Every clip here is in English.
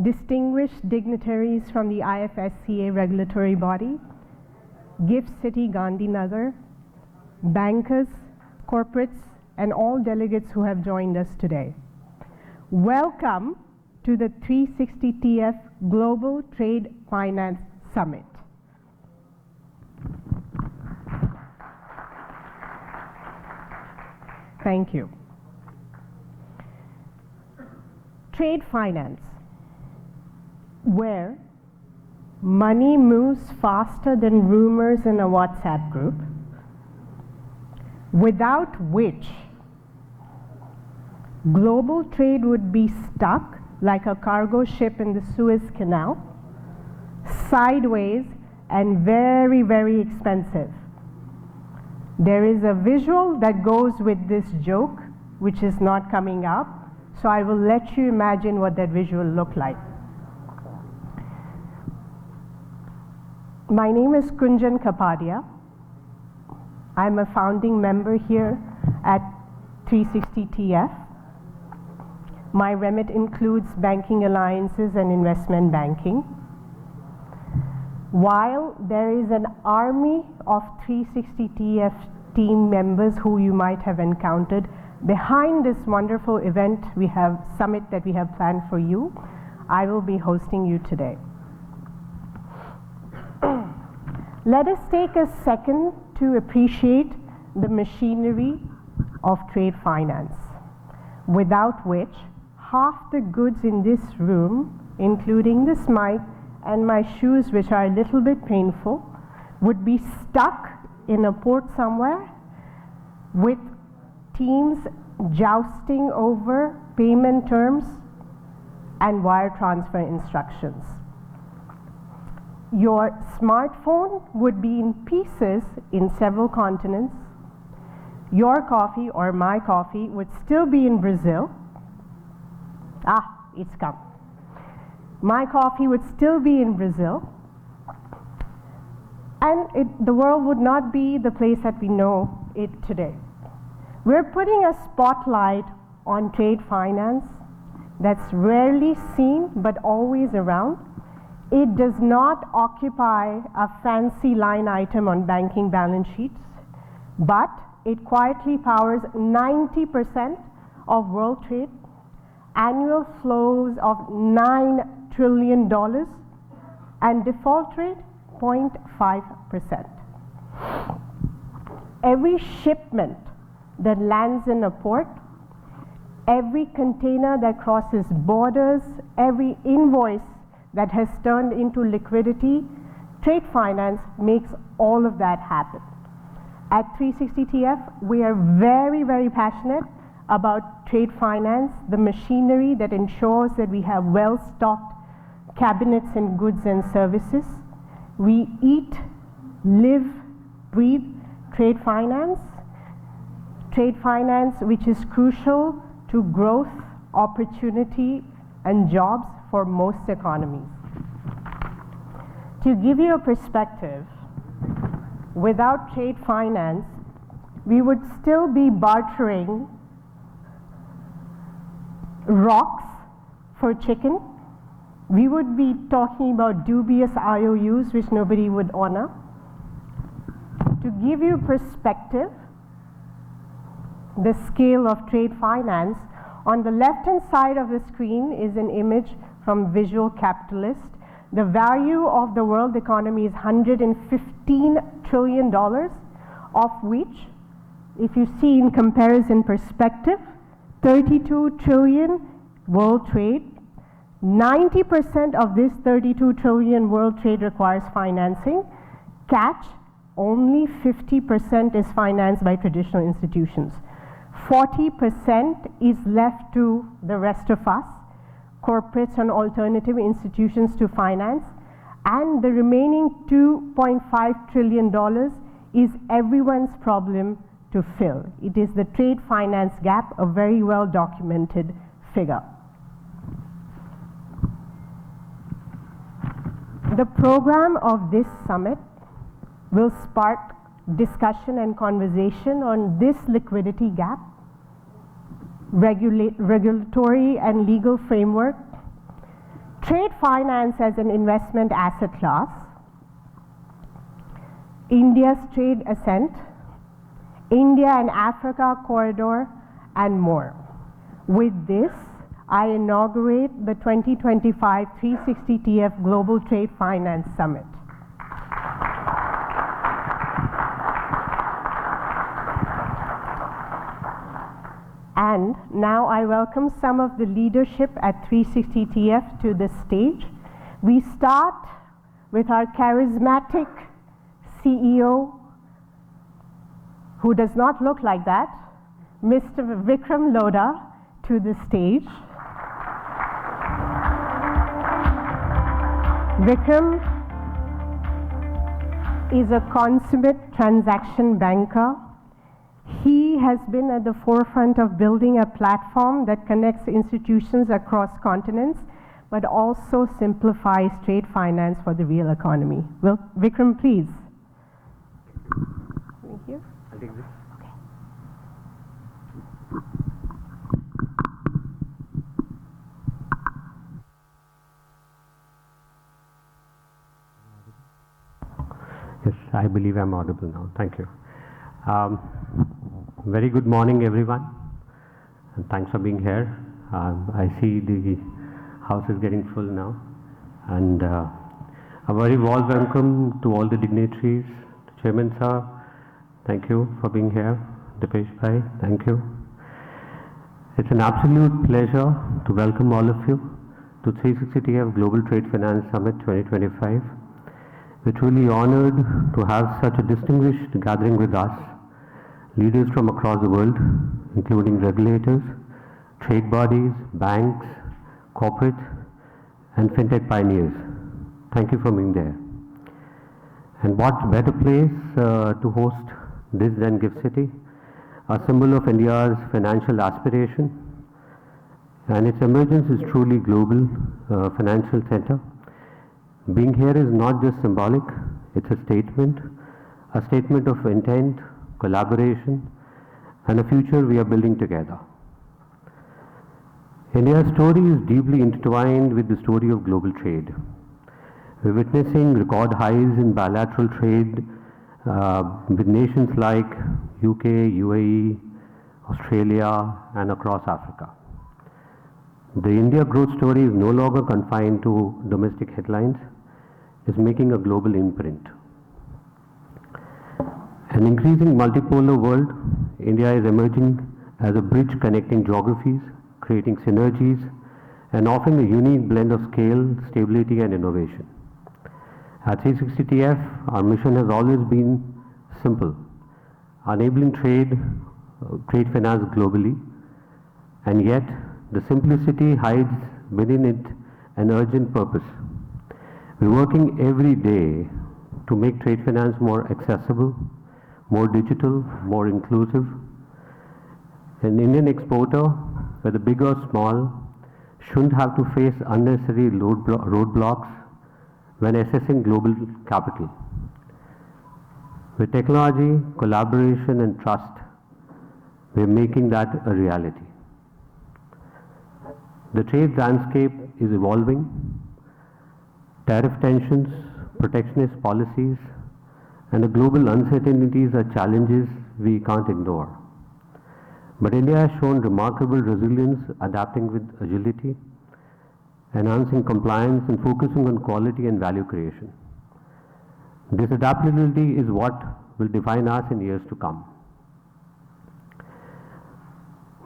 distinguished dignitaries from the IFSCA regulatory body, GIFT City Gandhinagar, bankers, corporates, and all delegates who have joined us today. Welcome to the 360TF Global Trade Finance Summit. Thank you. Trade finance, where money moves faster than rumors in a WhatsApp group, without which global trade would be stuck like a cargo ship in the Suez Canal, sideways and very, very expensive. There is a visual that goes with this joke, which is not coming up, so I will let you imagine what that visual looked like. My name is Kunjan Kapadia. I'm a founding member here at 360TF. My remit includes banking alliances and investment banking. While there is an army of 360TF team members who you might have encountered behind this wonderful event summit that we have planned for you, I will be hosting you today. Let us take a second to appreciate the machinery of trade finance, without which half the goods in this room, including this mic and my shoes, which are a little bit painful, would be stuck in a port somewhere with teams jousting over payment terms and wire transfer instructions. Your smartphone would be in pieces in several continents. Your coffee or my coffee would still be in Brazil. It's come. My coffee would still be in Brazil, and the world would not be the place that we know it today. We're putting a spotlight on trade finance that's rarely seen but always around. It does not occupy a fancy line item on banking balance sheets, but it quietly powers 90% of world trade, annual flows of $9 trillion, and default rate 0.5%. Every shipment that lands in a port, every container that crosses borders, every invoice that has turned into liquidity, trade finance makes all of that happen. At 360TF, we are very, very passionate about trade finance, the machinery that ensures that we have well-stocked cabinets in goods and services. We eat, live, breathe trade finance which is crucial to growth, opportunity, and jobs for most economies. To give you a perspective, without trade finance, we would still be bartering rocks for chicken. We would be talking about dubious IOUs which nobody would honor. To give you perspective, the scale of trade finance, on the left-hand side of the screen is an image from Visual Capitalist. The value of the world economy is $115 trillion, of which, if you see in comparison perspective, 32 trillion world trade. 90% of this 32 trillion world trade requires financing. Catch, only 50% is financed by traditional institutions. 40% is left to the rest of us, corporates and alternative institutions to finance, and the remaining $2.5 trillion is everyone's problem to fill. It is the trade finance gap, a very well documented figure. The program of this summit will spark discussion and conversation on this liquidity gap, regulatory and legal framework, Trade finance as an investment asset class, India's trade ascent, India and Africa corridor, and more. With this, I inaugurate the 2025 360TF Global Trade Finance Summit. And now I welcome some of the leadership at 360TF to the stage. We start with our charismatic CEO, who does not look like that, Mr. Vikram Lodha, to the stage. Vikram is a consummate transaction banker. He has been at the forefront of building a platform that connects institutions across continents, but also simplifies trade finance for the real economy. Well, Vikram, please. Thank you. I'll take this. Okay. Yes, I believe I'm audible now. Thank you. Very good morning, everyone, and thanks for being here. I see the house is getting full now, and a very warm welcome to all the dignitaries. Chairman sir, thank you for being here. Dipesh bhai, thank you. It's an absolute pleasure to welcome all of you to 360TF Global Trade Finance Summit 2025. We're truly honored to have such a distinguished gathering with us, leaders from across the world, including regulators, trade bodies, banks, corporate, and fintech pioneers. Thank you for being there. And what better place to host this than GIFT City, a symbol of India's financial aspiration, and its emergence is truly global financial center. Being here is not just symbolic, it's a statement of intent, collaboration, and a future we are building together. India's story is deeply intertwined with the story of global trade. We're witnessing record highs in bilateral trade with nations like UK, UAE, Australia, and across Africa. The India growth story is no longer confined to domestic headlines, it's making a global imprint. An increasing multipolar world, India is emerging as a bridge connecting geographies, creating synergies, and offering a unique blend of scale, stability, and innovation. At 360TF, our mission has always been simple: enabling trade finance globally, and yet the simplicity hides within it an urgent purpose. We're working every day to make trade finance more accessible, more digital, more inclusive. An Indian exporter, whether big or small, shouldn't have to face unnecessary roadblocks when accessing global capital. With technology, collaboration, and trust, we're making that a reality. The trade landscape is evolving. Tariff tensions, protectionist policies, and the global uncertainties are challenges we can't ignore. But India has shown remarkable resilience, adapting with agility, enhancing compliance, and focusing on quality and value creation. This adaptability is what will define us in years to come.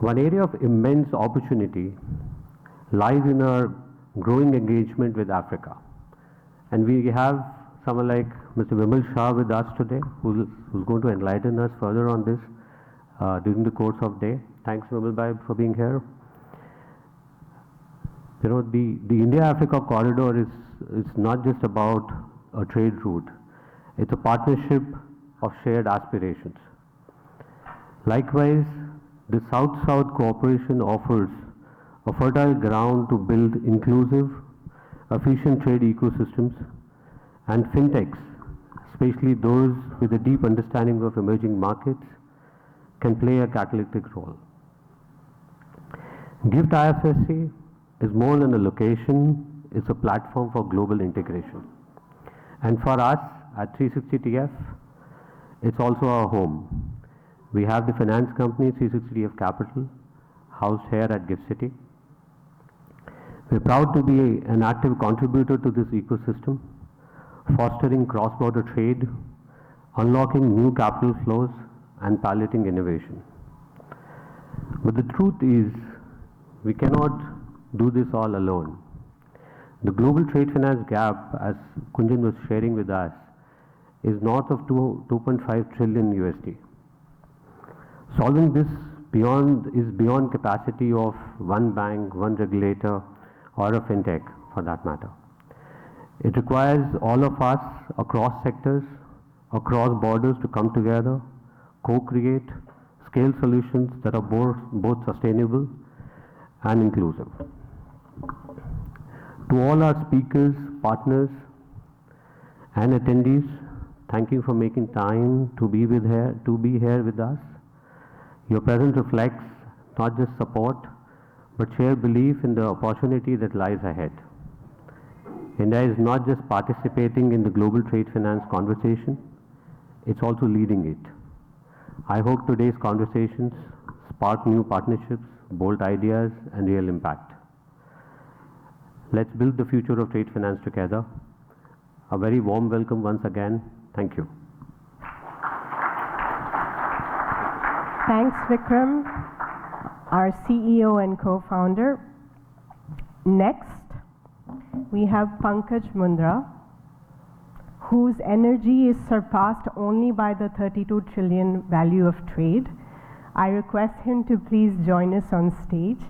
One area of immense opportunity lies in our growing engagement with Africa. And we have someone like Mr. Shah with us today, who's going to enlighten us further on this during the course of the day. Thanks, Vimal bhai, for being here. You know, the India-Africa corridor is not just about a trade route. It's a partnership of shared aspirations. Likewise, the South-South cooperation offers a fertile ground to build inclusive, efficient trade ecosystems, and fintechs, especially those with a deep understanding of emerging markets, can play a catalytic role. GIFT IFSC is more than a location, is a platform for global integration. And for us at 360TF, it's also our home. We have the finance company 360TF Capital, housed here at GIFT City. We're proud to be an active contributor to this ecosystem, fostering cross-border trade, unlocking new capital flows, and piloting innovation. But the truth is, we cannot do this all alone. The global trade finance gap, as Kunjan was sharing with us, is north of 2.5 trillion USD. Solving this is beyond capacity of one bank, one regulator, or a fintech for that matter. It requires all of us across sectors, across borders to come together, co-create, scale solutions that are both sustainable and inclusive. To all our speakers, partners, and attendees, thank you for making time to be here with us. Your presence reflects not just support, but shared belief in the opportunity that lies ahead. India is not just participating in the global trade finance conversation, it's also leading it. I hope today's conversations spark new partnerships, bold ideas, and real impact. Let's build the future of trade finance together. A very warm welcome once again. Thank you. Thanks, Vikram, our CEO and co-founder. Next, we have Pankaj Mundra, whose energy is surpassed only by the 32 trillion value of trade. I request him to please join us on stage.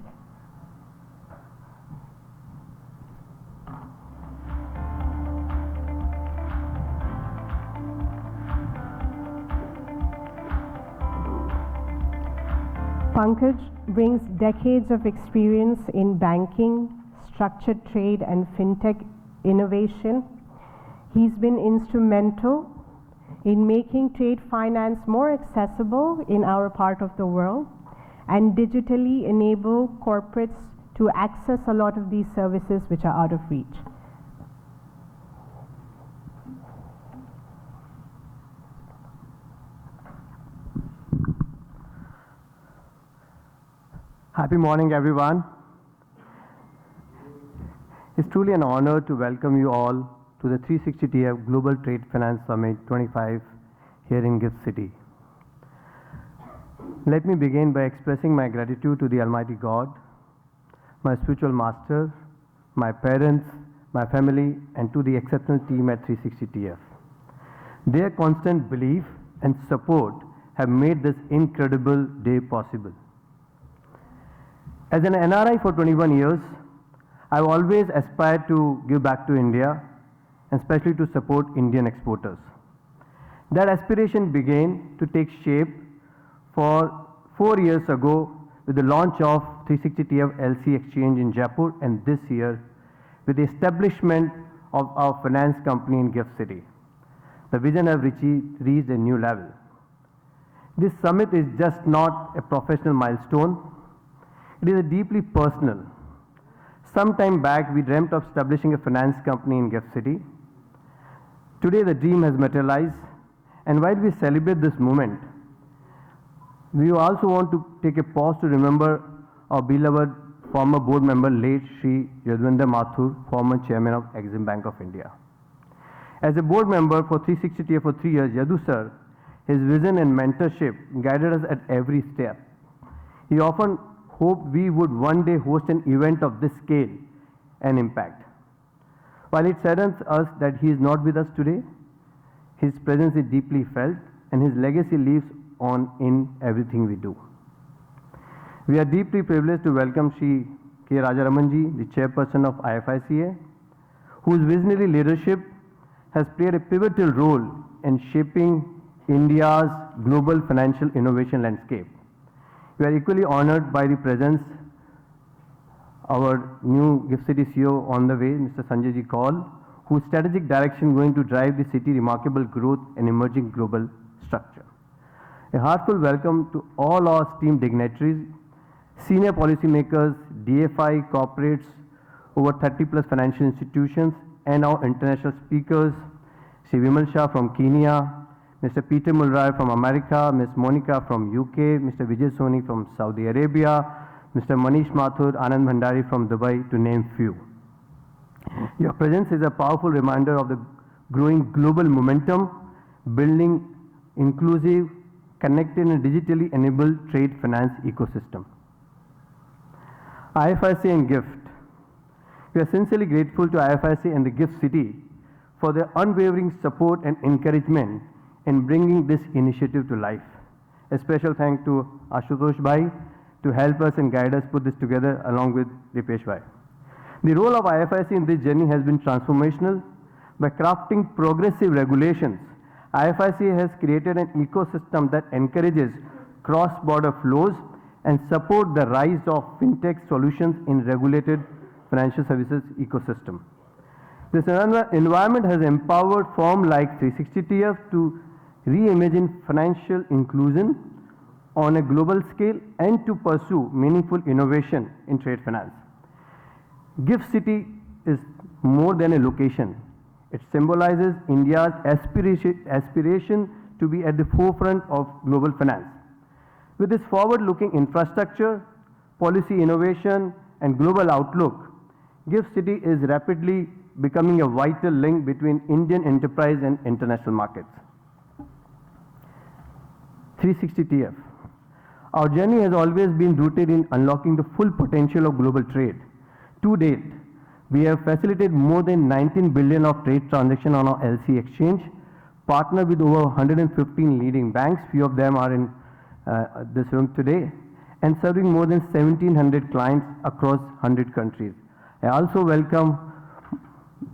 Pankaj brings decades of experience in banking, structured trade, and fintech innovation. He's been instrumental in making trade finance more accessible in our part of the world and digitally enable corporates to access a lot of these services which are out of reach. Happy morning, everyone. It's truly an honor to welcome you all to the 360TF Global Trade Finance Summit 25 here in GIFT City. Let me begin by expressing my gratitude to the Almighty God, my spiritual master, my parents, my family, and to the exceptional team at 360TF. Their constant belief and support have made this incredible day possible. As an NRI for 21 years, I've always aspired to give back to India, and especially to support Indian exporters. That aspiration began to take shape 4 years ago with the launch of 360TF LC Exchange in Jaipur, and this year with the establishment of our finance company in GIFT City. The vision has reached a new level. This summit is just not a professional milestone, it is a deeply personal. Some time back, we dreamt of establishing a finance company in GIFT City. Today, the dream has materialized, and while we celebrate this moment, we also want to take a pause to remember our beloved former board member, late Shri Mathur, former chairman of Exim Bank of India. As a board member for 360TF for 3 years, Yadu sir, his vision and mentorship guided us at every step. He often hoped we would one day host an event of this scale and impact. While it saddens us that he is not with us today, his presence is deeply felt and his legacy lives on in everything we do. We are deeply privileged to welcome Shri K. Rajaramanji, the chairperson of IFICA, whose visionary leadership has played a pivotal role in shaping India's global financial innovation landscape. We are equally honored by the presence of our new GIFT City CEO on the way, Mr. Sanjay Ji Kaul, whose strategic direction going to drive the city remarkable growth and emerging global structure. A heartfelt welcome to all our esteemed dignitaries, senior policymakers, DFI, corporates, over 30 plus financial institutions, and our international speakers, Shri Shah from Kenya, Mr. Peter Mulray from America, Ms. Monica from UK, Mr. Vijay Soni from Saudi Arabia, Mr. Manish Mathur, Anand Bhandari from Dubai, to name few. Your presence is a powerful reminder of the growing global momentum, building inclusive, connected and digitally enabled trade finance ecosystem. IFIC and GIFT. We are sincerely grateful to IFIC and the GIFT City for their unwavering support and encouragement in bringing this initiative to life. A special thank to Ashutosh Bhai to help us and guide us put this together along with Dipesh Bhai. The role of IFIC in this journey has been transformational. By crafting progressive regulations, IFIC has created an ecosystem that encourages cross-border flows and support the rise of fintech solutions in regulated financial services ecosystem. This environment has empowered firms like 360TF to reimagine financial inclusion on a global scale and to pursue meaningful innovation in trade finance. GIFT City is more than a location. It symbolizes India's aspiration to be at the forefront of global finance. With this forward-looking infrastructure, policy innovation, and global outlook, GIFT City is rapidly becoming a vital link between Indian enterprise and international markets. 360TF. Our journey has always been rooted in unlocking the full potential of global trade. To date, we have facilitated more than 19 billion of trade transactions on our LC exchange, partnered with over 115 leading banks, few of them are in this room today, and serving more than 1,700 clients across 100 countries. I also welcome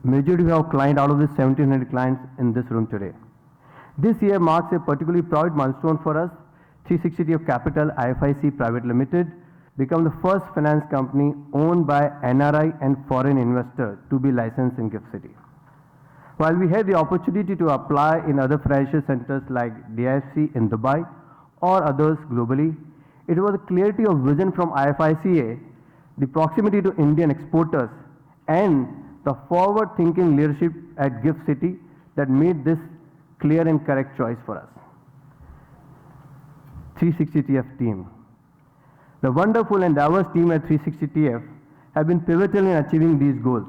majority of our clients out of the 1,700 clients in this room today. This year marks a particularly proud milestone for us. 360TF Capital IFIC Private Limited become the first finance company owned by NRI and foreign investor to be licensed in GIFT City. While we had the opportunity to apply in other financial centers like DIFC in Dubai or others globally, it was the clarity of vision from IFICA, the proximity to Indian exporters, and the forward-thinking leadership at GIFT City that made this clear and correct choice for us. 360TF team. The wonderful and diverse team at 360TF have been pivotal in achieving these goals.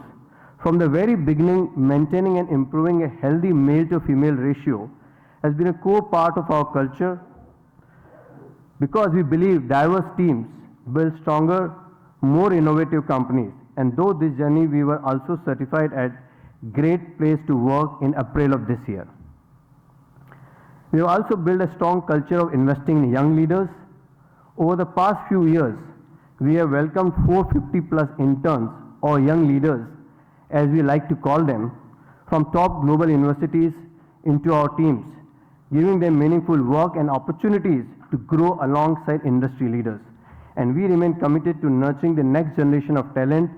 From the very beginning, maintaining and improving a healthy male to female ratio has been a core part of our culture, because we believe diverse teams build stronger, more innovative companies. And though this journey, we were also certified as Great Place to Work in April of this year. We have also built a strong culture of investing in young leaders. Over the past few years, we have welcomed 450 plus interns or young leaders, as we like to call them, from top global universities into our teams, giving them meaningful work and opportunities to grow alongside industry leaders. And we remain committed to nurturing the next generation of talent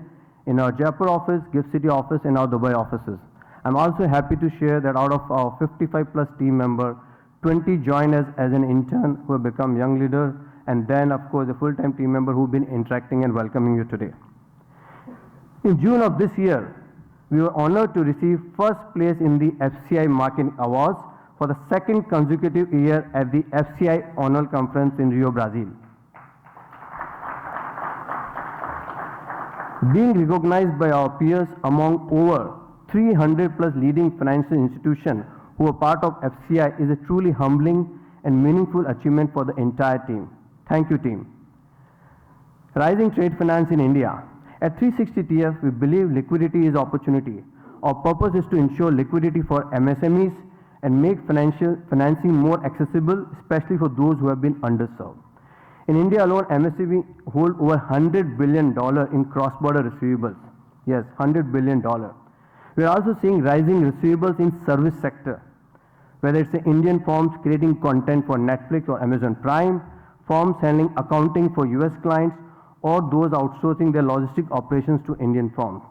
in our Jaipur office, GIFT City office, and our Dubai offices. I'm also happy to share that out of our 55 plus team member, 20 joined us as an intern who have become young leader, and then of course the full-time team member who've been interacting and welcoming you today. In June of this year, we were honored to receive first place in the FCI Marketing Awards for the second consecutive year at the FCI Annual Conference in Rio, Brazil. Being recognized by our peers among over 300 plus leading financial institutions who are part of FCI is a truly humbling and meaningful achievement for the entire team. Thank you, team. Rising trade finance in India. At 360TF, we believe liquidity is opportunity. Our purpose is to ensure liquidity for MSMEs and make financing more accessible, especially for those who have been underserved. In India alone, MSME hold over $100 billion in cross-border receivables. Yes, $100 billion. We are also seeing rising receivables in service sector, whether it's the Indian firms creating content for Netflix or Amazon Prime, firms handling accounting for US clients, or those outsourcing their logistic operations to Indian firms.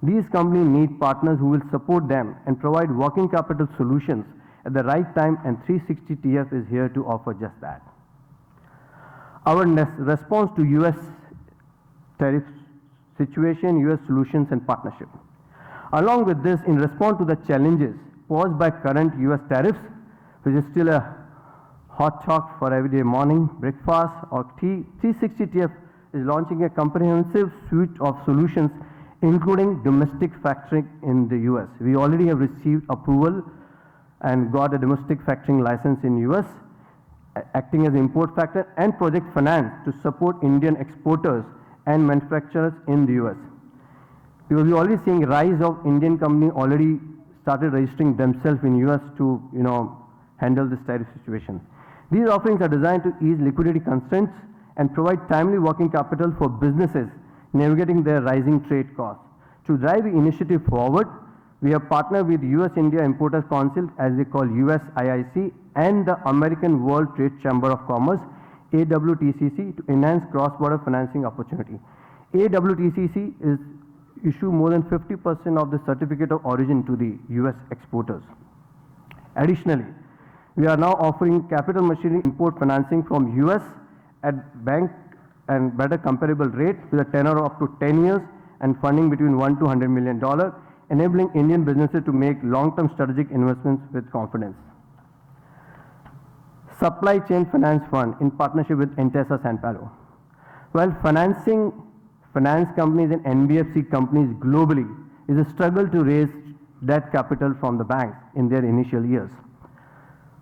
These companies need partners who will support them and provide working capital solutions at the right time, and 360TF is here to offer just that. Our response to US tariff situation, US solutions and partnership. Along with this, in response to the challenges posed by current US tariffs, which is still a hot talk for everyday morning, breakfast or tea, 360TF is launching a comprehensive suite of solutions including domestic factoring in the US. We already have received approval and got a domestic factoring license in US, acting as import factor and project finance to support Indian exporters and manufacturers in the US. Because we're already seeing rise of Indian company already started registering themselves in US to handle this tariff situation. These offerings are designed to ease liquidity constraints and provide timely working capital for businesses navigating their rising trade costs. To drive the initiative forward, we have partnered with US-India Importers Council, as they call USIIC, and the American World Trade Chamber of Commerce, AWTCC, to enhance cross-border financing opportunity. AWTCC is issue more than 50% of the certificate of origin to the US exporters. Additionally, we are now offering capital machinery import financing from US at bank and better comparable rate with a tenor of up to 10 years and funding between $1 to $100 million, enabling Indian businesses to make long-term strategic investments with confidence. Supply Chain Finance Fund in partnership with Intesa Sanpaolo. While financing finance companies and NBFC companies globally is a struggle to raise debt capital from the banks in their initial years.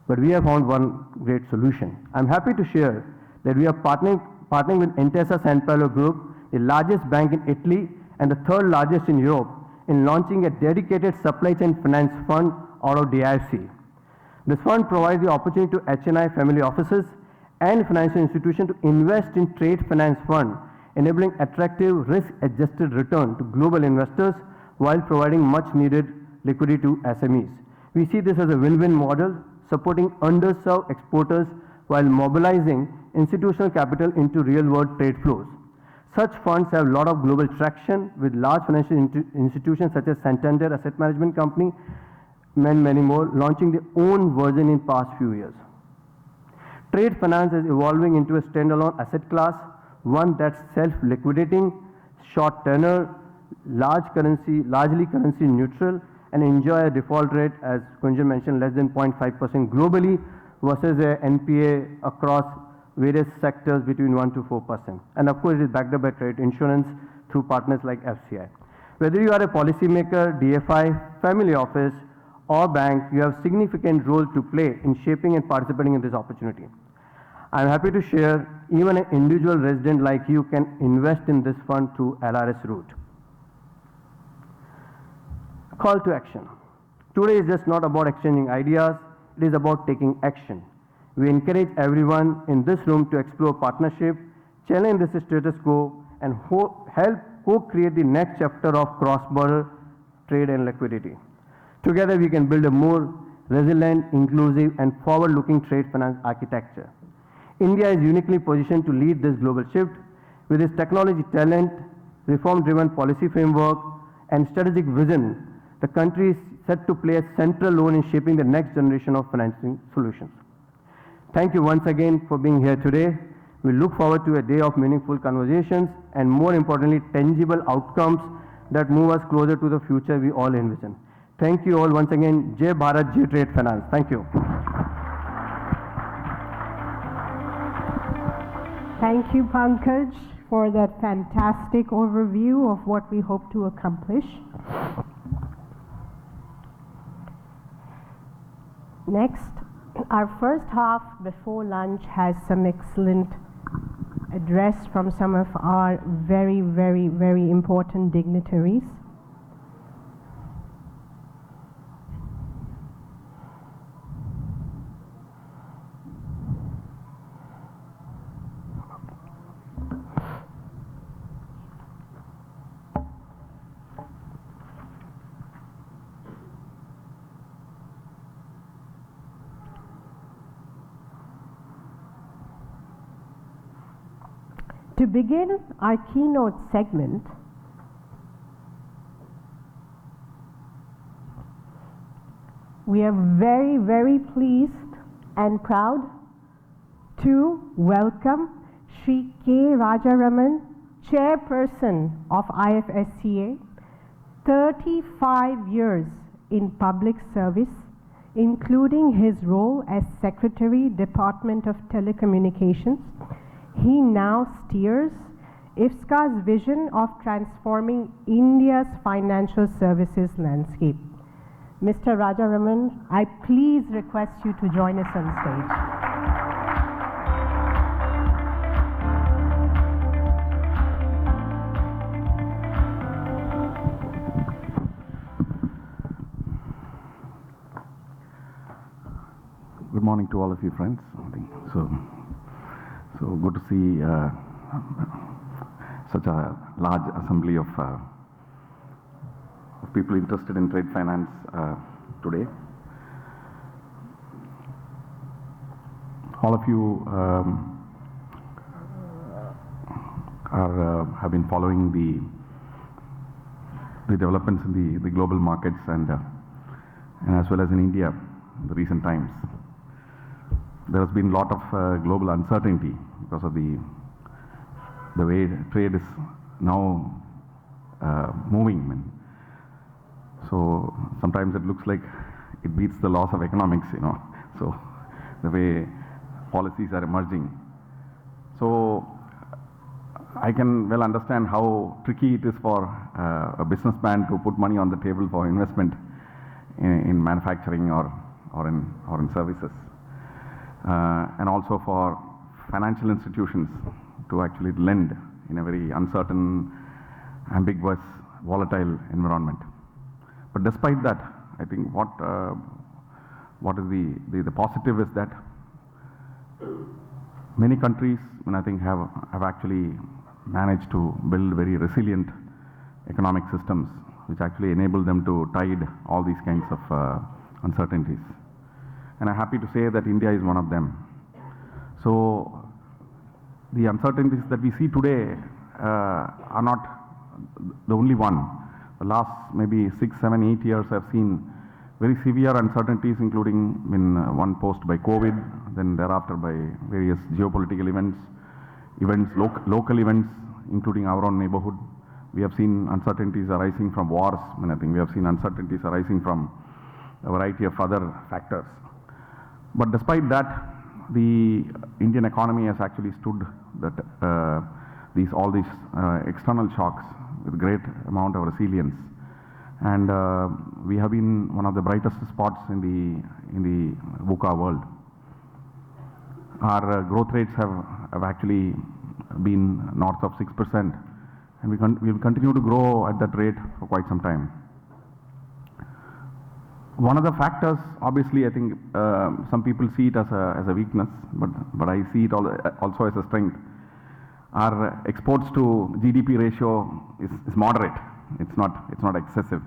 But we have found one great solution. I'm happy to share that we are partnering with Intesa Sanpaolo Group, the largest bank in Italy and the third largest in Europe, in launching a dedicated supply chain finance fund out of DIFC. This fund provides the opportunity to HNI family offices and financial institutions to invest in trade finance fund, enabling attractive risk-adjusted return to global investors while providing much-needed liquidity to SMEs. We see this as a win-win model, supporting underserved exporters while mobilizing institutional capital into real-world trade flows. Such funds have a lot of global traction with large financial institutions such as Santander Asset Management Company and many more, launching their own version in past few years. Trade finance is evolving into a standalone asset class, one that's self-liquidating, short tenor, largely currency neutral, and enjoy a default rate, as Kunjan mentioned, less than 0.5% globally versus a NPA across various sectors between 1 to 4%. And of course, it is backed up by credit insurance through partners like FCI. Whether you are a policymaker, DFI, family office, or bank, you have significant role to play in shaping and participating in this opportunity. I'm happy to share even an individual resident like you can invest in this fund through LRS route. Call to action. Today is just not about exchanging ideas, it is about taking action. We encourage everyone in this room to explore partnership, challenge the status quo, and help co-create the next chapter of cross-border trade and liquidity. Together we can build a more resilient, inclusive, and forward-looking trade finance architecture. India is uniquely positioned to lead this global shift. With its technology talent, reform-driven policy framework, and strategic vision, the country is set to play a central role in shaping the next generation of financing solutions. Thank you once again for being here today. We look forward to a day of meaningful conversations and, more importantly, tangible outcomes that move us closer to the future we all envision. Thank you all once again. Jai Bharat, Jai Trade Finance. Thank you. Thank you, Pankaj, for that fantastic overview of what we hope to accomplish. Next, our first half before lunch has some excellent address from some of our very, very, very important dignitaries. To begin our keynote segment, we are very, very pleased and proud to welcome Shri K. Rajaraman, chairperson of IFSCA, 35 years in public service, including his role as Secretary, Department of Telecommunications. He now steers IFSCA's vision of transforming India's financial services landscape. Mr. Rajaraman, I please request you to join us on stage. Good morning to all of you, friends. So good to see such a large assembly of people interested in trade finance today. All of you have been following the developments in the global markets and as well as in India in the recent times. There has been a lot of global uncertainty because of the way trade is now moving. So sometimes it looks like it beats the laws of economics, So the way policies are emerging. So I can well understand how tricky it is for a businessman to put money on the table for investment in manufacturing or in services. And also for financial institutions to actually lend in a very uncertain, ambiguous, volatile environment. But despite that, I think what is the positive is that many countries, I think, have actually managed to build very resilient economic systems, which actually enable them to tide all these kinds of uncertainties. And I'm happy to say that India is one of them. So the uncertainties that we see today are not the only one. The last maybe 6, 7, 8 years I've seen very severe uncertainties, including one post by COVID, then thereafter by various geopolitical events, local events, including our own neighborhood. We have seen uncertainties arising from wars. I think we have seen uncertainties arising from a variety of other factors. But despite that, the Indian economy has actually stood all these external shocks with great amount of resilience, and we have been one of the brightest spots in the VUCA world. Our growth rates have actually been north of 6%, and we will continue to grow at that rate for quite some time. One of the factors, obviously, I think some people see it as a weakness, but I see it also as a strength. Our exports to GDP ratio is moderate. It's not excessive,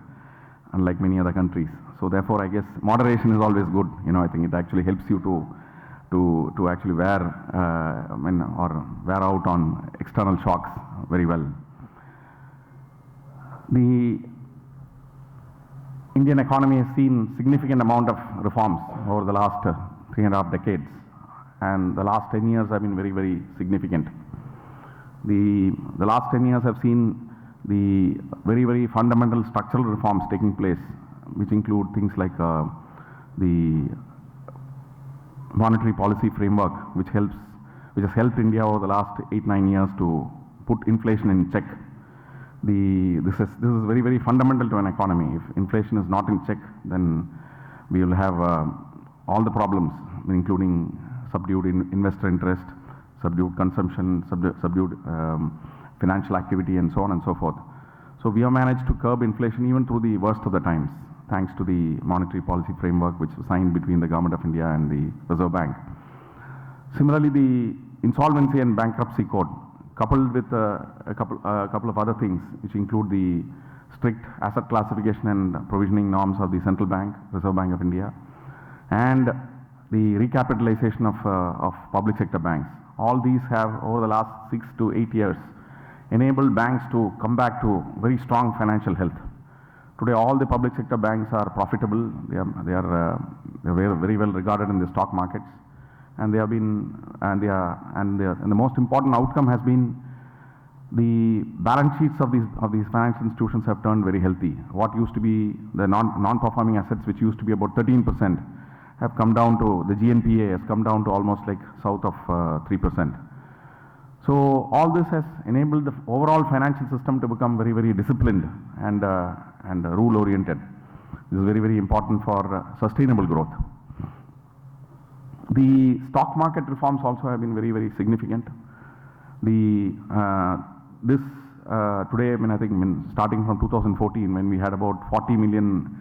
unlike many other countries. So therefore, I guess moderation is always good. I think it actually helps you to actually wear out on external shocks very well. The Indian economy has seen significant amount of reforms over the last 3.5 decades, and the last 10 years have been very, very significant. The last 10 years have seen the very, very fundamental structural reforms taking place, which include things like the monetary policy framework, which has helped India over the last 8-9 years to put inflation in check. This is very, very fundamental to an economy. If inflation is not in check, then we will have all the problems, including subdued investor interest, subdued consumption, subdued financial activity, and so on and so forth. So we have managed to curb inflation even through the worst of the times, thanks to the monetary policy framework which was signed between the Government of India and the Reserve Bank. Similarly, the Insolvency and Bankruptcy Code, coupled with a couple of other things, which include the strict asset classification and provisioning norms of the Central Bank, Reserve Bank of India, and the recapitalization of public sector banks. All these have, over the last 6 to 8 years, enabled banks to come back to very strong financial health. Today, all the public sector banks are profitable. They are very well regarded in the stock markets, and the most important outcome has been the balance sheets of these financial institutions have turned very healthy. What used to be the non-performing assets, which used to be about 13%, have come down to, the GNPA has come down to almost like south of 3%. So all this has enabled the overall financial system to become very, very disciplined and rule-oriented. This is very, very important for sustainable growth. The stock market reforms also have been very, very significant. Today, I think starting from 2014, when we had about 40 million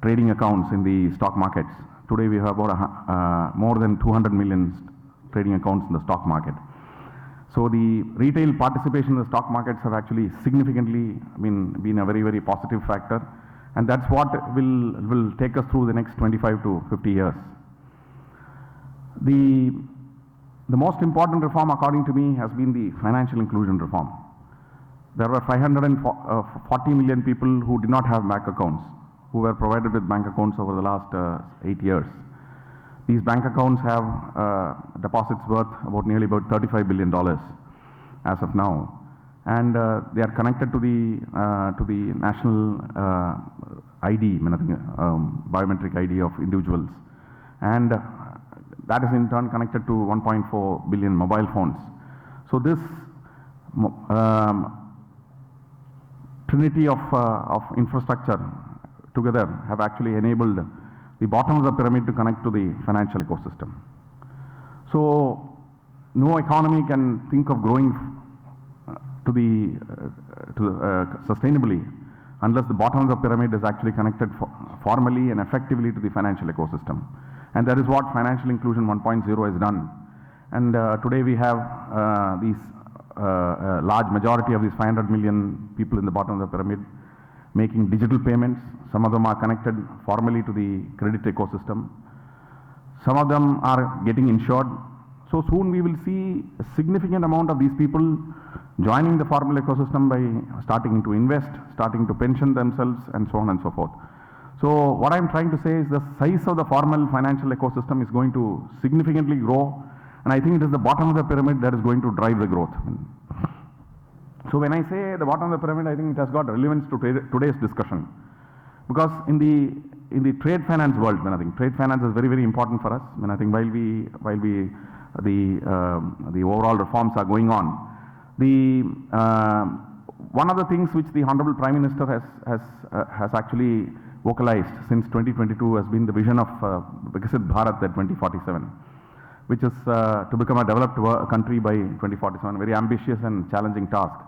trading accounts in the stock markets, today we have about more than 200 million trading accounts in the stock market. So the retail participation in the stock markets have actually significantly been a very, very positive factor, and that's what will take us through the next 25 to 50 years. The most important reform, according to me, has been the financial inclusion reform. There were 540 million people who did not have bank accounts, who were provided with bank accounts over the last 8 years. These bank accounts have deposits worth nearly about $35 billion as of now, and they are connected to the national ID, biometric ID of individuals, and that is in turn connected to 1.4 billion mobile phones. So this trinity of infrastructure together have actually enabled the bottom of the pyramid to connect to the financial ecosystem. So no economy can think of growing sustainably unless the bottom of the pyramid is actually connected formally and effectively to the financial ecosystem. And that is what Financial Inclusion 1.0 has done. And today we have large majority of these 500 million people in the bottom of the pyramid making digital payments. Some of them are connected formally to the credit ecosystem. Some of them are getting insured. So soon we will see a significant amount of these people joining the formal ecosystem by starting to invest, starting to pension themselves, and so on and so forth. So what I'm trying to say is the size of the formal financial ecosystem is going to significantly grow, and I think it is the bottom of the pyramid that is going to drive the growth. So when I say the bottom of the pyramid, I think it has got relevance to today's discussion, because in the trade finance world, I think trade finance is very, very important for us. I think while the overall reforms are going on, one of the things which the Honorable Prime Minister has actually vocalized since 2022 has been the vision of Viksit Bharat at 2047, which is to become a developed country by 2047, very ambitious and challenging task.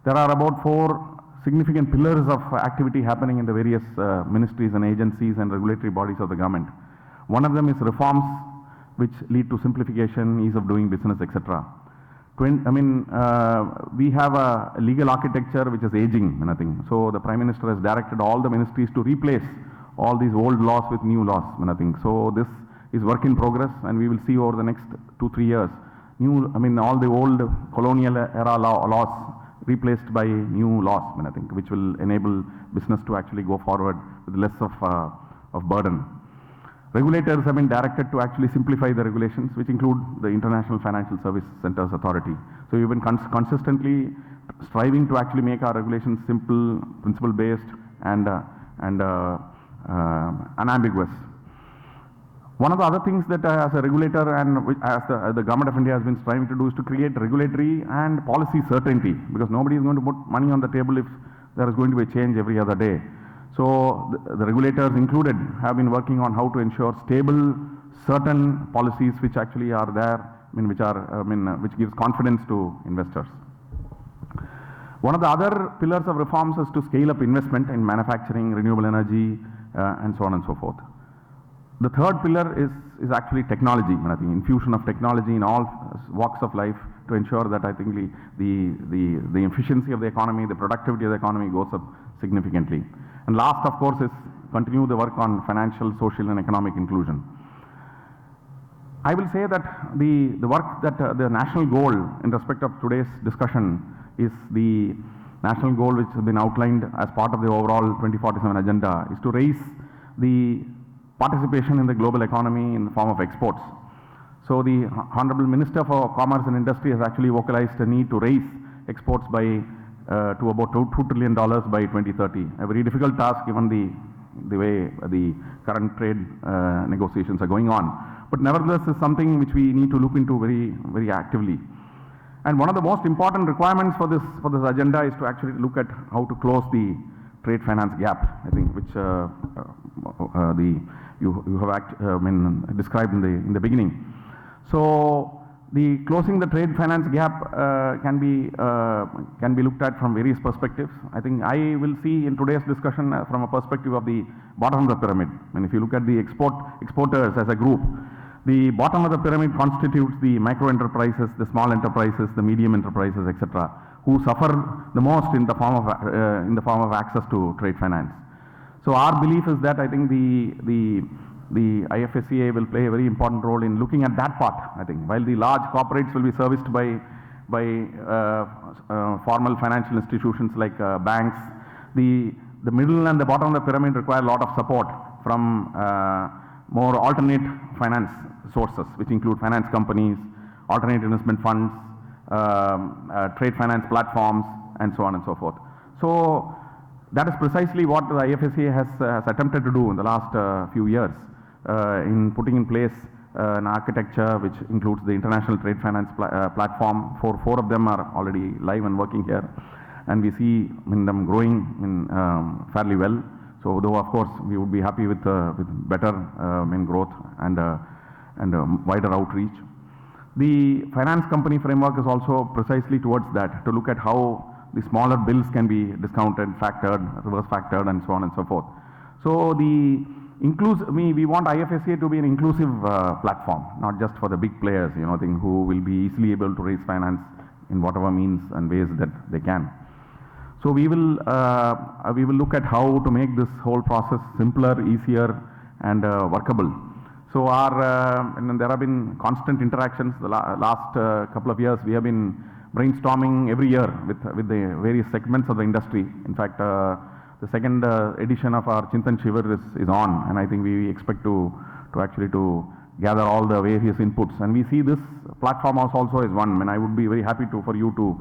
There are about 4 significant pillars of activity happening in the various ministries and agencies and regulatory bodies of the government. One of them is reforms which lead to simplification, ease of doing business, etc. We have a legal architecture which is aging, I think. So the Prime Minister has directed all the ministries to replace all these old laws with new laws, I think. So this is work in progress, and we will see over the next 2-3 years, all the old colonial era laws replaced by new laws, I think, which will enable business to actually go forward with less of burden. Regulators have been directed to actually simplify the regulations, which include the International Financial Service Centers Authority. So we've been consistently striving to actually make our regulations simple, principle-based, and unambiguous. One of the other things that as a regulator and as the Government of India has been striving to do is to create regulatory and policy certainty, because nobody is going to put money on the table if there is going to be a change every other day. So the regulators included have been working on how to ensure stable, certain policies which actually are there, which gives confidence to investors. One of the other pillars of reforms is to scale up investment in manufacturing, renewable energy, and so on and so forth. The third pillar is actually technology, I think, infusion of technology in all walks of life to ensure that I think the efficiency of the economy, the productivity of the economy goes up significantly. And last, of course, is continue the work on financial, social, and economic inclusion. I will say that the work that the national goal in respect of today's discussion is the national goal which has been outlined as part of the overall 2047 agenda, is to raise the participation in the global economy in the form of exports. So the Honorable Minister for Commerce and Industry has actually vocalized the need to raise exports by to about $2 trillion by 2030. A very difficult task given the way the current trade negotiations are going on. But nevertheless, is something which we need to look into very actively. And one of the most important requirements for this agenda is to actually look at how to close the trade finance gap, I think, which you have described in the beginning. So the closing the trade finance gap can be looked at from various perspectives. I think I will see in today's discussion from a perspective of the bottom of the pyramid. And if you look at the exporters as a group, the bottom of the pyramid constitutes the micro enterprises, the small enterprises, the medium enterprises, etc., who suffer the most in the form of access to trade finance. So our belief is that I think the IFSCA will play a very important role in looking at that part. I think while the large corporates will be serviced by formal financial institutions like banks, the middle and the bottom of the pyramid require a lot of support from more alternate finance sources, which include finance companies, alternate investment funds, trade finance platforms, and so on and so forth. So that is precisely what the IFSCA has attempted to do in the last few years in putting in place an architecture which includes the international trade finance platform. Four of them are already live and working here, and we see them growing fairly well. So though of course we would be happy with better growth and wider outreach. The finance company framework is also precisely towards that, to look at how the smaller bills can be discounted, factored, reverse factored, and so on and so forth. So we want IFSCA to be an inclusive platform, not just for the big players, who will be easily able to raise finance in whatever means and ways that they can. So we will look at how to make this whole process simpler, easier, and workable. So and there have been constant interactions. The last couple of years, we have been brainstorming every year with the various segments of the industry. In fact, the second edition of our Chintan Shivir is on, and I think we expect to actually gather all the various inputs. And we see this platform also as one. And I would be very happy for you to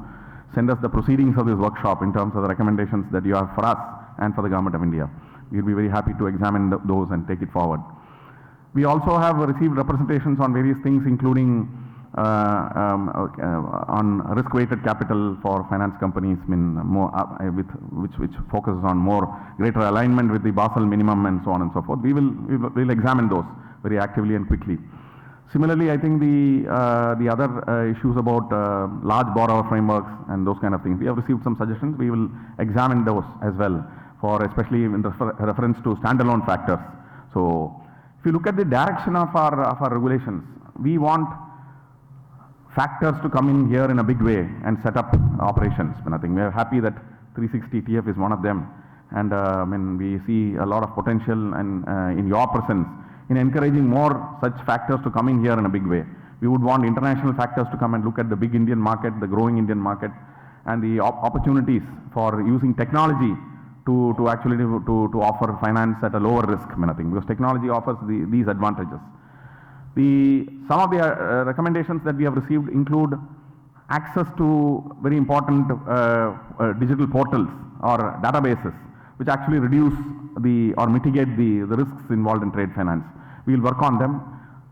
send us the proceedings of this workshop in terms of the recommendations that you have for us and for the Government of India. We will be very happy to examine those and take it forward. We also have received representations on various things, including on risk-weighted capital for finance companies, which focuses on greater alignment with the Basel minimum and so on and so forth. We'll examine those very actively and quickly. Similarly, I think the other issues about large borrower frameworks and those kind of things, we have received some suggestions. We will examine those as well, especially in reference to standalone factors. So if you look at the direction of our regulations, we want factors to come in here in a big way and set up operations. I think we are happy that 360 TF is one of them, and we see a lot of potential and in your presence in encouraging more such factors to come in here in a big way. We would want international factors to come and look at the big Indian market, the growing Indian market, and the opportunities for using technology to offer finance at a lower risk, because technology offers these advantages. Some of the recommendations that we have received include access to very important digital portals or databases, which actually reduce or mitigate the risks involved in trade finance. We will work on them.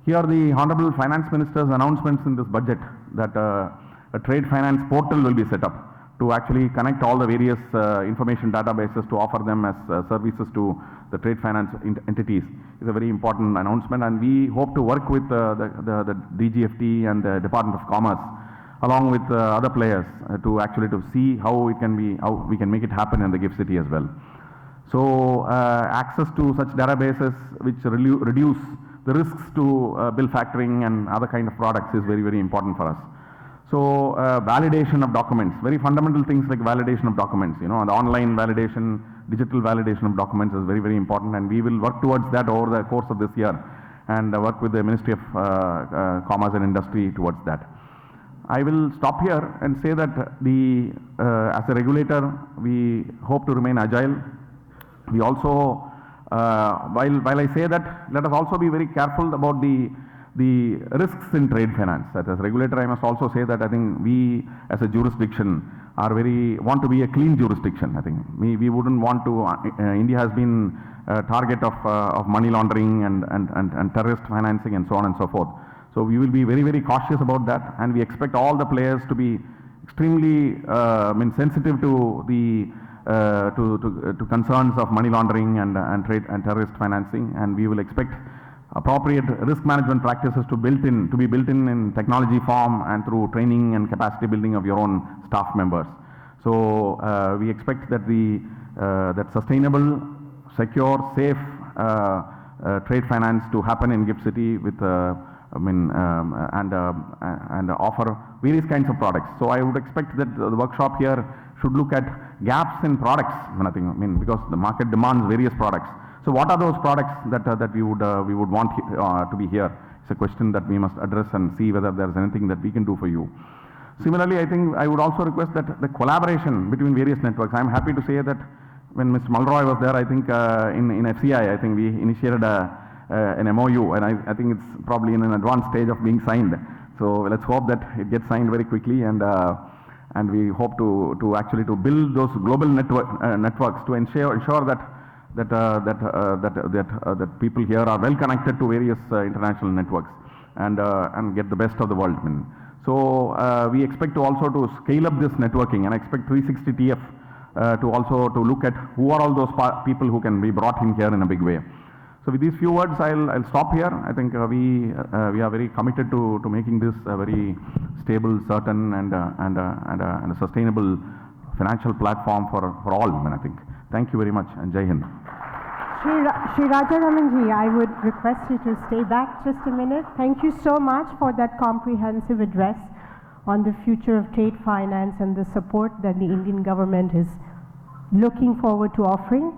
Here, the Honorable Finance Minister's announcements in this budget that a trade finance portal will be set up to actually connect all the various information databases to offer them as services to the trade finance entities is a very important announcement, and we hope to work with the DGFT and the Department of Commerce along with other players to see how we can make it happen in the GIFT City as well. So access to such databases which reduce the risks to bill factoring and other kind of products is very, very important for us. So validation of documents, very fundamental things like validation of documents, the online validation, digital validation of documents is very, very important, and we will work towards that over the course of this year and work with the Ministry of Commerce and Industry towards that. I will stop here and say that as a regulator, we hope to remain agile. We also, while I say that, let us also be very careful about the risks in trade finance. That as regulator, I must also say that I think we as a jurisdiction want to be a clean jurisdiction. I think we wouldn't want to. India has been a target of money laundering and terrorist financing and so on and so forth. So we will be very, very cautious about that, and we expect all the players to be extremely sensitive to the to concerns of money laundering and trade and terrorist financing, and we will expect appropriate risk management practices to be built in technology form and through training and capacity building of your own staff members. So we expect that that sustainable, secure, safe trade finance to happen in GIFT City with and offer various kinds of products. So I would expect that the workshop here should look at gaps in products. Because the market demands various products. So what are those products that we would want to be here? It's a question that we must address and see whether there is anything that we can do for you. Similarly, I think I would also request that the collaboration between various networks. I'm happy to say that when Mr. Malroy was there, I think in FCI, I think we initiated an MOU, and I think it's probably in an advanced stage of being signed. So let's hope that it gets signed very quickly, and we hope to actually to build those global networks to ensure that people here are well connected to various international networks and get the best of the world. So we expect to also to scale up this networking, and I expect 360 TF to also to look at who are all those people who can be brought in here in a big way. So with these few words, I'll stop here. I think we are very committed to making this a very stable, certain, and a sustainable financial platform for all. I think. Thank you very much, and Jai Hind. Shri Rajaramanji, I would request you to stay back just a minute. Thank you so much for that comprehensive address on the future of trade finance and the support that the Indian government is looking forward to offering.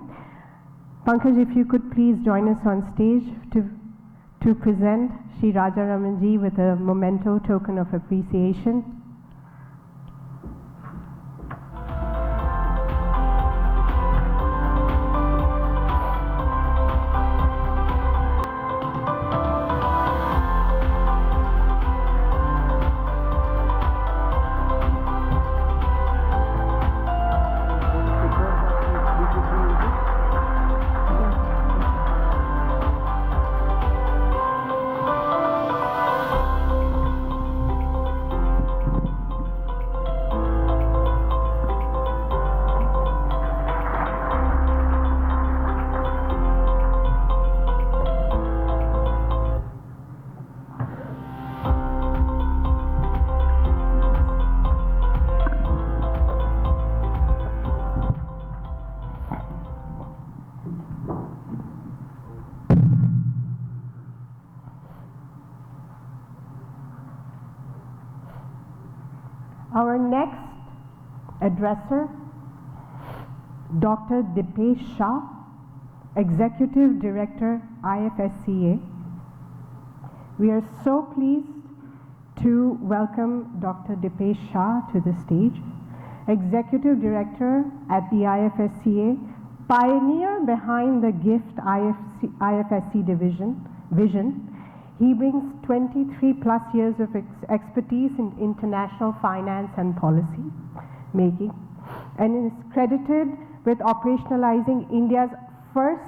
Pankaj, if you could please join us on stage to present Shri Rajaramanji with a memento token of appreciation. Our next addresser, Dr. Dipesh Shah, Executive Director, IFSCA. We are so pleased to welcome Dr. Dipesh Shah to the stage. Executive Director at the IFSCA, pioneer behind the GIFT IFSC vision. He brings 23 plus years of expertise in international finance and policy making, and is credited with operationalizing India's first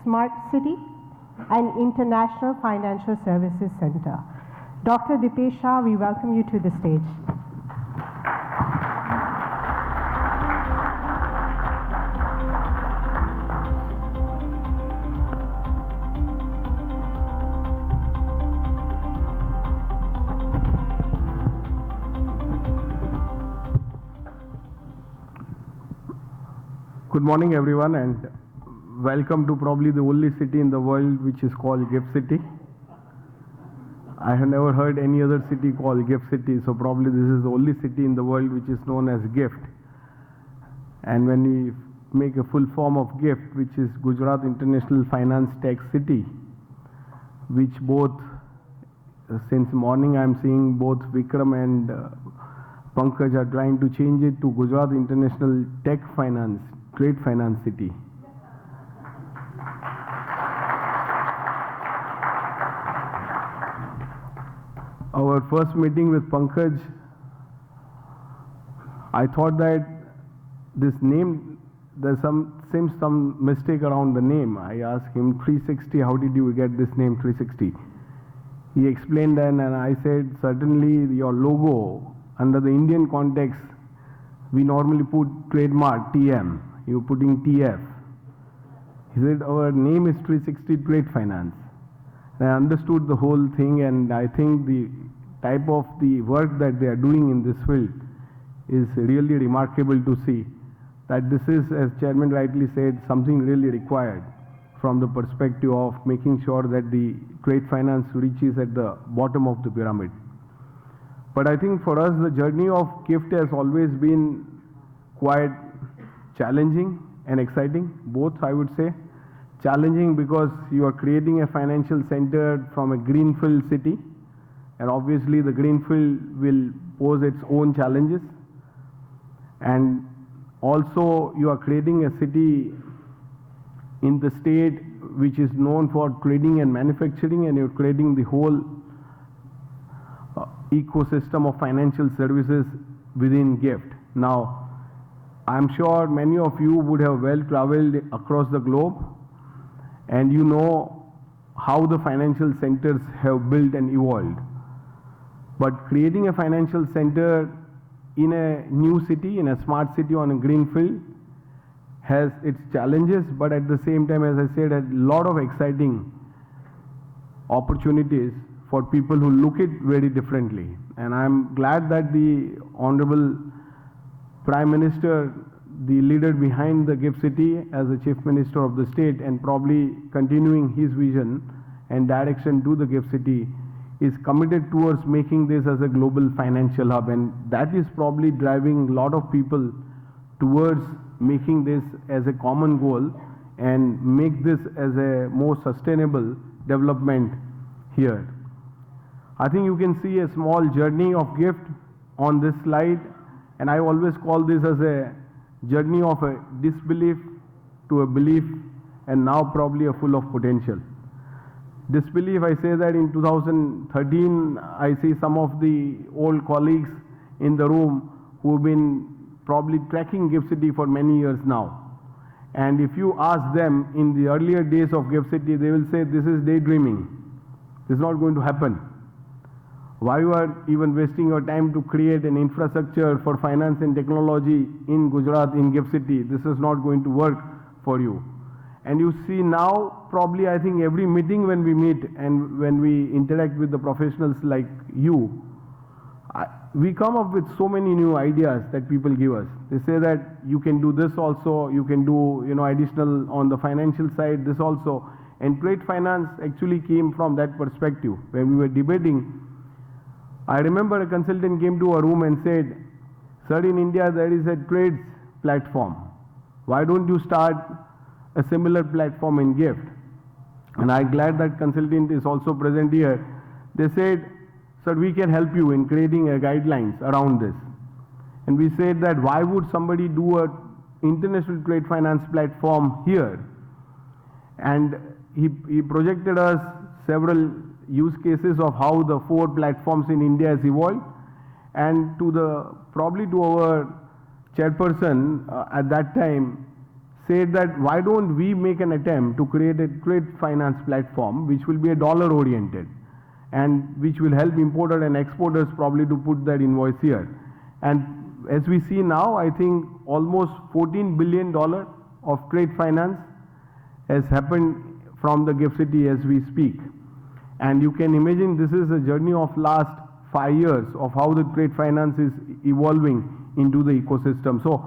smart city and international financial services center. Dr. Dipesh Shah, we welcome you to the stage. Good morning, everyone, and welcome to probably the only city in the world which is called GIFT City. I have never heard any other city called GIFT City, so probably this is the only city in the world which is known as GIFT. And when we make a full form of GIFT, which is Gujarat International Finance Tech City, which both, since morning I'm seeing both Vikram and Pankaj are trying to change it to Gujarat International Tech Finance, Trade Finance City. Our first meeting with Pankaj I thought that this name, seems some mistake around the name. I asked him 360, how did you get this name 360? He explained then, and I said, certainly your logo, under the Indian context, we normally put trademark TM, you're putting TF. He said, our name is 360 Trade Finance. And I understood the whole thing, and I think the type of the work that they are doing in this field is really remarkable to see. That this is, as Chairman rightly said, something really required from the perspective of making sure that the trade finance reaches at the bottom of the pyramid. But I think for us, the journey of GIFT has always been quite challenging and exciting, both I would say. Challenging because you are creating a financial center from a greenfield city, and obviously the greenfield will pose its own challenges. And also you are creating a city in the state which is known for trading and manufacturing, and you're creating the whole ecosystem of financial services within GIFT. Now, I'm sure many of you would have well traveled across the globe, and you know how the financial centers have built and evolved. But creating a financial center in a new city, in a smart city on a greenfield, has its challenges, but at the same time, as I said, a lot of exciting opportunities for people who look it very differently. And I'm glad that the Honorable Prime Minister, the leader behind the GIFT City as the Chief Minister of the state, and probably continuing his vision and direction to the GIFT City, is committed towards making this as a global financial hub, and that is probably driving a lot of people towards making this as a common goal and make this as a more sustainable development here. I think you can see a small journey of GIFT on this slide, and I always call this as a journey of a disbelief to a belief, and now probably a full of potential. Disbelief, I say that in 2013, I see some of the old colleagues in the room who've been probably tracking GIFT City for many years now. And if you ask them in the earlier days of GIFT City, they will say this is daydreaming. This is not going to happen. Why you are even wasting your time to create an infrastructure for finance and technology in Gujarat, in GIFT City? This is not going to work for you. And you see now, probably I think every meeting when we meet and when we interact with the professionals like you, we come up with so many new ideas that people give us. They say that you can do this also, you can do, additional on the financial side, this also. And trade finance actually came from that perspective. When we were debating, I remember a consultant came to a room and said, sir, in India there is a trades platform. Why don't you start a similar platform in GIFT? And I'm glad that consultant is also present here. They said, sir, we can help you in creating guidelines around this. And we said that why would somebody do a international trade finance platform here? And he projected us several use cases of how the 4 platforms in India has evolved. And probably to our chairperson at that time, said that why don't we make an attempt to create a trade finance platform which will be dollar oriented, and which will help importers and exporters probably to put that invoice here. And as we see now, I think almost $14 billion of trade finance has happened from the GIFT City as we speak. And you can imagine this is a journey of last 5 years of how the trade finance is evolving into the ecosystem. So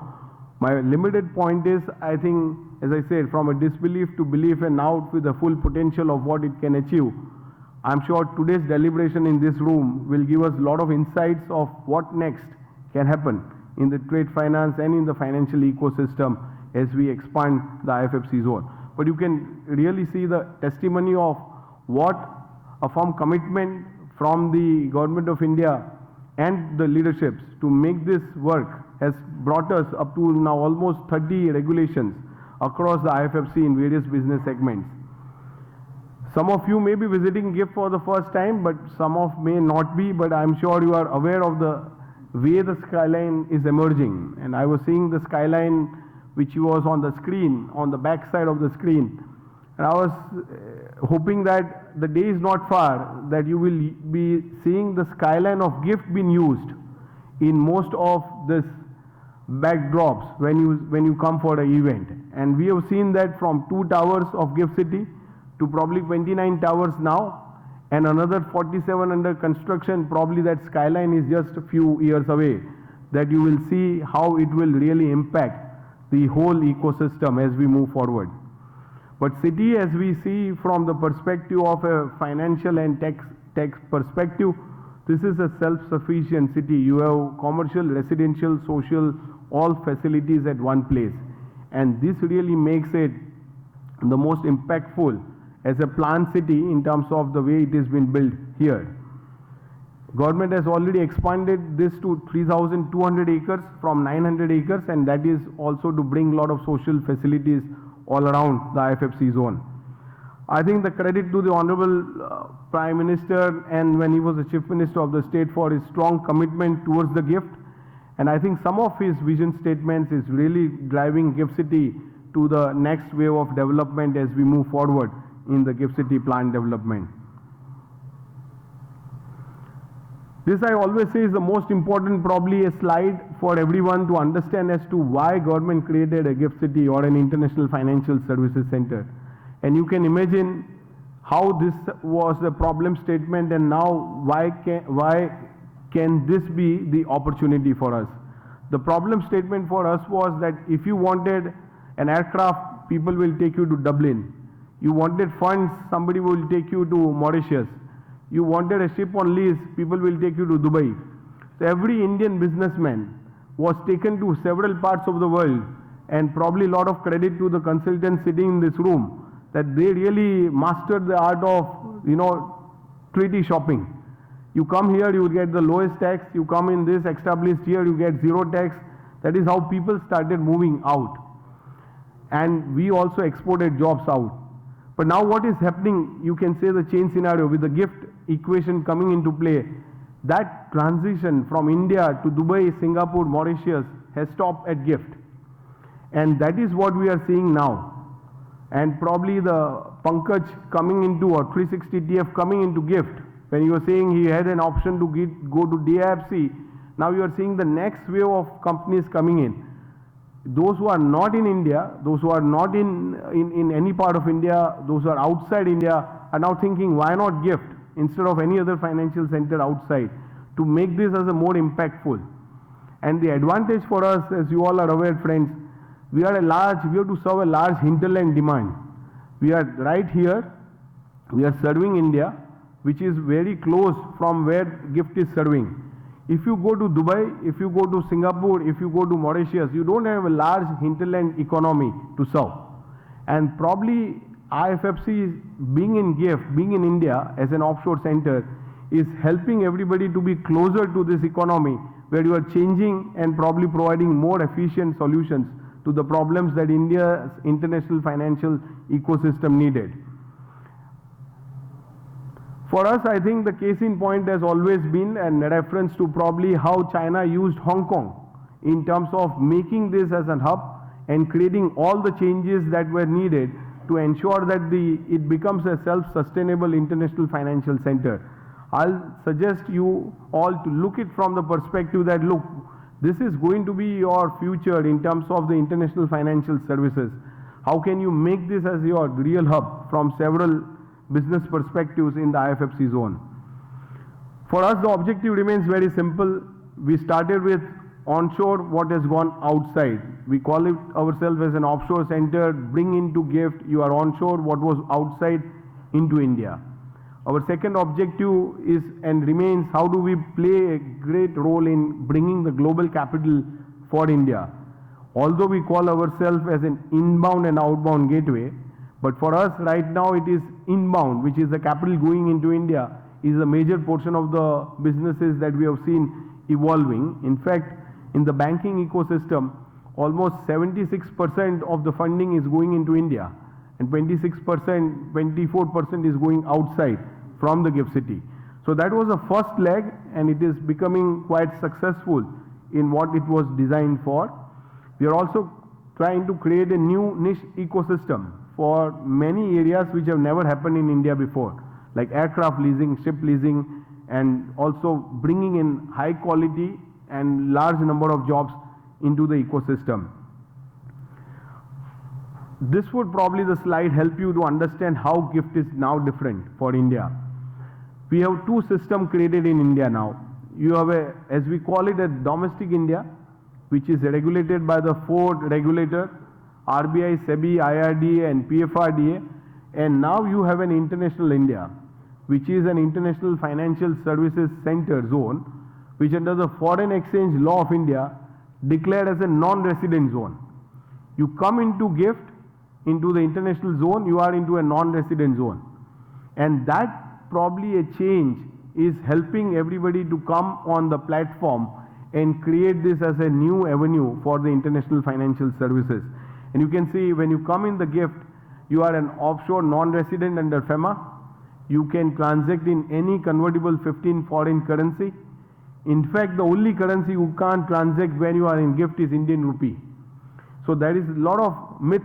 my limited point is, I think, as I said, from a disbelief to belief, and now with the full potential of what it can achieve, I'm sure today's deliberation in this room will give us a lot of insights of what next can happen in the trade finance and in the financial ecosystem as we expand the IFFC zone. But you can really see the testimony of what a firm commitment from the Government of India and the leaderships to make this work has brought us up to now almost 30 regulations across the IFFC in various business segments. Some of you may be visiting GIFT for the first time, but some of may not be, but I'm sure you are aware of the way the skyline is emerging. And I was seeing the skyline which was on the screen, on the back side of the screen. And I was hoping that the day is not far that you will be seeing the skyline of GIFT being used in most of this backdrops when you come for an event. And we have seen that from 2 towers of GIFT City to probably 29 towers now, and another 47 under construction. Probably that skyline is just a few years away, that you will see how it will really impact the whole ecosystem as we move forward. But city, as we see from the perspective of a financial and tech perspective, this is a self-sufficient city. You have commercial, residential, social, all facilities at one place. And this really makes it the most impactful as a planned city in terms of the way it has been built here. Government has already expanded this to 3,200 acres from 900 acres, and that is also to bring a lot of social facilities all around the IFFC zone. I think the credit to the Honorable Prime Minister, and when he was the Chief Minister of the state, for his strong commitment towards the GIFT. And I think some of his vision statements is really driving GIFT City to the next wave of development as we move forward in the GIFT City plan development. This, I always say, is the most important, probably a slide for everyone to understand as to why government created a GIFT City or an international financial services center. And you can imagine how this was the problem statement, and now why can this be the opportunity for us. The problem statement for us was that if you wanted an aircraft, people will take you to Dublin. You wanted funds, somebody will take you to Mauritius. You wanted a ship on lease, people will take you to Dubai. So every Indian businessman was taken to several parts of the world, and probably a lot of credit to the consultants sitting in this room, that they really mastered the art of, treaty shopping. You come here, you will get the lowest tax. You come in this established here, you get zero tax. That is how people started moving out. And we also exported jobs out. But now what is happening, you can say the change scenario with the GIFT equation coming into play. That transition from India to Dubai, Singapore, Mauritius has stopped at GIFT. And that is what we are seeing now. And probably the Pankaj coming into, or 360 TF coming into GIFT, when you were saying he had an option to go to DIFC, now you are seeing the next wave of companies coming in. Those who are not in India, those who are not in any part of India, those who are outside India are now thinking, why not GIFT instead of any other financial center outside, to make this as a more impactful. And the advantage for us, as you all are aware, friends, we have to serve a large hinterland demand. We are right here, we are serving India, which is very close from where GIFT is serving. If you go to Dubai, if you go to Singapore, if you go to Mauritius, you don't have a large hinterland economy to serve. And probably IFFC being in GIFT, being in India as an offshore center, is helping everybody to be closer to this economy, where you are changing and probably providing more efficient solutions to the problems that India's international financial ecosystem needed. For us, I think the case in point has always been a reference to probably how China used Hong Kong in terms of making this as a hub and creating all the changes that were needed to ensure that it becomes a self-sustainable international financial center. I'll suggest you all to look it from the perspective that, look, this is going to be your future in terms of the international financial services. How can you make this as your real hub from several business perspectives in the IFFC zone? For us, the objective remains very simple. We started with onshore, what has gone outside. We call it ourselves as an offshore center. Bring into GIFT, you are onshore, what was outside into India. Our second objective is and remains, how do we play a great role in bringing the global capital for India. Although we call ourselves as an inbound and outbound gateway, but for us right now it is inbound, which is the capital going into India, is a major portion of the businesses that we have seen evolving. In fact, in the banking ecosystem, almost 76% of the funding is going into India, and 24% is going outside from the GIFT City. So that was the first leg, and it is becoming quite successful in what it was designed for. We are also trying to create a new niche ecosystem for many areas which have never happened in India before, like aircraft leasing, ship leasing, and also bringing in high quality and large number of jobs into the ecosystem. This would probably the slide help you to understand how GIFT is now different for India. We have two systems created in India now. You have a, as we call it, a domestic India, which is regulated by the four regulators, RBI, SEBI, IRDA and PFRDA. And now you have an international India, which is an international financial services center zone, which under the foreign exchange law of India declared as a non-resident zone. You come into GIFT, into the international zone, you are into a non-resident zone. And that probably a change is helping everybody to come on the platform and create this as a new avenue for the international financial services. And you can see when you come in the GIFT, you are an offshore non-resident under FEMA. You can transact in any convertible 15 foreign currency. In fact, the only currency you can't transact when you are in GIFT is Indian rupee. So there is a lot of myth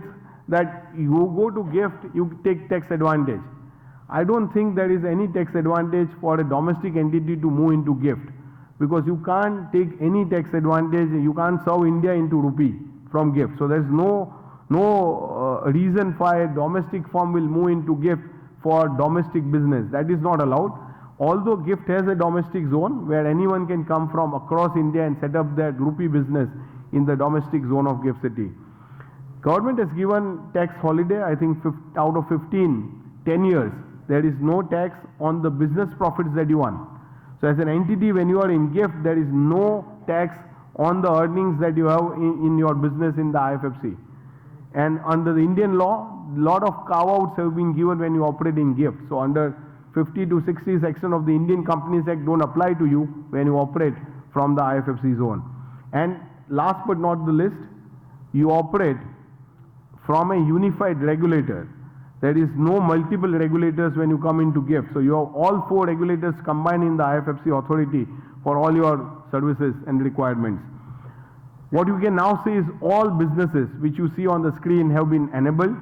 that you go to GIFT, you take tax advantage. I don't think there is any tax advantage for a domestic entity to move into GIFT, because you can't take any tax advantage, you can't serve India into rupee from GIFT. So there's no reason why a domestic firm will move into GIFT for domestic business. That is not allowed. Although GIFT has a domestic zone where anyone can come from across India and set up their rupee business in the domestic zone of GIFT City. Government has given tax holiday, I think out of 10 years, there is no tax on the business profits that you earn. So as an entity, when you are in GIFT, there is no tax on the earnings that you have in your business in the IFFC. And under the Indian law, lot of carve-outs have been given when you operate in GIFT. So under 50 to 60 section of the Indian Companies Act don't apply to you when you operate from the IFFC zone. And last but not the least, you operate from a unified regulator. There is no multiple regulators when you come into GIFT. So you have all four regulators combined in the IFFC authority for all your services and requirements. What you can now see is all businesses which you see on the screen have been enabled.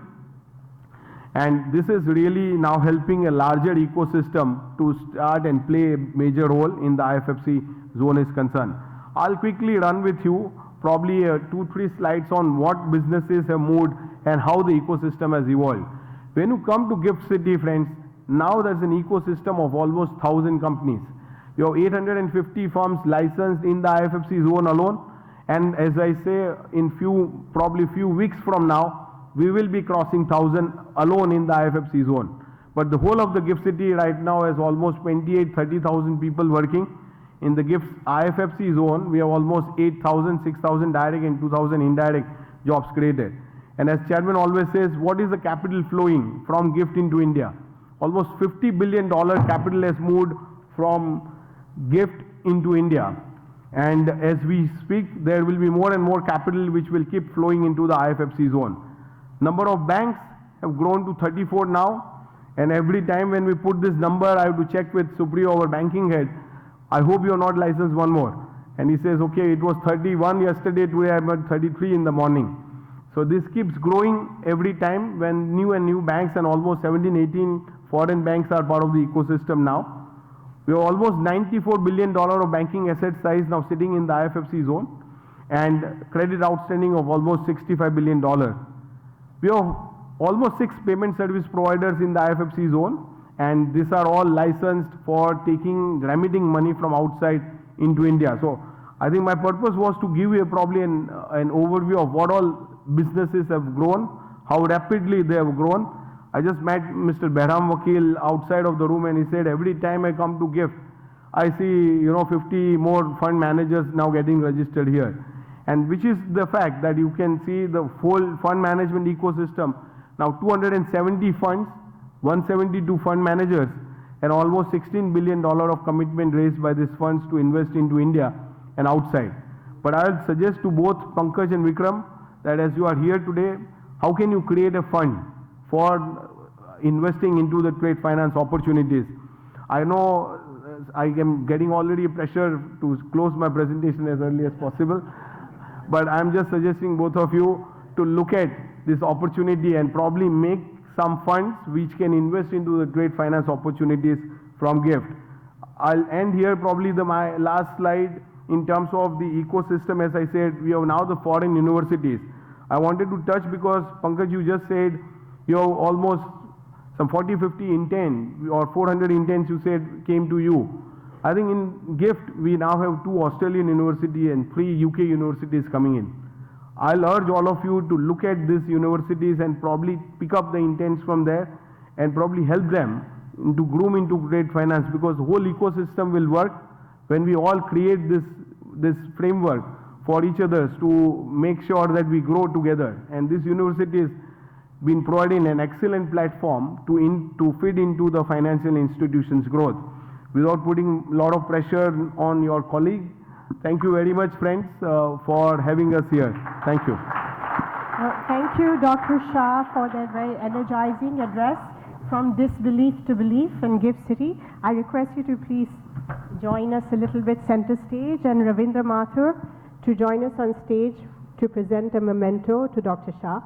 And this is really now helping a larger ecosystem to start and play a major role in the IFFC zone is concerned. I'll quickly run with you probably 2-3 slides on what businesses have moved and how the ecosystem has evolved. When you come to GIFT City, friends, now there's an ecosystem of almost 1,000 companies. You have 850 firms licensed in the IFFC zone alone. And as I say, in probably few weeks from now, we will be crossing 1,000 alone in the IFFC zone. But the whole of the GIFT City right now has almost 28-30,000 people working. In the GIFT IFFC zone, we have almost 8,000, 6,000 direct and 2,000 indirect jobs created. And as Chairman always says, what is the capital flowing from GIFT into India? Almost $50 billion capital has moved from GIFT into India. And as we speak, there will be more and more capital which will keep flowing into the IFFC zone. Number of banks have grown to 34 now. And every time when we put this number, I have to check with Supriyo, our banking head. I hope you are not licensed one more. And he says, okay, it was 31 yesterday, today I'm at 33 in the morning. So this keeps growing every time when new banks and almost 17-18 foreign banks are part of the ecosystem now. We have almost $94 billion of banking asset size now sitting in the IFFC zone and credit outstanding of almost $65 billion. We have almost 6 payment service providers in the IFFC zone, and these are all licensed for remitting money from outside into India. So I think my purpose was to give you probably an overview of what all businesses have grown, how rapidly they have grown. I just met Mr. Behram Vakil outside of the room, and he said every time I come to GIFT, I see 50 more fund managers now getting registered here. And which is the fact that you can see the whole fund management ecosystem. Now 270 funds, 172 fund managers, and almost $16 billion of commitment raised by these funds to invest into India and outside. But I will suggest to both Pankaj and Vikram that as you are here today, how can you create a fund for investing into the trade finance opportunities? I know I am getting already a pressure to close my presentation as early as possible. But I'm just suggesting both of you to look at this opportunity and probably make some funds which can invest into the trade finance opportunities from GIFT. I'll end here probably my last slide in terms of the ecosystem. As I said, we have now the foreign universities. I wanted to touch because Pankaj, you just said you have almost some 40, 50 intent or 400 intents you said came to you. I think in GIFT we now have 2 Australian universities and 3 UK universities coming in. I'll urge all of you to look at these universities and probably pick up the intents from there and probably help them to groom into trade finance, because the whole ecosystem will work when we all create this framework for each other to make sure that we grow together. And this university has been providing an excellent platform to feed into the financial institutions' growth without putting a lot of pressure on your colleague. Thank you very much, friends, for having us here. Thank you. Thank you, Dr. Shah, for that very energizing address from disbelief to belief in GIFT City. I request you to please join us a little bit center stage, and Ravindra Mathur to join us on stage to present a memento to Dr. Shah.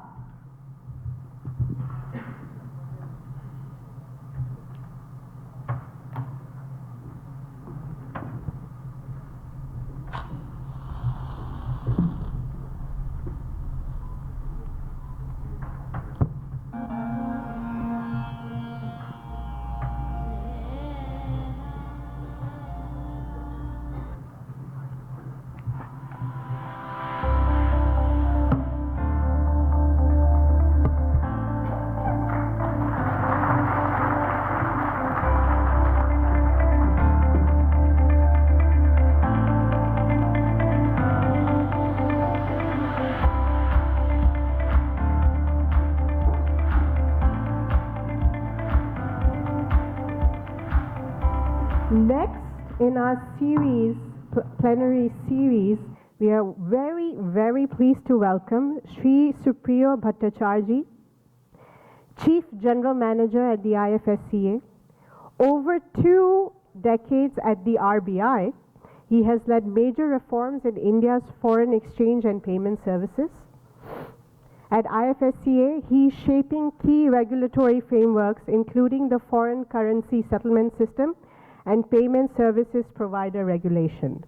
Next in our series, plenary series, we are very, very pleased to welcome Shri Supriyo Bhattacharjee, Chief General Manager at the IFSCA. Over 2 decades at the RBI, he has led major reforms in India's foreign exchange and payment services. At IFSCA, he is shaping key regulatory frameworks, including the foreign currency settlement system and payment services provider regulation.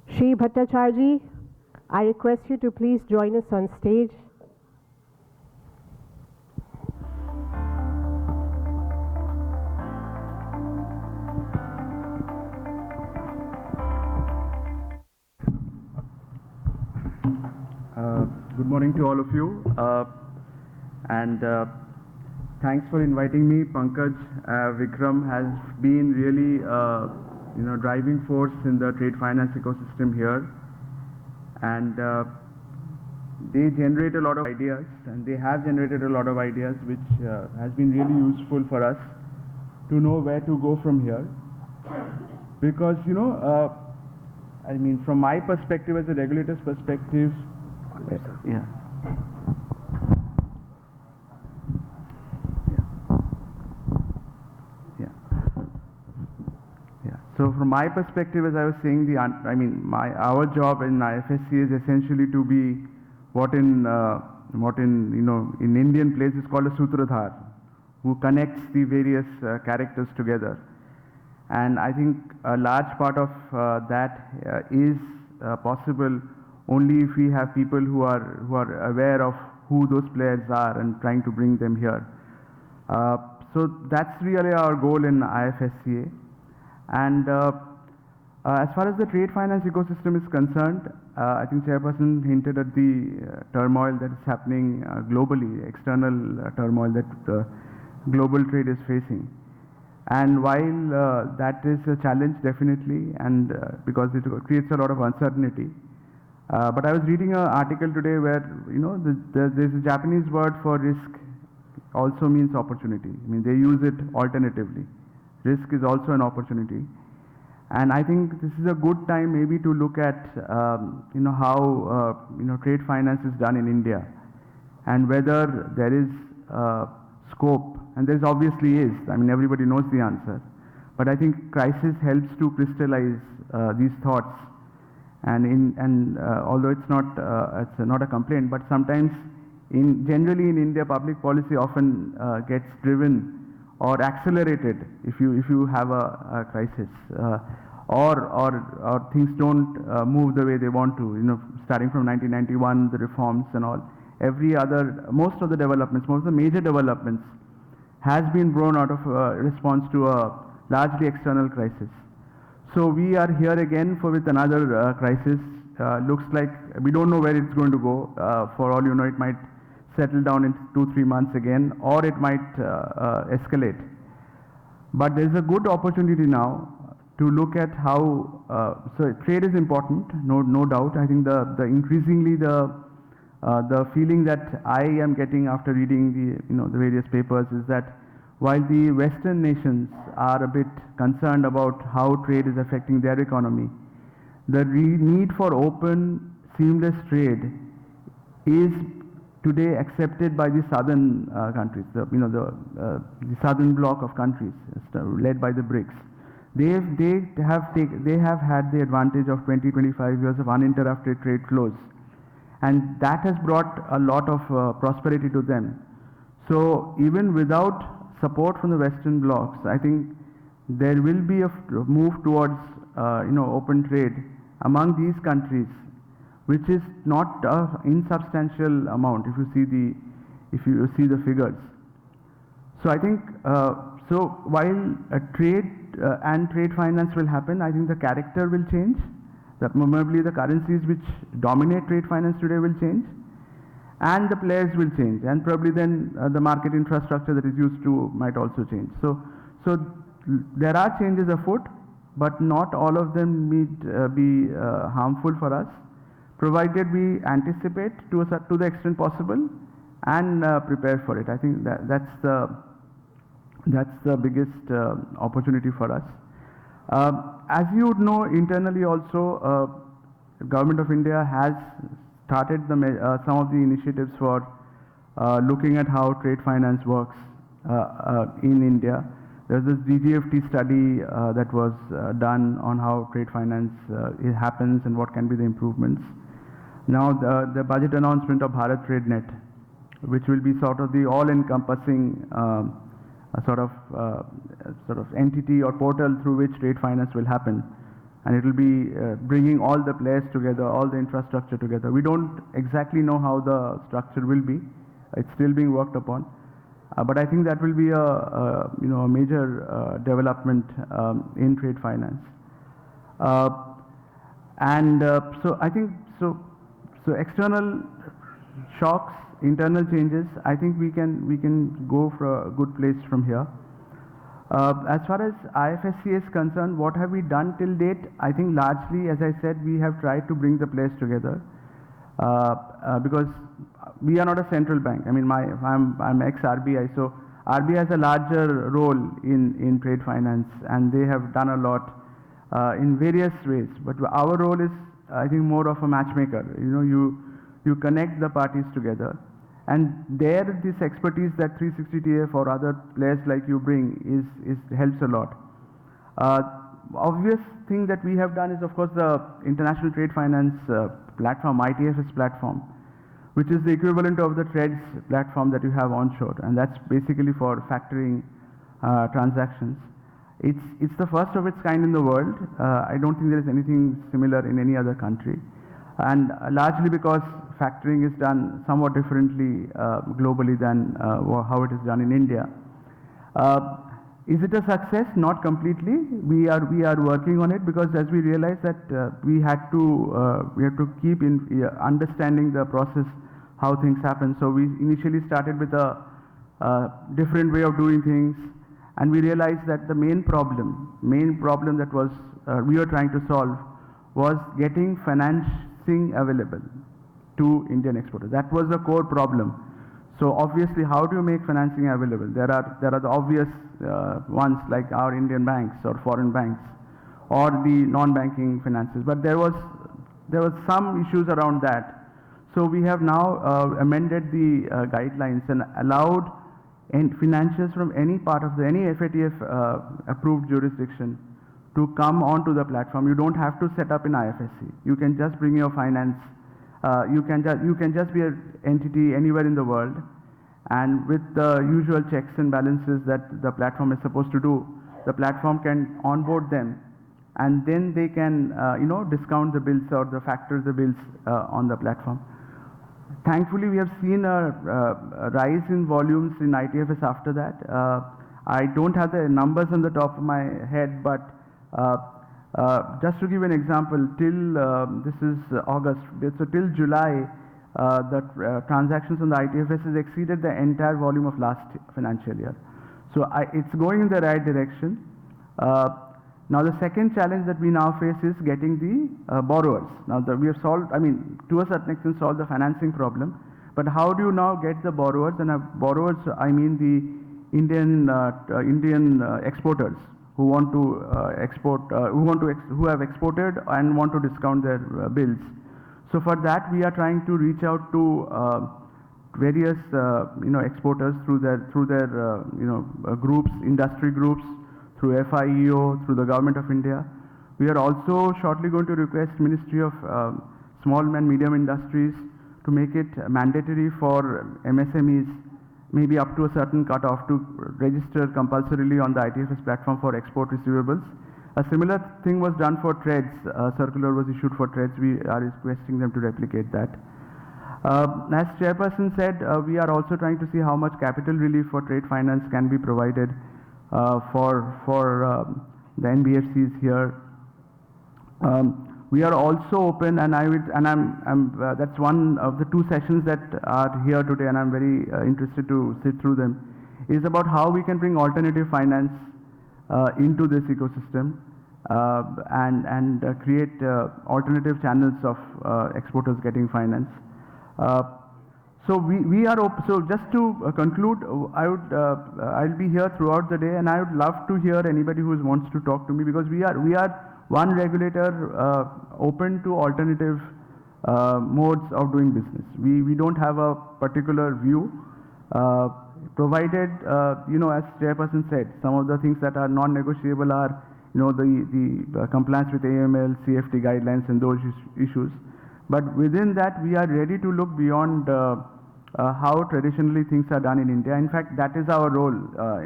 Shri Bhattacharjee, I request you to please join us on stage. Good morning to all of you, and thanks for inviting me. Pankaj, Vikram has been really, driving force in the trade finance ecosystem here, and they generate a lot of ideas, and they have generated a lot of ideas, which has been really useful for us to know where to go from here. Because from my perspective, as a regulator's perspective, yeah. So from my perspective, as I was saying, our job in IFSC is essentially to be what in Indian place is called a sutradhar, who connects the various characters together. And I think a large part of that is possible only if we have people who are aware of who those players are and trying to bring them here. So that's really our goal in IFSCA. And as far as the trade finance ecosystem is concerned, I think Chairperson hinted at the turmoil that is happening globally, external turmoil that global trade is facing. And while that is a challenge definitely, and because it creates a lot of uncertainty, but I was reading an article today where there's a Japanese word for risk also means opportunity. I mean, they use it alternatively. Risk is also an opportunity, and I think this is a good time maybe to look at how trade finance is done in India, and whether there is scope, and there obviously is. I mean, everybody knows the answer, But I think crisis helps to crystallize these thoughts. And although it's not a complaint, but sometimes generally in India, public policy often gets driven or accelerated if you have a crisis, or things don't move the way they want to. Starting from 1991, the reforms and all, most of the major developments has been born out of response to a largely external crisis. So we are here again with another crisis. Looks like we don't know where it's going to go. For all you know, it might settle down in 2-3 months again, or it might escalate. But there's a good opportunity now to look at how. So trade is important, no doubt. I think the increasingly the feeling that I am getting after reading the various papers is that while the Western nations are a bit concerned about how trade is affecting their economy, the need for open, seamless trade is today accepted by the southern countries, the southern bloc of countries led by the BRICS. They have had the advantage of 20-25 years of uninterrupted trade flows, and that has brought a lot of prosperity to them. So even without support from the Western blocs, I think there will be a move towards open trade among these countries, which is not an insubstantial amount if you see the figures. So I think while trade and trade finance will happen, I think the character will change. That probably the currencies which dominate trade finance today will change, and the players will change, and probably then the market infrastructure that is used to might also change. So there are changes afoot, but not all of them need be harmful for us, provided we anticipate to the extent possible and prepare for it. I think that's the biggest opportunity for us. As you would know, internally also, Government of India has started some of the initiatives for looking at how trade finance works in India. There's this GGFT study that was done on how trade finance it happens and what can be the improvements. Now the budget announcement of Bharat Trade Net, which will be sort of the all-encompassing sort of entity or portal through which trade finance will happen. And it will be bringing all the players together, all the infrastructure together. We don't exactly know how the structure will be. It's still being worked upon. But I think that will be a major development in trade finance. So I think so external shocks, internal changes, I think we can go for a good place from here. As far as IFSC is concerned, what have we done till date? I think largely, as I said, we have tried to bring the players together because we are not a central bank. I mean, I'm ex-RBI, so RBI has a larger role in trade finance, and they have done a lot in various ways. But our role is, I think, more of a matchmaker. You connect the parties together. And there, this expertise that 360TF or other players like you bring helps a lot. Obvious thing that we have done is, of course, the International Trade Finance platform, ITFS platform, which is the equivalent of the TREDS platform that you have onshore, and that's basically for factoring transactions. It's the first of its kind in the world. I don't think there is anything similar in any other country, and largely because factoring is done somewhat differently globally than how it is done in India. Is it a success? Not completely. We are working on it because as we realized that we have to keep understanding the process, how things happen. So we initially started with a different way of doing things, and we realized that the main problem that was we were trying to solve was getting financing available to Indian exporters. That was the core problem. So obviously, how do you make financing available? There are the obvious ones like our Indian banks or foreign banks, or the non-banking finances. But there was some issues around that. So we have now amended the guidelines and allowed financials from any part of any FATF approved jurisdiction to come onto the platform. You don't have to set up an IFSC. You can just bring your finance. You can just be an entity anywhere in the world, and with the usual checks and balances that the platform is supposed to do, the platform can onboard them, and then they can discount the bills or factor the bills on the platform. Thankfully, we have seen a rise in volumes in ITFS after that. I don't have the numbers on the top of my head, but just to give an example, till this is August, so till July, the transactions on the ITFS has exceeded the entire volume of last financial year. So it's going in the right direction. Now the second challenge that we now face is getting the borrowers. Now we have solved, to a certain extent solved the financing problem, but how do you now get the borrowers? And borrowers, I mean the Indian exporters who want to export, who have exported and want to discount their bills. So for that, we are trying to reach out to various exporters through their groups, industry groups, through FIEO, through the Government of India. We are also shortly going to request Ministry of Small and Medium Industries to make it mandatory for MSMEs, maybe up to a certain cutoff, to register compulsorily on the ITFS platform for export receivables. A similar thing was done for trades. A circular was issued for trades. We are requesting them to replicate that. As Chairperson said, we are also trying to see how much capital relief for trade finance can be provided for the NBFCs here. We are also open, and that's one of the two sessions that are here today, and I'm very interested to sit through them, is about how we can bring alternative finance into this ecosystem and create alternative channels of exporters getting finance. So we are open. So just to conclude, I'll be here throughout the day, and I would love to hear anybody who wants to talk to me, because we are one regulator open to alternative modes of doing business. We don't have a particular view, provided as Chairperson said, some of the things that are non-negotiable are the compliance with AML, CFT guidelines, and those issues. But within that, we are ready to look beyond how traditionally things are done in India. In fact, that is our role.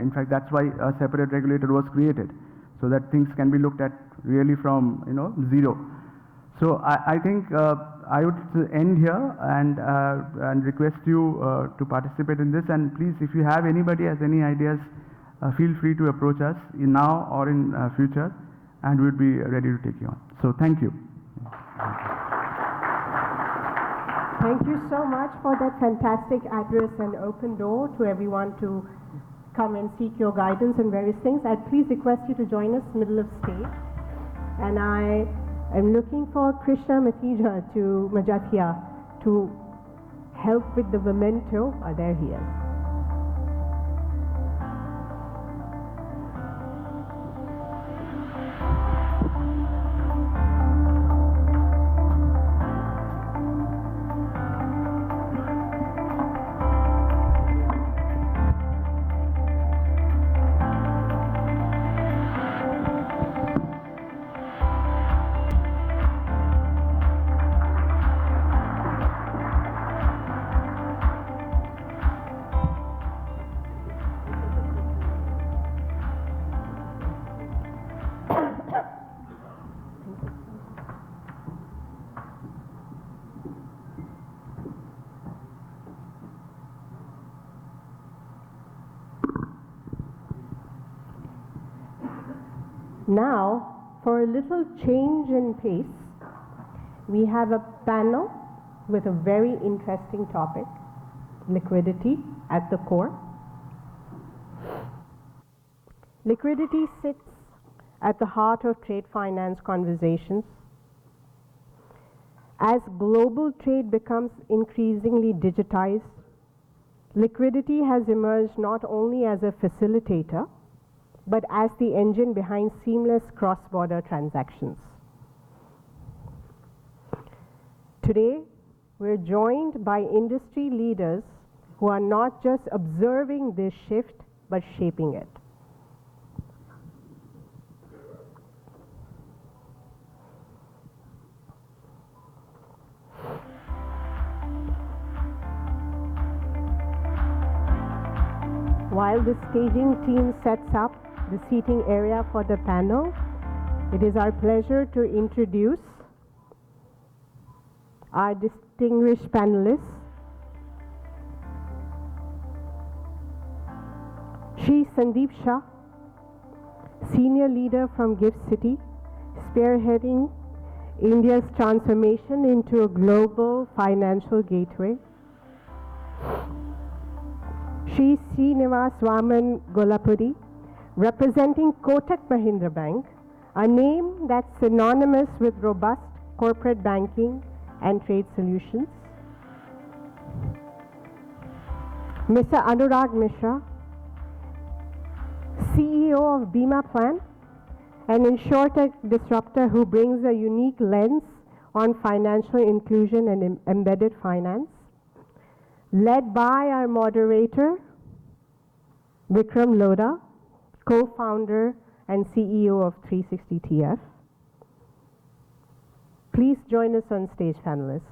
In fact, that's why a separate regulator was created, so that things can be looked at really from zero. So I think I would end here and request you to participate in this. And please, if you have anybody has any ideas, feel free to approach us in now or in future, and we'd be ready to take you on. So thank you. Thank you so much for that fantastic address and open door to everyone to come and seek your guidance and various things. I'd please request you to join us middle of stage. And I am looking for Krishna Majathia to help with the memento. There he is. Now, for a little change in pace, we have a panel with a very interesting topic, liquidity at the core. Liquidity sits at the heart of trade finance conversations. As global trade becomes increasingly digitized, liquidity has emerged not only as a facilitator, but as the engine behind seamless cross-border transactions. Today, we're joined by industry leaders who are not just observing this shift but shaping it. While the staging team sets up the seating area for the panel, it is our pleasure to introduce our distinguished panelists. Shri Sandeep Shah, senior leader from Gift City, spearheading India's transformation into a global financial gateway. Shri Srinivas Vaman Golapuri, representing Kotak Mahindra Bank, a name that's synonymous with robust corporate banking and trade solutions. Mr. Anurag Mishra, CEO of Bima Plan, an insurtech disruptor who brings a unique lens on financial inclusion and embedded finance. Led by our moderator, Vikram Lodha, co-founder and CEO of 360TF. Please join us on stage, panelists.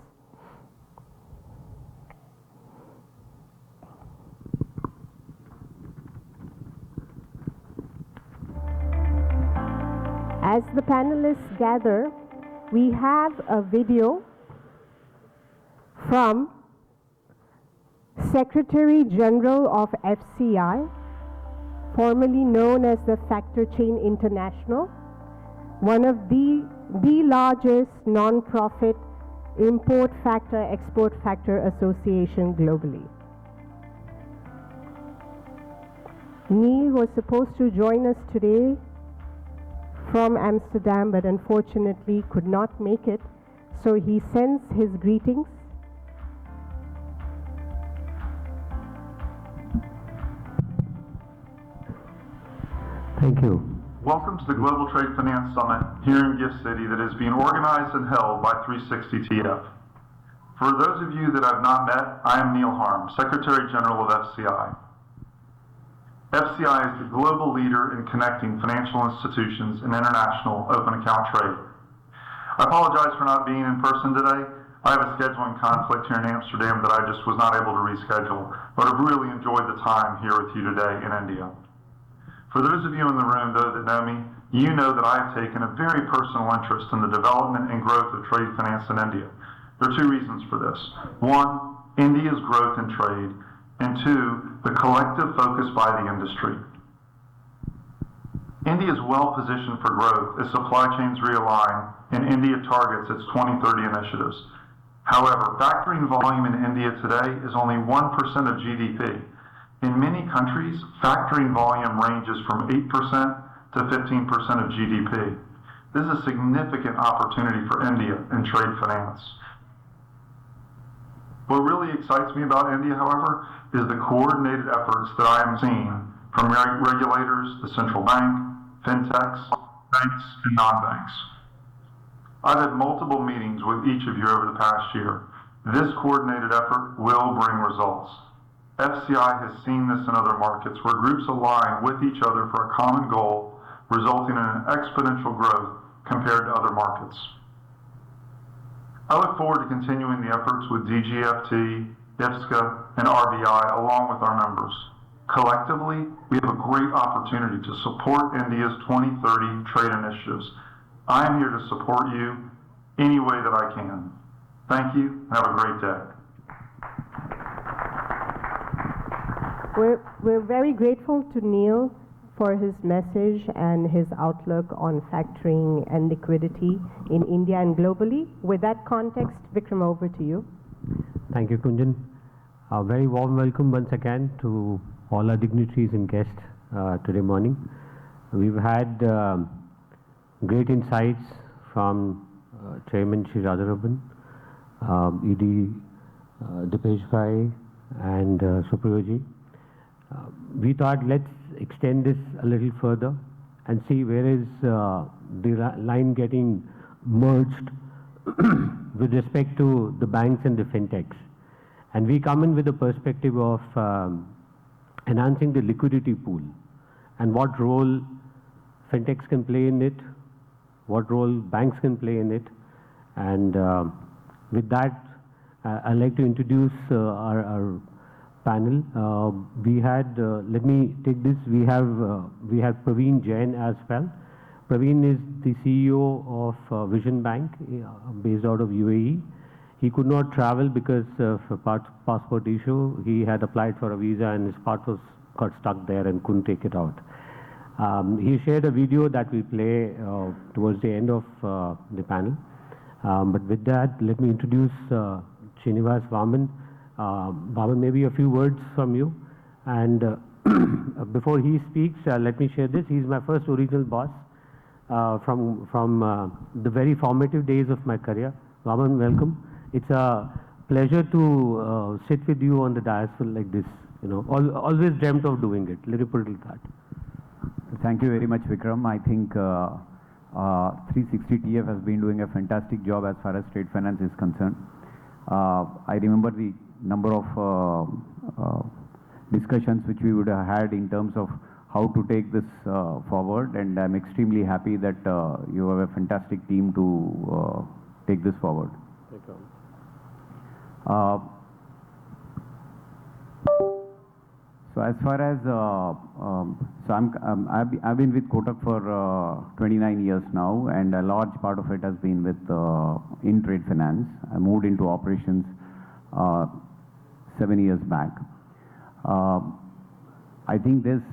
As the panelists gather, we have a video from Secretary General of FCI, formerly known as the Factor Chain International, one of the largest non-profit import factor, export factor association globally. Neil was supposed to join us today from Amsterdam, but unfortunately could not make it, so he sends his greetings. Thank you. Welcome to the Global Trade Finance Summit here in Gift City that is being organized and held by 360TF. For those of you that I've not met, I am Neil Harm, Secretary General of FCI. FCI is the global leader in connecting financial institutions and international open account trade. I apologize for not being in person today. I have a scheduling conflict here in Amsterdam that I just was not able to reschedule, but I've really enjoyed the time here with you today in India. For those of you in the room, though, that know me, you know that I have taken a very personal interest in the development and growth of trade finance in India. There are two reasons for this. One, India's growth in trade, and two, the collective focus by the industry. India is well positioned for growth as supply chains realign and India targets its 2030 initiatives. However, factoring volume in India today is only 1% of GDP. In many countries, factoring volume ranges from 8% to 15% of GDP. This is a significant opportunity for India in trade finance. What really excites me about India, however, is the coordinated efforts that I am seeing from regulators, the central bank, fintechs, banks, and non-banks. I've had multiple meetings with each of you over the past year. This coordinated effort will bring results. FCI has seen this in other markets where groups align with each other for a common goal, resulting in an exponential growth compared to other markets. I look forward to continuing the efforts with DGFT, IFSCA, and RBI along with our members. Collectively, we have a great opportunity to support India's 2030 trade initiatives. I am here to support you any way that I can. Thank you, and have a great day. We're very grateful to Neil for his message and his outlook on factoring and liquidity in India and globally. With that context, Vikram, over to you. Thank you, Kunjan. A very warm welcome once again to all our dignitaries and guests today morning. We've had great insights from Chairman Shri Radharaman, ED Dipesh and Supriyo. We thought let's extend this a little further and see where is the line getting merged with respect to the banks and the fintechs. And we come in with the perspective of enhancing the liquidity pool and what role fintechs can play in it, what role banks can play in it. And with that, I'd like to introduce our panel. We had, let me take this, we have Praveen Jain as well. Praveen is the CEO of Vision Bank, based out of UAE. He could not travel because of a passport issue. He had applied for a visa and his passport got stuck there and couldn't take it out. He shared a video that we play towards the end of the panel. But with that, let me introduce Srinivas Vaman. Vaman, maybe a few words from you. And before he speaks, let me share this. He's my first original boss from the very formative days of my career. Vaman, welcome. It's a pleasure to sit with you on the dais like this. You know, always dreamt of doing it. Let me put it like that. Thank you very much, Vikram. I think 360 TF has been doing a fantastic job as far as trade finance is concerned. I remember the number of discussions which we would have had in terms of how to take this forward, and I'm extremely happy that you have a fantastic team to take this forward. Thank you. So as far as I've been with Kotak for 29 years now, and a large part of it has been with in trade finance. I moved into operations 7 years back. I think there's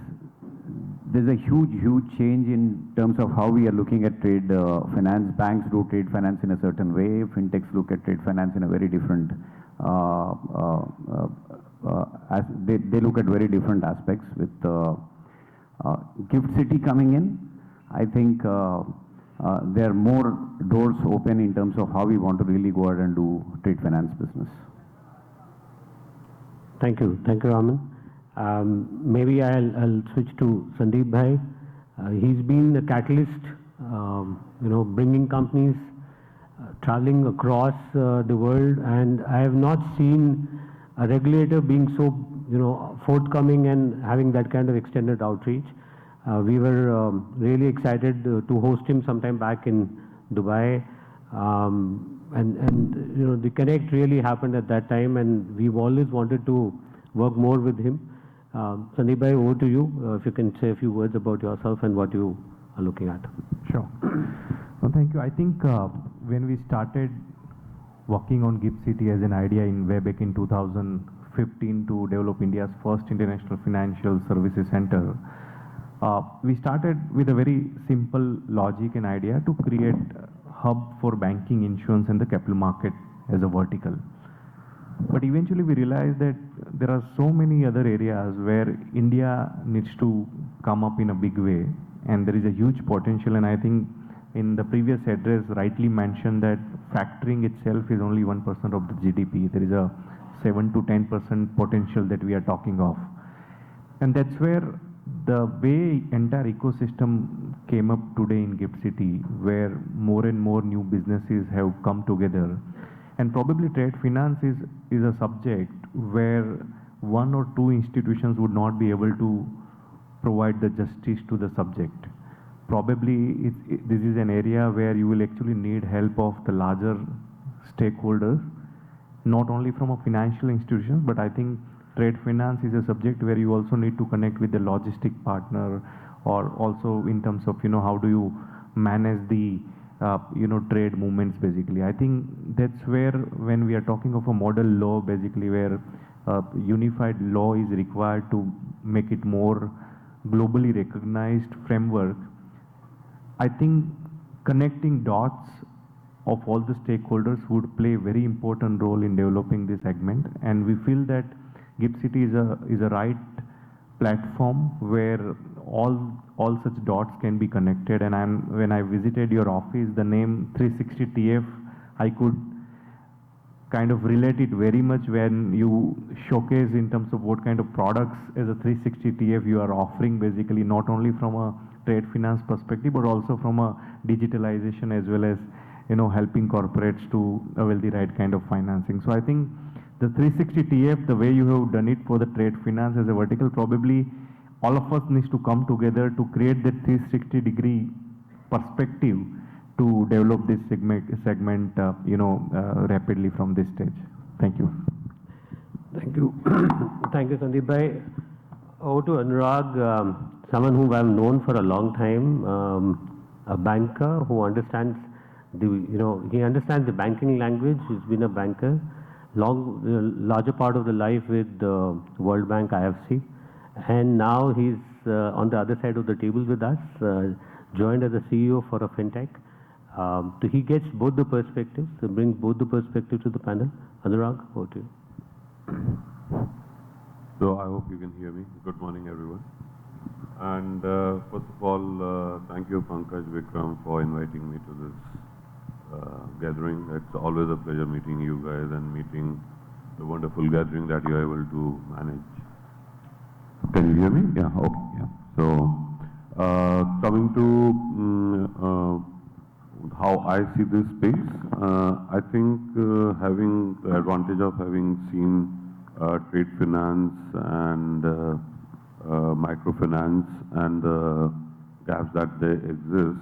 a huge change in terms of how we are looking at trade finance. Banks do trade finance in a certain way. Fintechs look at trade finance in a very different. As they look at very different aspects. With Gift City coming in, I think there are more doors open in terms of how we want to really go ahead and do trade finance business. Thank you, Raman. Maybe I'll switch to Sandeep Bhai. He's been a catalyst, bringing companies traveling across the world, and I have not seen a regulator being so, forthcoming and having that kind of extended outreach. We were really excited to host him sometime back in Dubai, and the connect really happened at that time, and we've always wanted to work more with him. Sandeep Bhai, over to you. If you can say a few words about yourself and what you are looking at. Sure. Well, thank you. I think when we started working on Gift City as an idea way back in 2015 to develop India's first international financial services center, we started with a very simple logic and idea to create a hub for banking, insurance, and the capital market as a vertical. But eventually we realized that there are so many other areas where India needs to come up in a big way, and there is a huge potential. And I think in the previous address rightly mentioned that factoring itself is only 1% of the GDP. There is a 7 to 10% potential that we are talking of. And that's where the way entire ecosystem came up today in Gift City, where more and more new businesses have come together. And probably trade finance is a subject where one or two institutions would not be able to provide the justice to the subject. Probably this is an area where you will actually need help of the larger stakeholders, not only from a financial institution, but I think trade finance is a subject where you also need to connect with the logistic partner, or also in terms of, how do you manage the, trade movements basically. I think that's where when we are talking of a model law basically where unified law is required to make it more globally recognized framework, I think connecting dots of all the stakeholders would play a very important role in developing this segment. And we feel that Gift City is a right platform where all such dots can be connected. And when I visited your office, the name 360 TF, I could kind of relate it very much when you showcase in terms of what kind of products as a 360 TF you are offering basically, not only from a trade finance perspective, but also from a digitalization as well as, helping corporates to avail the right kind of financing. So I think the 360 TF, the way you have done it for the trade finance as a vertical, probably all of us needs to come together to create that 360-degree perspective to develop this segment rapidly from this stage. Thank you. Thank you. Thank you, Sandeep Bhai. Over to Anurag, someone whom I've known for a long time, a banker who understands he understands the banking language. He's been a banker, larger part of the life with World Bank, IFC, and now he's on the other side of the table with us, joined as a CEO for a Fintech. So he gets both the perspectives, brings both the perspectives to the panel. Anurag, over to you. So I hope you can hear me. Good morning, everyone. And first of all, thank you, Pankaj, Vikram, for inviting me to this gathering. It's always a pleasure meeting you guys and meeting the wonderful gathering that you're able to manage. Can you hear me? Yeah, okay, yeah. So, coming to how I see this space, I think having the advantage of having seen trade finance and microfinance and the gaps that they exist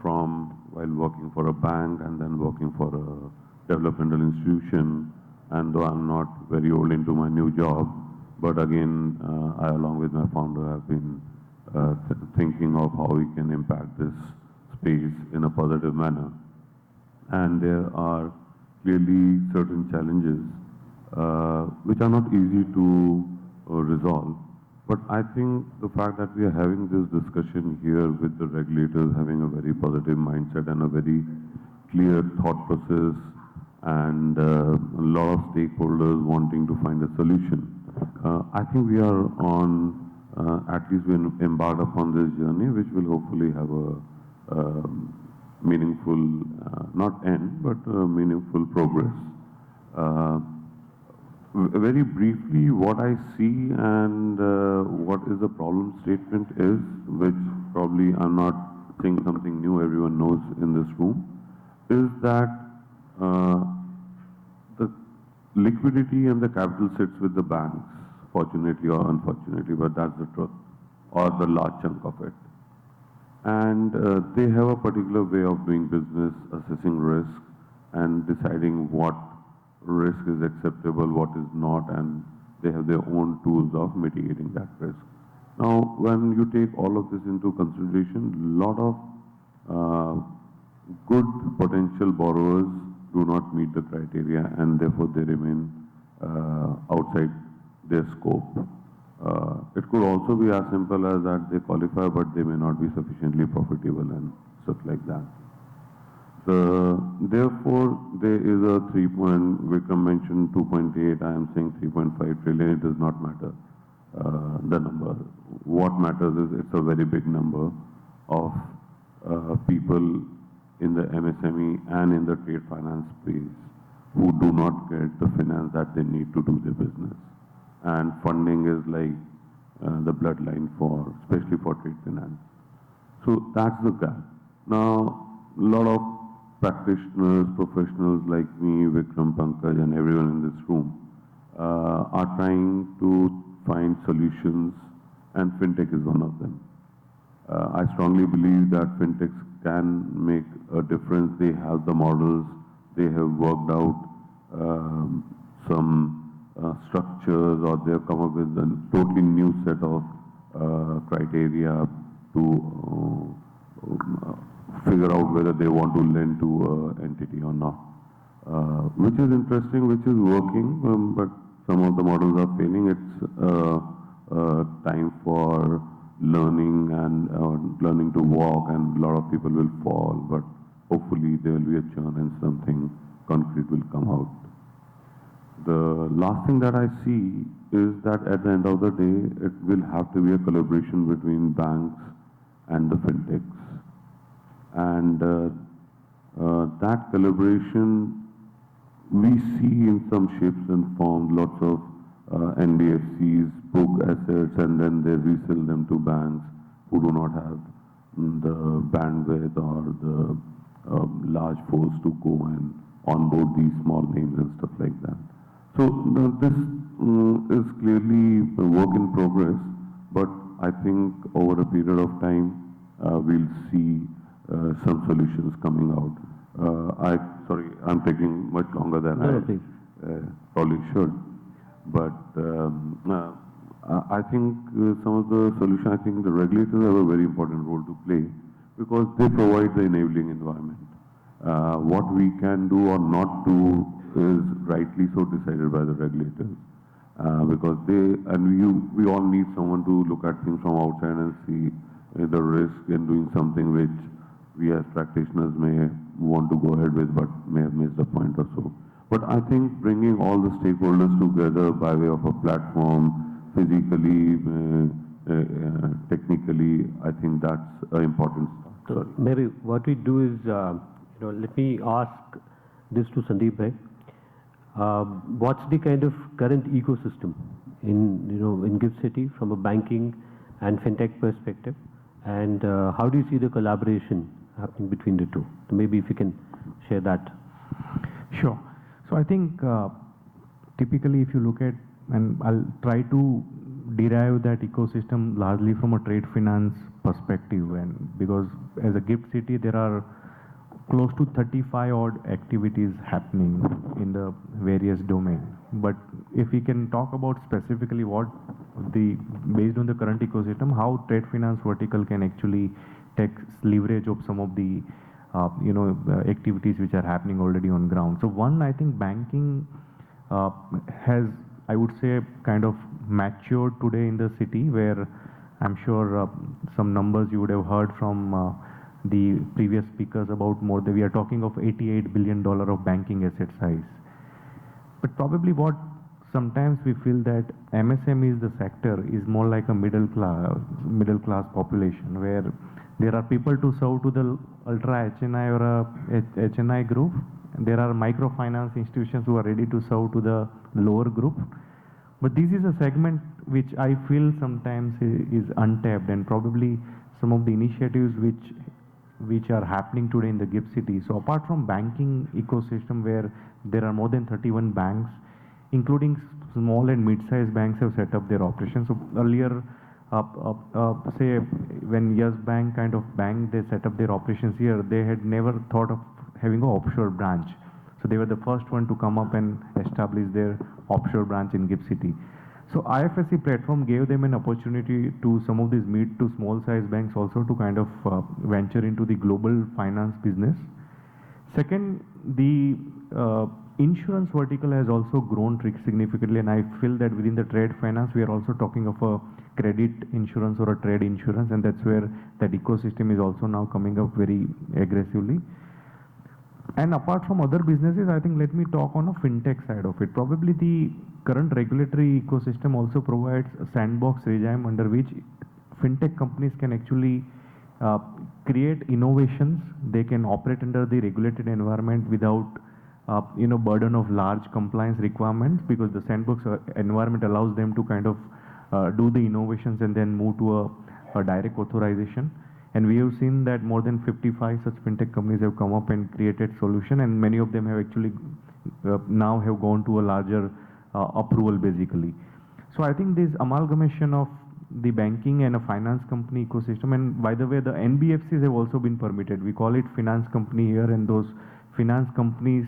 from while working for a bank and then working for a developmental institution, and though I'm not very old into my new job, but again, I along with my founder have been thinking of how we can impact this space in a positive manner. And there are clearly certain challenges which are not easy to resolve. But I think the fact that we are having this discussion here with the regulators having a very positive mindset and a very clear thought process and a lot of stakeholders wanting to find a solution, I think we are on, at least we embarked upon this journey, which will hopefully have a meaningful, not end, but meaningful progress. Very briefly, what I see and what is the problem statement is, which probably I'm not saying something new, everyone knows in this room, is that the liquidity and the capital sits with the banks, fortunately or unfortunately, but that's the truth, or the large chunk of it. And they have a particular way of doing business, assessing risk and deciding what risk is acceptable, what is not, and they have their own tools of mitigating that risk. Now, when you take all of this into consideration, a lot of good potential borrowers do not meet the criteria and therefore they remain outside their scope. It could also be as simple as that they qualify but they may not be sufficiently profitable and stuff like that. Therefore, there is a Vikram mentioned 2.8, I am saying 3.5 trillion, it does not matter the number. What matters is it's a very big number of people in the MSME and in the trade finance space who do not get the finance that they need to do their business. And funding is like the bloodline for, especially for trade finance. So that's the gap. Now, a lot of practitioners, professionals like me, Vikram, Pankaj, and everyone in this room are trying to find solutions, and Fintech is one of them. I strongly believe that Fintechs can make a difference. They have the models, they have worked out some structures, or they have come up with a totally new set of criteria to figure out whether they want to lend to an entity or not, which is interesting, which is working, but some of the models are failing. It's time for learning and learning to walk, and a lot of people will fall, but hopefully there will be a churn and something concrete will come out. The last thing that I see is that at the end of the day, it will have to be a collaboration between banks and the fintechs. And that collaboration we see in some shapes and forms, lots of NBFCs book assets and then they resell them to banks who do not have the bandwidth or the large force to go and onboard these small names and stuff like that. So this is clearly a work in progress, but I think over a period of time we'll see some solutions coming out. Sorry, I'm taking much longer than I probably should, but I think some of the solutions, I think the regulators have a very important role to play because they provide the enabling environment. What we can do or not do is rightly so decided by the regulators. Because we all need someone to look at things from outside and see the risk in doing something which we as practitioners may want to go ahead with but may have missed a point or so. But I think bringing all the stakeholders together by way of a platform, physically, technically, I think that's an important start. So maybe what we do is, let me ask this to Sandeep bhai. What's the kind of current ecosystem in GIFT City from a banking and fintech perspective, and how do you see the collaboration happening between the two? So maybe if you can share that. Sure. So I think typically if you look at, and I'll try to derive that ecosystem largely from a trade finance perspective, and because as a GIFT City there are close to 35 odd activities happening in the various domains. But if we can talk about specifically based on the current ecosystem, how trade finance vertical can actually take leverage of some of the activities which are happening already on ground. So one, I think banking has, I would say, kind of matured today in the city, where I'm sure some numbers you would have heard from the previous speakers about we are talking of $88 billion of banking asset size. But probably what sometimes we feel that MSME is the sector is more like a middle class population, where there are people to serve to the ultra HNI or a HNI group. There are microfinance institutions who are ready to serve to the lower group. But this is a segment which I feel sometimes is untapped, and probably some of the initiatives which are happening today in the GIFT City. So apart from banking ecosystem, where there are more than 31 banks, including small and mid-sized banks have set up their operations. So earlier, say when Yes Bank kind of bank, they set up their operations here, they had never thought of having an offshore branch. So they were the first one to come up and establish their offshore branch in GIFT City. So IFSC platform gave them an opportunity to some of these mid to small size banks also to kind of venture into the global finance business. Second, the insurance vertical has also grown significantly, and I feel that within the trade finance we are also talking of a credit insurance or a trade insurance, and that's where that ecosystem is also now coming up very aggressively. And apart from other businesses, I think let me talk on a fintech side of it. Probably the current regulatory ecosystem also provides a sandbox regime under which fintech companies can actually create innovations. They can operate under the regulated environment without burden of large compliance requirements, because the sandbox environment allows them to kind of do the innovations and then move to a direct authorization. And we have seen that more than 55 such fintech companies have come up and created solution, and many of them have actually now have gone to a larger approval basically. So I think this amalgamation of the banking and a finance company ecosystem, and by the way, the NBFCs have also been permitted. We call it finance company here, and those finance companies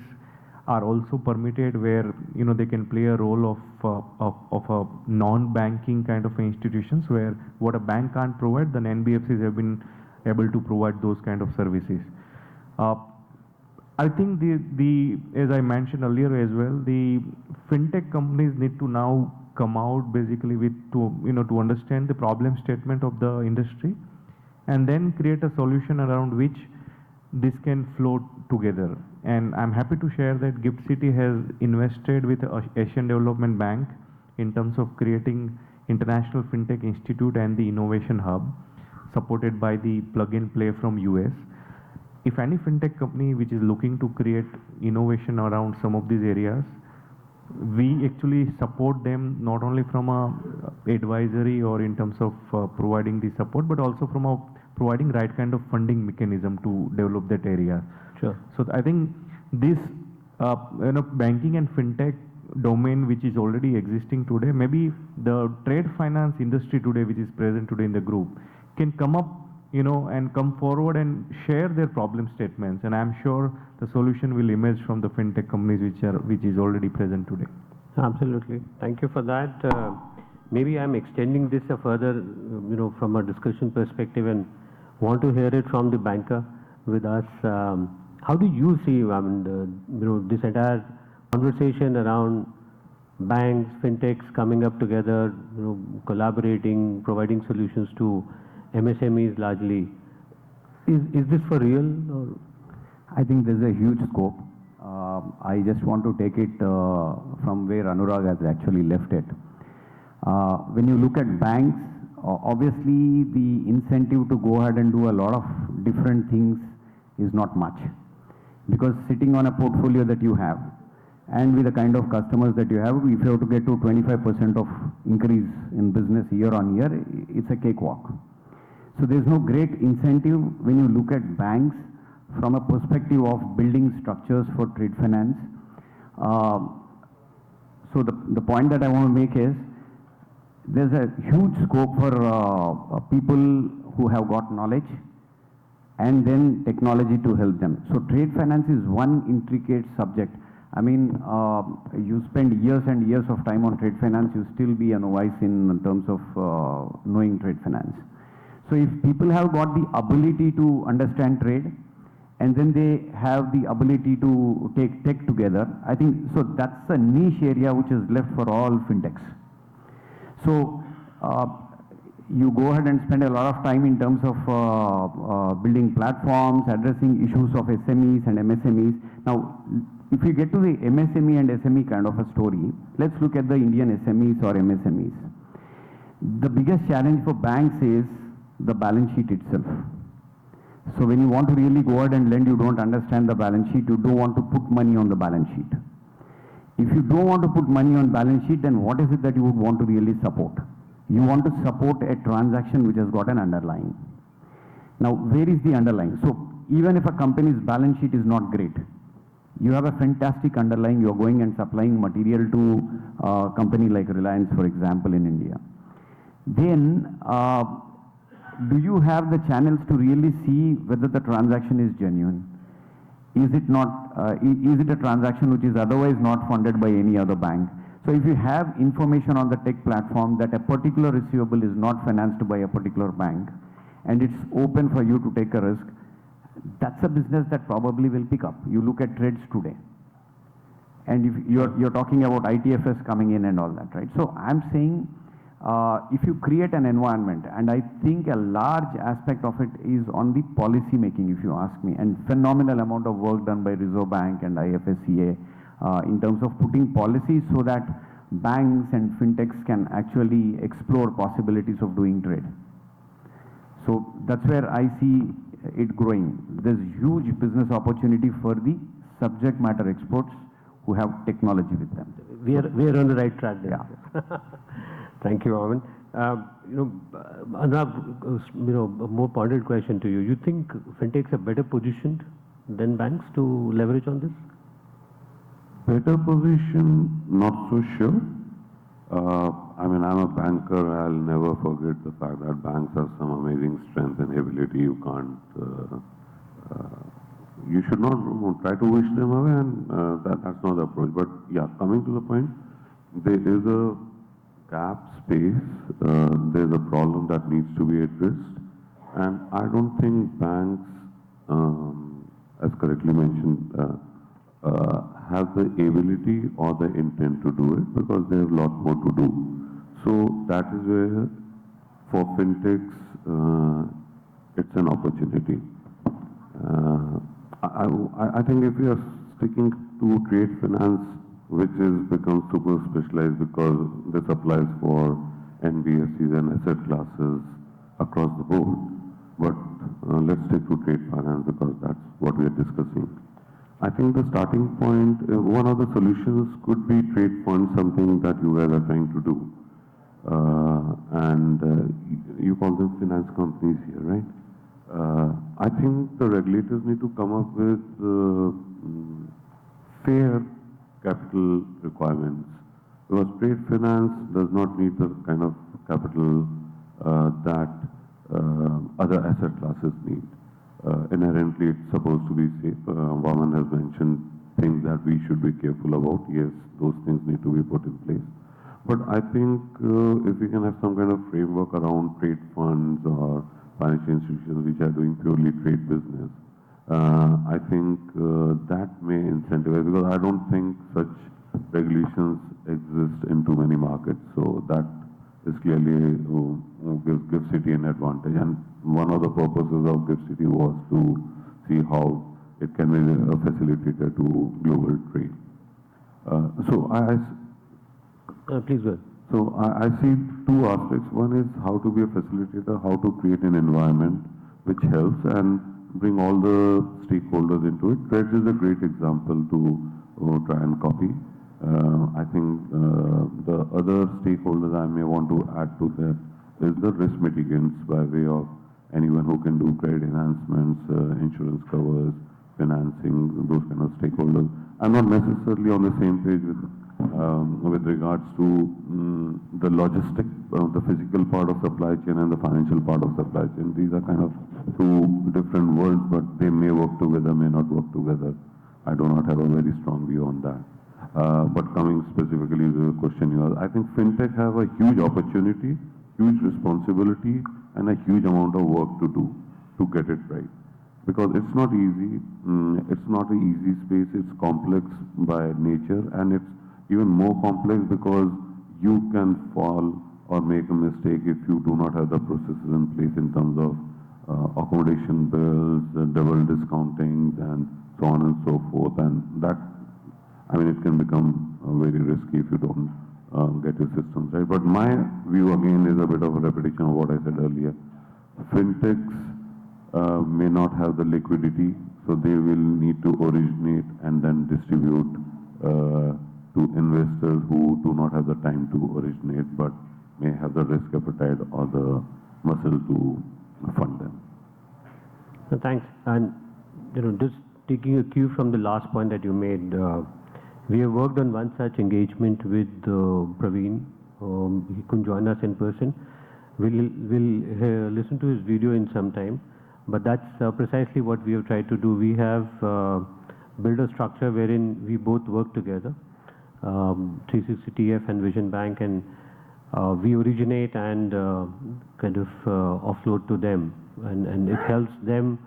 are also permitted where they can play a role of a non-banking kind of institutions, where what a bank can't provide, then NBFCs have been able to provide those kind of services. I think as I mentioned earlier as well, the fintech companies need to now come out basically to understand the problem statement of the industry, and then create a solution around which this can flow together. And I'm happy to share that GIFT City has invested with Asian Development Bank in terms of creating International Fintech Institute and the Innovation Hub, supported by the plug and play from US. If any fintech company which is looking to create innovation around some of these areas, we actually support them not only from a advisory or in terms of providing the support, but also from providing right kind of funding mechanism to develop that area. Sure. So I think this banking and fintech domain which is already existing today. Maybe the trade finance industry today, which is present today in the group, can come up, and come forward and share their problem statements. And I'm sure the solution will emerge from the fintech companies which is already present today. Absolutely. Thank you for that. Maybe I'm extending this a further, from a discussion perspective, and want to hear it from the banker with us. How do you see, this entire conversation around banks, fintechs coming up together, collaborating, providing solutions to MSMEs largely? Is this for real? Or? I think there's a huge scope. I just want to take it from where Anurag has actually left it. When you look at banks, obviously the incentive to go ahead and do a lot of different things is not much. Because sitting on a portfolio that you have, and with the kind of customers that you have, if you have to get to 25% of increase in business year on year, it's a cakewalk. So there's no great incentive when you look at banks from a perspective of building structures for trade finance. So the point that I want to make is, there's a huge scope for people who have got knowledge and then technology to help them. So trade finance is one intricate subject. I mean, you spend years and years of time on trade finance, you still be a novice in terms of knowing trade finance. So if people have got the ability to understand trade, and then they have the ability to take tech together, I think, so that's a niche area which is left for all fintechs. So you go ahead and spend a lot of time in terms of building platforms, addressing issues of SMEs and MSMEs. Now, if you get to the MSME and SME kind of a story, let's look at the Indian SMEs or MSMEs. The biggest challenge for banks is the balance sheet itself. So when you want to really go ahead and lend, you don't understand the balance sheet, you don't want to put money on the balance sheet. If you don't want to put money on balance sheet, then what is it that you would want to really support? You want to support a transaction which has got an underlying. Now, where is the underlying? So even if a company's balance sheet is not great, you have a fantastic underlying, you're going and supplying material to a company like Reliance, for example, in India. Then, do you have the channels to really see whether the transaction is genuine? Is it not, is it a transaction which is otherwise not funded by any other bank? So if you have information on the tech platform that a particular receivable is not financed by a particular bank, and it's open for you to take a risk, that's a business that probably will pick up. You look at trades today. And if you're talking about ITFS coming in and all that, right? So I'm saying, if you create an environment, and I think a large aspect of it is on the policy making, if you ask me, and phenomenal amount of work done by Reserve Bank and IFSCA in terms of putting policies so that banks and fintechs can actually explore possibilities of doing trade. So that's where I see it growing. There's huge business opportunity for the subject matter experts who have technology with them. We are on the right track there. Yeah. Thank you, Arvind. Anurag, a more pointed question to you. You think fintechs are better positioned than banks to leverage on this? Better position, not so sure. I mean, I'm a banker. I'll never forget the fact that banks have some amazing strength and ability. You can't, you should not try to wish them away, and that's not the approach. But yeah, coming to the point, there is a gap space. There's a problem that needs to be addressed, and I don't think banks, as correctly mentioned, have the ability or the intent to do it because they have a lot more to do. So that is where, for fintechs, it's an opportunity. I think if we are sticking to trade finance, which has become super specialized because this applies for NBFCs and asset classes across the board, but let's stick to trade finance because that's what we are discussing. I think the starting point, one of the solutions could be trade funds, something that you guys are trying to do. You call them finance companies here, right? I think the regulators need to come up with fair capital requirements. Because trade finance does not need the kind of capital that other asset classes need. Inherently, it's supposed to be safe. Vaman has mentioned things that we should be careful about. Yes, those things need to be put in place. But I think if we can have some kind of framework around trade funds or financial institutions which are doing purely trade business, I think that may incentivize, because I don't think such regulations exist in too many markets. So that is clearly gives GIFT City an advantage. And one of the purposes of GIFT City was to see how it can be a facilitator to global trade. Please go ahead. So I see two aspects. One is how to be a facilitator, how to create an environment which helps and bring all the stakeholders into it. Trades is a great example to try and copy. I think the other stakeholders I may want to add to that is the risk mitigants by way of anyone who can do credit enhancements, insurance covers, financing, those kind of stakeholders. I'm not necessarily on the same page with regards to the logistic, the physical part of supply chain and the financial part of supply chain. These are kind of two different worlds, but they may work together, may not work together. I do not have a very strong view on that. But coming specifically to the question you asked, I think Fintech have a huge opportunity, huge responsibility, and a huge amount of work to do to get it right. Because it's not easy, it's not an easy space, it's complex by nature, and it's even more complex because you can fall or make a mistake if you do not have the processes in place in terms of accommodation bills, double discounting, and so on and so forth. And that, I mean, it can become very risky if you don't get your systems right. But my view again is a bit of a repetition of what I said earlier. Fintechs may not have the liquidity, so they will need to originate and then distribute to investors who do not have the time to originate but may have the risk appetite or the muscle to fund them. Thanks. And just taking a cue from the last point that you made, we have worked on one such engagement with Praveen. He couldn't join us in person. We'll listen to his video in some time. But that's precisely what we have tried to do. We have built a structure wherein we both work together, 360 TF and Vision Bank, and we originate and kind of offload to them. And it helps them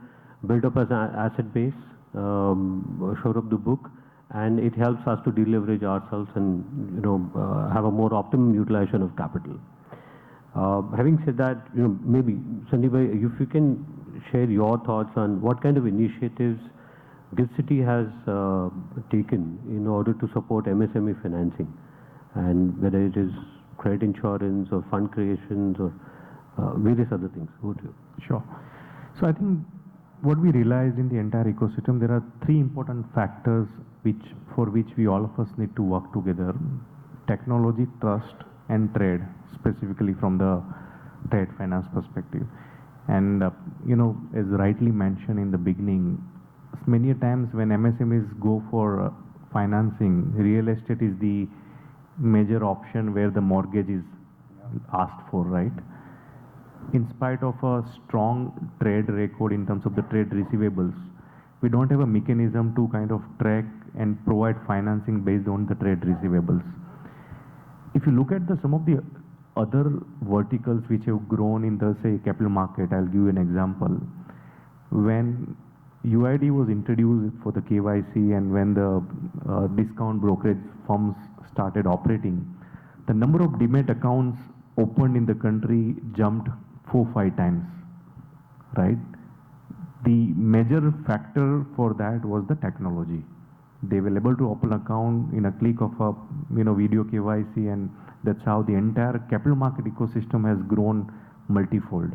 build up as an asset base, shore up the book, and it helps us to deleverage ourselves and have a more optimum utilization of capital. Having said that, maybe Sandeep, if you can share your thoughts on what kind of initiatives GIFT City has taken in order to support MSME financing, and whether it is credit insurance or fund creations or various other things. Over to you. Sure. So I think what we realized in the entire ecosystem, there are three important factors for which we all of us need to work together: technology, trust, and trade, specifically from the trade finance perspective. And as rightly mentioned in the beginning, many times when MSMEs go for financing, real estate is the major option where the mortgage is asked for, right? In spite of a strong trade record in terms of the trade receivables, we don't have a mechanism to kind of track and provide financing based on the trade receivables. If you look at some of the other verticals which have grown in the, say, capital market, I'll give you an example. When UID was introduced for the KYC and when the discount brokerage firms started operating, the number of demat accounts opened in the country jumped 4-5 times, right? The major factor for that was the technology. They were able to open an account in a click of a video KYC, and that's how the entire capital market ecosystem has grown multifold.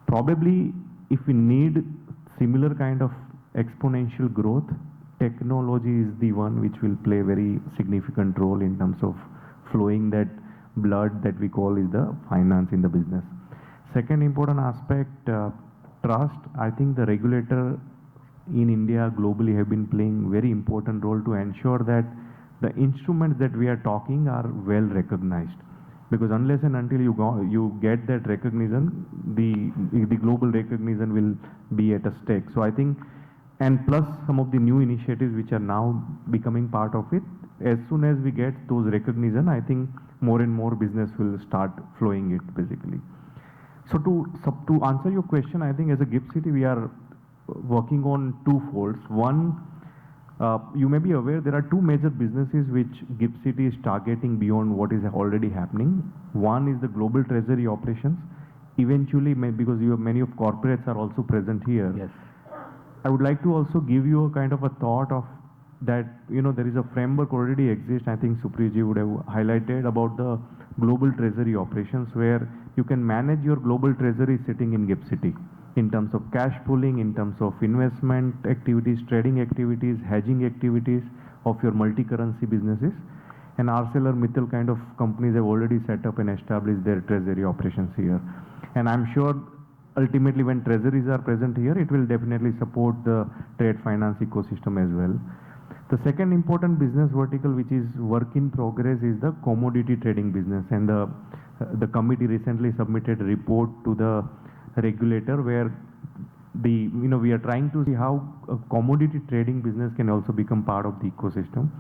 Probably if we need similar kind of exponential growth, technology is the one which will play a very significant role in terms of flowing that blood that we call is the finance in the business. Second important aspect, trust. I think the regulator in India globally have been playing very important role to ensure that the instruments that we are talking are well recognized. Because unless and until you get that recognition, the global recognition will be at a stake. So I think, and plus some of the new initiatives which are now becoming part of it, as soon as we get those recognition, I think more and more business will start flowing it basically. So to answer your question, I think as a GIFT City, we are working on two folds. One, you may be aware there are two major businesses which GIFT City is targeting beyond what is already happening. One is the global treasury operations. Eventually, because many of corporates are also present here. Yes. I would like to also give you a kind of a thought of that, there is a framework already exists. I think Supriyo would have highlighted about the global treasury operations where you can manage your global treasury sitting in GIFT City in terms of cash pooling, in terms of investment activities, trading activities, hedging activities of your multi-currency businesses. And ArcelorMittal kind of companies have already set up and established their treasury operations here. And I'm sure ultimately when treasuries are present here, it will definitely support the trade finance ecosystem as well. The second important business vertical which is work in progress is the commodity trading business. And the committee recently submitted a report to the regulator where we are trying to see how a commodity trading business can also become part of the ecosystem.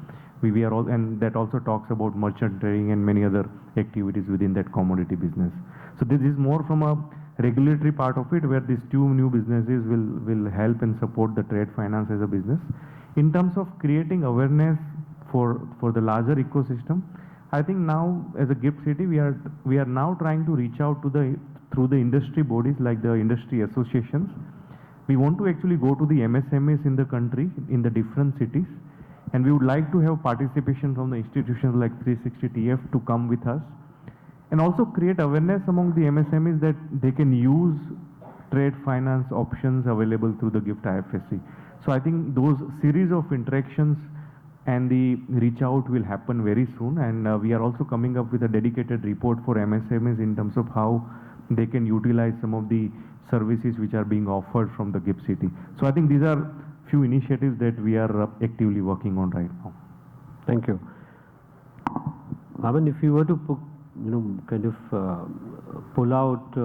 And that also talks about merchant trading and many other activities within that commodity business. So this is more from a regulatory part of it where these two new businesses will help and support the trade finance as a business. In terms of creating awareness for the larger ecosystem, I think now as a GIFT City, we are now trying to reach out to through the industry bodies like the industry associations. We want to actually go to the MSMEs in the country, in the different cities, and we would like to have participation from the institutions like 360TF to come with us, and also create awareness among the MSMEs that they can use trade finance options available through the GIFT IFSC. So I think those series of interactions and the reach out will happen very soon, and we are also coming up with a dedicated report for MSMEs in terms of how they can utilize some of the services which are being offered from the GIFT City. So I think these are few initiatives that we are actively working on right now. Thank you. Aman, if you were to pull out,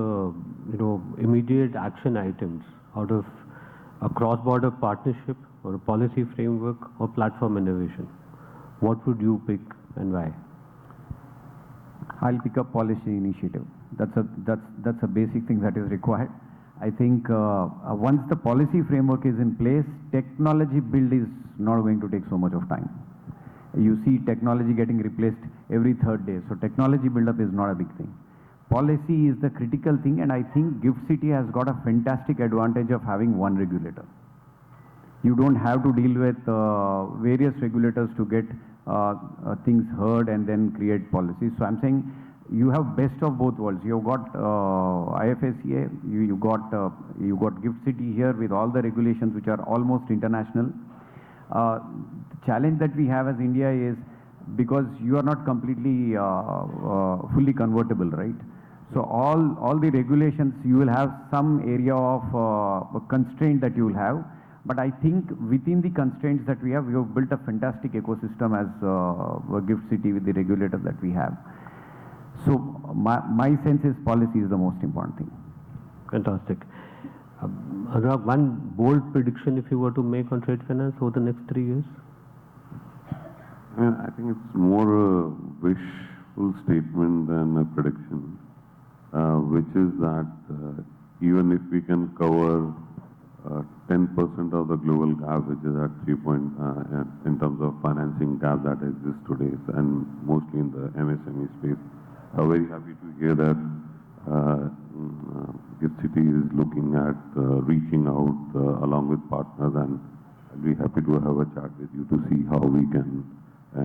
immediate action items out of a cross-border partnership or a policy framework or platform innovation, what would you pick and why? I'll pick up policy initiative. That's a basic thing that is required. I think once the policy framework is in place, technology build is not going to take so much of time. You see technology getting replaced every third day. So technology build-up is not a big thing. Policy is the critical thing, and I think GIFT City has got a fantastic advantage of having one regulator. You don't have to deal with various regulators to get things heard and then create policies. So I'm saying you have best of both worlds. You've got IFSCA, you got GIFT City here with all the regulations which are almost international. The challenge that we have as India is because you are not completely fully convertible, right? So all the regulations, you will have some area of constraint that you will have. But I think within the constraints that we have built a fantastic ecosystem as a GIFT City with the regulators that we have. So my sense is policy is the most important thing. Fantastic. Anurag, one bold prediction if you were to make on trade finance over the next 3 years? I think it's more a wishful statement than a prediction, which is that even if we can cover 10% of the global gap, which is at 3 point, in terms of financing gap that exists today, and mostly in the MSME space, I'm very happy to hear that GIFT City is looking at reaching out along with partners, and I'll be happy to have a chat with you to see how we can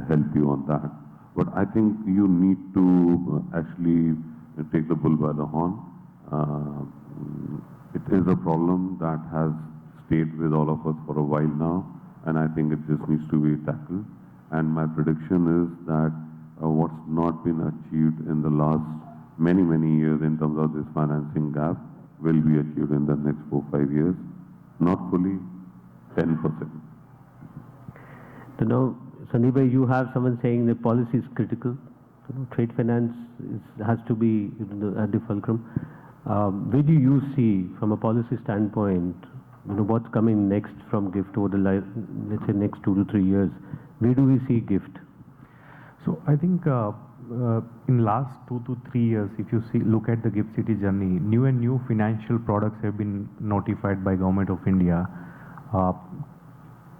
help you on that. But I think you need to actually take the bull by the horn. It is a problem that has stayed with all of us for a while now, and I think it just needs to be tackled. And my prediction is that what's not been achieved in the last many years in terms of this financing gap will be achieved in the next 4-5 years. Not fully, 10%. So now, Sandeep, you have someone saying that policy is critical. Trade finance has to be at the fulcrum. Where do you see, from a policy standpoint, what's coming next from GIFT over the let's say next 2 to 3 years? Where do we see GIFT? So I think in last 2 to 3 years, if you look at the GIFT City journey, new financial products have been notified by Government of India.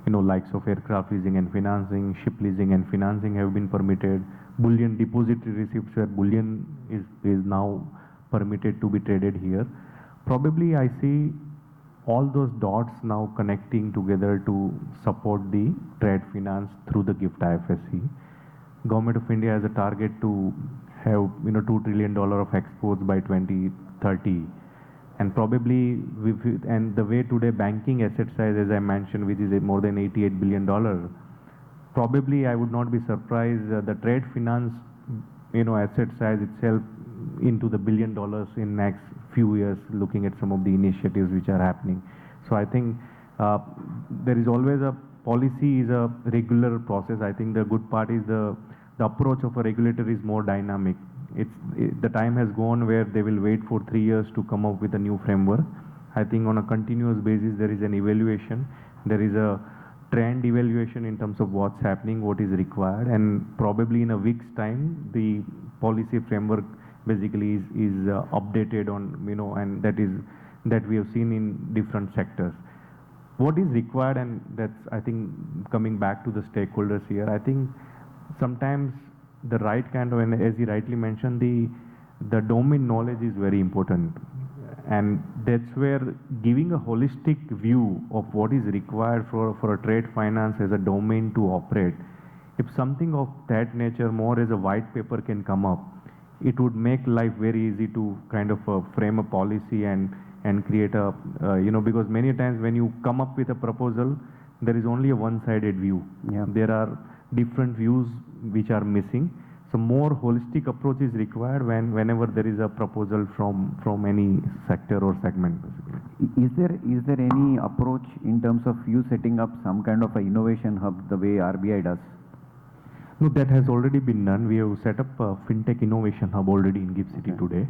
Likes of aircraft leasing and financing, ship leasing and financing have been permitted. Bullion depository receipts where bullion is now permitted to be traded here. Probably I see all those dots now connecting together to support the trade finance through the GIFT IFSC. Government of India has a target to have $2 trillion of exports by 2030. And probably, and the way today banking asset size, as I mentioned, which is more than $88 billion, probably I would not be surprised the trade finance, asset size itself into the $1 billion in next few years, looking at some of the initiatives which are happening. So I think there is always a policy is a regular process. I think the good part is the approach of a regulator is more dynamic. The time has gone where they will wait for 3 years to come up with a new framework. I think on a continuous basis there is an evaluation, there is a trend evaluation in terms of what's happening, what is required, and probably in a week's time the policy framework basically is updated on, and that we have seen in different sectors. What is required, and that's I think coming back to the stakeholders here, I think sometimes the right kind of, and as you rightly mentioned, the domain knowledge is very important. And that's where giving a holistic view of what is required for a trade finance as a domain to operate, if something of that nature more as a white paper can come up, it would make life very easy to kind of frame a policy and create a, because many times when you come up with a proposal, there is only a one-sided view. Yeah. There are different views which are missing. So more holistic approach is required whenever there is a proposal from any sector or segment. Is there any approach in terms of you setting up some kind of a innovation hub the way RBI does? No, that has already been done. We have set up a Fintech innovation hub already in GIFT City today.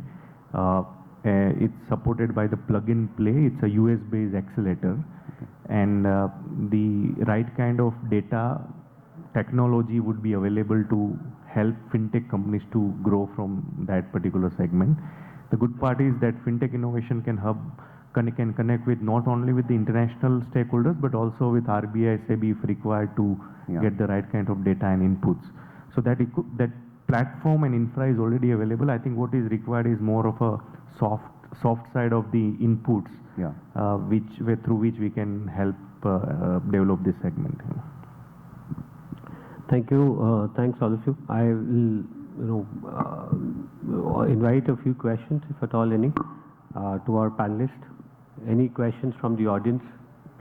It's supported by the plug-and-play. It's a US-based accelerator. And the right kind of data technology would be available to help fintech companies to grow from that particular segment. The good part is that Fintech Innovation can connect with not only with the international stakeholders, but also with RBI, SEBI if required to get the right kind of data and inputs. So that platform and infra is already available. I think what is required is more of a soft side of the inputs, through which we can help develop this segment. Thank you. Thanks all of you. I will, invite a few questions, if at all any, to our panelists. Any questions from the audience,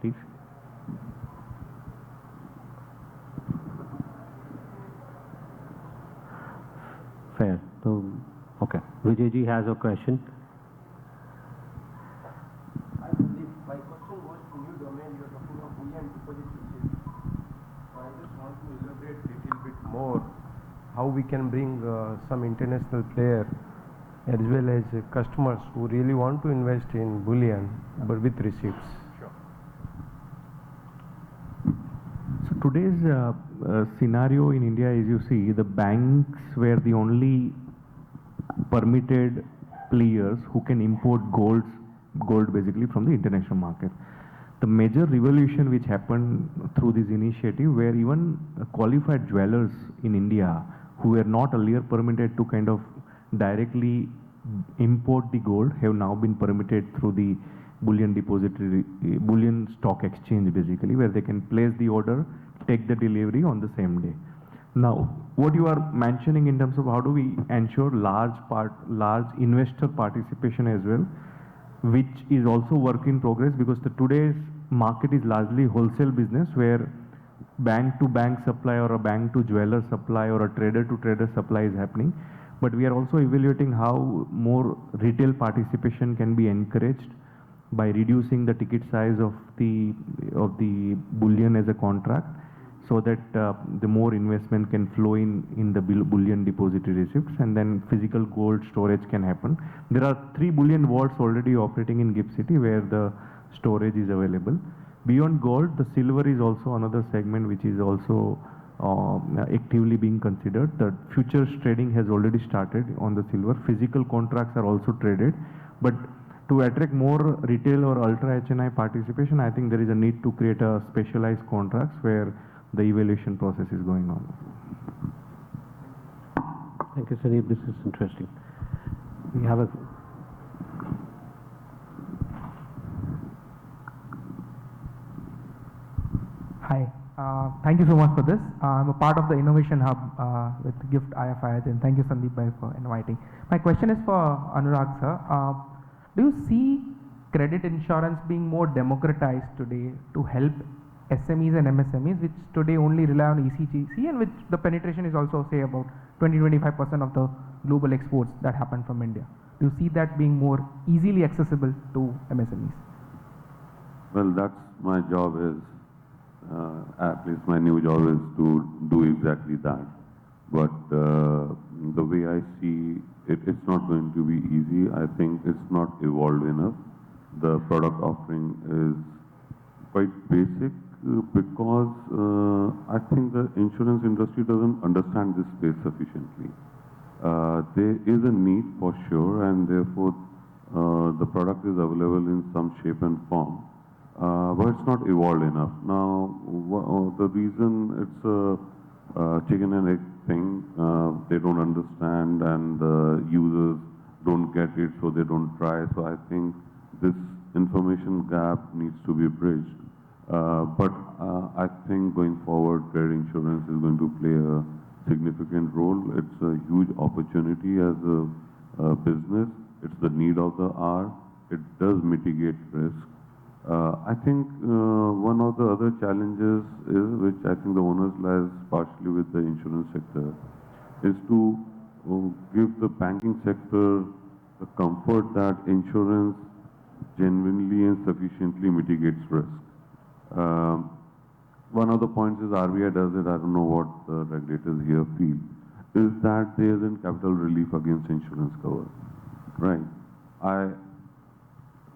please? Fair. So, okay. Vijayji has a question. My question was to new domain. You're talking about bullion depository. I just want to elaborate a little bit more how we can bring some international player as well as customers who really want to invest in bullion but with receipts. Sure. So today's scenario in India, as you see, the banks were the only permitted players who can import gold basically from the international market. The major revolution which happened through this initiative where even qualified jewelers in India who were not earlier permitted to kind of directly import the gold have now been permitted through the bullion depository, bullion stock exchange basically, where they can place the order, take the delivery on the same day. Now, what you are mentioning in terms of how do we ensure large investor participation as well, which is also work in progress because today's market is largely wholesale business where bank to bank supply or a bank to jeweler supply or a trader to trader supply is happening. But we are also evaluating how more retail participation can be encouraged by reducing the ticket size of the bullion as a contract. so that the more investment can flow in the bullion depository receipts, and then physical gold storage can happen. There are 3 bullion vaults already operating in GIFT City where the storage is available. Beyond gold, the silver is also another segment which is also actively being considered. The futures trading has already started on the silver. Physical contracts are also traded, but to attract more retail or ultra HNI participation, I think there is a need to create a specialized contracts where the evaluation process is going on. Thank you, Sandeep. This is interesting. We have a Hi. Thank you so much for this. I'm a part of the Innovation Hub with GIFT IFI, and thank you, Sandeep Bhai, for inviting. My question is for Anurag sir. Do you see credit insurance being more democratized today to help SMEs and MSMEs, which today only rely on ECGC, and which the penetration is also, say, about 20-25% of the global exports that happen from India? Do you see that being more easily accessible to MSMEs? Well, that's my job is, at least my new job is to do exactly that. But the way I see it, it's not going to be easy. I think it's not evolved enough. The product offering is quite basic because I think the insurance industry doesn't understand this space sufficiently. There is a need for sure, and therefore the product is available in some shape and form. But it's not evolved enough. Now, the reason it's a chicken and egg thing, they don't understand and the users don't get it, so they don't try. So I think this information gap needs to be bridged. But I think going forward, credit insurance is going to play a significant role. It's a huge opportunity as a business. It's the need of the hour. It does mitigate risk. I think one of the other challenges is, which I think the onus lies partially with the insurance sector, is to give the banking sector the comfort that insurance genuinely and sufficiently mitigates risk. One of the points is RBI does it, I don't know what the regulators here feel, is that there isn't capital relief against insurance cover, right? I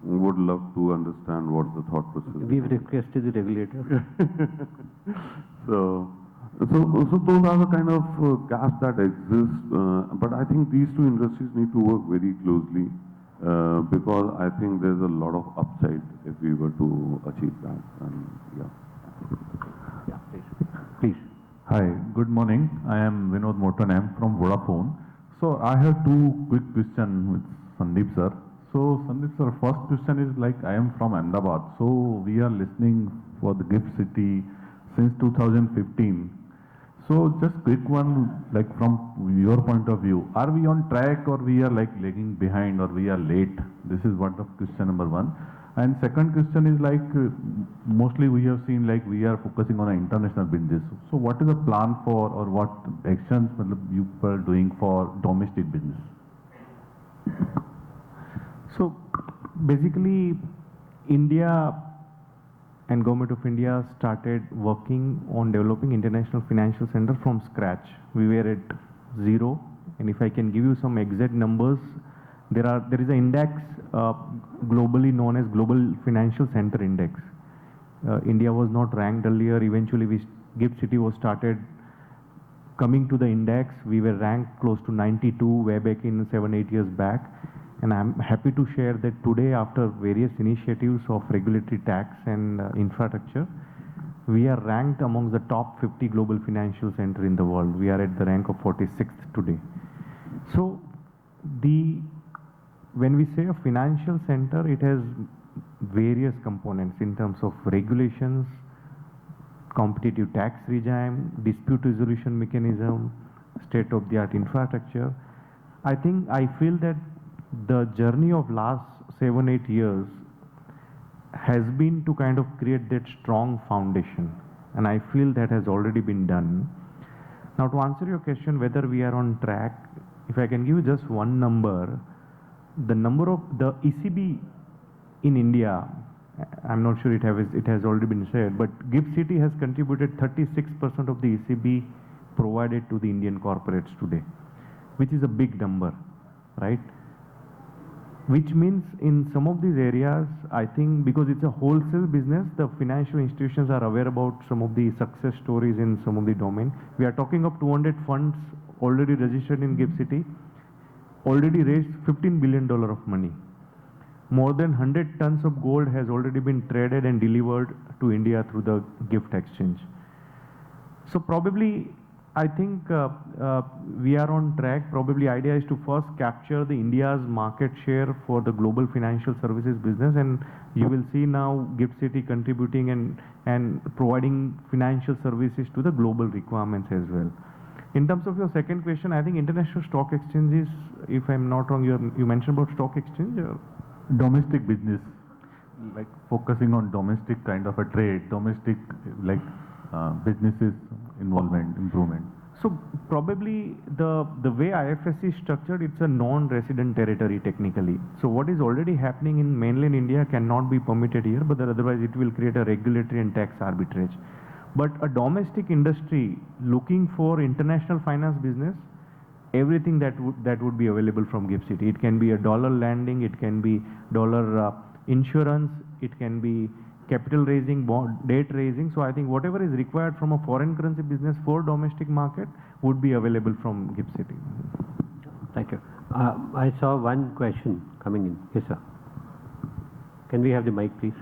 would love to understand what the thought process is. We've requested the regulator. So those are the kind of gaps that exist, but I think these two industries need to work very closely because I think there's a lot of upside if we were to achieve that. And Yeah, please. Hi, good morning. I am Vinod Motanam from Vodafone. So I have two quick questions with Sandeep sir. So Sandeep sir, first question is like I am from Ahmedabad. So we are listening for the GIFT City since 2015. So just quick one, like from your point of view, are we on track or we are like lagging behind or we are late? This is what the question number one. And second question is like mostly we have seen like we are focusing on an international business. So what is the plan for or what actions you are doing for domestic business? So basically, India and Government of India started working on developing international financial center from scratch. We were at 0, and if I can give you some exact numbers, there is an index globally known as Global Financial Center Index. India was not ranked earlier. Eventually, GIFT City was started coming to the index. We were ranked close to 92 way back in 7-8 years back. And I'm happy to share that today, after various initiatives of regulatory tax and infrastructure, we are ranked among the top 50 global financial center in the world. We are at the rank of 46th today. So when we say a financial center, it has various components in terms of regulations, competitive tax regime, dispute resolution mechanism, state-of-the-art infrastructure. I feel that the journey of last 7-8 years has been to kind of create that strong foundation, and I feel that has already been done. Now, to answer your question whether we are on track, if I can give you just one number, the number of the ECB in India I'm not sure it has already been shared, but GIFT City has contributed 36% of the ECB provided to the Indian corporates today, which is a big number, right? Which means in some of these areas, I think because it's a wholesale business, the financial institutions are aware about some of the success stories in some of the domain. We are talking of 200 funds already registered in GIFT City, already raised $15 billion of money. More than 100 tons of gold has already been traded and delivered to India through the gift exchange. So probably, I think we are on track. Probably idea is to first capture the India's market share for the global financial services business, and you will see now GIFT City contributing and providing financial services to the global requirements as well. In terms of your second question, I think international stock exchanges, if I'm not wrong, you mentioned about stock exchange? Or? Domestic business, like focusing on domestic kind of a trade, domestic like businesses involvement, improvement. So probably the way IFSC is structured, it's a non-resident territory technically. So what is already happening in mainland India cannot be permitted here, but otherwise it will create a regulatory and tax arbitrage. But a domestic industry looking for international finance business, everything that would be available from GIFT City. It can be a dollar landing, it can be dollar insurance, it can be capital raising, debt raising. So I think whatever is required from a foreign currency business for domestic market would be available from GIFT City. Thank you. I saw one question coming in. Yes, sir. Can we have the mic, please?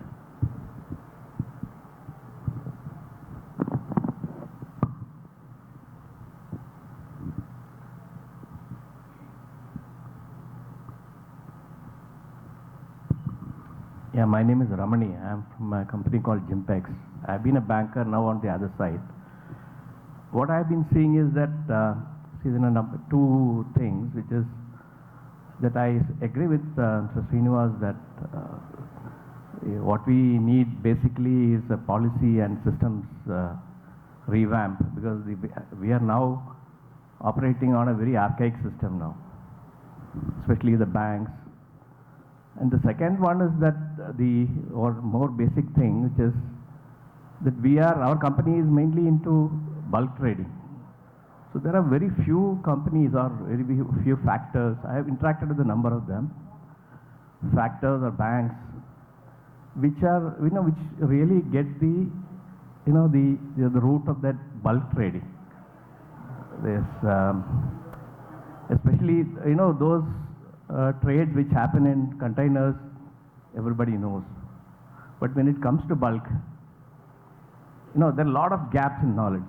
Yeah, my name is Ramani. I'm from a company called Gimpex. I've been a banker now on the other side. What I've been seeing is that two things, which is that I agree with Mr. Srinivas that what we need basically is a policy and systems revamp, because we are now operating on a very archaic system now, especially the banks. And the second one is that or more basic thing, which is that our company is mainly into bulk trading. So there are very few companies or very few factors. I have interacted with a number of them, factors or banks, which are, which really get the root of that bulk trading. There's, especially, those trades which happen in containers, everybody knows. But when it comes to bulk, there are a lot of gaps in knowledge.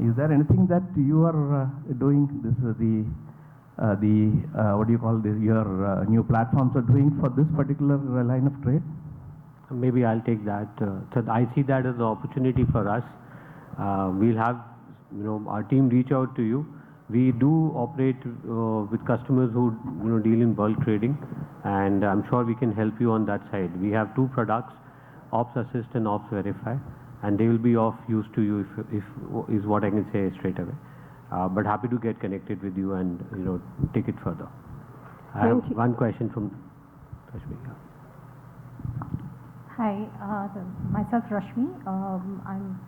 Is there anything that you are doing? This is what do you call this? Your new platforms are doing for this particular line of trade? Maybe I'll take that. So I see that as an opportunity for us. We'll have, our team reach out to you. We do operate with customers who deal in bulk trading, and I'm sure we can help you on that side. We have two products, Ops Assist and Ops Verify, and they will be of use to you if is what I can say straight away. But happy to get connected with you and take it further. I have one question from Rashmi. Hi, myself Rashmi. I'm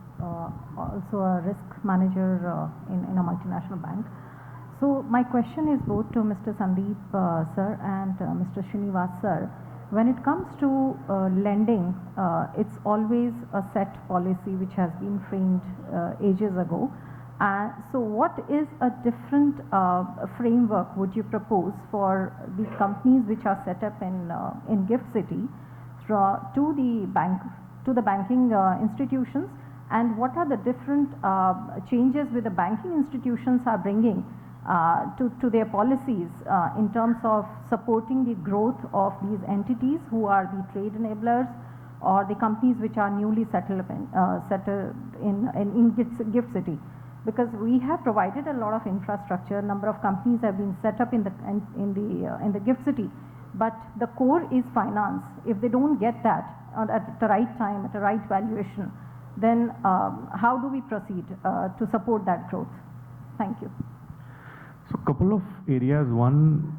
also a risk manager in a multinational bank. So my question is both to Mr. Sandeep sir and Mr. Srinivas sir. When it comes to lending, it's always a set policy which has been framed ages ago. So what is a different framework would you propose for the companies which are set up in GIFT City to the banking institutions, and what are the different changes with the banking institutions are bringing to their policies in terms of supporting the growth of these entities who are the trade enablers or the companies which are newly settled in GIFT City? Because we have provided a lot of infrastructure, number of companies have been set up in the GIFT City, but the core is finance. If they don't get that at the right time, at the right valuation, then how do we proceed to support that growth? Thank you. So a couple of areas. One,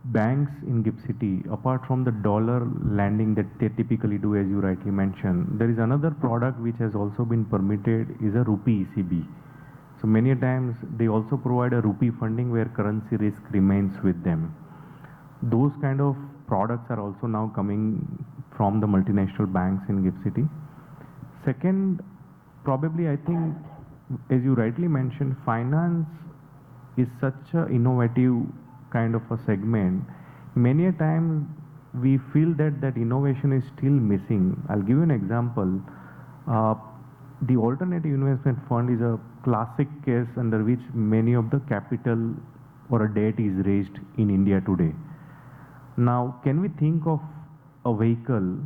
banks in GIFT City, apart from the dollar lending that they typically do, as you rightly mentioned, there is another product which has also been permitted is a rupee ECB. So many times they also provide a rupee funding where currency risk remains with them. Those kind of products are also now coming from the multinational banks in GIFT City. Second, probably I think, as you rightly mentioned, finance is such an innovative kind of a segment. Many a times we feel that that innovation is still missing. I'll give you an example. The alternative investment fund is a classic case under which many of the capital or a debt is raised in India today. Now, can we think of a vehicle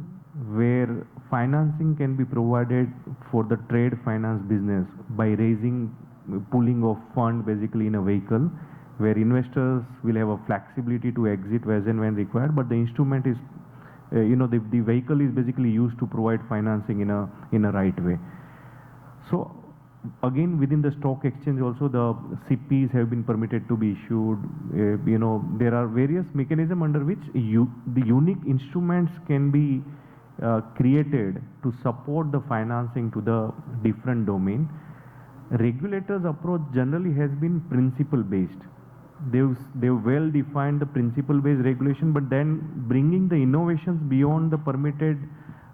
where financing can be provided for the trade finance business by raising, pooling of fund basically in a vehicle where investors will have a flexibility to exit as and when required, but the instrument is, the vehicle is basically used to provide financing in a right way. So again, within the stock exchange also, the CPs have been permitted to be issued. There are various mechanisms under which the unique instruments can be created to support the financing to the different domain. Regulators' approach generally has been principle-based. They've well defined the principle-based regulation, but then bringing the innovations beyond the permitted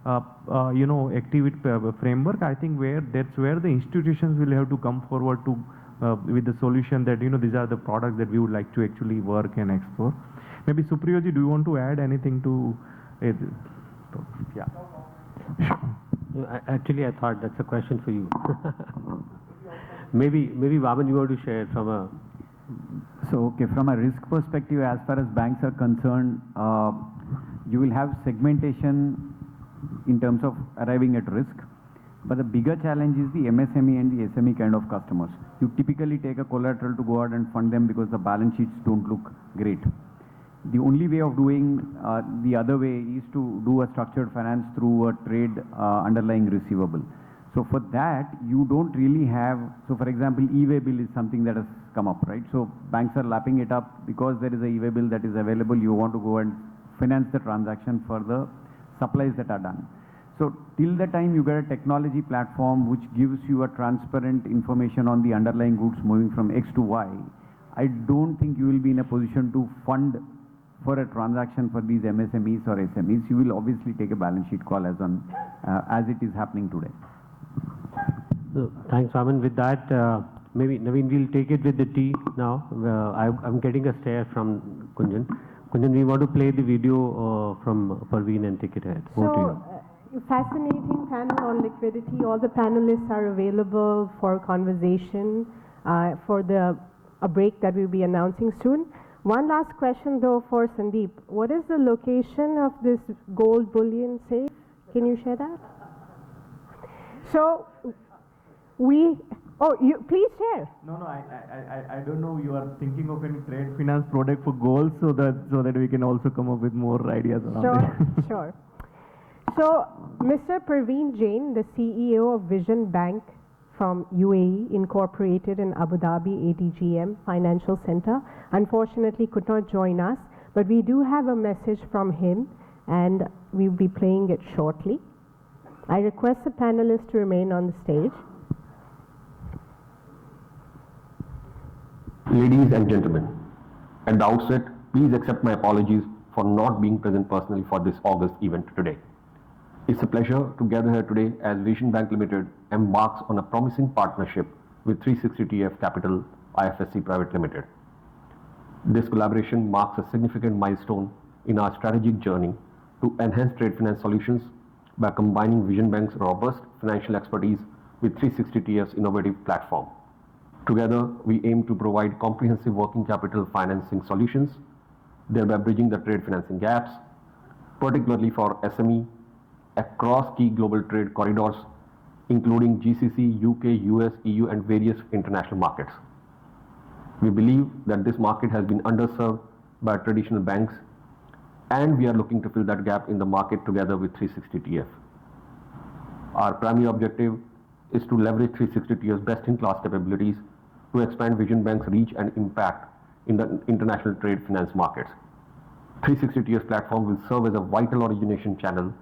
activity framework, I think that's where the institutions will have to come forward to with the solution that these are the products that we would like to actually work and explore. Maybe Supriyo ji, do you want to add anything to it? Yeah. Actually, I thought that's a question for you. maybe Vaman, you want to share from a. So, okay, from a risk perspective, as far as banks are concerned, you will have segmentation in terms of arriving at risk. But the bigger challenge is the MSME and the SME kind of customers. You typically take a collateral to go out and fund them because the balance sheets don't look great. The only way of doing the other way is to do a structured finance through a trade underlying receivable. So for that, you don't really have, so for example, e-way bill is something that has come up, right? So banks are lapping it up because there is a e-way bill that is available. You want to go and finance the transaction for the supplies that are done. So till the time you get a technology platform which gives you a transparent information on the underlying goods moving from X to Y, I don't think you will be in a position to fund for a transaction for these MSMEs or SMEs. You will obviously take a balance sheet call as it is happening today. So, thanks, Vaman. With that, maybe Naveen, we'll take it with the tea now. I'm getting a stare from Kunjan. Kunjan, we want to play the video from Parveen and take it ahead. Over to you. Fascinating panel on liquidity. All the panelists are available for conversation for a break that we'll be announcing soon. One last question though for Sandeep. What is the location of this gold bullion safe? Can you share that? So you please share. No, I don't know. You are thinking of any trade finance product for gold, so that we can also come up with more ideas around it. Sure. So, Mr. Parveen Jain, the CEO of Vision Bank from UAE, incorporated in Abu Dhabi ADGM Financial Center, unfortunately could not join us, but we do have a message from him, and we'll be playing it shortly. I request the panelists to remain on the stage. Ladies and gentlemen, at the outset, please accept my apologies for not being present personally for this August event today. It's a pleasure to gather here today as Vision Bank Limited embarks on a promising partnership with 360TF Capital IFSC Private Limited. This collaboration marks a significant milestone in our strategic journey to enhance trade finance solutions by combining Vision Bank's robust financial expertise with 360TF's innovative platform. Together, we aim to provide comprehensive working capital financing solutions, thereby bridging the trade financing gaps, particularly for SME, across key global trade corridors, including GCC, UK, US, EU, and various international markets. We believe that this market has been underserved by traditional banks, and we are looking to fill that gap in the market together with 360TF. Our primary objective is to leverage 360TF's best-in-class capabilities to expand Vision Bank's reach and impact in the international trade finance markets. 360TS platform will serve as a vital origination channel,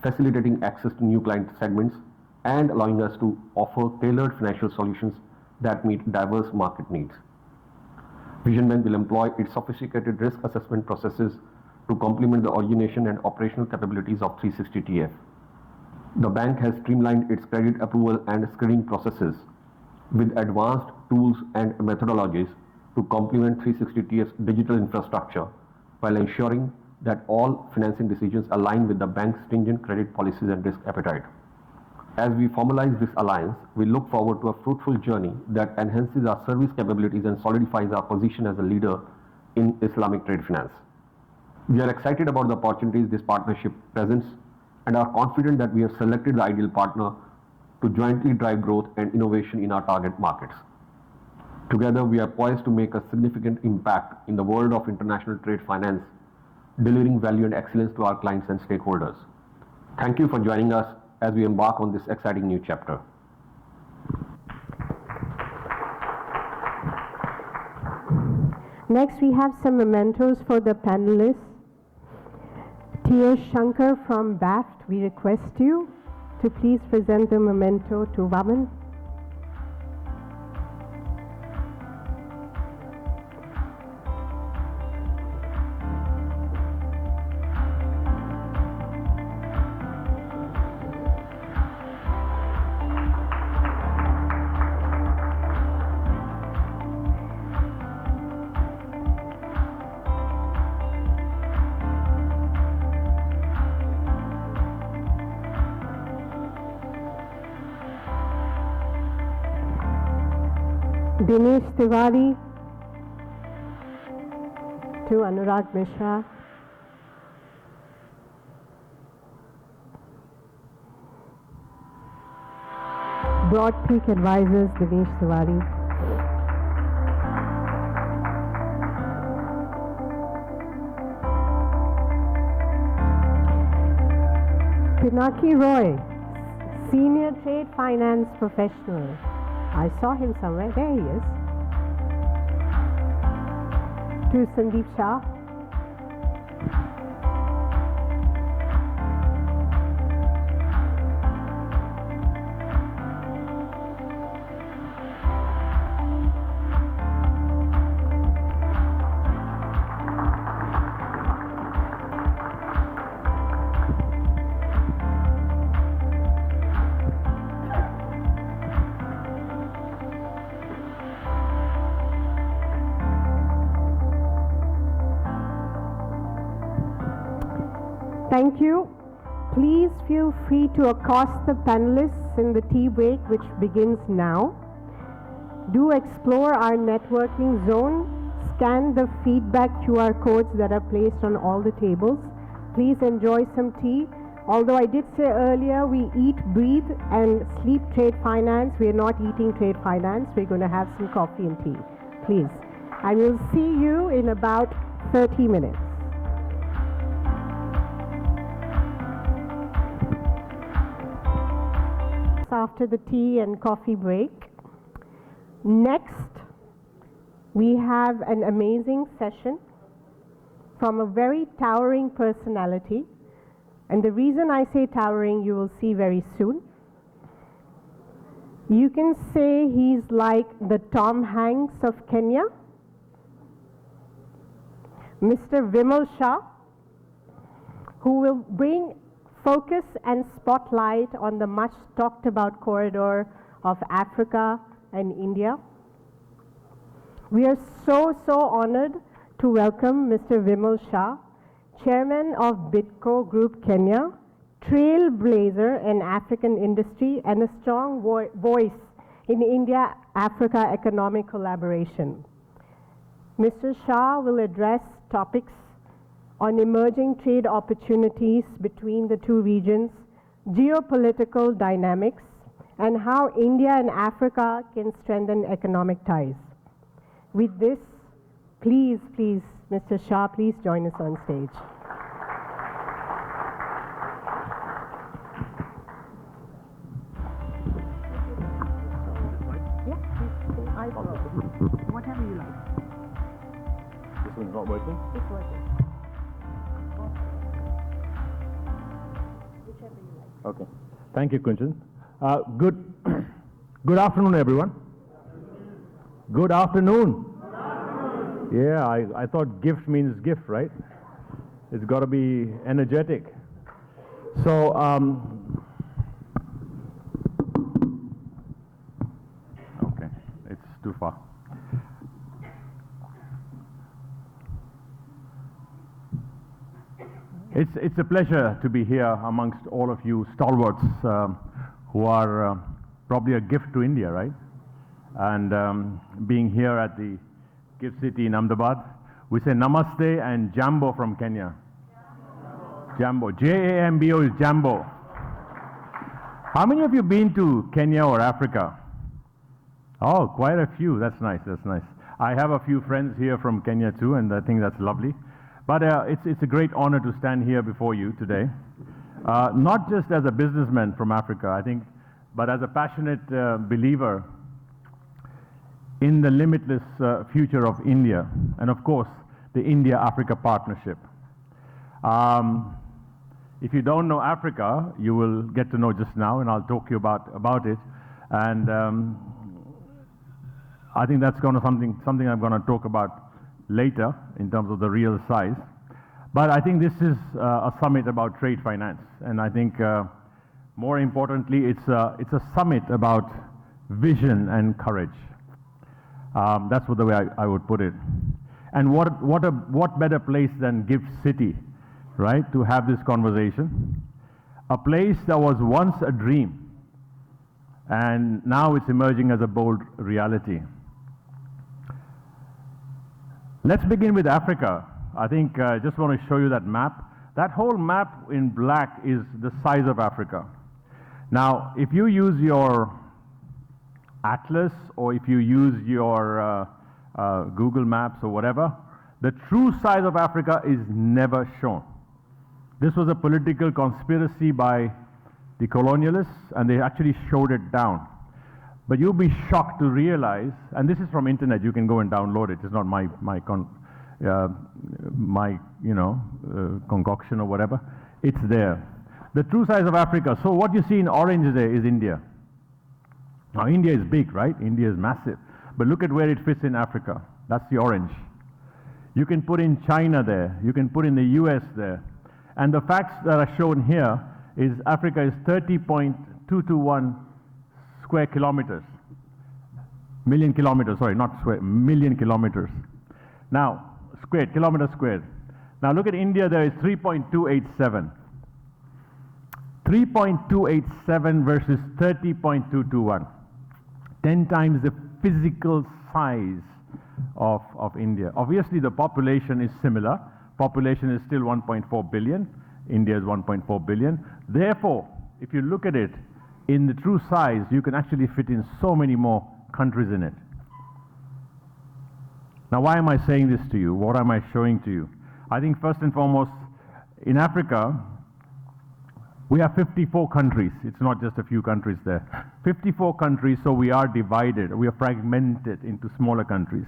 facilitating access to new client segments and allowing us to offer tailored financial solutions that meet diverse market needs. Vision Bank will employ its sophisticated risk assessment processes to complement the origination and operational capabilities of 360TF. The bank has streamlined its credit approval and screening processes with advanced tools and methodologies to complement 360TF's digital infrastructure while ensuring that all financing decisions align with the bank's stringent credit policies and risk appetite. As we formalize this alliance, we look forward to a fruitful journey that enhances our service capabilities and solidifies our position as a leader in Islamic trade finance. We are excited about the opportunities this partnership presents and are confident that we have selected the ideal partner to jointly drive growth and innovation in our target markets. Together, we are poised to make a significant impact in the world of international trade finance, delivering value and excellence to our clients and stakeholders. Thank you for joining us as we embark on this exciting new chapter. Next, we have some mementos for the panelists. T.S. Shankar from BAFT, we request you to please present the memento to Vaman. Dinesh Tiwari to Anurag Mishra. Broad Peak Advisors, Dinesh Tiwari. Pinaki Roy, Senior Trade Finance Professional. I saw him somewhere. There he is. To Sandeep Shah. Thank you. Please feel free to accost the panelists in the tea break, which begins now. Do explore our networking zone. Scan the feedback QR codes that are placed on all the tables. Please enjoy some tea. Although I did say earlier, we eat, breathe, and sleep trade finance. We are not eating trade finance. We're going to have some coffee and tea. Please. I will see you in about 30 minutes. After the tea and coffee break. Next, we have an amazing session from a very towering personality. And the reason I say towering, you will see very soon. You can say he's like the Tom Hanks of Kenya. Mr. Vimal Shah, who will bring focus and spotlight on the much talked about corridor of Africa and India. We are so honored to welcome Mr. Vimal Shah, Chairman of Bidco Group Kenya, trailblazer in African industry and a strong voice in India-Africa economic collaboration. Mr. Shah will address topics on emerging trade opportunities between the two regions, geopolitical dynamics, and how India and Africa can strengthen economic ties. With this, please, Mr. Shah, please join us on stage. Whatever you like. This one's not working? It's working. Okay. Thank you, Kunjan. Good afternoon, everyone. Good afternoon. Yeah, I thought gift means gift, right? It's got to be energetic. So, okay, it's too far. It's a pleasure to be here amongst all of you stalwarts who are probably a gift to India, right? And being here at the Gift City in Ahmedabad, we say Namaste and Jambo from Kenya. Jambo. J-A-M-B-O is Jambo. How many of you been to Kenya or Africa? Oh, quite a few. That's nice. That's nice. I have a few friends here from Kenya too, and I think that's lovely. But it's a great honor to stand here before you today, not just as a businessman from Africa, I think, but as a passionate believer in the limitless future of India, and of course, the India-Africa partnership. If you don't know Africa, you will get to know just now, and I'll talk to you about it. And I think that's going to something I'm going to talk about later in terms of the real size. But I think this is a summit about trade finance, and I think more importantly, it's a summit about vision and courage. That's the way I would put it. And what better place than Gift City, right, to have this conversation? A place that was once a dream, and now it's emerging as a bold reality. Let's begin with Africa. I think I just want to show you that map. That whole map in black is the size of Africa. Now, if you use your atlas or if you use your Google Maps or whatever, the true size of Africa is never shown. This was a political conspiracy by the colonialists, and they actually showed it down. But you'll be shocked to realize, and this is from internet, you can go and download it. It's not my concoction or whatever. It's there. The true size of Africa. So what you see in orange there is India. Now India is big, right? India is massive. But look at where it fits in Africa. That's the orange. You can put in China there. You can put in the US there. And the facts that are shown here is Africa is 30.221 square kilometers. Million kilometers, sorry, not square, million kilometers. Now, squared, kilometers squared. Now look at India, there is 3.287. 3.287 versus 30.221. 10 times the physical size of India. Obviously, the population is similar. Population is still 1.4 billion. India is 1.4 billion. Therefore, if you look at it in the true size, you can actually fit in so many more countries in it. Now, why am I saying this to you? What am I showing to you? I think first and foremost, in Africa, we have 54 countries. It's not just a few countries there. 54 countries, so we are divided. We are fragmented into smaller countries.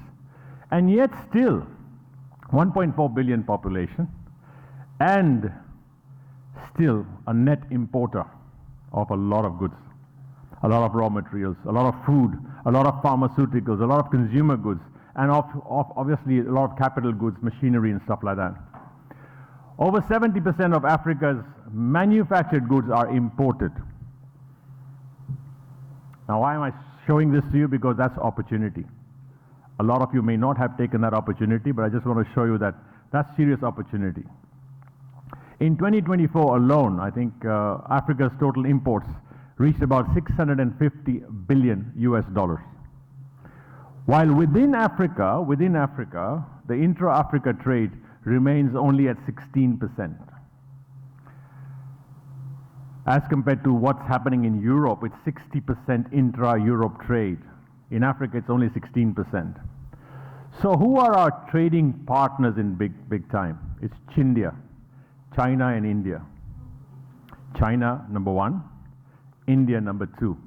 And yet still, 1.4 billion population, and still a net importer of a lot of goods, a lot of raw materials, a lot of food, a lot of pharmaceuticals, a lot of consumer goods, and obviously a lot of capital goods, machinery and stuff like that. Over 70% of Africa's manufactured goods are imported. Now, why am I showing this to you? Because that's opportunity. A lot of you may not have taken that opportunity, but I just want to show you that that's serious opportunity. In 2024 alone, I think Africa's total imports reached about 650 billion US dollars. While within Africa, the intra-Africa trade remains only at 16%. As compared to what's happening in Europe, it's 60% intra-Europe trade. In Africa, it's only 16%. So who are our trading partners in big time? It's China and India. China, number one. India, number two.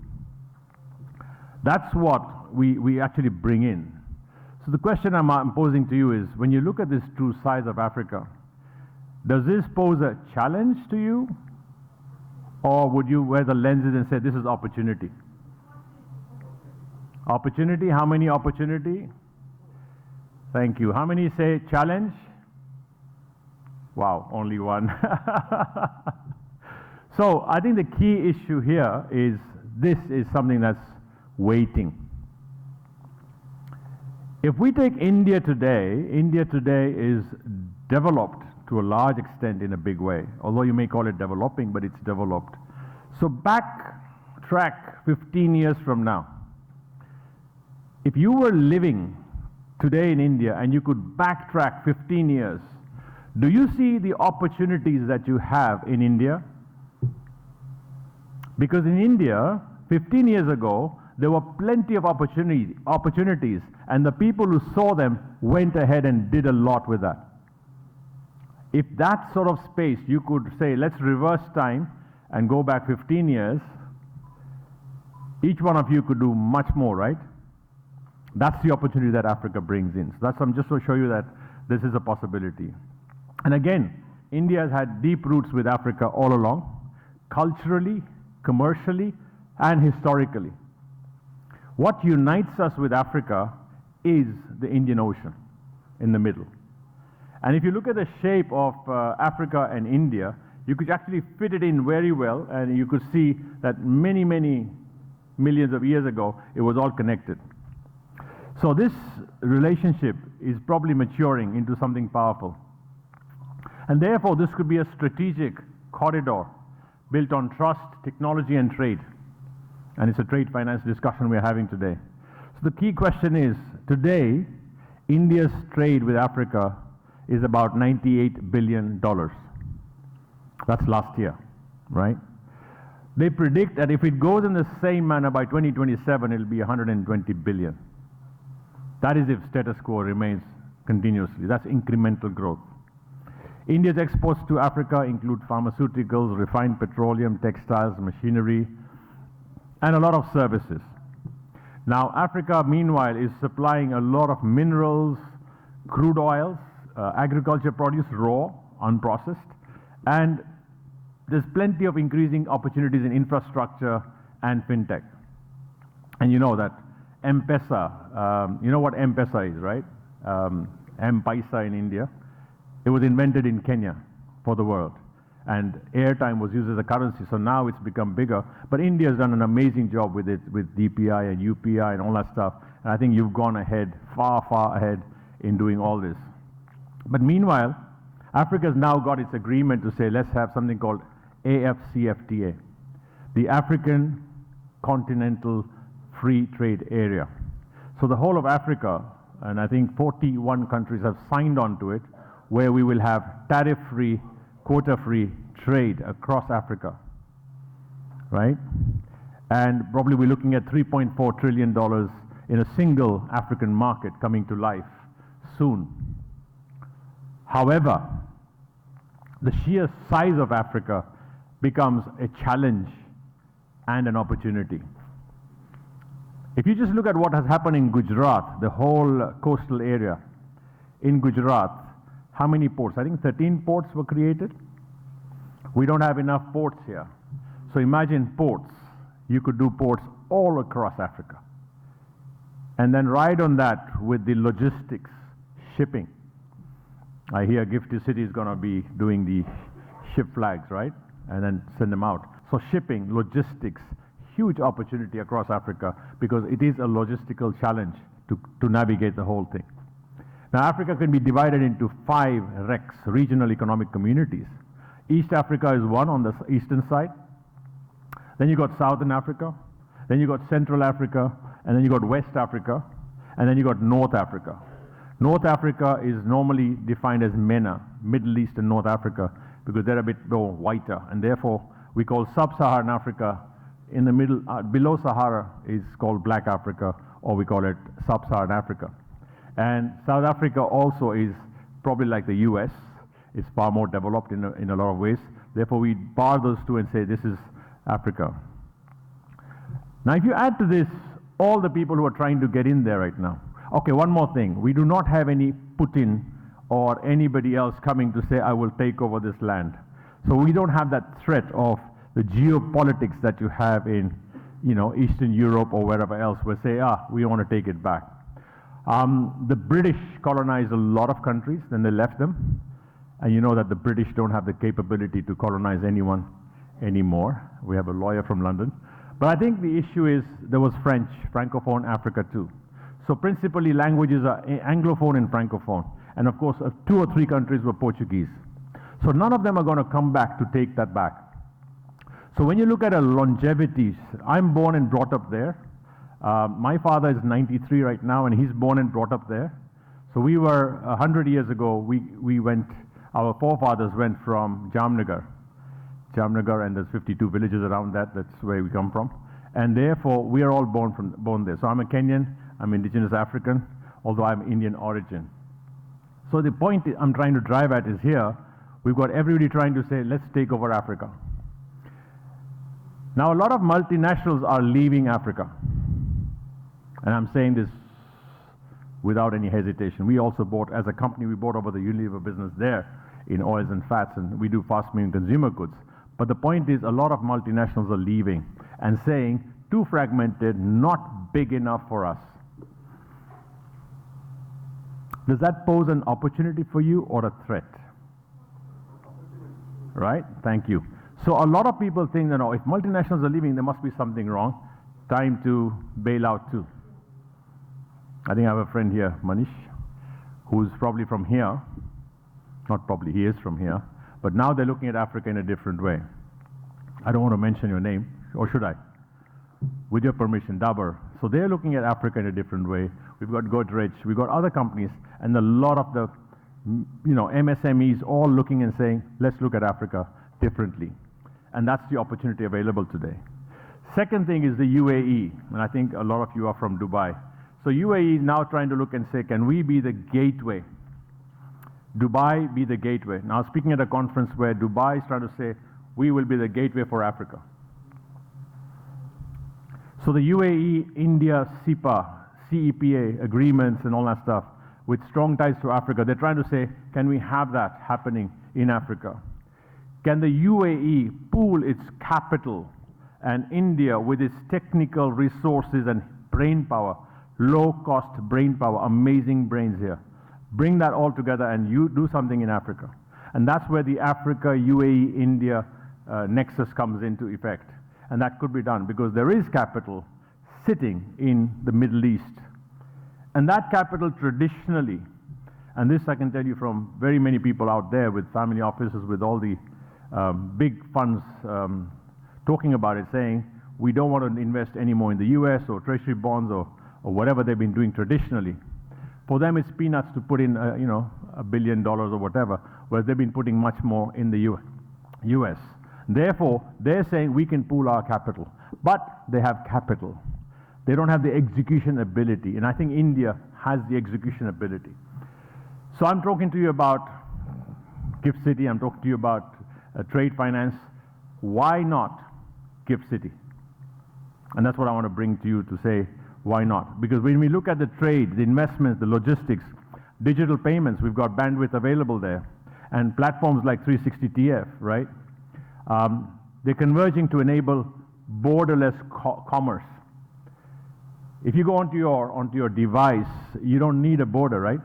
That's what we actually bring in. So the question I'm posing to you is, when you look at this true size of Africa, does this pose a challenge to you? Or would you wear the lenses and say, this is opportunity? Opportunity, how many opportunity? Thank you. How many say challenge? Wow, only one. So I think the key issue here is this is something that's waiting. If we take India today is developed to a large extent in a big way, although you may call it developing, but it's developed. So backtrack 15 years from now. If you were living today in India and you could backtrack 15 years, do you see the opportunities that you have in India? Because in India, 15 years ago, there were plenty of opportunities, and the people who saw them went ahead and did a lot with that. If that sort of space, you could say, let's reverse time and go back 15 years, each one of you could do much more, right? That's the opportunity that Africa brings in. So I'm just to show you that this is a possibility. And again, India has had deep roots with Africa all along, culturally, commercially, and historically. What unites us with Africa is the Indian Ocean in the middle. And if you look at the shape of Africa and India, you could actually fit it in very well, and you could see that many, many millions of years ago, it was all connected. So this relationship is probably maturing into something powerful. And therefore, this could be a strategic corridor built on trust, technology, and trade. And it's a trade finance discussion we're having today. So the key question is, today, India's trade with Africa is about $98 billion. That's last year, right? They predict that if it goes in the same manner by 2027, it'll be 120 billion. That is if status quo remains continuously. That's incremental growth. India's exports to Africa include pharmaceuticals, refined petroleum, textiles, machinery, and a lot of services. Now, Africa, meanwhile, is supplying a lot of minerals, crude oils, agriculture produce, raw, unprocessed, and there's plenty of increasing opportunities in infrastructure and fintech. And you know that M-Pesa, you know what M-Pesa is, right? M-Paisa in India. It was invented in Kenya for the world. And airtime was used as a currency, so now it's become bigger. But India has done an amazing job with it, with DPI and UPI and all that stuff. And I think you've gone ahead, far, far ahead in doing all this. But meanwhile, Africa's now got its agreement to say, let's have something called AFCFTA, the African Continental Free Trade Area. So the whole of Africa, and I think 41 countries have signed on to it, where we will have tariff-free, quota-free trade across Africa, right? And probably we're looking at $3.4 trillion in a single African market coming to life soon. However, the sheer size of Africa becomes a challenge and an opportunity. If you just look at what has happened in Gujarat, the whole coastal area, in Gujarat, how many ports? I think 13 ports were created. We don't have enough ports here. So imagine ports. You could do ports all across Africa. And then ride on that with the logistics, shipping. I hear Gifty City is going to be doing the ship flags, right? And then send them out. So shipping, logistics, huge opportunity across Africa because it is a logistical challenge to navigate the whole thing. Now, Africa can be divided into 5 RECs, regional economic communities. East Africa is one on the eastern side. Then you got Southern Africa. Then you got Central Africa. And then you got West Africa. And then you got North Africa. North Africa is normally defined as MENA, Middle East and North Africa, because they're a bit more whiter. And therefore, we call Sub-Saharan Africa in the middle, below Sahara is called Black Africa, or we call it Sub-Saharan Africa. And South Africa also is probably like the US. It's far more developed in a lot of ways. Therefore, we bar those two and say this is Africa. Now, if you add to this all the people who are trying to get in there right now. Okay, one more thing. We do not have any Putin or anybody else coming to say, I will take over this land. So we don't have that threat of the geopolitics that you have in, Eastern Europe or wherever else, where say, we want to take it back. The British colonized a lot of countries, then they left them. And you know that the British don't have the capability to colonize anyone anymore. We have a lawyer from London. But I think the issue is there was French, Francophone Africa too. So principally languages are Anglophone and Francophone. And of course, 2 or 3 countries were Portuguese. So none of them are going to come back to take that back. So when you look at a longevity, I'm born and brought up there. My father is 93 right now, and he's born and brought up there. So we were, 100 years ago, we went, our forefathers went from Jamnagar, and there's 52 villages around that, that's where we come from. And therefore, we are all born there. So I'm a Kenyan, I'm indigenous African, although I'm Indian origin. So the point I'm trying to drive at is here, we've got everybody trying to say, let's take over Africa. Now, a lot of multinationals are leaving Africa. And I'm saying this without any hesitation. We also bought, as a company, we bought over the Unilever business there in oils and fats, and we do fast-moving consumer goods. But the point is, a lot of multinationals are leaving and saying, too fragmented, not big enough for us. Does that pose an opportunity for you or a threat? Right? Thank you. So a lot of people think that, if multinationals are leaving, there must be something wrong. Time to bail out too. I think I have a friend here, Manish, who's probably from here. Not probably, he is from here. But now they're looking at Africa in a different way. I don't want to mention your name, or should I? With your permission, Dabur. So they're looking at Africa in a different way. We've got Godrej, we've got other companies, and a lot of the MSMEs all looking and saying, let's look at Africa differently. And that's the opportunity available today. Second thing is the UAE, and I think a lot of you are from Dubai. So UAE is now trying to look and say, can we be the gateway? Dubai be the gateway. Now speaking at a conference where Dubai is trying to say, we will be the gateway for Africa. So the UAE, India, CEPA agreements and all that stuff, with strong ties to Africa, they're trying to say, can we have that happening in Africa? Can the UAE pool its capital and India with its technical resources and brain power, low-cost brain power, amazing brains here, bring that all together and you do something in Africa? And that's where the Africa, UAE, India nexus comes into effect. And that could be done because there is capital sitting in the Middle East. And that capital traditionally, and this I can tell you from very many people out there with family offices, with all the big funds talking about it, saying we don't want to invest anymore in the US or treasury bonds or whatever they've been doing traditionally. For them it's peanuts to put in $1 billion or whatever, whereas they've been putting much more in the US. Therefore, they're saying we can pool our capital, but they have capital. They don't have the execution ability, and I think India has the execution ability. So I'm talking to you about Gift City, I'm talking to you about trade finance. Why not Gift City? And that's what I want to bring to you to say, why not? Because when we look at the trade, the investments, the logistics, digital payments, we've got bandwidth available there. And platforms like 360TF, right? They're converging to enable borderless commerce. If you go onto your device, you don't need a border, right?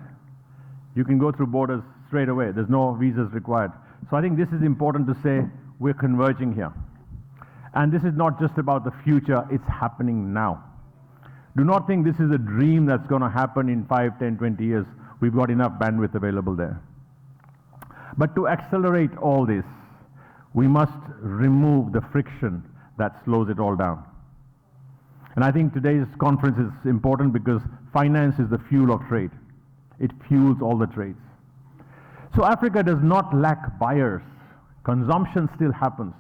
You can go through borders straight away. There's no visas required. So I think this is important to say we're converging here. And this is not just about the future, it's happening now. Do not think this is a dream that's going to happen in 5, 10, 20 years. We've got enough bandwidth available there. But to accelerate all this, we must remove the friction that slows it all down. And I think today's conference is important because finance is the fuel of trade. It fuels all the trades. So Africa does not lack buyers. Consumption still happens.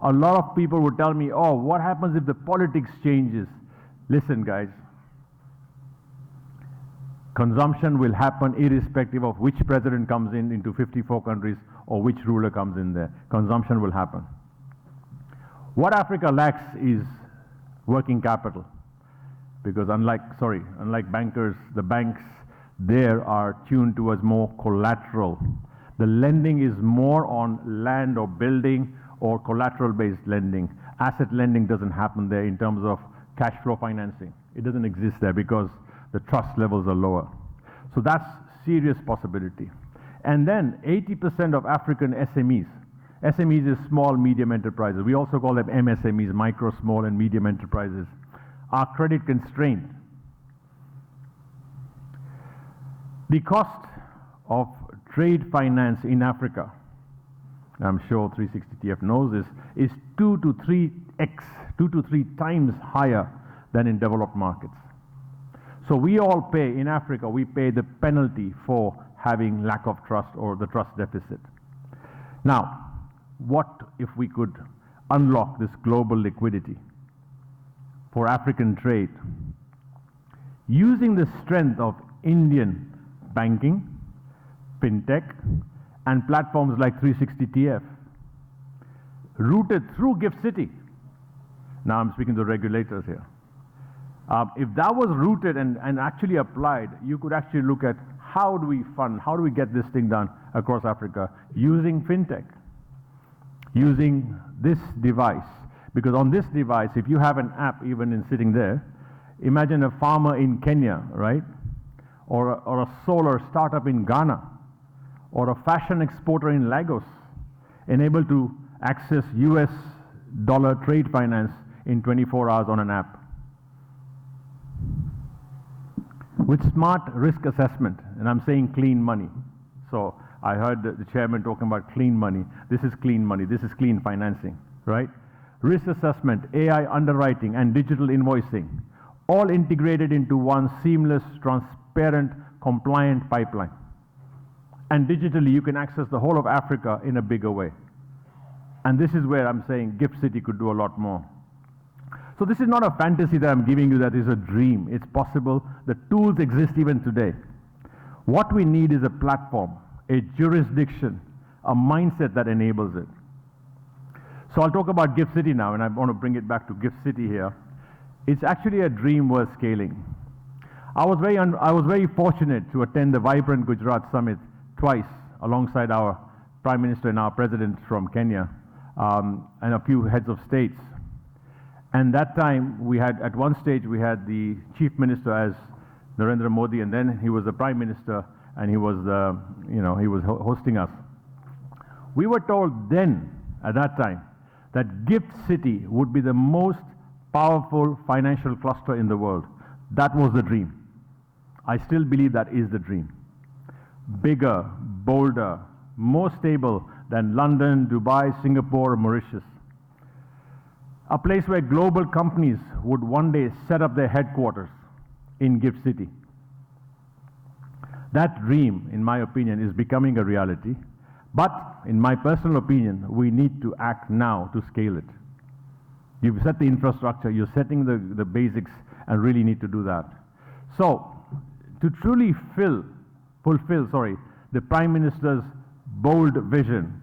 A lot of people would tell me, oh, what happens if the politics changes? Listen, guys. Consumption will happen irrespective of which president comes in into 54 countries or which ruler comes in there. Consumption will happen. What Africa lacks is working capital. Because unlike bankers, the banks there are tuned towards more collateral. The lending is more on land or building or collateral-based lending. Asset lending doesn't happen there in terms of cash flow financing. It doesn't exist there because the trust levels are lower. So that's serious possibility. And then 80% of African SMEs, SMEs is small, medium enterprises. We also call them MSMEs, micro, small, and medium enterprises, are credit constrained. The cost of trade finance in Africa, I'm sure 360TF knows this, is 2 to 3 times higher than in developed markets. So we all pay, in Africa, we pay the penalty for having lack of trust or the trust deficit. Now, what if we could unlock this global liquidity for African trade using the strength of Indian banking, Fintech, and platforms like 360TF, rooted through GIFT City? Now I'm speaking to regulators here. If that was rooted and actually applied, you could actually look at how do we fund, how do we get this thing done across Africa using Fintech, using this device. Because on this device, if you have an app even in sitting there, imagine a farmer in Kenya, right? Or a solar startup in Ghana, or a fashion exporter in Lagos, enabled to access US dollar trade finance in 24 hours on an app. With smart risk assessment, and I'm saying clean money. So I heard the chairman talking about clean money. This is clean money, this is clean financing, right? Risk assessment, AI underwriting, and digital invoicing, all integrated into one seamless, transparent, compliant pipeline. And digitally, you can access the whole of Africa in a bigger way. And this is where I'm saying GIFT City could do a lot more. So this is not a fantasy that I'm giving you that is a dream. It's possible. The tools exist even today. What we need is a platform, a jurisdiction, a mindset that enables it. So I'll talk about GIFT City now, and I want to bring it back to GIFT City here. It's actually a dream worth scaling. I was very fortunate to attend the Vibrant Gujarat Summit twice alongside our Prime Minister and our President from Kenya and a few heads of states. And that time we had, at one stage we had the Chief Minister as Narendra Modi, and then he was the Prime Minister and he was, he was hosting us. We were told then, at that time, that GIFT City would be the most powerful financial cluster in the world. That was the dream. I still believe that is the dream. Bigger, bolder, more stable than London, Dubai, Singapore, or Mauritius. A place where global companies would one day set up their headquarters in GIFT City. That dream, in my opinion, is becoming a reality. But, in my personal opinion, we need to act now to scale it. You've set the infrastructure, you're setting the basics, and really need to do that. So, to truly fulfill the Prime Minister's bold vision,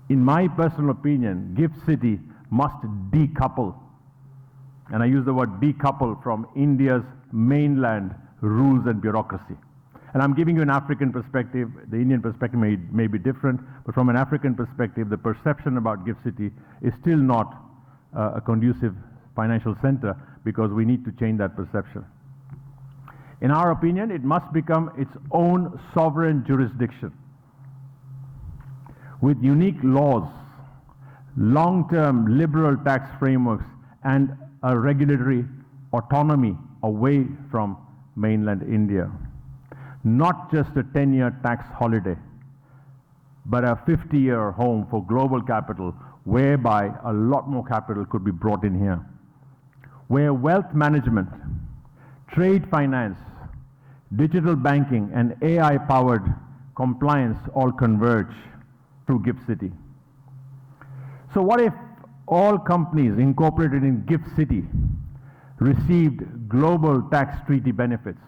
in my personal opinion, GIFT City must decouple. And I use the word decouple from India's mainland rules and bureaucracy. And I'm giving you an African perspective. The Indian perspective may be different, but from an African perspective, the perception about GIFT City is still not a conducive financial center, because we need to change that perception. In our opinion, it must become its own sovereign jurisdiction with unique laws, long-term liberal tax frameworks, and a regulatory autonomy away from mainland India. Not just a 10-year tax holiday, but a 50-year home for global capital, whereby a lot more capital could be brought in here. Where wealth management, trade finance, digital banking, and AI-powered compliance all converge through GIFT City. So what if all companies incorporated in GIFT City received global tax treaty benefits,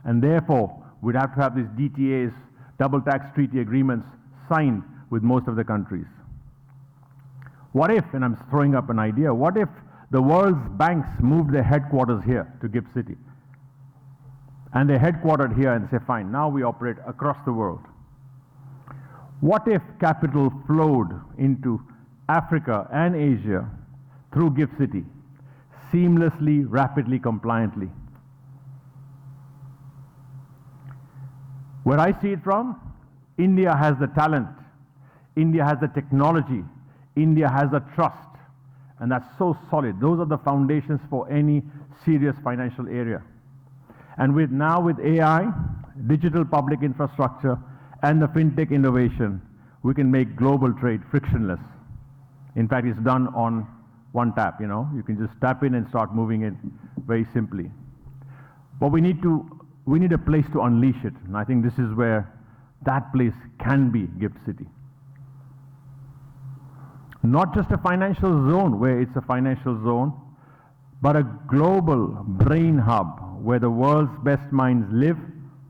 and therefore we'd have to have these DTAs, double tax treaty agreements, signed with most of the countries? What if, and I'm throwing up an idea, what if the world's banks moved their headquarters here to GIFT City? And they headquartered here and say, fine, now we operate across the world. What if capital flowed into Africa and Asia through GIFT City, seamlessly, rapidly, compliantly. Where I see it from, India has the talent, India has the technology, India has the trust, and that's so solid. Those are the foundations for any serious financial area. And now with AI, digital public infrastructure, and the fintech innovation, we can make global trade frictionless. In fact, it's done on one tap, you know. You can just tap in and start moving it very simply. But we need a place to unleash it. And I think this is where that place can be GIFT City. Not just a financial zone where it's a financial zone, but a global brain hub where the world's best minds live,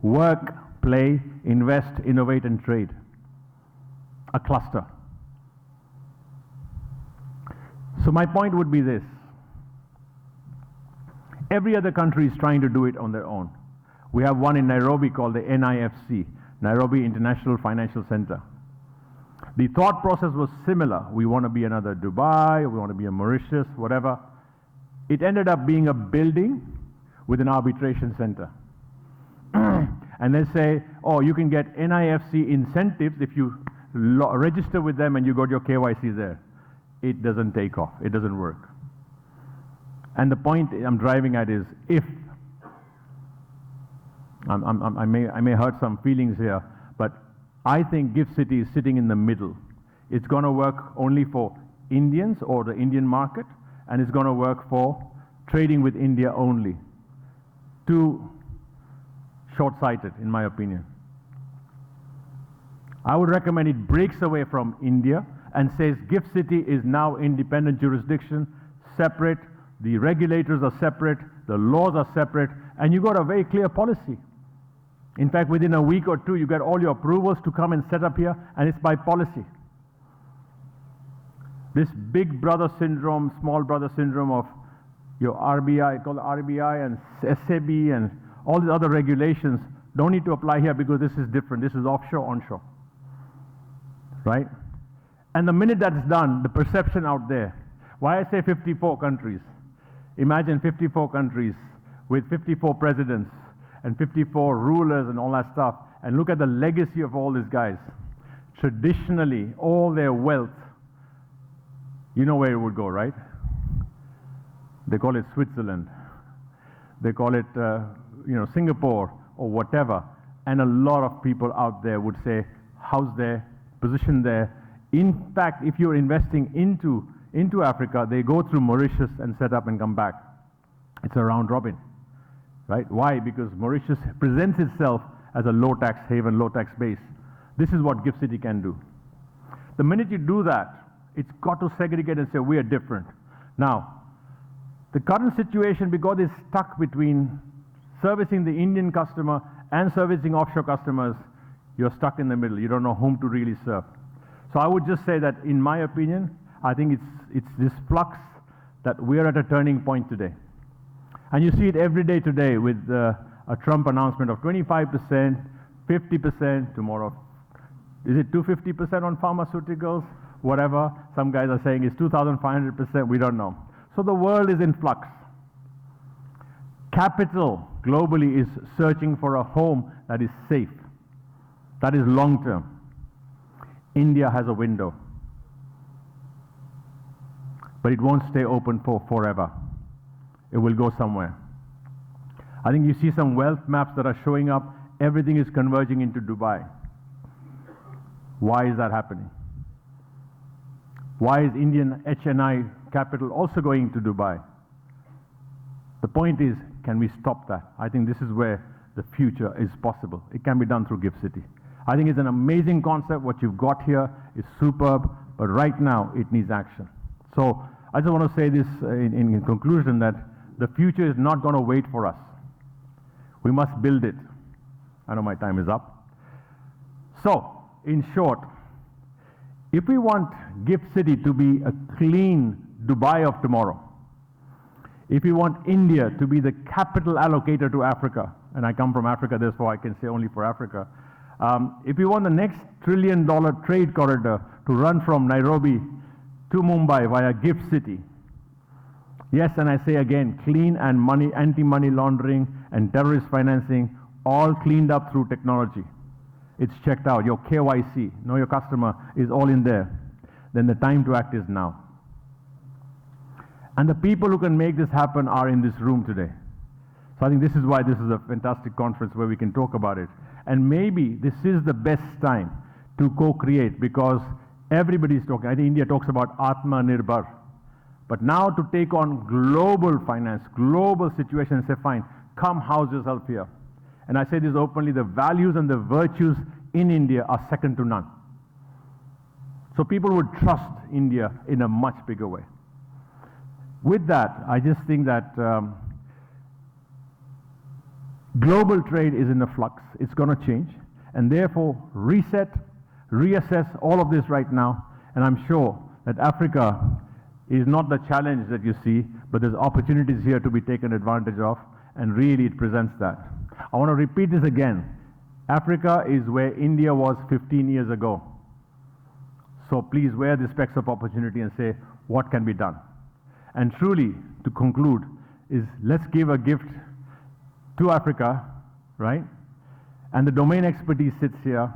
work, play, invest, innovate, and trade. A cluster. So my point would be this. Every other country is trying to do it on their own. We have one in Nairobi called the NIFC, Nairobi International Financial Center. The thought process was similar. We want to be another Dubai, we want to be a Mauritius, whatever. It ended up being a building with an arbitration center. And they say, oh, you can get NIFC incentives if you register with them and you got your KYC there. It doesn't take off. It doesn't work. And the point I'm driving at is if, I may hurt some feelings here, but I think GIFT City is sitting in the middle. It's going to work only for Indians or the Indian market, and it's going to work for trading with India only. Too short-sighted, in my opinion. I would recommend it breaks away from India and says GIFT City is now independent jurisdiction, separate, the regulators are separate, the laws are separate, and you got a very clear policy. In fact, within a week or two, you get all your approvals to come and set up here, and it's by policy. This big brother syndrome, small brother syndrome of your RBI, called RBI and SAB and all the other regulations don't need to apply here because this is different. This is offshore, onshore. Right? And the minute that's done, the perception out there, why I say 54 countries? Imagine 54 countries with 54 presidents and 54 rulers and all that stuff, and look at the legacy of all these guys. Traditionally, all their wealth, you know where it would go, right? They call it Switzerland. They call it, Singapore or whatever. And a lot of people out there would say, house there, position there. In fact, if you're investing into Africa, they go through Mauritius and set up and come back. It's a round robin, right? Why? Because Mauritius presents itself as a low-tax haven, low-tax base. This is what GIFT City can do. The minute you do that, it's got to segregate and say, we are different. Now, the current situation, because it's stuck between servicing the Indian customer and servicing offshore customers, you're stuck in the middle. You don't know whom to really serve. So I would just say that, in my opinion, I think it's this flux that we're at a turning point today. And you see it every day today with a Trump announcement of 25%, 50%, tomorrow. Is it 250% on pharmaceuticals? Whatever. Some guys are saying it's 2,500%. We don't know. So the world is in flux. Capital globally is searching for a home that is safe, that is long term. India has a window, but it won't stay open for forever. It will go somewhere. I think you see some wealth maps that are showing up. Everything is converging into Dubai. Why is that happening? Why is Indian HNI capital also going to Dubai? The point is, can we stop that? I think this is where the future is possible. It can be done through GIFT City. I think it's an amazing concept. What you've got here is superb, but right now it needs action. So I just want to say this in conclusion, that the future is not going to wait for us. We must build it. I know my time is up. So, in short, if we want GIFT City to be a clean Dubai of tomorrow, if we want India to be the capital allocator to Africa, and I come from Africa, therefore I can say only for Africa, if we want the next $1 trillion trade corridor to run from Nairobi to Mumbai via Gift City. Yes, and I say again, clean and anti-money laundering and terrorist financing, all cleaned up through technology. It's checked out. Your KYC, know your customer, is all in there. Then the time to act is now. And the people who can make this happen are in this room today. So I think this is why this is a fantastic conference where we can talk about it. And maybe this is the best time to co-create, because everybody's talking. I think India talks about Atma Nirbhar. But now to take on global finance, global situation, and say, fine, come house yourself here. And I say this openly, the values and the virtues in India are second to none. So people would trust India in a much bigger way. With that, I just think that global trade is in a flux. It's going to change. And therefore, reset, reassess all of this right now. And I'm sure that Africa is not the challenge that you see, but there's opportunities here to be taken advantage of. And really, it presents that. I want to repeat this again. Africa is where India was 15 years ago. So please wear the specs of opportunity and say, what can be done? And truly, to conclude, is let's give a gift to Africa, right? And the domain expertise sits here.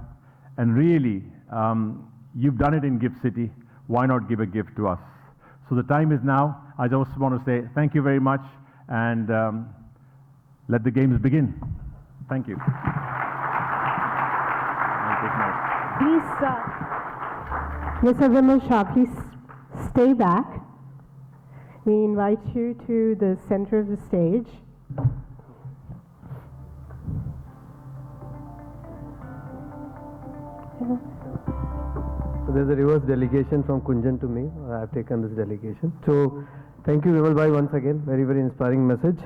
And really, you've done it in Gift City. Why not give a gift to us? So the time is now. I just want to say thank you very much, and let the games begin. Thank you. Please, Mr. Vimal Shah, please stay back. We invite you to the center of the stage. So there's a reverse delegation from Kunjan to me. I have taken this delegation. So thank you, Vimal Bhai, once again. Very, very inspiring message.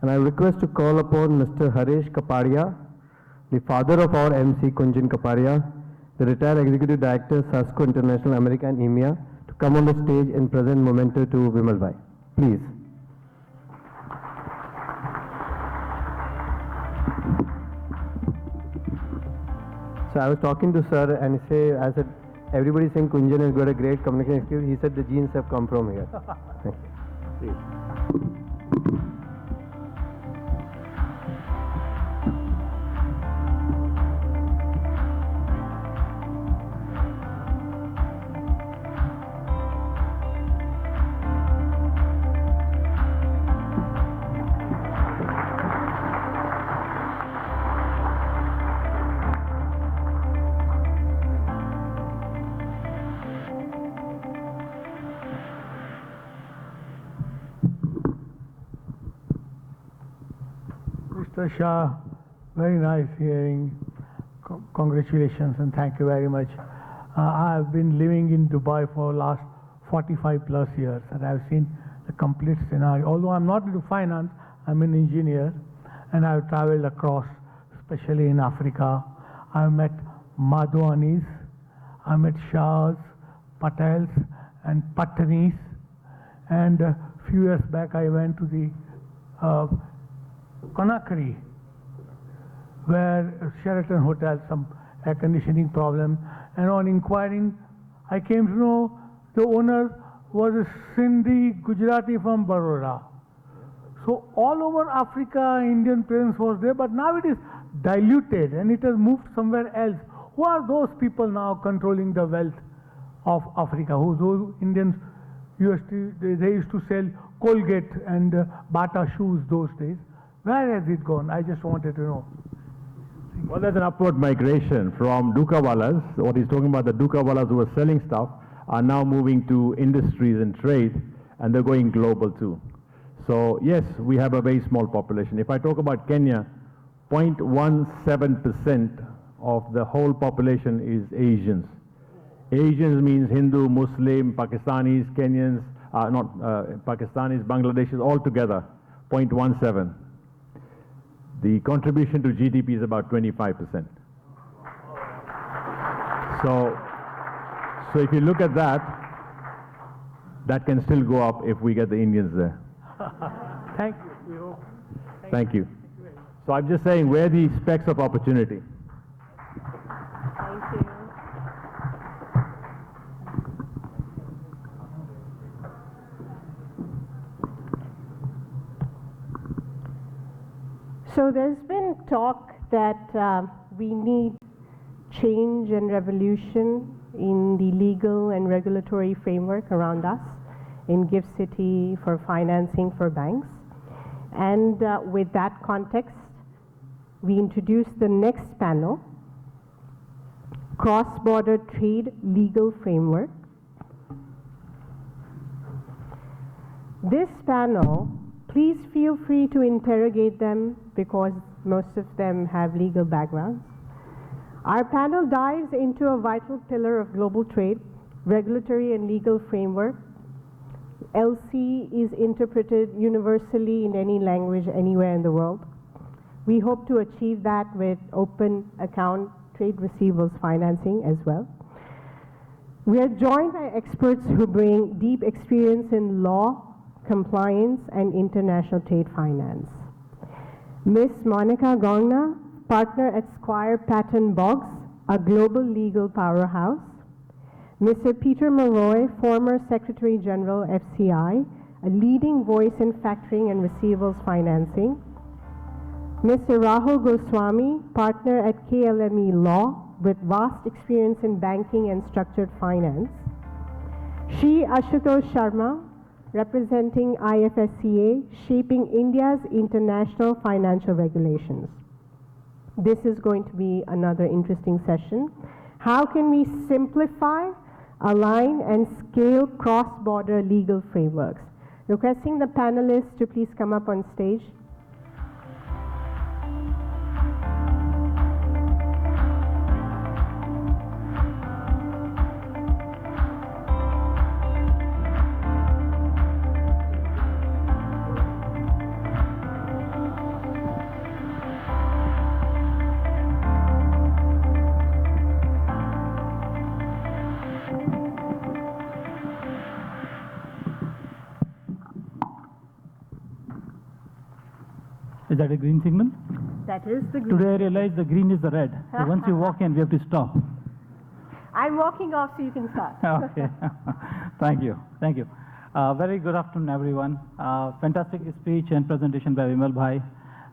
And I request to call upon Mr. Haresh Kapadia, the father of our MC, Kunjan Kapadia, the retired executive director, SASCO International America and EMEA, to come on the stage and present memento to Vimal Bhai. Please. So I was talking to sir, and I said, everybody saying Kunjan has got a great communication skill. He said the genes have come from here. Thank you. Mr. Shah, very nice hearing. Congratulations and thank you very much. I have been living in Dubai for the last 45 plus years, and I have seen the complete scenario. Although I'm not into finance, I'm an engineer, and I've traveled across, especially in Africa. I've met Madhwanis, I met Shahs, Patels, and Patanis. And a few years back, I went to the Conakry, where Sheraton Hotel, some air conditioning problem, and on inquiring, I came to know the owner was a Sindhi Gujarati from Baroda. So all over Africa, Indian presence was there, but now it is diluted and it has moved somewhere else. Who are those people now controlling the wealth of Africa? Who those Indians they used to sell Colgate and Bata shoes those days. Where has it gone? I just wanted to know. Well, there's an upward migration from Dukawalas. What he's talking about, the Dukawalas who were selling stuff are now moving to industries and trade, and they're going global too. So yes, we have a very small population. If I talk about Kenya, 0.17% of the whole population is Asians. Asians means Hindu, Muslim, Pakistanis, Kenyans, Pakistanis, Bangladeshis, all together, 0.17. The contribution to GDP is about 25%. So if you look at that, that can still go up if we get the Indians there. Thank you. Thank you. So I'm just saying, where are the specks of opportunity? Thank you. So there's been talk that we need change and revolution in the legal and regulatory framework around us in Gift City for financing for banks. And with that context, we introduce the next panel, Cross-Border Trade Legal Framework. This panel, please feel free to interrogate them because most of them have legal backgrounds. Our panel dives into a vital pillar of global trade, regulatory and legal framework. LC is interpreted universally in any language anywhere in the world. We hope to achieve that with open account trade receivables financing as well. We are joined by experts who bring deep experience in law, compliance, and international trade finance. Ms. Monica Gongna, partner at Squire Patton Boggs, a global legal powerhouse. Mr. Peter Malloy, former Secretary General, FCI, a leading voice in factoring and receivables financing. Mr. Rahul Goswami, partner at KLME Law, with vast experience in banking and structured finance. Shri Ashutosh Sharma, representing IFSCA, shaping India's international financial regulations. This is going to be another interesting session. How can we simplify, align, and scale cross-border legal frameworks? Requesting the panelists to please come up on stage. Is that a green signal? That is the green. Today I realize the green is the red. So once you walk in, we have to stop. I'm walking off so you can start. Okay. Thank you. Thank you. Very good afternoon, everyone. Fantastic speech and presentation by Vimal Bhai.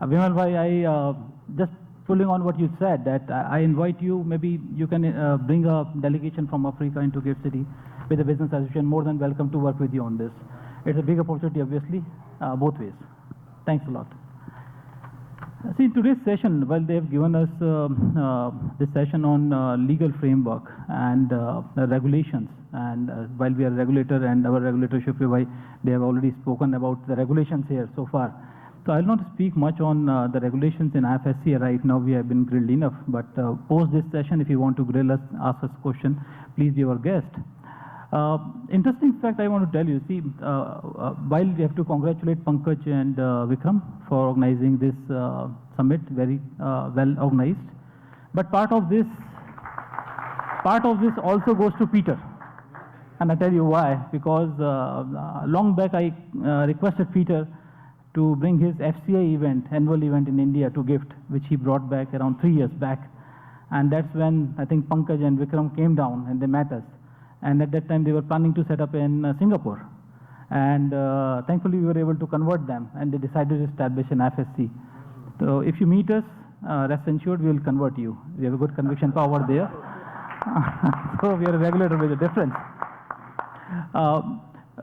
Vimal Bhai, I just pulling on what you said, that I invite you, maybe you can bring a delegation from Africa into Gift City with a business association. More than welcome to work with you on this. It's a big opportunity, obviously, both ways. Thanks a lot. See, in today's session, well, they have given us this session on legal framework and regulations. And while we are a regulator and our regulator, Supriyo, they have already spoken about the regulations here so far. So I'll not speak much on the regulations in IFSC right now. We have been grilled enough. But post this session, if you want to grill us, ask us a question, please be our guest. Interesting fact I want to tell you, see, while we have to congratulate Pankaj and Vikram for organizing this summit, very well organized, but part of this also goes to Peter. And I tell you why, because long back I requested Peter to bring his FCI event, annual event in India to GIFT, which he brought back around 3 years back. And that's when I think Pankaj and Vikram came down and they met us. And at that time, they were planning to set up in Singapore. And thankfully, we were able to convert them, and they decided to establish an FSC. So if you meet us, rest assured, we will convert you. We have a good conviction power there. So we are a regulator with a difference.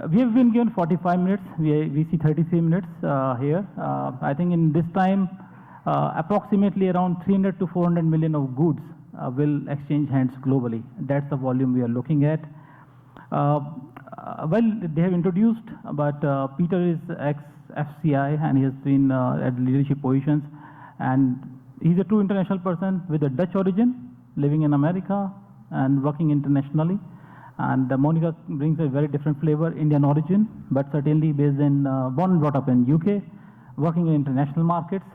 We have been given 45 minutes. We see 33 minutes here. I think in this time, approximately around 300 to 400 million of goods will exchange hands globally. That's the volume we are looking at. Well, they have introduced, but Peter is ex-FCI and he has been at leadership positions. And he's a true international person with a Dutch origin, living in America and working internationally. And Monica brings a very different flavor, Indian origin, but certainly based in, born and brought up in UK, working in international markets.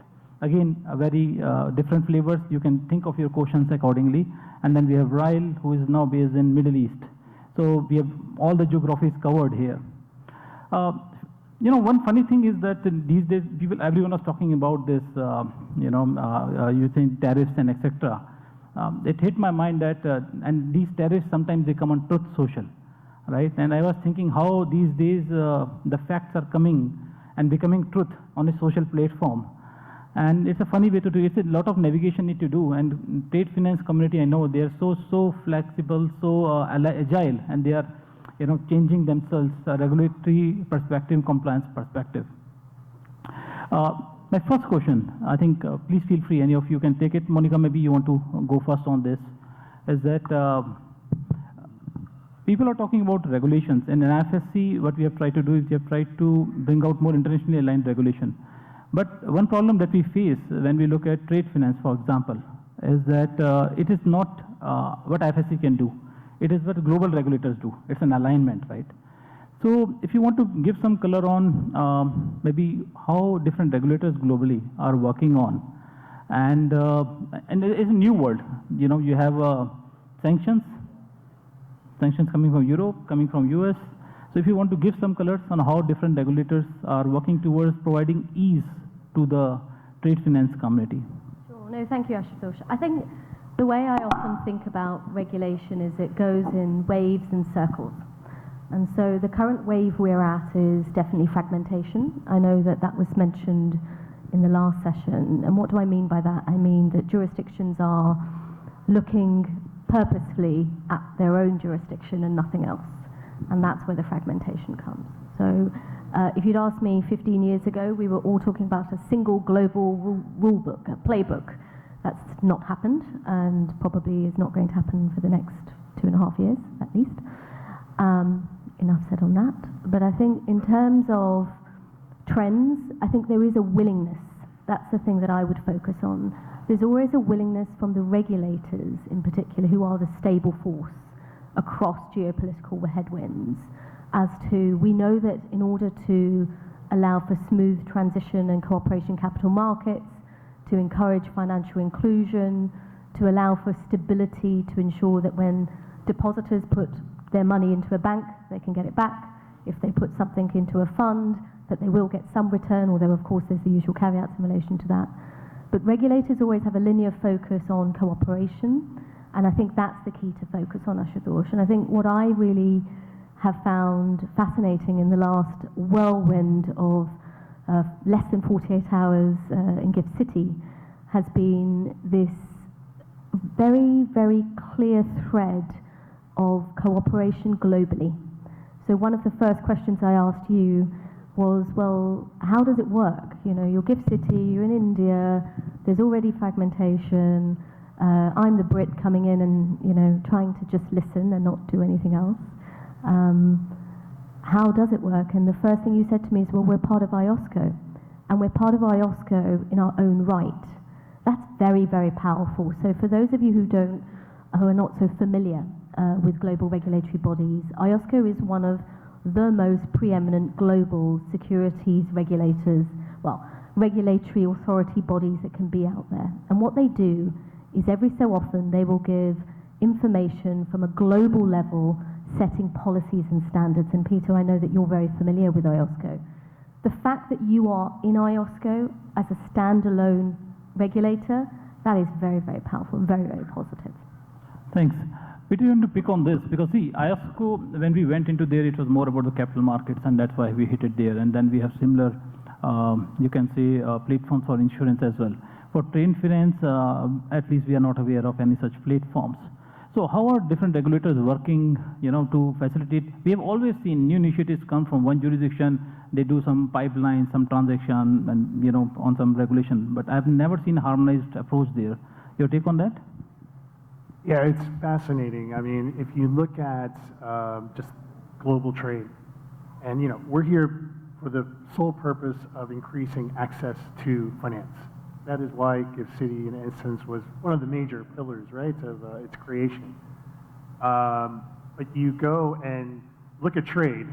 Again, very different flavors. You can think of your questions accordingly. And then we have Ryle, who is now based in Middle East. So we have all the geographies covered here. You know, one funny thing is that these days, everyone is talking about this, you think tariffs and etc. It hit my mind that, and these tariffs sometimes they come on Truth Social, right? And I was thinking how these days the facts are coming and becoming truth on a social platform. And it's a funny way to do it. It's a lot of navigation need to do. And trade finance community, I know they are so flexible, so agile, and they are, changing themselves, regulatory perspective, compliance perspective. My first question, I think, please feel free, any of you can take it. Monica, maybe you want to go first on this, is that people are talking about regulations. And in FSC, what we have tried to do is we have tried to bring out more internationally aligned regulation. But one problem that we face when we look at trade finance, for example, is that it is not what FSC can do. It is what global regulators do. It's an alignment, right? So if you want to give some color on maybe how different regulators globally are working on, and it's a new world. You have sanctions coming from Europe, coming from US. So if you want to give some colors on how different regulators are working towards providing ease to the trade finance community. Sure. No, thank you, Ashutosh. I think the way I often think about regulation is it goes in waves and circles. And so the current wave we're at is definitely fragmentation. I know that that was mentioned in the last session. And what do I mean by that? I mean that jurisdictions are looking purposefully at their own jurisdiction and nothing else. And that's where the fragmentation comes. So if you'd asked me 15 years ago, we were all talking about a single global rule book, a playbook. That's not happened and probably is not going to happen for the next 2.5 years at least. Enough said on that. But I think in terms of trends, I think there is a willingness. That's the thing that I would focus on. There's always a willingness from the regulators in particular, who are the stable force across geopolitical headwinds, as to, we know that in order to allow for smooth transition and cooperation capital markets, to encourage financial inclusion, to allow for stability, to ensure that when depositors put their money into a bank, they can get it back. If they put something into a fund, that they will get some return, although of course there's the usual caveats in relation to that. But regulators always have a linear focus on cooperation, and I think that's the key to focus on, Ashutosh. And I think what I really have found fascinating in the last whirlwind of less than 48 hours in Gift City has been this very, very clear thread of cooperation globally. So one of the first questions I asked you was, well, how does it work? You're Gift City, you're in India, there's already fragmentation. I'm the Brit coming in and, trying to just listen and not do anything else. How does it work? And the first thing you said to me is, well, we're part of IOSCO. And we're part of IOSCO in our own right. That's very, very powerful. So for those of you who are not so familiar with global regulatory bodies, IOSCO is one of the most preeminent global securities regulators, regulatory authority bodies that can be out there. And what they do is every so often they will give information from a global level, setting policies and standards. And Peter, I know that you're very familiar with IOSCO. The fact that you are in IOSCO as a standalone regulator, that is very, very powerful and very, very positive. Thanks. We didn't want to pick on this because, see, IOSCO, when we went into there, it was more about the capital markets, and that's why we hit it there. And then we have similar, you can say, platforms for insurance as well. For trade finance, at least we are not aware of any such platforms. So how are different regulators working, to facilitate? We have always seen new initiatives come from one jurisdiction. They do some pipeline, some transaction, and on some regulation. But I've never seen a harmonized approach there. Your take on that? Yeah, it's fascinating. I mean, if you look at just global trade, and we're here for the sole purpose of increasing access to finance. That is why Gift City, in essence, was one of the major pillars, right, of its creation. But you go and look at trade,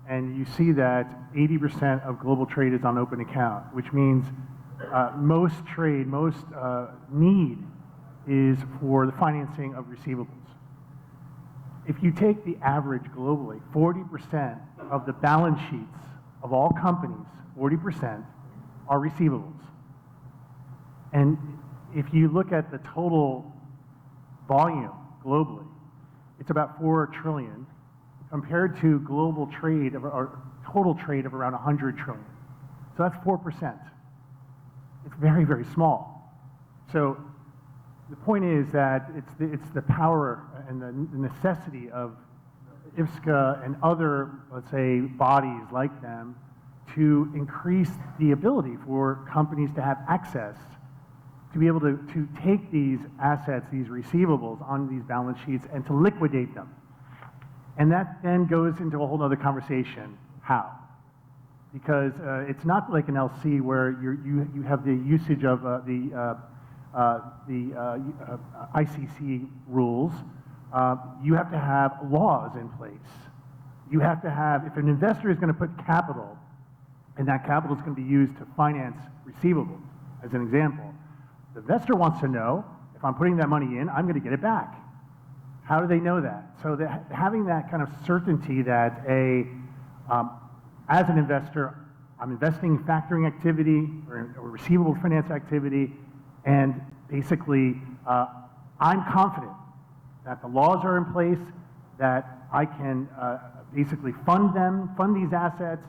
and you see that 80% of global trade is on open account, which means most trade, most need is for the financing of receivables. If you take the average globally, 40% of the balance sheets of all companies, 40% are receivables. And if you look at the total volume globally, it's about 4 trillion compared to global trade or total trade of around 100 trillion. So that's 4%. it's very, very small. So the point is that it's the power and the necessity of IFSCA and other, let's say, bodies like them to increase the ability for companies to have access to be able to take these assets, these receivables on these balance sheets and to liquidate them. And that then goes into a whole other conversation. How? Because it's not like an LC where you have the usage of the ICC rules. You have to have laws in place. You have to have, if an investor is going to put capital, and that capital is going to be used to finance receivables, as an example, the investor wants to know, if I'm putting that money in, I'm going to get it back. How do they know that? So having that kind of certainty that as an investor, I'm investing in factoring activity or receivable finance activity, and basically I'm confident that the laws are in place, that I can basically fund these assets,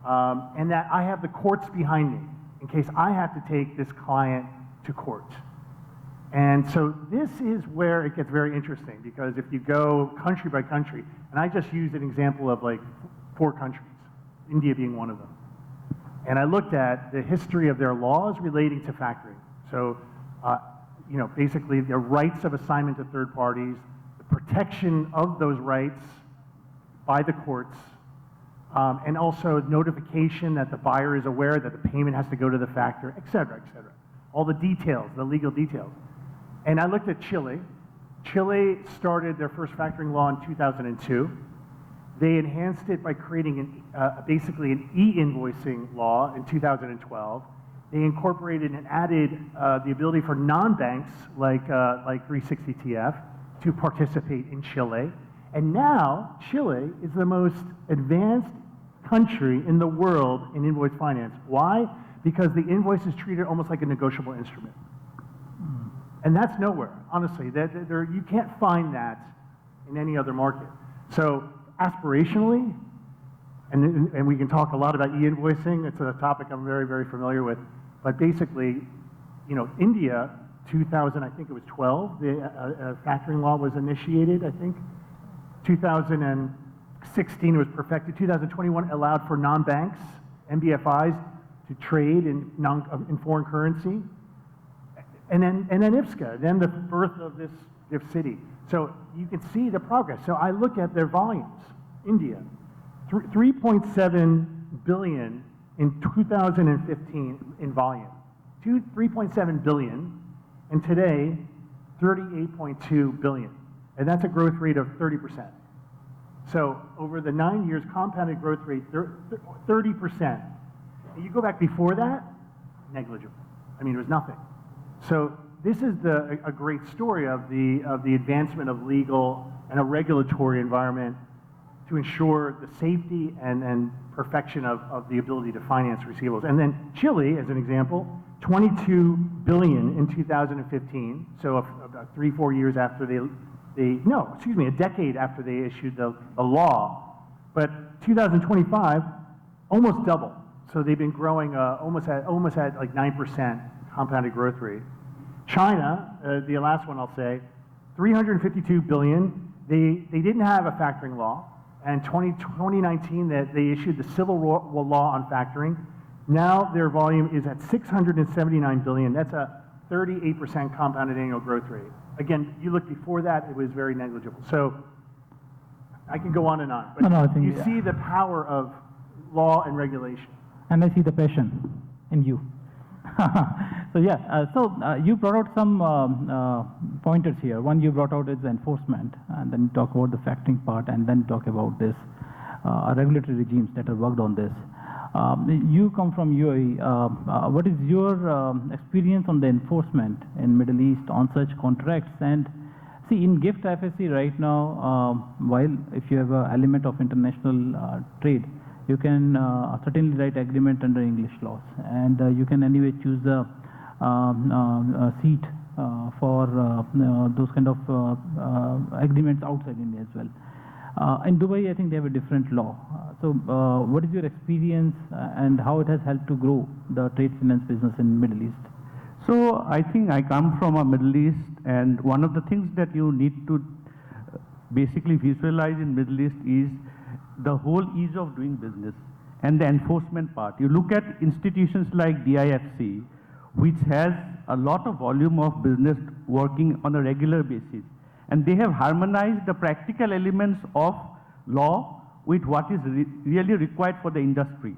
and that I have the courts behind me in case I have to take this client to court. And so this is where it gets very interesting, because if you go country by country, and I just used an example of like 4 countries, India being one of them, and I looked at the history of their laws relating to factoring. So, you know, basically the rights of assignment to third parties, the protection of those rights by the courts, and also notification that the buyer is aware that the payment has to go to the factor, et cetera, et cetera. All the details, the legal details. And I looked at Chile. Chile started their first factoring law in 2002. They enhanced it by creating basically an e-invoicing law in 2012. They incorporated and added the ability for non-banks like 360TF to participate in Chile. And now Chile is the most advanced country in the world in invoice finance. Why? Because the invoice is treated almost like a negotiable instrument. And that's nowhere, honestly. You can't find that in any other market. So aspirationally, and we can talk a lot about e-invoicing, it's a topic I'm very, very familiar with, but basically, you know, India, 2000, I think it was 12, the factoring law was initiated, I think. 2016 it was perfected. 2021 allowed for non-banks, NBFIs, to trade in foreign currency. And then IFSCA, then the birth of this city. So you can see the progress. So I look at their volumes. India, 3.7 billion in 2015 in volume. 3.7 billion, and today, 38.2 billion. And that's a growth rate of 30%. So over the 9 years, compounded growth rate, 30%. And you go back before that, negligible. I mean, it was nothing. So this is a great story of the advancement of legal and a regulatory environment to ensure the safety and perfection of the ability to finance receivables. And then Chile, as an example, 22 billion in 2015. So about 3-4 years after a decade after they issued the law. But 2025, almost double. So they've been growing almost at like 9% compounded growth rate. China, the last one I'll say, 352 billion. They didn't have a factoring law. And 2019, they issued the civil law on factoring. Now their volume is at 679 billion. That's a 38% compounded annual growth rate. Again, you look before that, it was very negligible. So I can go on and on. But I think, you see the power of law and regulation. And I see the passion in you. So yeah, you brought out some pointers here. One you brought out is enforcement, and then you talk about the factoring part, and then talk about this regulatory regimes that are worked on this. You come from UAE. What is your experience on the enforcement in Middle East on such contracts? And see, in GIFT FSC right now, while if you have an element of international trade, you can certainly write agreement under English laws, and you can anyway choose a seat for those kind of agreements outside India as well. In Dubai, I think they have a different law. So what is your experience and how it has helped to grow the trade finance business in Middle East? So I think I come from a Middle East, and one of the things that you need to basically visualize in Middle East is the whole ease of doing business and the enforcement part. You look at institutions like DIFC, which has a lot of volume of business working on a regular basis, and they have harmonized the practical elements of law with what is really required for the industry.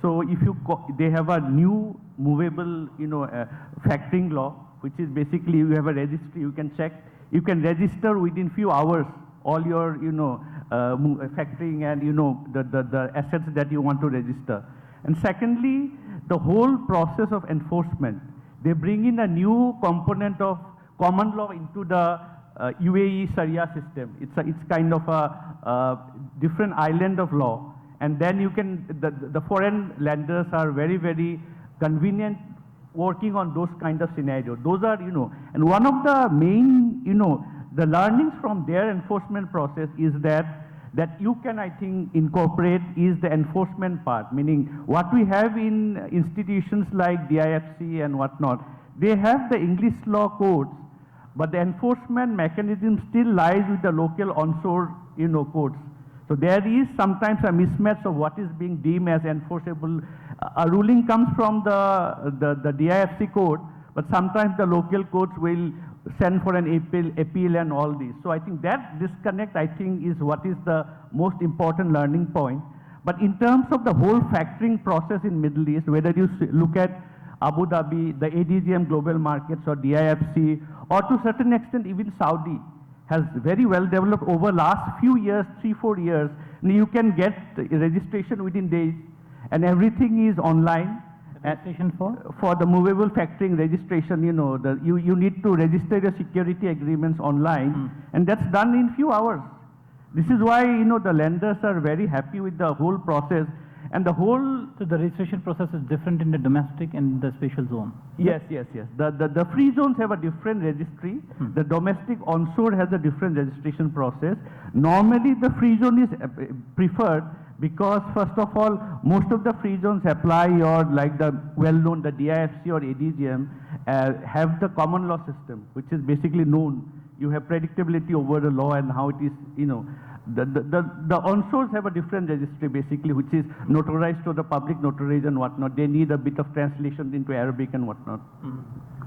So if you they have a new movable, factoring law, which is basically you have a registry, you can check, you can register within few hours all your, factoring and, the assets that you want to register. And secondly, the whole process of enforcement. They bring in a new component of common law into the UAE Sharia system. It's kind of a different island of law. And then you can, the foreign lenders are very, very convenient working on those kind of scenarios. Those are, and one of the main, the learnings from their enforcement process is that you can, I think, incorporate is the enforcement part, meaning what we have in institutions like DIFC and whatnot, they have the English law codes, but the enforcement mechanism still lies with the local onshore, codes. So there is sometimes a mismatch of what is being deemed as enforceable. A ruling comes from the DIFC code, but sometimes the local courts will send for an appeal and all this. So I think that disconnect, I think, is what is the most important learning point. But in terms of the whole factoring process in Middle East, whether you look at Abu Dhabi, the ADGM global markets or DIFC, or to a certain extent even Saudi, has very well developed over last few years, 3-4 years. And you can get registration within days, and everything is online. Registration for the movable factoring registration, you need to register your security agreements online, and that's done in few hours. This is why the lenders are very happy with the whole process, and the whole. So the registration process is different in the domestic and the special zone. Yes. The free zones have a different registry. The domestic onshore has a different registration process. Normally, the free zone is preferred. Because first of all, most of the free zones apply your, like the well-known, the DIFC or ADGM, have the common law system, which is basically known. You have predictability over the law and how it is, the onshores have a different registry basically, which is notarized to the public notaries and whatnot. They need a bit of translation into Arabic and whatnot.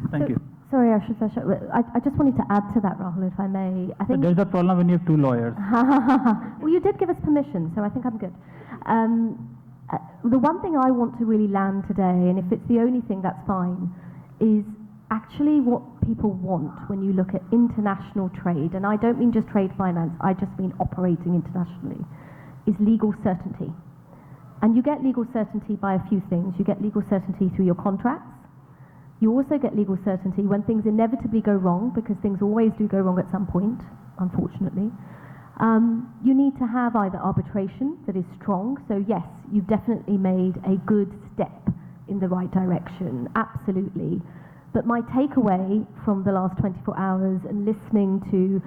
Thank you. Sorry, I just wanted to add to that, Rahul, if I may. I think there's a problem when you have two lawyers. Well, you did give us permission, so I think I'm good. The one thing I want to really land today, and if it's the only thing, that's fine, is actually what people want when you look at international trade, and I don't mean just trade finance, I just mean operating internationally, is legal certainty. And you get legal certainty by a few things. You get legal certainty through your contracts. You also get legal certainty when things inevitably go wrong, because things always do go wrong at some point, unfortunately. You need to have either arbitration that is strong. So yes, you've definitely made a good step in the right direction, absolutely. But my takeaway from the last 24 hours and listening to,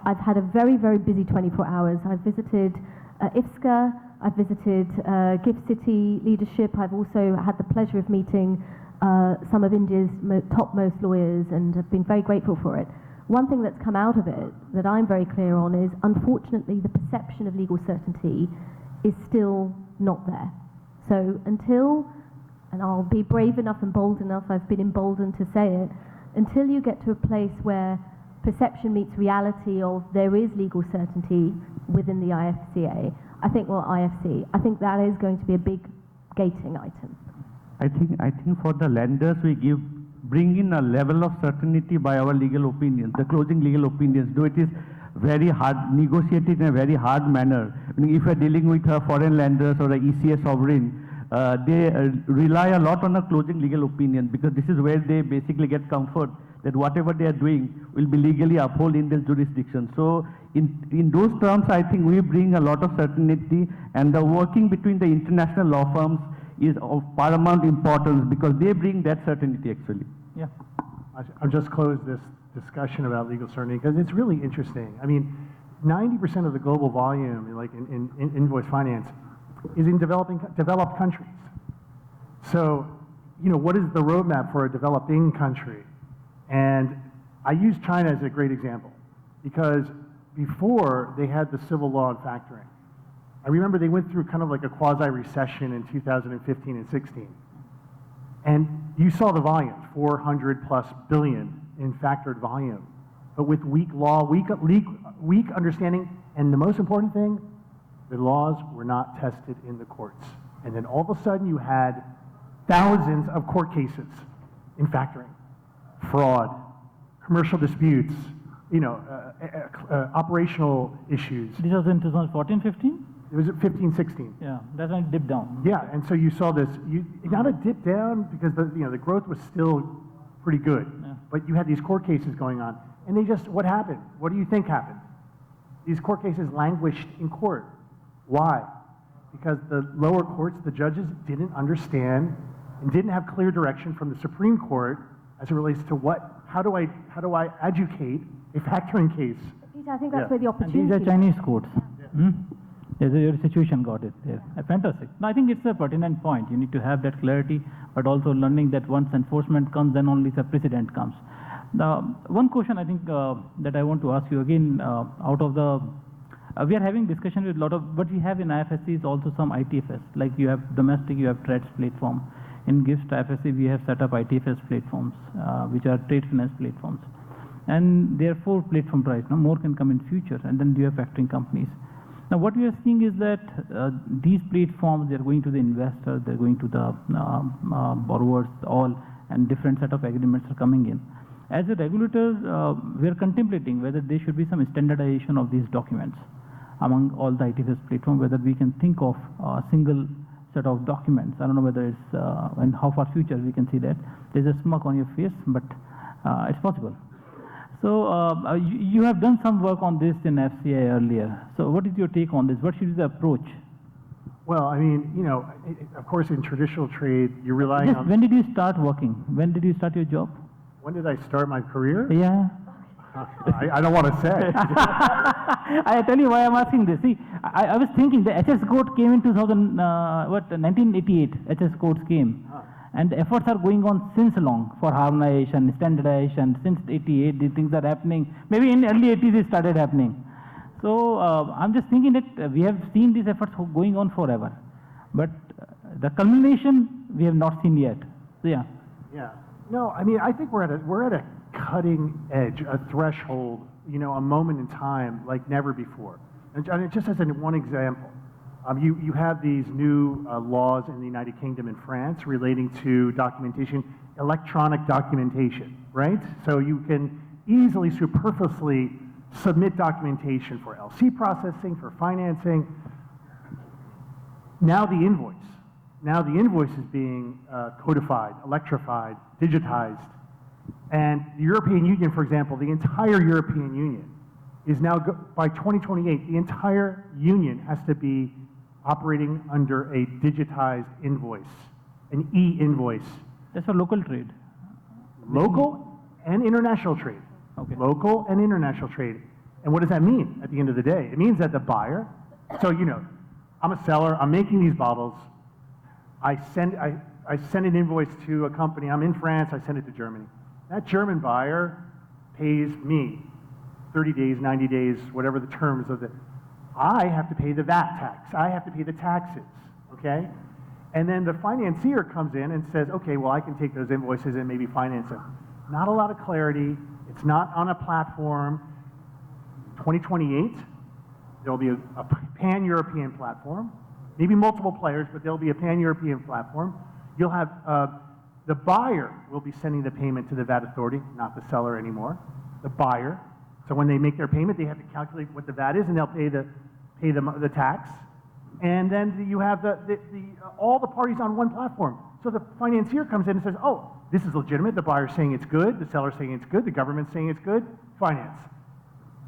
I've had a very, very busy 24 hours. I've visited IFSCA, I've visited Gift City leadership. I've also had the pleasure of meeting some of India's topmost lawyers, and have been very grateful for it. One thing that's come out of it that I'm very clear on is, unfortunately, the perception of legal certainty is still not there. So until, and I'll be brave enough and bold enough, I've been emboldened to say it, until you get to a place where perception meets reality of there is legal certainty within the IFCA, I think that is going to be a big gating item. I think for the lenders, we bring in a level of certainty by our legal opinions, the closing legal opinions, though it is very hard, negotiated in a very hard manner. I mean, if you're dealing with foreign lenders or a ECA sovereign, they rely a lot on a closing legal opinion, because this is where they basically get comfort that whatever they are doing will be legally upheld in their jurisdiction. So in those terms, I think we bring a lot of certainty, and the working between the international law firms is of paramount importance, because they bring that certainty actually. Yeah. I'll just close this discussion about legal certainty because it's really interesting. I mean, 90% of the global volume, like in invoice finance, is in developed countries. So, you know, what is the roadmap for a developing country? And I use China as a great example because before they had the civil law and factoring. I remember they went through kind of like a quasi-recession in 2015 and 16. And you saw the volume, 400 plus billion in factored volume. But with weak law, weak understanding, and the most important thing, the laws were not tested in the courts. And then all of a sudden you had thousands of court cases in factoring, fraud, commercial disputes, you know, operational issues. This was in 2014, 15? It was at 15, 16. Yeah, that's when it dipped down. Yeah, and so you saw this, not a dip down because the growth was still pretty good, but you had these court cases going on, and they just, what happened? What do you think happened? These court cases languished in court. Why? Because the lower courts, the judges didn't understand and didn't have clear direction from the Supreme Court as it relates to how do I educate a factoring case? Peter, I think that's where the opportunity And these are Chinese courts. Your situation got it there. Fantastic. No, I think it's a pertinent point. You need to have that clarity, but also learning that once enforcement comes, then only the precedent comes. Now, one question I think that I want to ask you again, out of the, we are having discussion with a lot of, what we have in IFSC is also some ITFS, like you have domestic, you have trades platform. In GIFT IFSC, we have set up ITFS platforms, which are trade finance platforms. And there are 4 platforms right now, more can come in future, and then you have factoring companies. Now, what we are seeing is that these platforms, they're going to the investors, they're going to the borrowers, all, and different set of agreements are coming in. As a regulator, we are contemplating whether there should be some standardization of these documents among all the ITFS platforms, whether we can think of a single set of documents. I don't know whether it's, and how far future we can see that. There's a smirk on your face, but it's possible. So you have done some work on this in FCI earlier. So what is your take on this? What should be the approach? Well, I mean, you know, of course, in traditional trade, you're relying on. When did you start working? When did you start your job? When did I start my career? Yeah. I don't want to say. I tell you why I'm asking this. See, I was thinking the HS code came in 1988. HS codes came. And the efforts are going on since long for harmonization, standardization. Since 88, these things are happening. Maybe in early 80s it started happening. So I'm just thinking that we have seen these efforts going on forever. But the culmination we have not seen yet. So yeah. Yeah. No, I mean, I think we're at a cutting edge, a threshold, you know, a moment in time like never before. And just as one example, you have these new laws in the United Kingdom and France relating to documentation, electronic documentation, right? So you can easily, superfluously submit documentation for LC processing, for financing. Now the invoice is being codified, electrified, digitized. And the European Union, for example, the entire European Union is now, by 2028, the entire union has to be operating under a digitized invoice, an e-invoice. That's for local trade. Local and international trade. Okay. Local and international trade. And what does that mean at the end of the day? It means that the buyer, so you know, I'm a seller, I'm making these bottles, I send an invoice to a company, I'm in France, I send it to Germany. That German buyer pays me 30 days, 90 days, whatever the terms of the, I have to pay the VAT tax. I have to pay the taxes, okay? And then the financier comes in and says, okay, well, I can take those invoices and maybe finance them. Not a lot of clarity. It's not on a platform. 2028, there'll be a pan-European platform, maybe multiple players, but there'll be a pan-European platform. You'll have, the buyer will be sending the payment to the VAT authority, not the seller anymore, the buyer. So when they make their payment, they have to calculate what the VAT is, and they'll pay the tax. And then you have all the parties on one platform. So the financier comes in and says, oh, this is legitimate. The buyer's saying it's good. The seller's saying it's good. The government's saying it's good. Finance.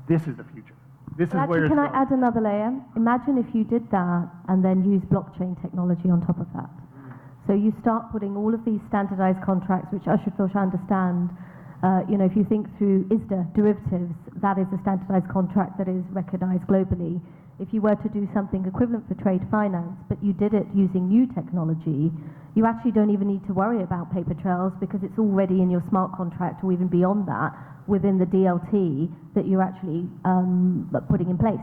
This is the future. This is where it's Can going. I add another layer? Imagine if you did that and then use blockchain technology on top of that. So you start putting all of these standardized contracts, which Ashutosh understand. You know, if you think through ISDA derivatives, that is a standardized contract that is recognized globally. if you were to do something equivalent for trade finance, but you did it using new technology, you actually don't even need to worry about paper trails because it's already in your smart contract or even beyond that within the DLT that you're actually putting in place.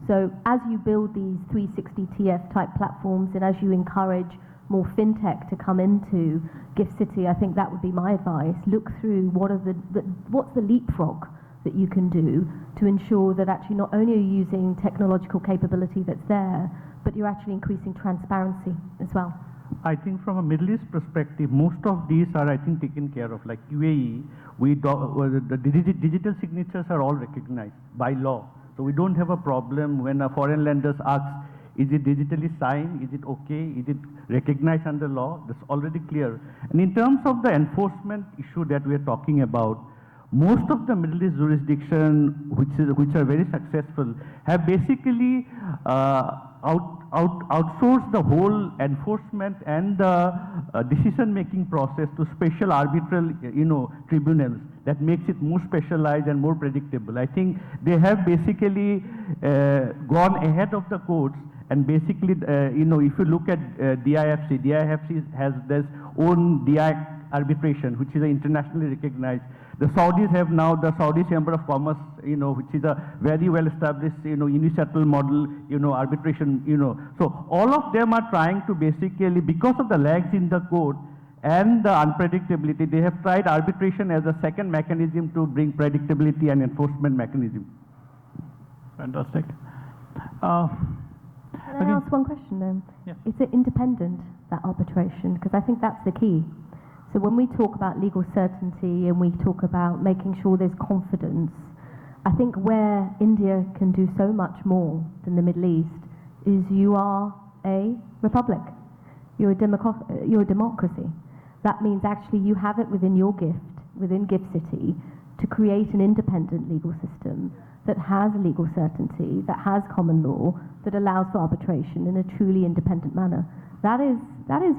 So as you build these 360 TF type platforms and as you encourage more fintech to come into Gift City, I think that would be my advice. Look through what's the leapfrog that you can do to ensure that actually not only are you using technological capability that's there, but you're actually increasing transparency as well. I think from a Middle East perspective, most of these are, I think, taken care of. Like UAE, the digital signatures are all recognized by law. So we don't have a problem when a foreign lender asks, is it digitally signed? Is it okay? Is it recognized under law? That's already clear. And in terms of the enforcement issue that we are talking about, most of the Middle East jurisdictions, which are very successful, have basically outsourced the whole enforcement and the decision-making process to special arbitral, tribunals. That makes it more specialized and more predictable. I think they have basically gone ahead of the courts. And basically, if you look at DIFC has their own DI arbitration, which is internationally recognized. The Saudis have now the Saudi Chamber of Commerce, which is a very well established, unisettle model, arbitration, So all of them are trying to basically, because of the lags in the court and the unpredictability, they have tried arbitration as a second mechanism to bring predictability and enforcement mechanism. Fantastic. Can I ask one question then? Yeah. Is it independent, that arbitration? Because I think that's the key. So when we talk about legal certainty and we talk about making sure there's confidence, I think where India can do so much more than the Middle East is you are a republic. You're a democracy. That means actually you have it within your gift, within Gift City, to create an independent legal system that has legal certainty, that has common law, that allows for arbitration in a truly independent manner. That is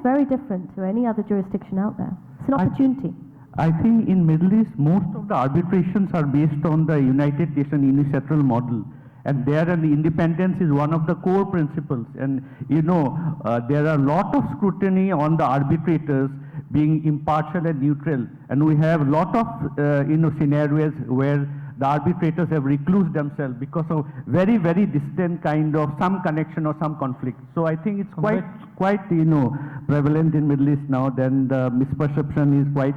very different to any other jurisdiction out there. It's an opportunity. I think in Middle East, most of the arbitrations are based on the United Nations unilateral model. And there the independence is one of the core principles. And there are a lot of scrutiny on the arbitrators being impartial and neutral. And we have a lot of scenarios where the arbitrators have reclused themselves because of very, very distant kind of some connection or some conflict. So I think it's quite prevalent in Middle East now. Then the misperception is quite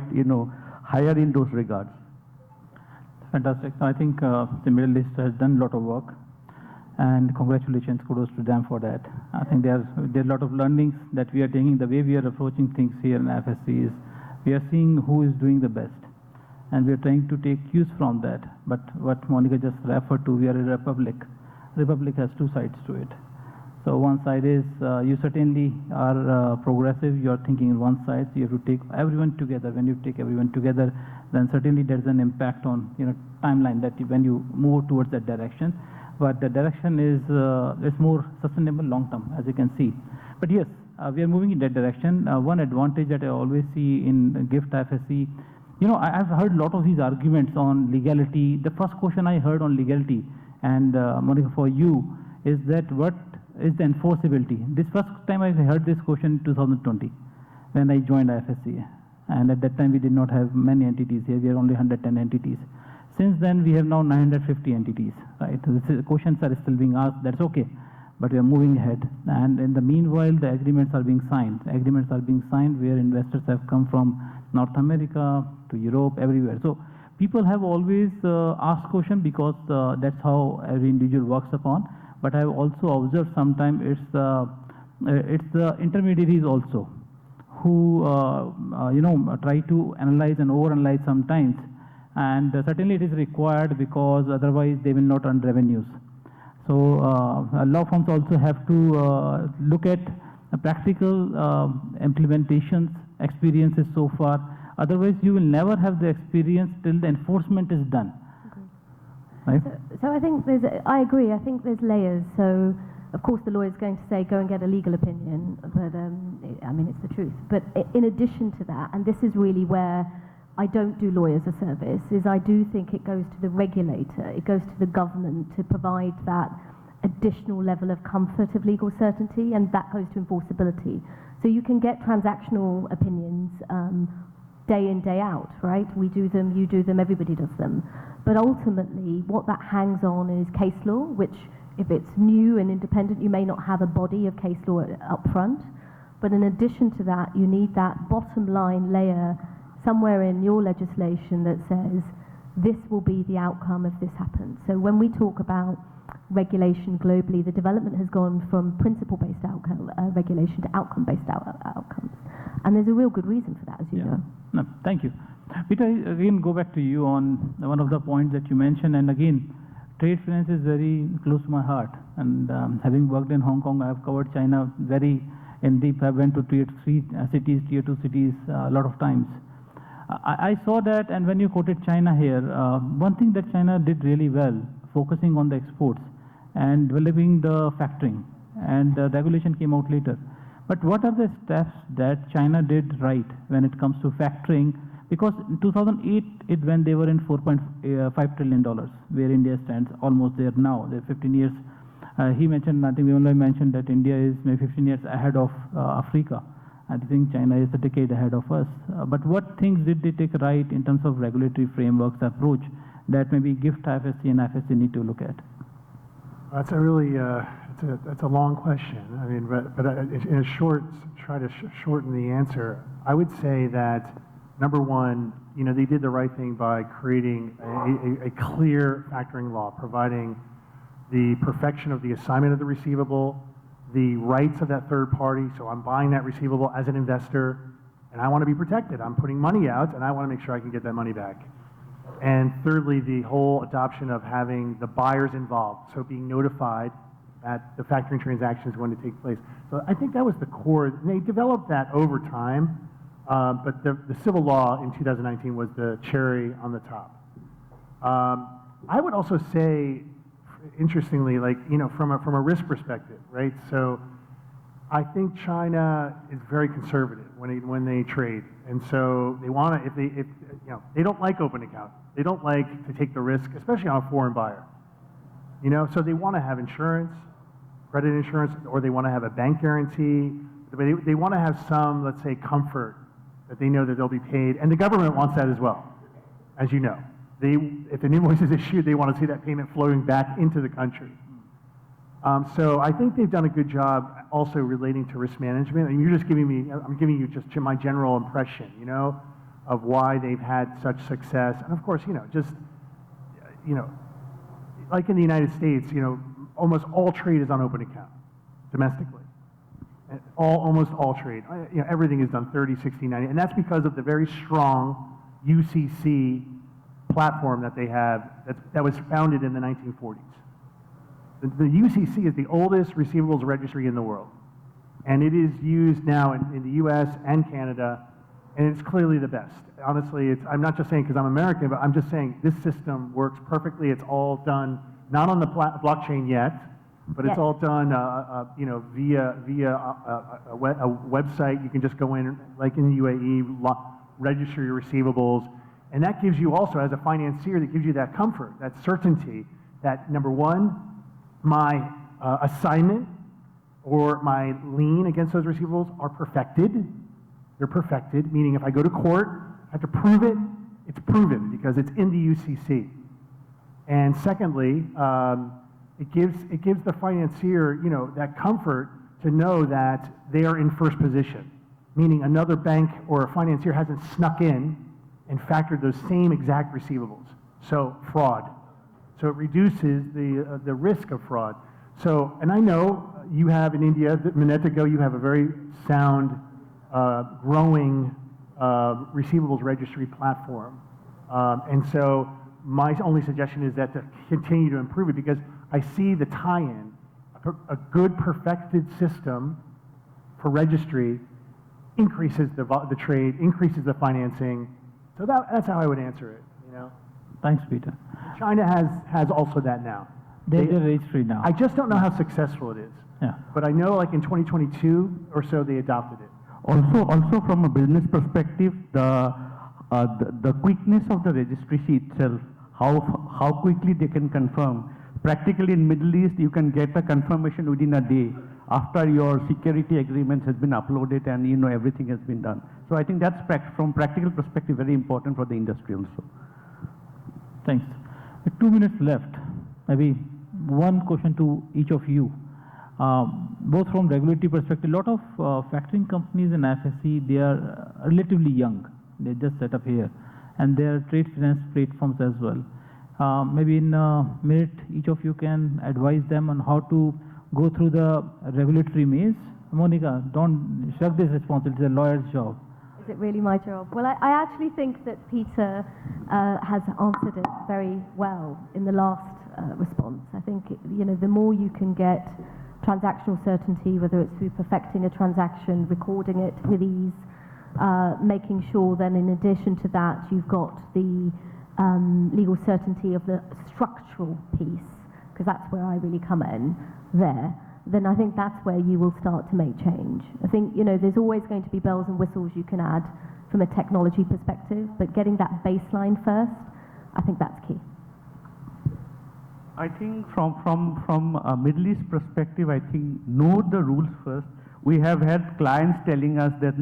higher in those regards. Fantastic. I think the Middle East has done a lot of work, and congratulations, kudos to them for that. I think there are a lot of learnings that we are taking. The way we are approaching things here in FSC is we are seeing who is doing the best, and we are trying to take cues from that. But what Monica just referred to, we are a republic. Republic has two sides to it. So one side is you certainly are progressive, you are thinking on one side, so you have to take everyone together. When you take everyone together, then certainly there's an impact on timeline that when you move towards that direction. But the direction is more sustainable long term, as you can see. But yes, we are moving in that direction. One advantage that I always see in GIFT FSC, I've heard a lot of these arguments on legality. The first question I heard on legality, and Monica, for you, is that what is the enforceability? This first time I heard this question in 2020 when I joined IFSC, and at that time we did not have many entities here. We are only 110 entities. Since then we have now 950 entities. Right? Questions are still being asked. That's okay, but we are moving ahead. And in the meanwhile, the agreements are being signed. Agreements are being signed where investors have come from North America to Europe, everywhere. So people have always asked questions because that's how every individual works upon. But I've also observed sometimes it's the intermediaries also who try to analyze and overanalyze sometimes, and certainly it is required because otherwise they will not earn revenues. So law firms also have to look at practical implementations, experiences so far. Otherwise you will never have the experience till the enforcement is done. Right? So I think I agree. I think there's layers. So of course the lawyer is going to say, go and get a legal opinion, but I mean, it's the truth. But in addition to that, and this is really where I don't do lawyers a service, is I do think it goes to the regulator, it goes to the government to provide that additional level of comfort of legal certainty, and that goes to enforceability. So you can get transactional opinions day in, day out, right? We do them, you do them, everybody does them. But ultimately, what that hangs on is case law, which, if it's new and independent, you may not have a body of case law up front. But in addition to that, you need that bottom line layer somewhere in your legislation that says, this will be the outcome if this happens. So when we talk about regulation globally, the development has gone from principle-based regulation to outcome-based outcomes. And there's a real good reason for that, as you know. No, thank you. Peter, again, go back to you on one of the points that you mentioned. And again, trade finance is very close to my heart. And having worked in Hong Kong, I've covered China very in deep. I went to tier 3 cities, tier 2 cities a lot of times. I saw that, and when you quoted China here, one thing that China did really well, focusing on the exports and developing the factoring, and the regulation came out later. But what are the steps that China did right when it comes to factoring? Because in 2008, when they were in $4.5 trillion, where India stands almost there now, they're 15 years. He mentioned, I think we only mentioned that India is maybe 15 years ahead of Africa. I think China is a decade ahead of us. But what things did they take right in terms of regulatory frameworks approach that maybe GIFT IFSC and IFSC need to look at? That's a really, that's a long question. I mean, but in a short, try to shorten the answer. I would say that, number one, you know, they did the right thing by creating a clear factoring law, providing the perfection of the assignment of the receivable, the rights of that third party. So I'm buying that receivable as an investor, and I want to be protected. I'm putting money out, and I want to make sure I can get that money back. And thirdly, the whole adoption of having the buyers involved, so being notified that the factoring transaction is going to take place. So I think that was the core. And they developed that over time, but the civil law in 2019 was the cherry on the top. I would also say, interestingly, like, you know, from a risk perspective, right? So I think China is very conservative when they trade, and so they want to, if you know, they don't like open account. They don't like to take the risk, especially on a foreign buyer. You know, so they want to have insurance, credit insurance, or they want to have a bank guarantee. They want to have some, let's say, comfort that they know that they'll be paid, and the government wants that as well, as you know. If an invoice is issued, they want to see that payment flowing back into the country. So I think they've done a good job also relating to risk management. And you're just giving me, I'm giving you just my general impression, you know, of why they've had such success. And of course, you know, just, you know, like in the United States, you know, almost all trade is on open account domestically. Almost all trade. You know, everything is done 30, 60, 90. And that's because of the very strong UCC platform that they have that was founded in the 1940s. The UCC is the oldest receivables registry in the world. And it is used now in the US and Canada, and it's clearly the best. Honestly, I'm not just saying because I'm American, but I'm just saying this system works perfectly. It's all done, not on the blockchain yet, but it's all done you know, via a website. You can just go in, like in the UAE, register your receivables. And that gives you also, as a financier, that gives you that comfort, that certainty that, number one, my assignment or my lien against those receivables are perfected. They're perfected, meaning if I go to court, I have to prove it, it's proven because it's in the UCC. And secondly, it gives the financier, you know, that comfort to know that they are in first position, meaning another bank or a financier hasn't snuck in and factored those same exact receivables. So fraud. So it reduces the risk of fraud. So, and I know you have in India, a minute ago, you have a very sound, growing receivables registry platform. And so my only suggestion is that to continue to improve it, because I see the tie-in, a good perfected system for registry increases the trade, increases the financing. So that's how I would answer it, you know. Thanks, Peter. China has also that now. They're registry now. I just don't know how successful it is. Yeah. But I know, like in 2022 or so, they adopted it. Also from a business perspective, the quickness of the registry itself, how quickly they can confirm Practically in Middle East, you can get a confirmation within a day after your security agreements has been uploaded and everything has been done. So I think that's from practical perspective very important for the industry also. Thanks. With 2 minutes left, maybe one question to each of you. Both from regulatory perspective, a lot of factoring companies in FSC, they are relatively young. They just set up here, and they are trade finance platforms as well. Maybe in a minute, each of you can advise them on how to go through the regulatory maze. Monica, don't shirk this responsibility, it's a lawyer's job. Is it really my job? Well, I actually think that Peter has answered it very well in the last response. I think, the more you can get transactional certainty, whether it's through perfecting a transaction, recording it with ease, making sure then in addition to that you've got the legal certainty of the structural piece, because that's where I really come in there, then I think that's where you will start to make change. I think, there's always going to be bells and whistles you can add from a technology perspective, but getting that baseline first, I think that's key. I think from a Middle East perspective, I think know the rules first. We have had clients telling us that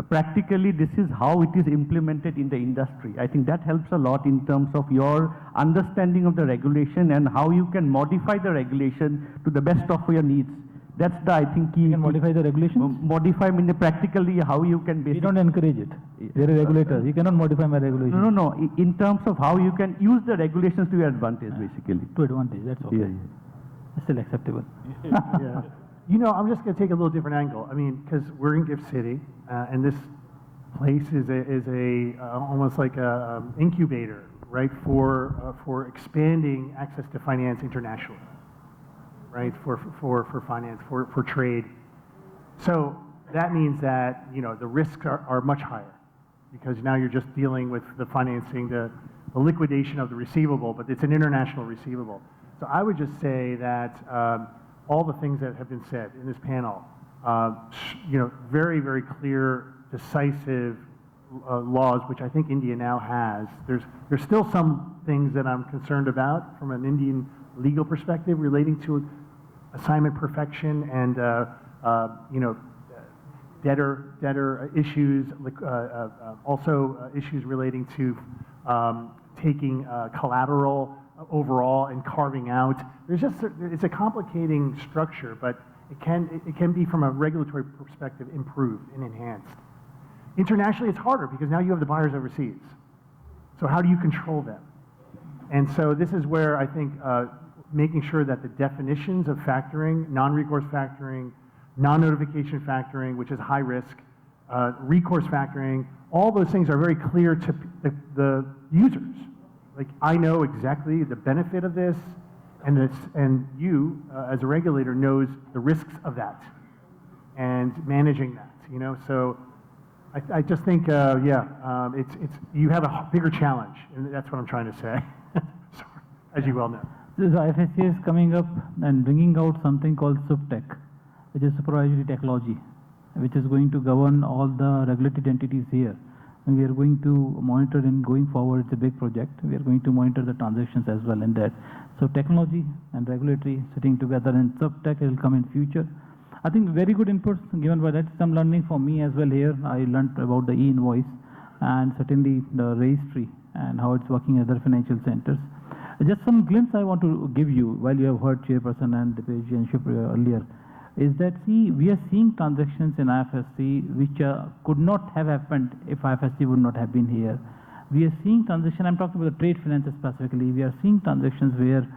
practically this is how it is implemented in the industry. I think that helps a lot in terms of your understanding of the regulation and how you can modify the regulation to the best of your needs. That's the, I think, key. You can modify the regulations? Modify means practically how you can basically... We don't encourage it. We are a regulator. You cannot modify my regulation. No. In terms of how you can use the regulations to your advantage, basically. To advantage, that's okay. Yeah. It's still acceptable. Yeah. I'm just going to take a little different angle. I mean, because we're in Gift City, and this place is almost like a incubator, right, for expanding access to finance internationally, right, for finance, for trade. So that means that the risks are much higher, because now you're just dealing with the financing, the liquidation of the receivable, but it's an international receivable. So I would just say that all the things that have been said in this panel, very, very clear, decisive laws, which I think India now has. There's still some things that I'm concerned about from an Indian legal perspective relating to assignment perfection and debtor issues, also issues relating to taking collateral overall and carving out. It's a complicating structure, but it can be from a regulatory perspective improved and enhanced. Internationally, it's harder because now you have the buyers overseas. So how do you control them? And so this is where I think making sure that the definitions of factoring, non-recourse factoring, non-notification factoring, which is high risk, recourse factoring, all those things are very clear to the users. Like, I know exactly the benefit of this, and you, as a regulator, knows the risks of that and managing that. So I just think, it's you have a bigger challenge, and that's what I'm trying to say, as you well know. So FSC is coming up and bringing out something called Subtech, which is supervisory technology, which is going to govern all the regulated entities here. And we are going to monitor, and going forward, it's a big project. We are going to monitor the transactions as well in that. So technology and regulatory sitting together, and Subtech will come in future. I think very good inputs given by that. Some learning for me as well here. I learned about the e-invoice and certainly the registry and how it's working in other financial centers. Just some glimpse I want to give you while you have heard Chairperson and Dipesh and Supriyo earlier, is that we are seeing transactions in IFSC which could not have happened if IFSC would not have been here. We are seeing transactions, I'm talking about the trade finance specifically, we are seeing transactions where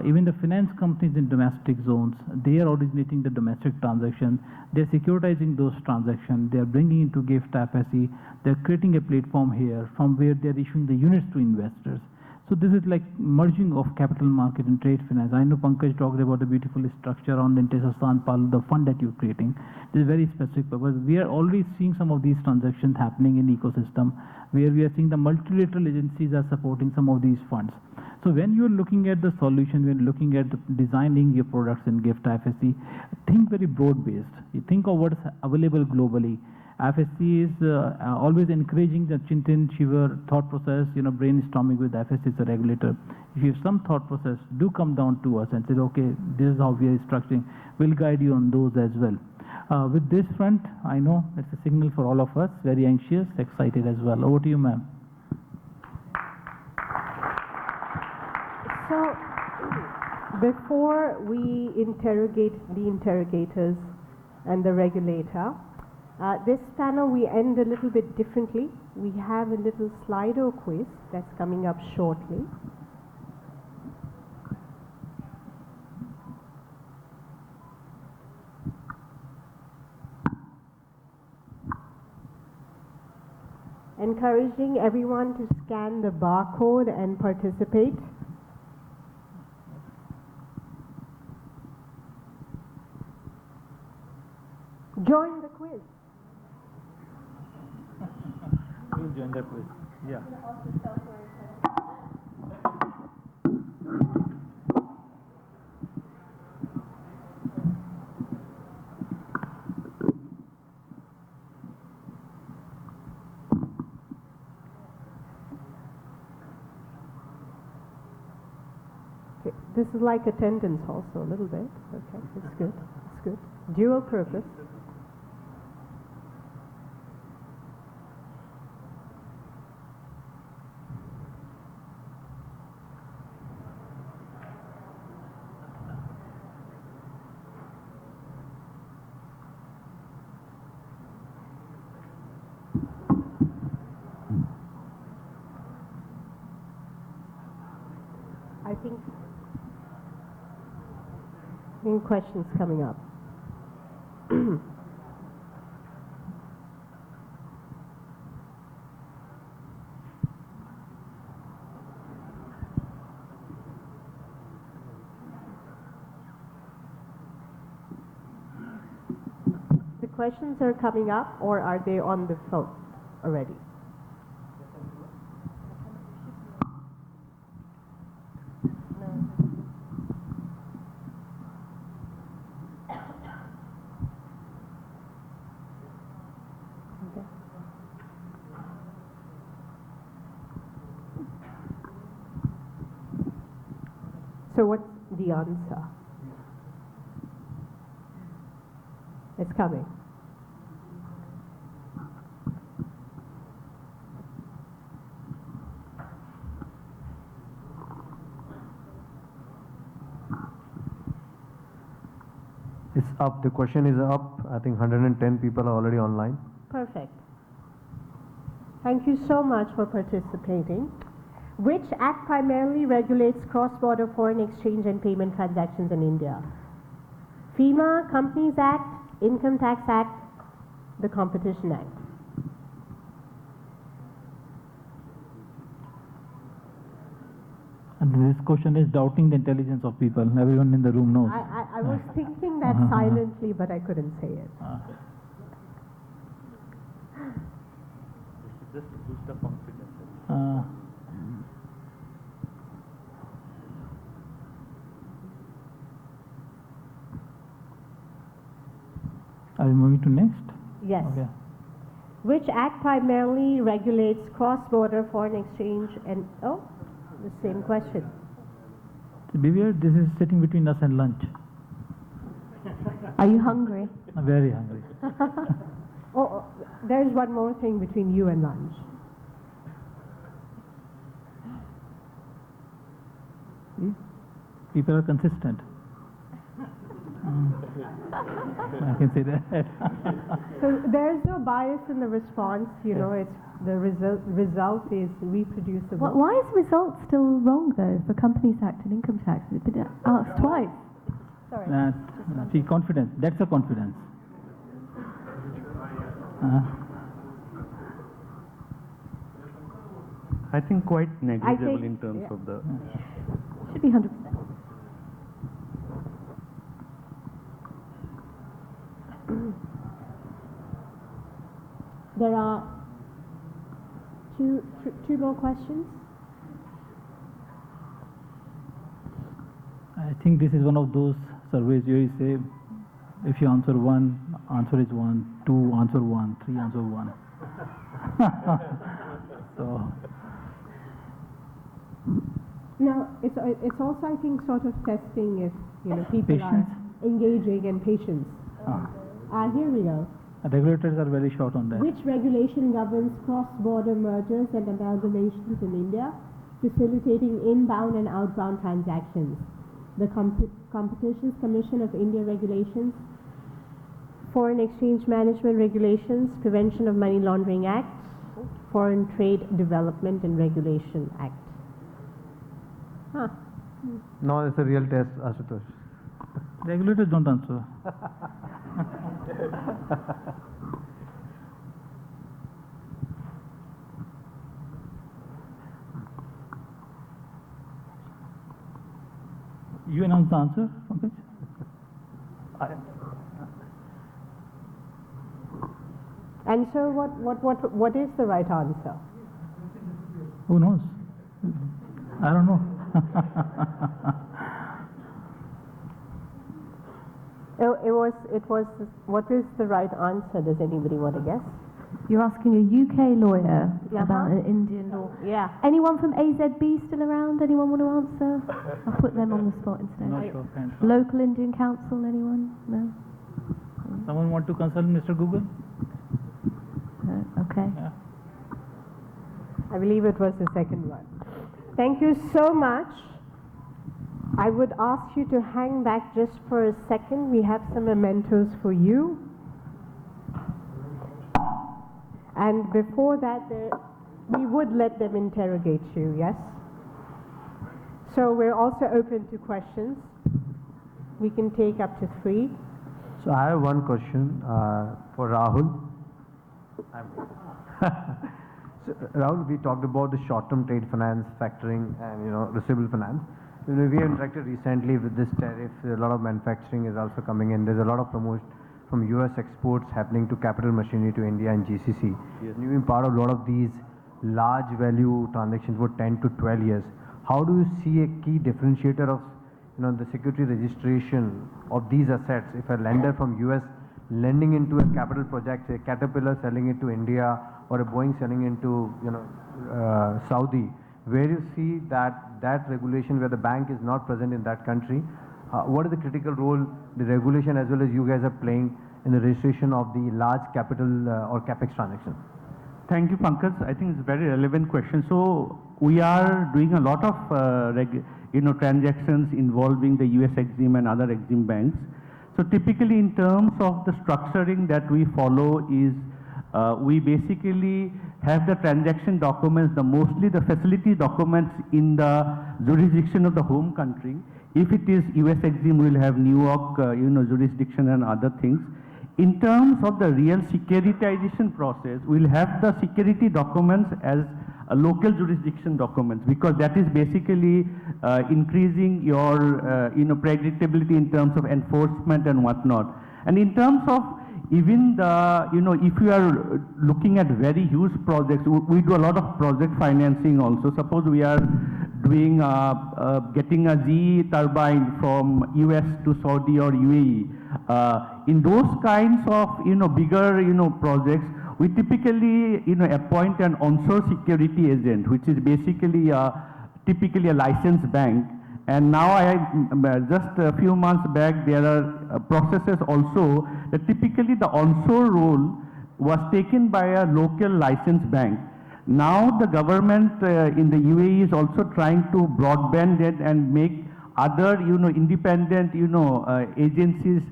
even the finance companies in domestic zones, they are originating the domestic transactions, they're securitizing those transactions, they're bringing into GIFT IFSC, they're creating a platform here from where they're issuing the units to investors. So this is like merging of capital market and trade finance. I know Pankaj talked about the beautiful structure on the Sanpal, the fund that you're creating. This is very specific purpose. We are already seeing some of these transactions happening in ecosystem where we are seeing the multilateral agencies are supporting some of these funds. So when you're looking at the solution, when looking at designing your products in GIFT IFSC, think very broad-based. You think of what's available globally FSC is always encouraging the Chintan Shiver thought process, brainstorming with FSC as a regulator. If you have some thought process, do come down to us and say, okay, this is how we are structuring. We'll guide you on those as well. With this front, I know it's a signal for all of us, very anxious, excited as well. Over to you, ma'am. So, before we interrogate the interrogators and the regulator, this panel we end a little bit differently. We have a little Slido quiz that's coming up shortly. Encouraging everyone to scan the barcode and participate. Join the quiz. We'll join the quiz. Yeah. Okay. This is like attendance also a little bit. Okay, it's good. It's good. Dual purpose. I think questions coming up. The questions are coming up, or are they on the phone already? So what's the answer? It's coming. It's up. The question is up. I think 110 people are already online. Perfect. Thank you so much for participating. Which act primarily regulates cross-border foreign exchange and payment transactions in India? FEMA, Companies Act, Income Tax Act, the Competition Act. And this question is doubting the intelligence of people. Everyone in the room knows. I was thinking that silently, but I couldn't say it. Just to boost the confidence. Are we moving to next? Yes. Okay. Which act primarily regulates cross-border foreign exchange and, the same question. Beware, this is sitting between us and lunch. Are you hungry? I'm very hungry. There's one more thing between you and lunch. People are consistent. I can say that. So there's no bias in the response, it's the result is reproducible. Why is result still wrong though for Companies Act and Income Tax? It's been asked twice. Sorry. See, confidence. That's a confidence. I think quite negligible in terms of the. Should be 100%. There are two more questions. I think this is one of those surveys where you say, if you answer one, answer is 1, 2, answer 1, 3, answer 1. So. Now, it's also, I think, sort of testing if, people Patience. are engaging and patience. Here we go. Regulators are very short on that. Which regulation governs cross-border mergers and amalgamations in India, facilitating inbound and outbound transactions? The Competitions Commission of India regulations, Foreign Exchange Management regulations, Prevention of Money Laundering Act, Foreign Trade Development and Regulation Act. No, it's a real test, Ashutosh. Regulators don't answer. You announce the answer, Pankaj? And so what is the right answer? Who knows? I don't know. What is the right answer? Does anybody want to guess? You're asking a UK lawyer about an Indian law. Yeah. Anyone from AZB still around? Anyone want to answer? I'll put them on the spot instead. Not sure. Local Indian Council, anyone? No? Someone want to consult Mr. Google? Okay. Yeah. I believe it was the second one. Thank you so much. I would ask you to hang back just for a second. We have some mementos for you. And before that, we would let them interrogate you, yes? So we're also open to questions. We can take up to 3. So I have one question for Rahul. So, Rahul, we talked about the short-term trade finance, factoring, and receivable finance. We have interacted recently with this tariff. A lot of manufacturing is also coming in. There's a lot of promotion from US exports happening to capital machinery to India and GCC. Yes. You've been part of a lot of these large value transactions for 10 to 12 years. How do you see a key differentiator of the security registration of these assets? If a lender from US lending into a capital project, say Caterpillar selling it to India or a Boeing selling into Saudi, where you see that regulation where the bank is not present in that country, what is the critical role the regulation as well as you guys are playing in the registration of the large capital or capex transactions? Thank you, Pankaj. I think it's a very relevant question. So we are doing a lot of transactions involving the US Exim and other Exim banks. So typically in terms of the structuring that we follow is we basically have the transaction documents, mostly the facility documents in the jurisdiction of the home country. If it is US Exim, we'll have New York, jurisdiction and other things. In terms of the real securitization process, we'll have the security documents as a local jurisdiction documents, because that is basically increasing your predictability in terms of enforcement and whatnot. And in terms of even the, if you are looking at very huge projects, we do a lot of project financing also. Suppose we are doing, getting a GE turbine from US to Saudi or UAE. In those kinds of, bigger, projects, we typically, appoint an onshore security agent, which is basically typically a licensed bank. And now just a few months back, there are processes also that typically the onshore role was taken by a local licensed bank. Now the government in the UAE is also trying to broadband it and make other, independent, agencies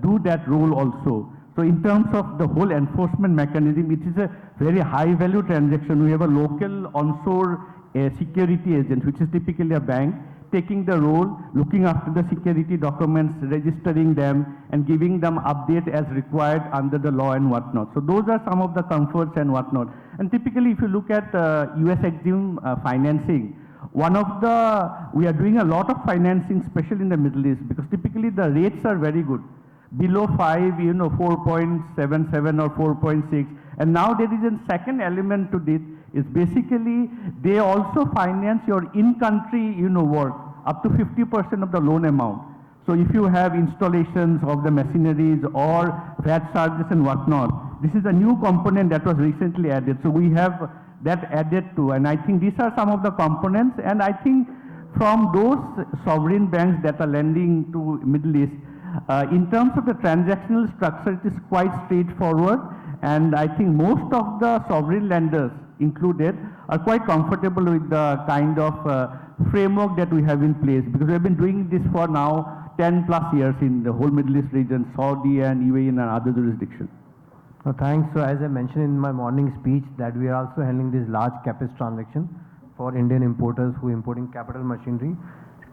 do that role also. So in terms of the whole enforcement mechanism, it is a very high value transaction. We have a local onshore security agent, which is typically a bank, taking the role, looking after the security documents, registering them, and giving them update as required under the law and whatnot. So those are some of the comforts and whatnot. And typically, if you look at US Exim financing, we are doing a lot of financing, especially in the Middle East, because typically the rates are very good. Below 5, 4.77 or 4.6. And now there is a second element to this, is basically they also finance your in-country, work up to 50% of the loan amount. So if you have installations of the machineries or VAT charges and whatnot, this is a new component that was recently added. So we have that added too. And I think these are some of the components. And I think from those sovereign banks that are lending to Middle East, in terms of the transactional structure, it is quite straightforward. And I think most of the sovereign lenders included are quite comfortable with the kind of framework that we have in place, because we have been doing this for now 10 plus years in the whole Middle East region, Saudi and UAE and other jurisdictions. Thanks. So as I mentioned in my morning speech, that we are also handling this large CAPEX transaction for Indian importers who are importing capital machinery.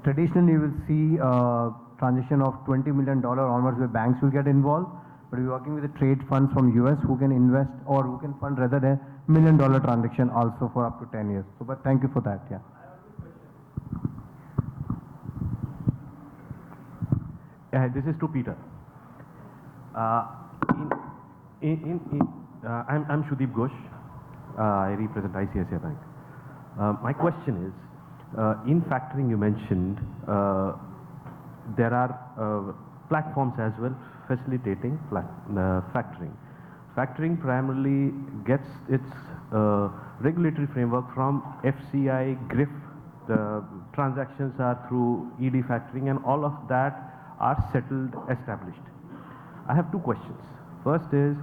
Traditionally, you will see a transaction of $20 million onwards where banks will get involved, but we're working with the trade funds from US who can invest or who can fund rather than $1 million transaction also for up to 10 years. So, but thank you for that. Yeah. This is to Peter. I'm Shudip Ghosh. I represent ICICI Bank. My question is, in factoring you mentioned there are platforms as well facilitating factoring. Factoring primarily gets its regulatory framework from FCI, GRIF. The transactions are through ED factoring and all of that are settled, established. I have two questions. First is,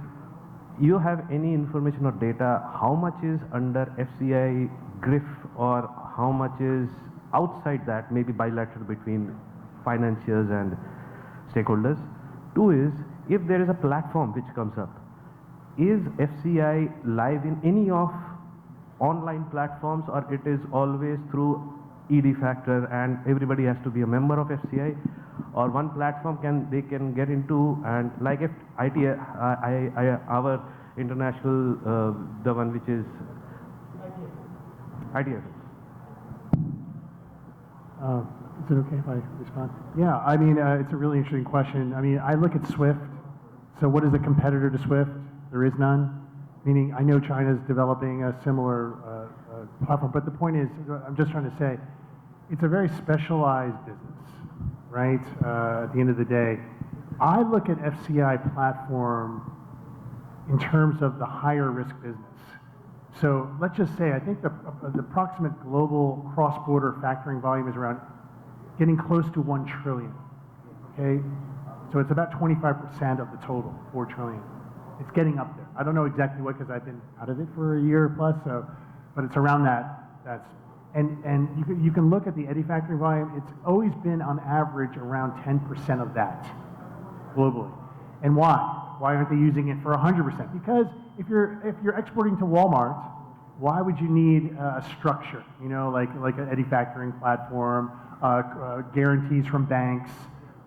you have any information or data how much is under FCI, GRIF, or how much is outside that, maybe bilateral between financiers and stakeholders? Two is, if there is a platform which comes up, is FCI live in any of online platforms, or it is always through ED factor and everybody has to be a member of FCI, or one platform they can get into, and like if our international, the one which is IDF. Is it okay if I respond? Yeah, I mean, it's a really interesting question. I mean, I look at SWIFT. So what is a competitor to SWIFT? There is none. Meaning, I know China's developing a similar platform, but the point is, I'm just trying to say, it's a very specialized business, right? At the end of the day, I look at FCI platform in terms of the higher risk business. So let's just say, I think the approximate global cross-border factoring volume is around getting close to 1 trillion, okay? So it's about 25% of the total, 4 trillion. It's getting up there. I don't know exactly what, because I've been out of it for a year plus, so, but it's around that. And you can look at the eddy factoring volume. It's always been on average around 10% of that globally. And why? Why aren't they using it for 100%? Because if you're exporting to Walmart, why would you need a structure? You know, like an eddy factoring platform, guarantees from banks,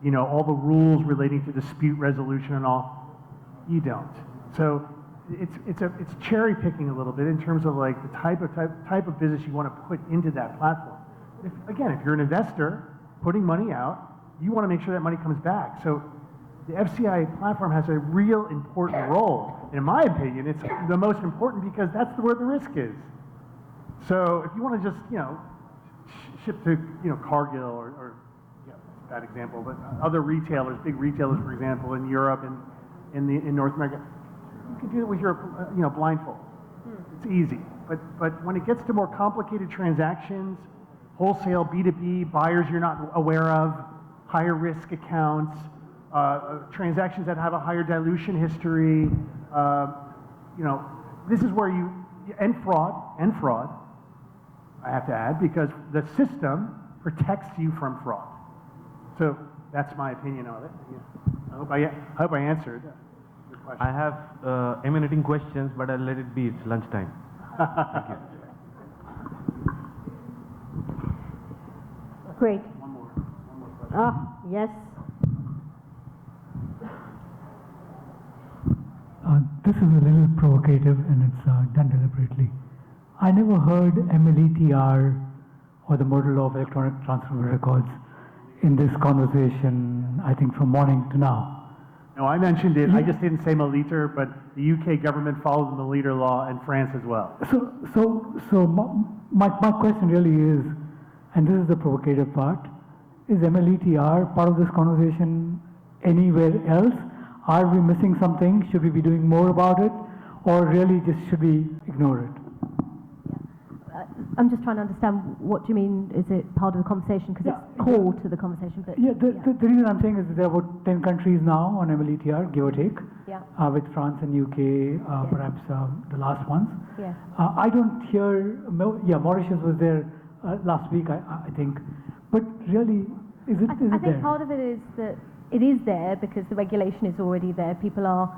you know, all the rules relating to dispute resolution and all. You don't. So it's cherry picking a little bit in terms of like the type of business you want to put into that platform. If you're an investor putting money out, you want to make sure that money comes back. So the FCI platform has a real important role. In my opinion, it's the most important because that's where the risk is. So if you want to just, you know, ship to, you know, Cargill or yeah, that's a bad example, but other retailers, big retailers, for example, in Europe and in North America, you can do it with your, you know, blindfold. It's easy. But when it gets to more complicated transactions, wholesale, B2B, buyers you're not aware of, higher risk accounts, transactions that have a higher dilution history, you know, this is where and fraud, I have to add, because the system protects you from fraud. So that's my opinion on it. Yeah. I hope I answered your question. I have emanating questions, but I'll let it be. It's lunchtime. Thank you. Great. One more question. Yes. This is a little provocative and it's done deliberately. I never heard MLETR or the model of electronic transfer of records in this conversation, I think from morning to now. No, I mentioned it. I just didn't say milliliter, but the UK government followed the milliliter law and France as well. So my question really is, and this is the provocative part, is MLETR part of this conversation anywhere else? Are we missing something? Should we be doing more about it? Or really just should we ignore it? I'm just trying to understand what do you mean, is it part of the conversation? Because it's core to the conversation. But The reason I'm saying is that there are about 10 countries now on MLETR, give or take, with France and UK, perhaps the last ones. Yes. I don't hear, Mauritius was there last week, I think. But really, is it I think there? part of it is that it is there because the regulation is already there. People are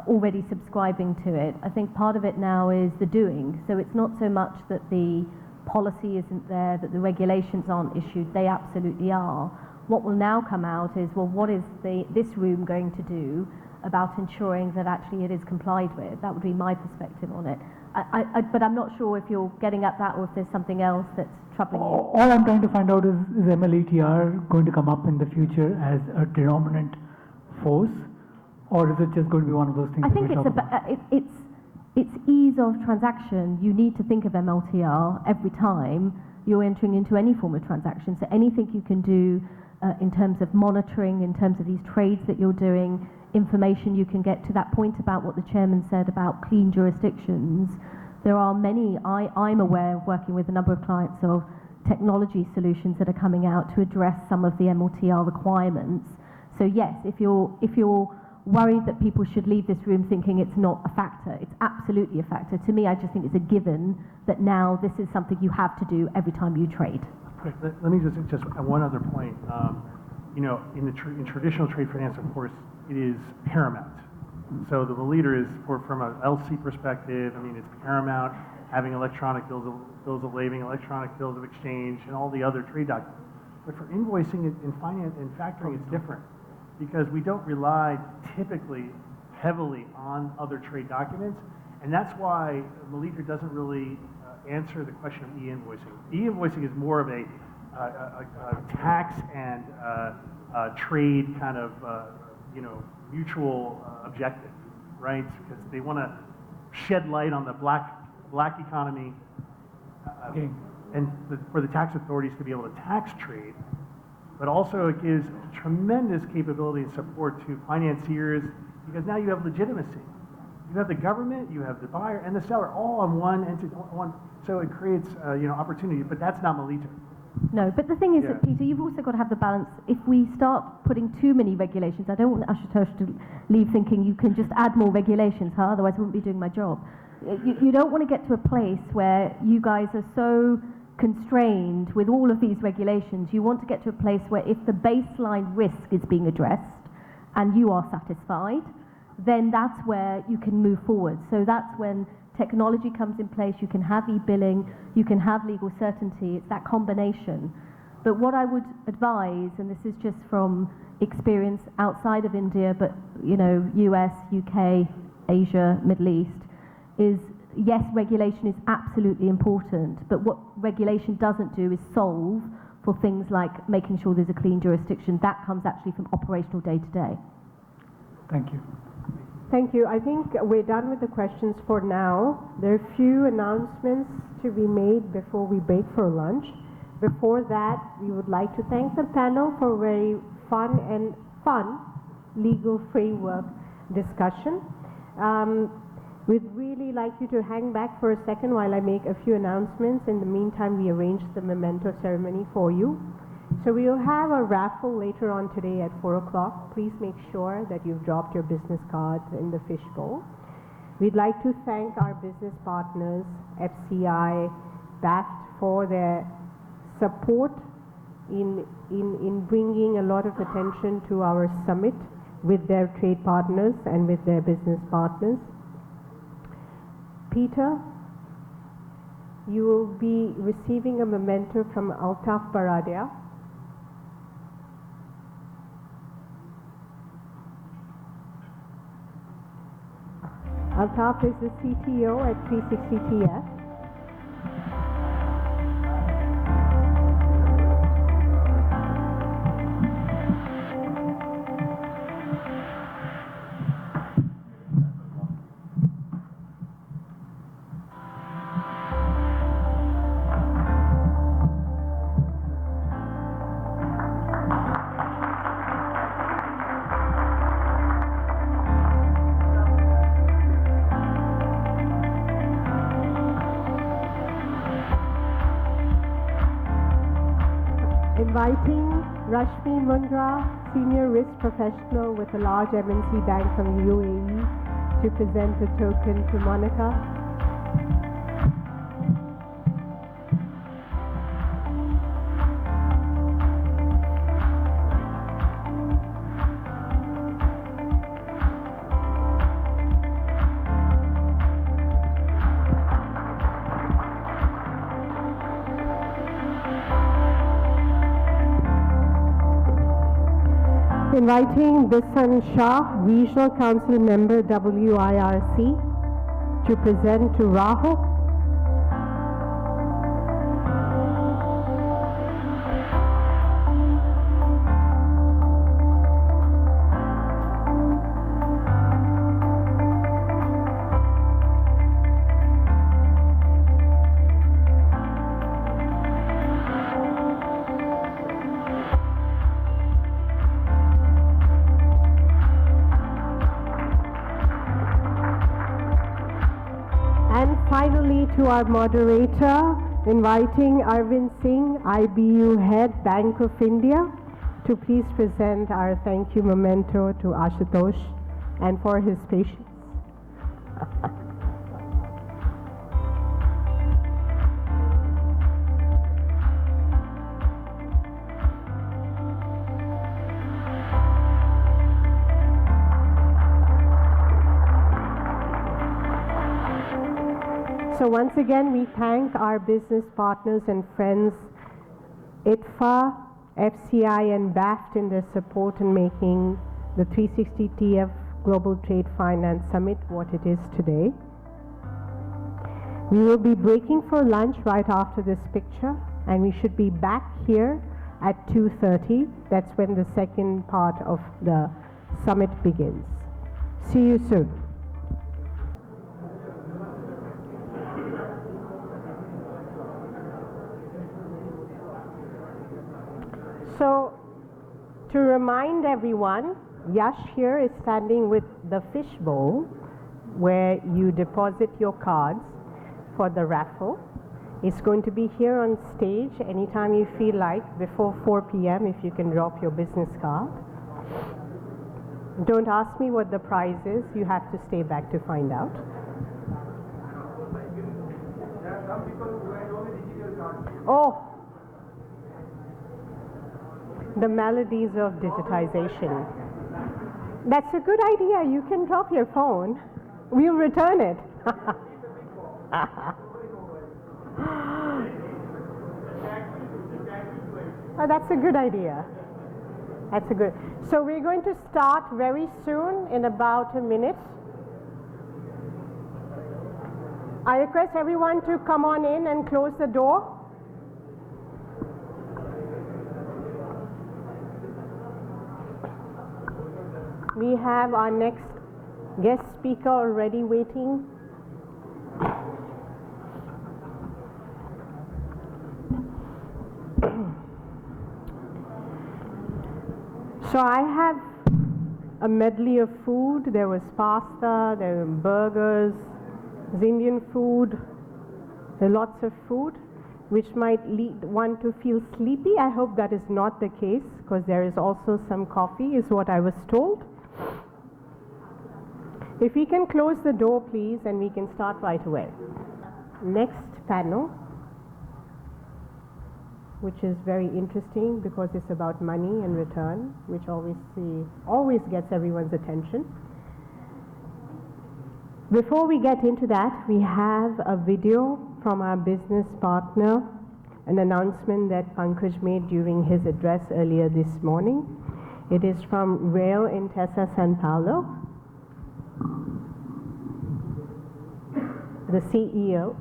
already subscribing to it. I think part of it now is the doing. So it's not so much that the policy isn't there, that the regulations aren't issued. They absolutely are. What will now come out is, well, what is this room going to do about ensuring that actually it is complied with? That would be my perspective on it. But I'm not sure if you're getting at that or if there's something else that's troubling you. All I'm trying to find out is MLETR going to come up in the future as a predominant force, or is it just going to be one of those things? I think it's ease of transaction. You need to think of MLTR every time you're entering into any form of transaction. So anything you can do in terms of monitoring, in terms of these trades that you're doing, information you can get to that point about what the chairman said about clean jurisdictions. There are many, I'm aware of working with a number of clients of technology solutions that are coming out to address some of the MLTR requirements. So yes, if you're worried that people should leave this room thinking it's not a factor, it's absolutely a factor. To me, I just think it's a given that now this is something you have to do every time you trade. Great. Let me just one other point. You know, in traditional trade finance, of course, it is paramount. So the leader is, from an LC perspective, I mean, it's paramount having electronic bills of lading, electronic bills of exchange, and all the other trade documents. But for invoicing in finance and factoring, it's different because we don't rely typically heavily on other trade documents, and that's why the leader doesn't really answer the question of e-invoicing. E-invoicing is more of a tax and trade kind of mutual objective, right? Because they want to shed light on the black economy, and for the tax authorities to be able to tax trade. But also it gives tremendous capability and support to financiers because now you have legitimacy. You have the government, you have the buyer and the seller all on one entity, so it creates opportunity. But that's not Melita. No, but the thing is that, Peter, you've also got to have the balance. If we start putting too many regulations, I don't want Ashutosh to leave thinking you can just add more regulations, otherwise I wouldn't be doing my job. You don't want to get to a place where you guys are so constrained with all of these regulations. You want to get to a place where if the baseline risk is being addressed and you are satisfied, then that's where you can move forward. So that's when technology comes in place, you can have e-billing, you can have legal certainty, it's that combination. But what I would advise, and this is just from experience outside of India, but US, UK, Asia, Middle East, is yes, regulation is absolutely important, but what regulation doesn't do is solve for things like making sure there's a clean jurisdiction. That comes actually from operational day to day. Thank you. Thank you. I think we're done with the questions for now. There are a few announcements to be made before we break for lunch. Before that, we would like to thank the panel for a very fun legal framework discussion. We'd really like you to hang back for a second while I make a few announcements. In the meantime, we arranged the memento ceremony for you. So we will have a raffle later on today at 4 o'clock. Please make sure that you've dropped your business cards in the fishbowl. We'd like to thank our business partners, FCI, BAFT, for their support in bringing a lot of attention to our summit with their trade partners and with their business partners. Peter, you will be receiving a memento from Altaf Baradia. Altaf is the CTO at 360TF. Inviting Rashmi Mundra, Senior Risk Professional with a large MNC bank from UAE, to present the token to Monica. Inviting Bisan Shah, Regional Council Member WIRC, to present to Rahul. Finally, to our moderator, inviting Arvind Singh, IBU Head, Bank of India, to please present our thank you memento to Ashutosh and for his patience. So once again, we thank our business partners and friends, ITFA, FCI, and BAFT in their support in making the 360TF Global Trade Finance Summit what it is today. We will be breaking for lunch right after this picture, and we should be back here at 2:30. That's when the second part of the summit begins. See you soon. So, to remind everyone, Yash here is standing with the fish bowl where you deposit your cards for the raffle. It's going to be here on stage anytime you feel like before 4 p.m. if you can drop your business card. Don't ask me what the prize is, you have to stay back to find out. Oh! The melodies of digitization. That's a good idea. You can drop your phone. We'll return it. Oh, that's a good idea. That's a good. So we're going to start very soon, in about a minute. I request everyone to come on in and close the door. We have our next guest speaker already waiting. So I have a medley of food. There was pasta, there were burgers, there's Indian food, there are lots of food, which might lead one to feel sleepy. I hope that is not the case, because there is also some coffee, is what I was told. If we can close the door, please, and we can start right away. Next panel, which is very interesting because it's about money and return, which always gets everyone's attention. Before we get into that, we have a video from our business partner, an announcement that Pankaj made during his address earlier this morning. It is from Rail Intesa San Paulo. The CEO.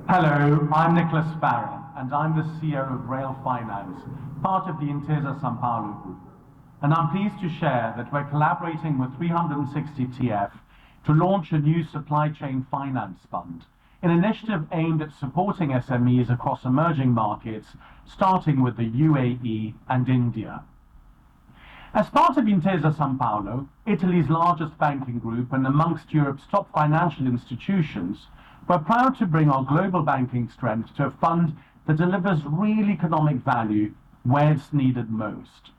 Hello, I'm Nicholas Barron, and I'm the CEO of Rail Finance, part of the Intesa San Paulo Group. And I'm pleased to share that we're collaborating with 360TF to launch a new supply chain finance fund, an initiative aimed at supporting SMEs across emerging markets, starting with the UAE and India. As part of Intesa San Paulo, Italy's largest banking group and amongst Europe's top financial institutions, we're proud to bring our global banking strength to a fund that delivers real economic value where it's needed most.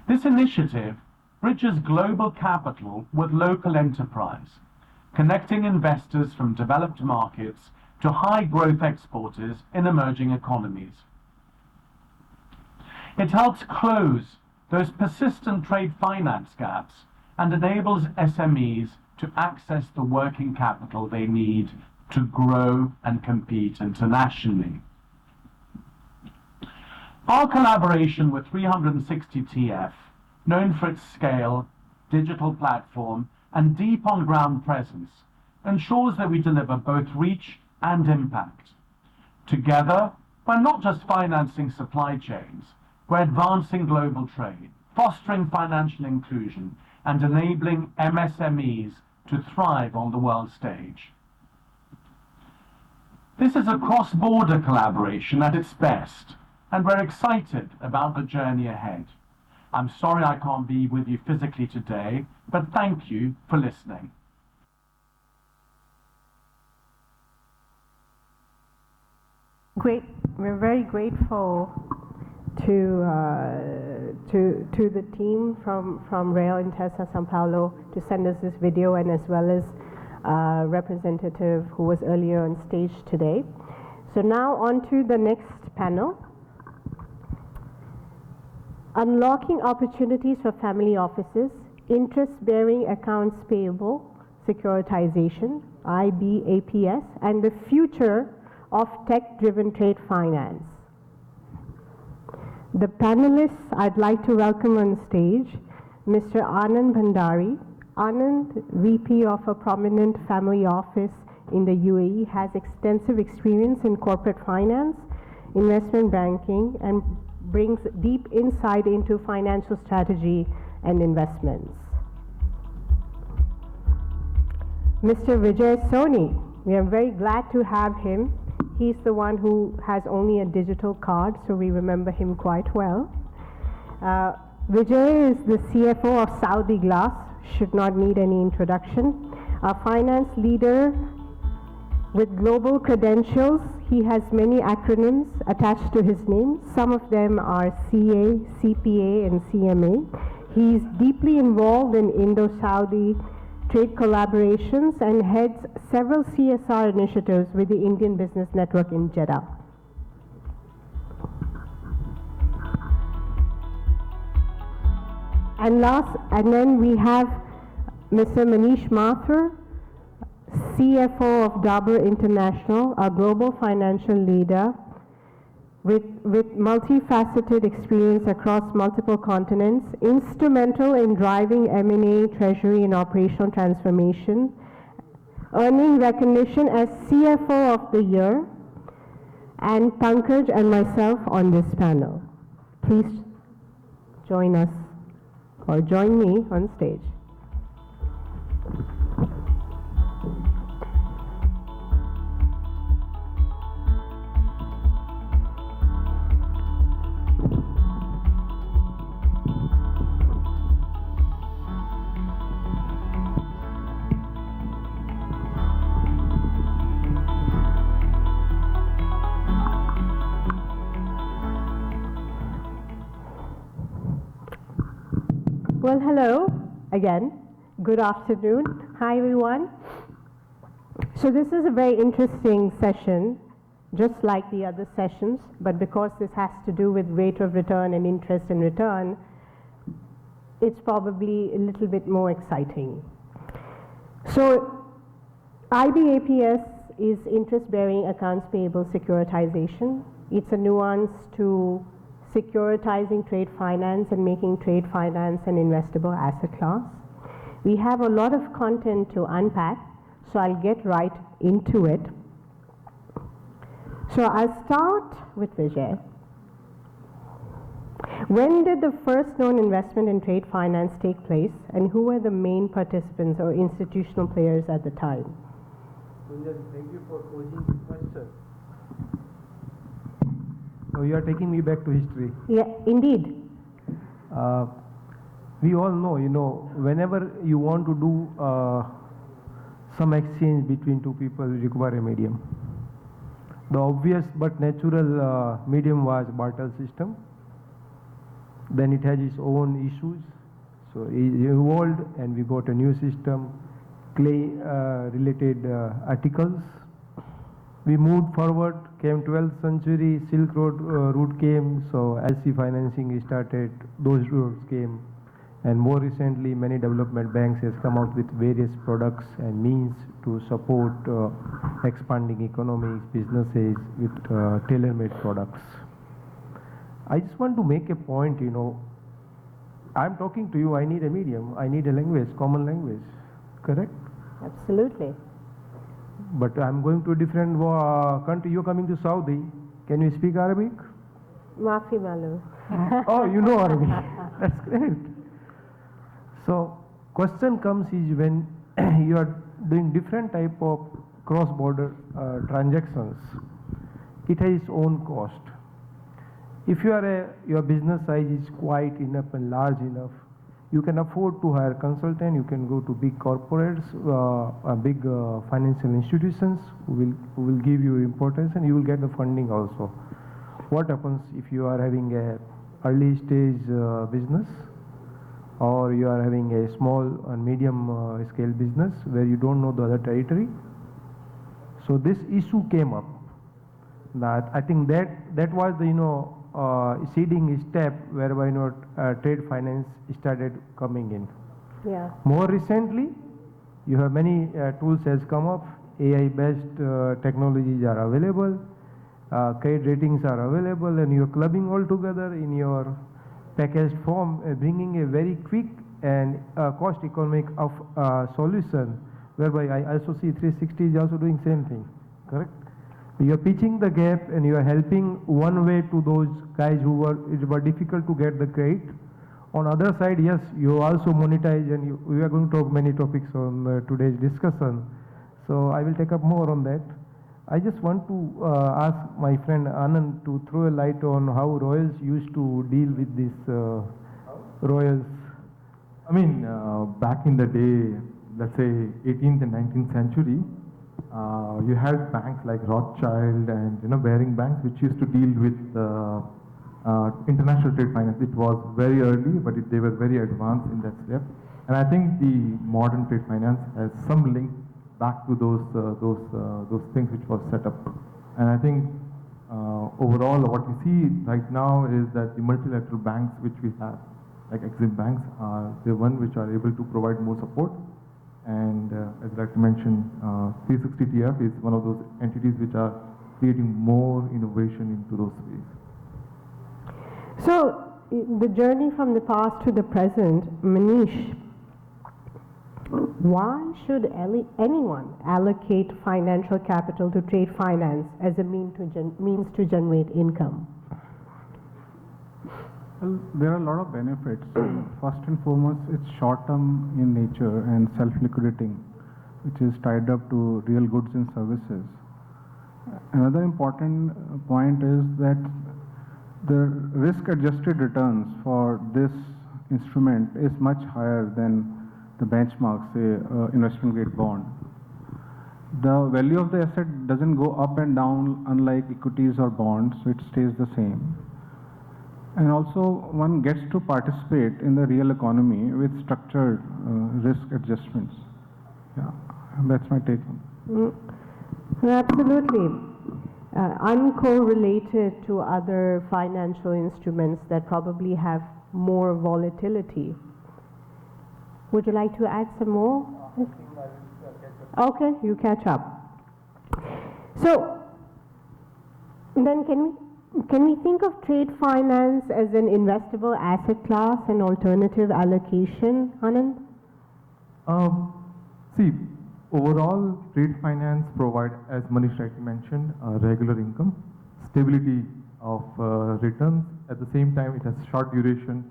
This initiative bridges global capital with local enterprise, connecting investors from developed markets to high-growth exporters in emerging economies. It helps close those persistent trade finance gaps and enables SMEs to access the working capital they need to grow and compete internationally. Our collaboration with 360TF, known for its scale, digital platform, and deep on-ground presence, ensures that we deliver both reach and impact. Together, we're not just financing supply chains, we're advancing global trade, fostering financial inclusion, and enabling MSMEs to thrive on the world stage. This is a cross-border collaboration at its best, and we're excited about the journey ahead. I'm sorry I can't be with you physically today, but thank you for listening. Great. We're very grateful to the team from Rail Intesa São Paulo to send us this video, and as well as representative who was earlier on stage today. So now on to the next panel. Unlocking opportunities for family offices, interest-bearing accounts payable, securitization, IB-APS, and the future of tech-driven trade finance. The panelists I'd like to welcome on stage, Mr. Anand Bhandari. Anand, VP of a prominent family office in the UAE, has extensive experience in corporate finance, investment banking, and brings deep insight into financial strategy and investments. Mr. Vijay Soni, we are very glad to have him. He's the one who has only a digital card, so we remember him quite well. Vijay is the CFO of Saudi Glass, should not need any introduction. A finance leader with global credentials. He has many acronyms attached to his name. Some of them are CA, CPA, and CMA. He's deeply involved in Indo-Saudi trade collaborations and heads several CSR initiatives with the Indian Business Network in Jeddah. And then we have Mr. Manish Mathur, CFO of Dabur International, a global financial leader with multifaceted experience across multiple continents, instrumental in driving M&A, treasury, and operational transformation, earning recognition as CFO of the Year, and Pankaj and myself on this panel. Please join us, or join me on stage. Well, hello again. Good afternoon. Hi, everyone. So this is a very interesting session, just like the other sessions, but because this has to do with rate of return and interest in return, it's probably a little bit more exciting. So IB-APS is interest-bearing accounts payable securitization. It's a nuance to securitizing trade finance and making trade finance an investable asset class. We have a lot of content to unpack, so I'll get right into it. So I'll start with Vijay. When did the first known investment in trade finance take place, and who were the main participants or institutional players at the time? Thank you for posing the question. So you are taking me back to history. Yeah, indeed. We all know, whenever you want to do some exchange between two people require a medium. The obvious but natural medium was barter system. Then it has its own issues. So it evolved and we got a new system, clay related articles. We moved forward, came 12th century, Silk Road route came, so LC financing started, those routes came. And more recently, many development banks has come out with various products and means to support expanding economies, businesses with tailor-made products. I just want to make a point, you know, I'm talking to you, I need a medium, I need a language, common language, correct? Absolutely. But I'm going to a different country, you're coming to Saudi, can you speak Arabic? Maafi malu. Oh, you know Arabic, that's great. So, question comes is when you are doing different type of cross-border transactions, it has its own cost. If you are your business size is quite enough and large enough, you can afford to hire a consultant, you can go to big corporates, big financial institutions who will give you importance and you will get the funding also. What happens if you are having a early stage business or you are having a small and medium scale business where you don't know the other territory? So this issue came up that I think that was the seeding step whereby trade finance started coming in. Yeah. More recently, you have many tools has come up, AI based technologies are available, credit ratings are available, and you are clubbing all together in your packaged form, bringing a very quick and cost economic of solution, whereby I also see 360 is also doing same thing, correct? You are pitching the gap and you are helping one way to those guys who were difficult to get the credit. On other side, yes, you also monetize, and we are going to talk many topics on today's discussion. So I will take up more on that. I just want to ask my friend Anand to throw a light on how royals used to deal with this royals. I mean, back in the day, let's say 18th and 19th century, you had banks like Rothschild and Baring banks which used to deal with international trade finance. It was very early, but they were very advanced in that step. And I think the modern trade finance has some link back to those things which was set up. And I think overall what we see right now is that the multilateral banks which we have, like Exim banks, are the one which are able to provide more support. And as I like to mention, 360 TF is one of those entities which are creating more innovation into those space. So, the journey from the past to the present, Manish, why should anyone allocate financial capital to trade finance as a means to generate income? Well, there are a lot of benefits. First and foremost, it's short-term in nature and self-liquidating, which is tied up to real goods and services. Another important point is that the risk-adjusted returns for this instrument is much higher than the benchmark, say, investment-grade bond. The value of the asset doesn't go up and down unlike equities or bonds, so it stays the same. And also, one gets to participate in the real economy with structured risk adjustments. Yeah, that's my take on it. Absolutely. Uncorrelated to other financial instruments that probably have more volatility. Would you like to add some more? Okay, you catch up. So, then can we think of trade finance as an investable asset class and alternative allocation, Anand? See, overall, trade finance provide, as Manish rightly mentioned, regular income, stability of returns. At the same time, it has short duration,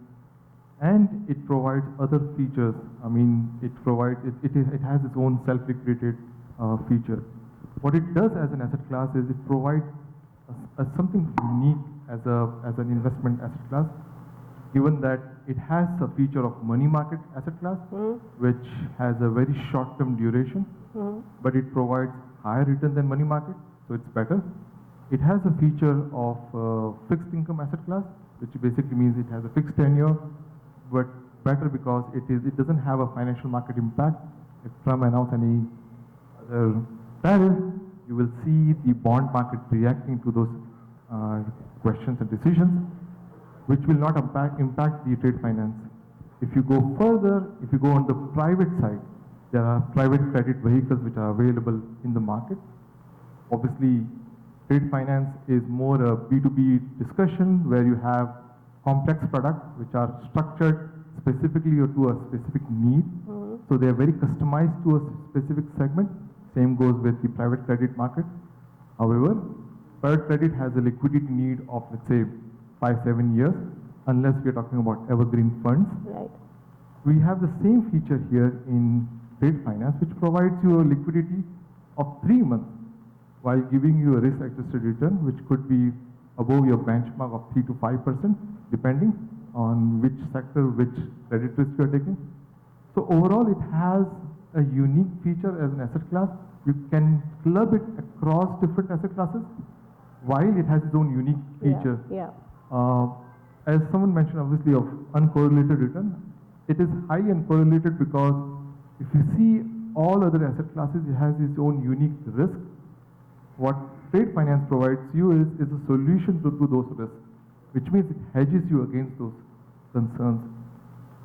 and it provides other features. I mean, it has its own self-liquidated feature. What it does as an asset class is it provides something unique as an investment asset class. given that it has a feature of money market asset class, which has a very short-term duration, but it provides higher return than money market, so it's better. It has a feature of fixed income asset class, which basically means it has a fixed tenure, but better because it doesn't have a financial market impact. If Trump announces any other tariff, you will see the bond market reacting to those questions and decisions, which will not impact the trade finance. If you go further, if you go on the private side, there are private credit vehicles which are available in the market. Obviously, trade finance is more a B2B discussion where you have complex products which are structured specifically to a specific need. So they are very customized to a specific segment. Same goes with the private credit market. However, private credit has a liquidity need of, let's say, 5-7 years, unless we are talking about evergreen funds. Right. We have the same feature here in trade finance, which provides you a liquidity of 3 months while giving you a risk-adjusted return, which could be above your benchmark of 3 to 5%, depending on which sector, which credit risk you are taking. So overall, it has a unique feature as an asset class. You can club it across different asset classes, while it has its own unique feature. As someone mentioned, obviously, of uncorrelated return, it is high uncorrelated because if you see all other asset classes, it has its own unique risk. What trade finance provides you is a solution to those risks, which means it hedges you against those concerns.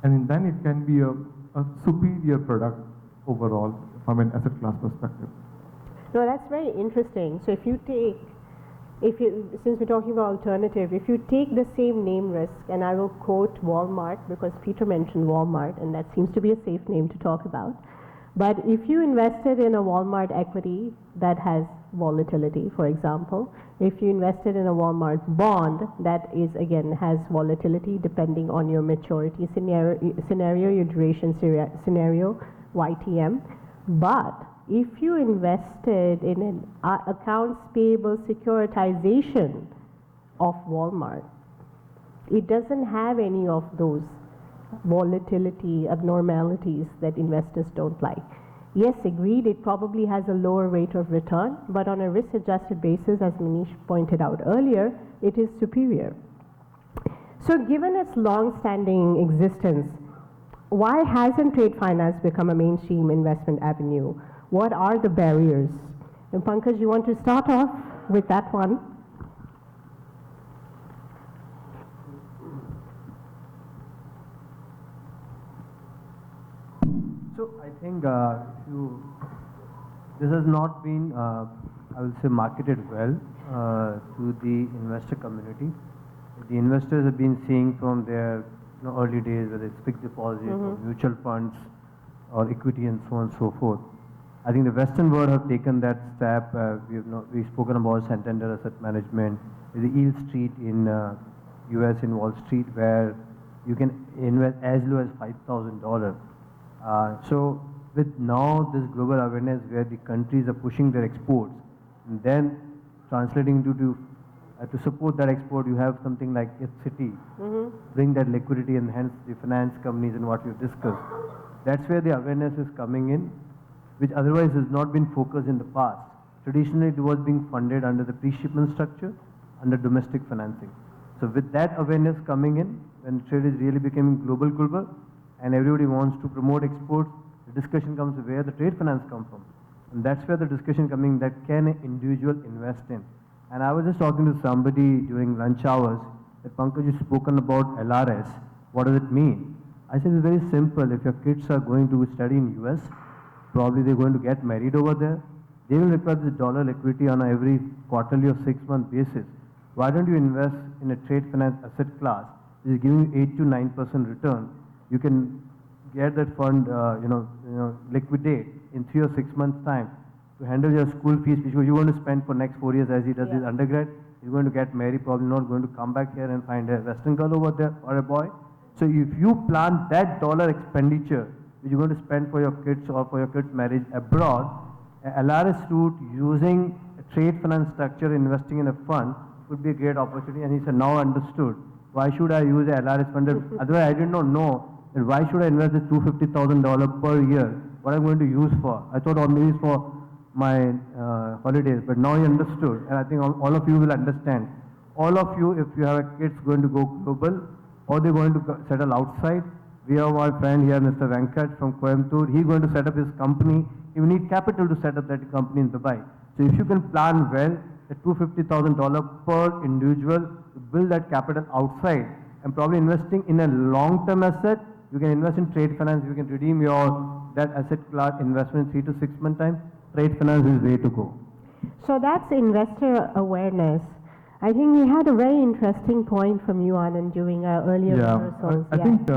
And then it can be a superior product overall from an asset class perspective. No, that's very interesting. So if you take, since we're talking about alternative, if you take the same name risk, and I will quote Walmart because Peter mentioned Walmart, and that seems to be a safe name to talk about. But if you invested in a Walmart equity that has volatility, for example, if you invested in a Walmart bond that is, again, has volatility depending on your maturity scenario, your duration scenario, YTM, but if you invested in an accounts payable securitization of Walmart, it doesn't have any of those volatility abnormalities that investors don't like. Yes, agreed, it probably has a lower rate of return, but on a risk-adjusted basis, as Manish pointed out earlier, it is superior. So given its long-standing existence, why hasn't trade finance become a mainstream investment avenue? What are the barriers? And Pankaj, you want to start off with that one? So I think this has not been, I will say, marketed well to the investor community. The investors have been seeing from their early days, whether it's fixed deposits or mutual funds or equity and so on and so forth. I think the Western world have taken that step. We've spoken about Santander Asset Management, the Eel Street in US in Wall Street, where you can invest as low as $5,000. So with now this global awareness where the countries are pushing their exports and then translating to support that export, you have something like City, bring that liquidity and hence the finance companies and what we've discussed. That's where the awareness is coming in, which otherwise has not been focused in the past. Traditionally, it was being funded under the pre-shipment structure, under domestic financing. So with that awareness coming in, when trade is really becoming global, and everybody wants to promote exports, the discussion comes where the trade finance comes from. And that's where the discussion coming that can an individual invest in. And I was just talking to somebody during lunch hours that Pankaj, you've spoken about LRS. What does it mean? I said it's very simple. If your kids are going to study in US, probably they're going to get married over there. They will require this dollar liquidity on every quarterly or 6-month basis. Why don't you invest in a trade finance asset class which is giving you 8 to 9% return? You can get that fund, liquidate in 3 or 6 months' time to handle your school fees, which you're going to spend for next 4 years as he does his undergrad. You're going to get married, probably not going to come back here and find a Western girl over there or a boy. So if you plan that dollar expenditure, which you're going to spend for your kids or for your kids' marriage abroad, a LRS route using a trade finance structure, investing in a fund would be a great opportunity. And he said, now understood why should I use a LRS fund? Otherwise, I did not know that why should I invest this $250,000 per year? What I'm going to use for? I thought, or maybe it's for my holidays, but now you understood, and I think all of you will understand. All of you, if you have a kids going to go global, or they're going to settle outside, we have our friend here, Mr. Venkat from Coimbatore. He's going to set up his company. You need capital to set up that company in Dubai. So if you can plan well, at $250,000 per individual to build that capital outside, and probably investing in a long-term asset, you can invest in trade finance. You can redeem that asset class investment in 3 to 6 month time. Trade finance is way to go. So that's investor awareness. I think we had a very interesting point from you, Anand, during our earlier rehearsals. I think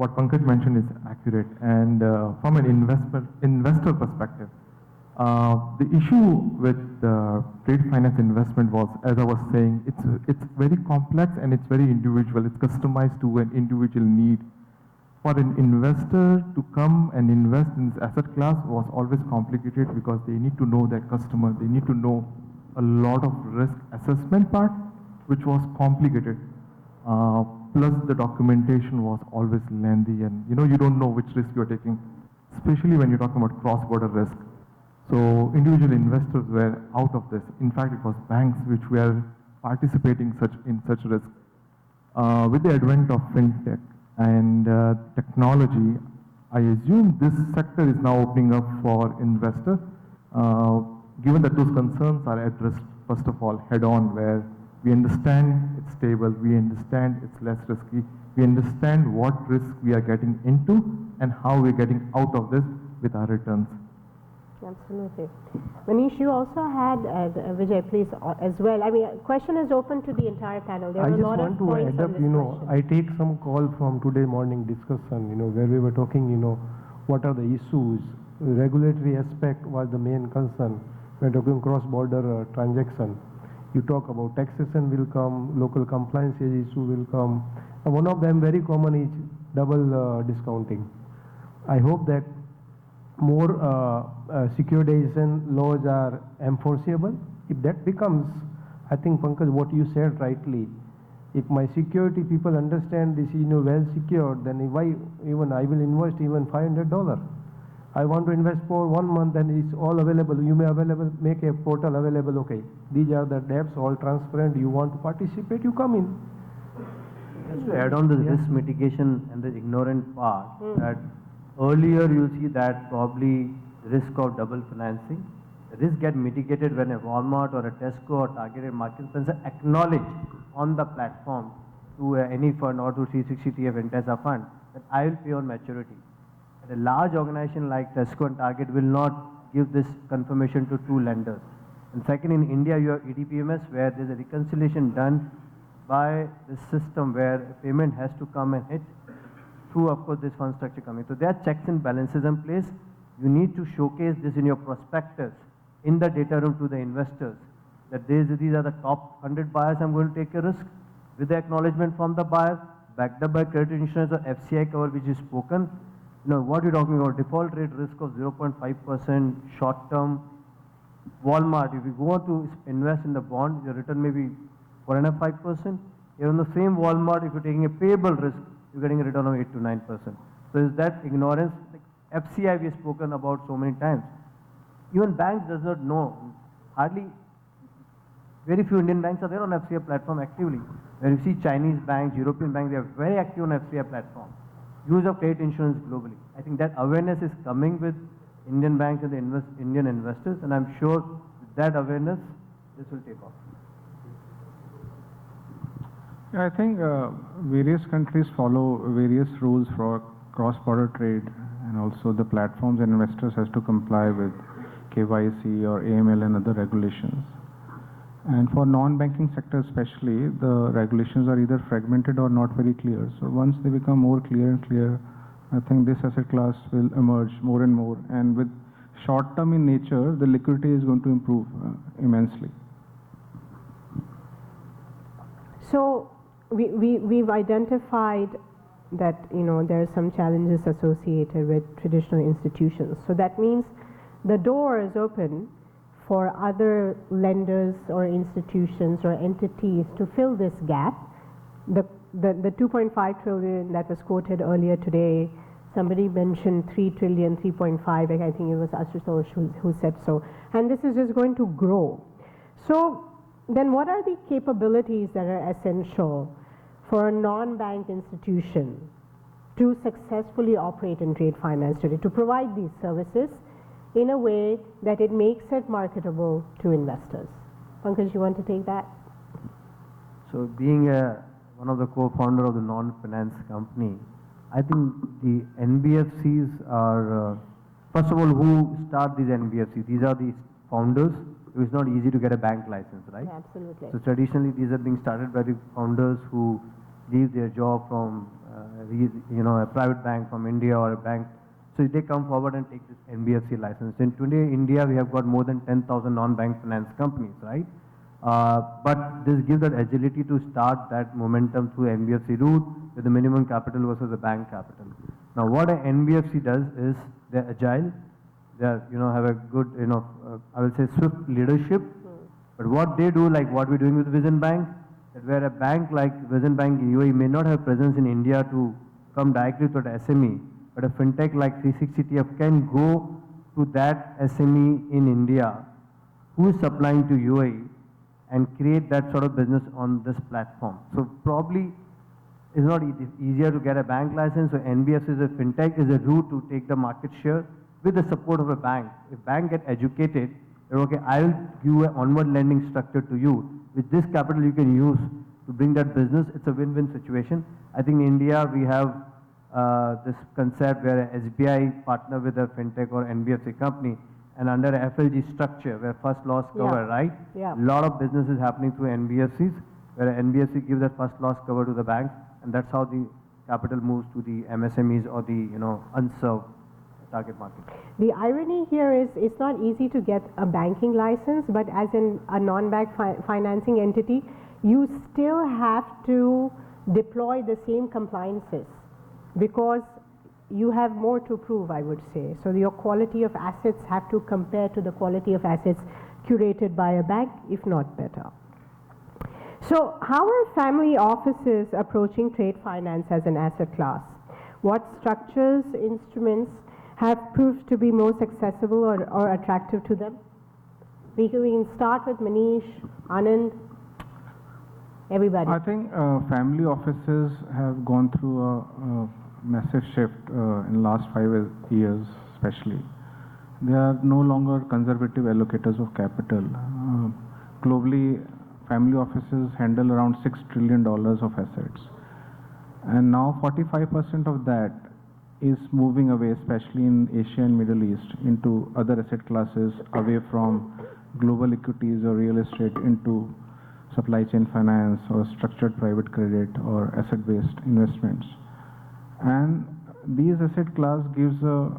what Pankaj mentioned is accurate, and from an investor perspective, the issue with trade finance investment was, as I was saying, it's very complex and it's very individual. It's customized to an individual need. For an investor to come and invest in this asset class was always complicated because they need to know their customer. They need to know a lot of risk assessment part, which was complicated. Plus the documentation was always lengthy, and you don't know which risk you're taking, especially when you're talking about cross-border risk. So individual investors were out of this. In fact, it was banks which were participating in such risk. With the advent of Fintech and technology, I assume this sector is now opening up for investors, given that those concerns are addressed, first of all, head-on, where we understand it's stable, we understand it's less risky, we understand what risk we are getting into and how we're getting out of this with our returns. Absolutely. Manish, you also had, Vijay, please, as well. I mean, question is open to the entire panel. There are a lot of points on this question. I take some call from today morning discussion, where we were talking, what are the issues. Regulatory aspect was the main concern. We're talking cross-border transaction. You talk about taxation will come, local compliance issue will come. And one of them very common is double discounting. I hope that more securitization laws are enforceable. If that becomes, I think, Pankaj, what you said rightly, if my security people understand this is well secured, then why even I will invest even $500. I want to invest for 1 month and it's all available. You may make a portal available. Okay, these are the debts, all transparent. You want to participate, you come in. Just to add on the risk mitigation and the ignorant part, that earlier you see that probably risk of double financing, risk get mitigated when a Walmart or a Tesco or targeted market sponsor acknowledge on the platform to any fund or to 360 TF Intesa fund that I will pay on maturity. A large organization like Tesco and Target will not give this confirmation to two lenders. And second, in India, you have IB-APS where there's a reconciliation done by the system where payment has to come and hit through, of course, this fund structure coming. So there are checks and balances in place. You need to showcase this in your prospectus, in the data room to the investors, that these are the top 100 buyers I'm going to take a risk, with the acknowledgement from the buyer, backed up by credit insurance or FCI cover which is spoken. What you're talking about, default rate risk of 0.5%, short term. Walmart, if you go to invest in the bond, your return may be 4.5%. Even the same Walmart, if you're taking a payable risk, you're getting a return of 8 to 9%. So is that ignorance? Like FCI we have spoken about so many times. Even banks does not know. Hardly, very few Indian banks are there on FCI platform actively. When you see Chinese banks, European banks, they are very active on FCI platform. Use of credit insurance globally. I think that awareness is coming with Indian banks and the Indian investors, and I'm sure with that awareness, this will take off. Yeah, I think various countries follow various rules for cross-border trade, and also the platforms and investors has to comply with KYC or AML and other regulations. And for non-banking sector especially, the regulations are either fragmented or not very clear. So once they become more clear and clear, I think this asset class will emerge more and more. And with short-term in nature, the liquidity is going to improve immensely. So we've identified that there are some challenges associated with traditional institutions. So that means the door is open for other lenders or institutions or entities to fill this gap the 2.5 trillion that was quoted earlier today, somebody mentioned 3 trillion, 3.5, I think it was Ashutosh who said so. And this is just going to grow. So then what are the capabilities that are essential for a non-bank institution to successfully operate in trade finance today, to provide these services in a way that it makes it marketable to investors? Pankaj, you want to take that? So being one of the co-founder of the non-finance company, I think the NBFCs are, first of all, who start these NBFCs? These are the founders. It's not easy to get a bank license, right? Yeah, absolutely. So traditionally, these are being started by the founders who leave their job from, a private bank from India or a bank. So they come forward and take this NBFC license. In today, India, we have got more than 10,000 non-bank finance companies, right? But this gives that agility to start that momentum through NBFC route with the minimum capital versus the bank capital. Now, what an NBFC does is they're agile, they have a good, I will say swift leadership. But what they do, like what we're doing with Vision Bank, that where a bank like Vision Bank in UAE may not have presence in India to come directly to the SME, but a fintech like 360TF can go to that SME in India who is supplying to UAE and create that sort of business on this platform. So probably it's not easier to get a bank license. So NBFC is a fintech is a route to take the market share with the support of a bank. If bank get educated, they're okay, I will give an onward lending structure to you. With this capital you can use to bring that business. It's a win-win situation. I think in India we have this concept where SBI partner with a fintech or NBFC company, and under a FLG structure where first loss cover, right? Yeah. A lot of business is happening through NBFCs, where NBFC gives that first loss cover to the banks, and that's how the capital moves to the MSMEs or the unserved target market. The irony here is it's not easy to get a banking license, but as a non-bank financing entity, you still have to deploy the same compliances because you have more to prove, I would say. So your quality of assets have to compare to the quality of assets curated by a bank, if not better. So how are family offices approaching trade finance as an asset class? What structures, instruments have proved to be most accessible or attractive to them? We can start with Manish, Anand, everybody. I think family offices have gone through a massive shift in the last 5 years especially. They are no longer conservative allocators of capital. Globally, family offices handle around $6 trillion of assets. And now 45% of that is moving away, especially in Asia and Middle East, into other asset classes, away from global equities or real estate into supply chain finance or structured private credit or asset-based investments. And these asset class gives a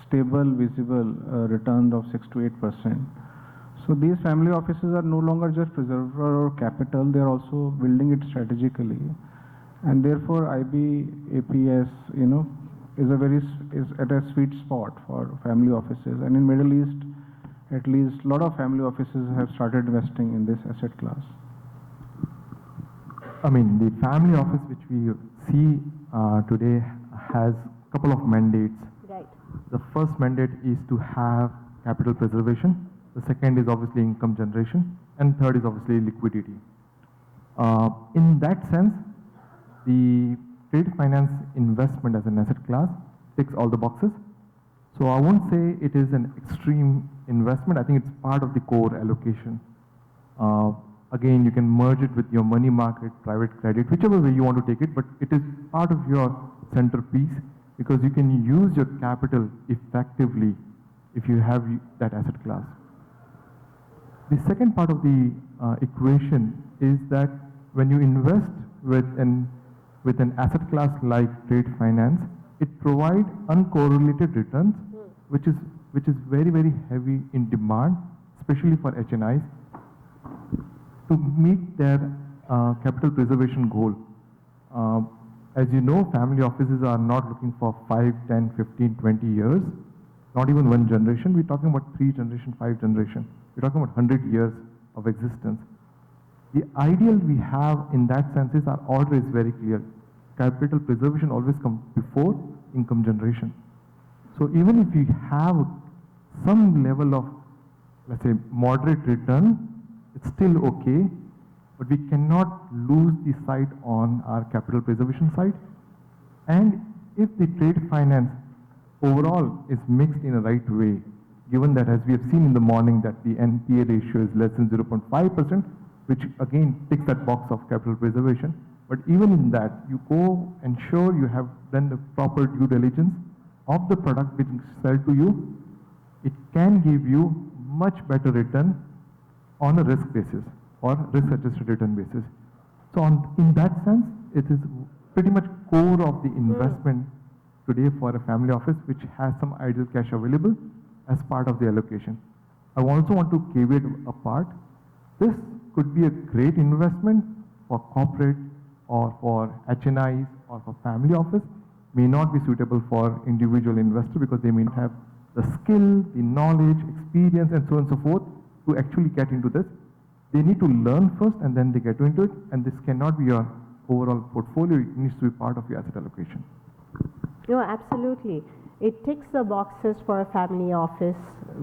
stable, visible return of 6 to 8%. So these family offices are no longer just preserver of capital; they are also building it strategically, and therefore IB-APS, is at a sweet spot for family offices. And in Middle East, at least, a lot of family offices have started investing in this asset class. I mean, the family office which we see today has a couple of mandates. Right. The first mandate is to have capital preservation. The second is obviously income generation. And third is obviously liquidity. In that sense, the trade finance investment as an asset class ticks all the boxes. So I won't say it is an extreme investment. I think it's part of the core allocation. Again, you can merge it with your money market, private credit, whichever way you want to take it, but it is part of your centerpiece because you can use your capital effectively if you have that asset class. The second part of the equation is that when you invest with an asset class like trade finance, it provides uncorrelated returns, which is very, very heavy in demand, especially for HNIs, to meet their capital preservation goal. As you know, family offices are not looking for 5, 10, 15, 20 years, not even one generation. We're talking about 3 generation, 5 generation. We're talking about 100 years of existence. The ideal we have in that sense is our order is very clear. Capital preservation always comes before income generation. So even if we have some level of, let's say, moderate return, it's still okay, but we cannot lose the sight on our capital preservation side. And if the trade finance overall is mixed in a right way, given that as we have seen in the morning that the NPA ratio is less than 0.5%, which again ticks that box of capital preservation, but even in that, you go ensure you have done the proper due diligence of the product which is sold to you, it can give you much better return on a risk basis or risk-adjusted return basis. So in that sense, it is pretty much core of the investment today for a family office which has some idle cash available as part of the allocation. I also want to caveat apart, this could be a great investment for corporate or for HNIs or for family office, may not be suitable for individual investor because they may not have the skill, the knowledge, experience and so on and so forth to actually get into this. They need to learn first and then they get into it, and this cannot be your overall portfolio, it needs to be part of your asset allocation. No, absolutely. It ticks the boxes for a family office,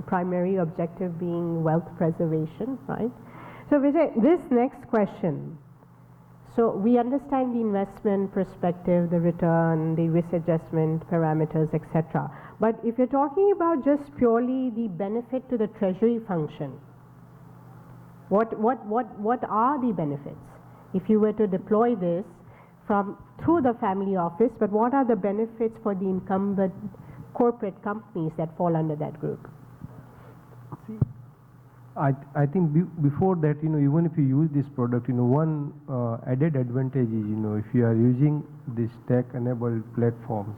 primary objective being wealth preservation, right? So Vijay, this next question. So we understand the investment perspective, the return, the risk adjustment parameters, etc. But if you're talking about just purely the benefit to the treasury function, what are the benefits? If you were to deploy this through the family office, but what are the benefits for the incumbent corporate companies that fall under that group? See, I think before that, even if you use this product, one added advantage is, if you are using these tech-enabled platforms,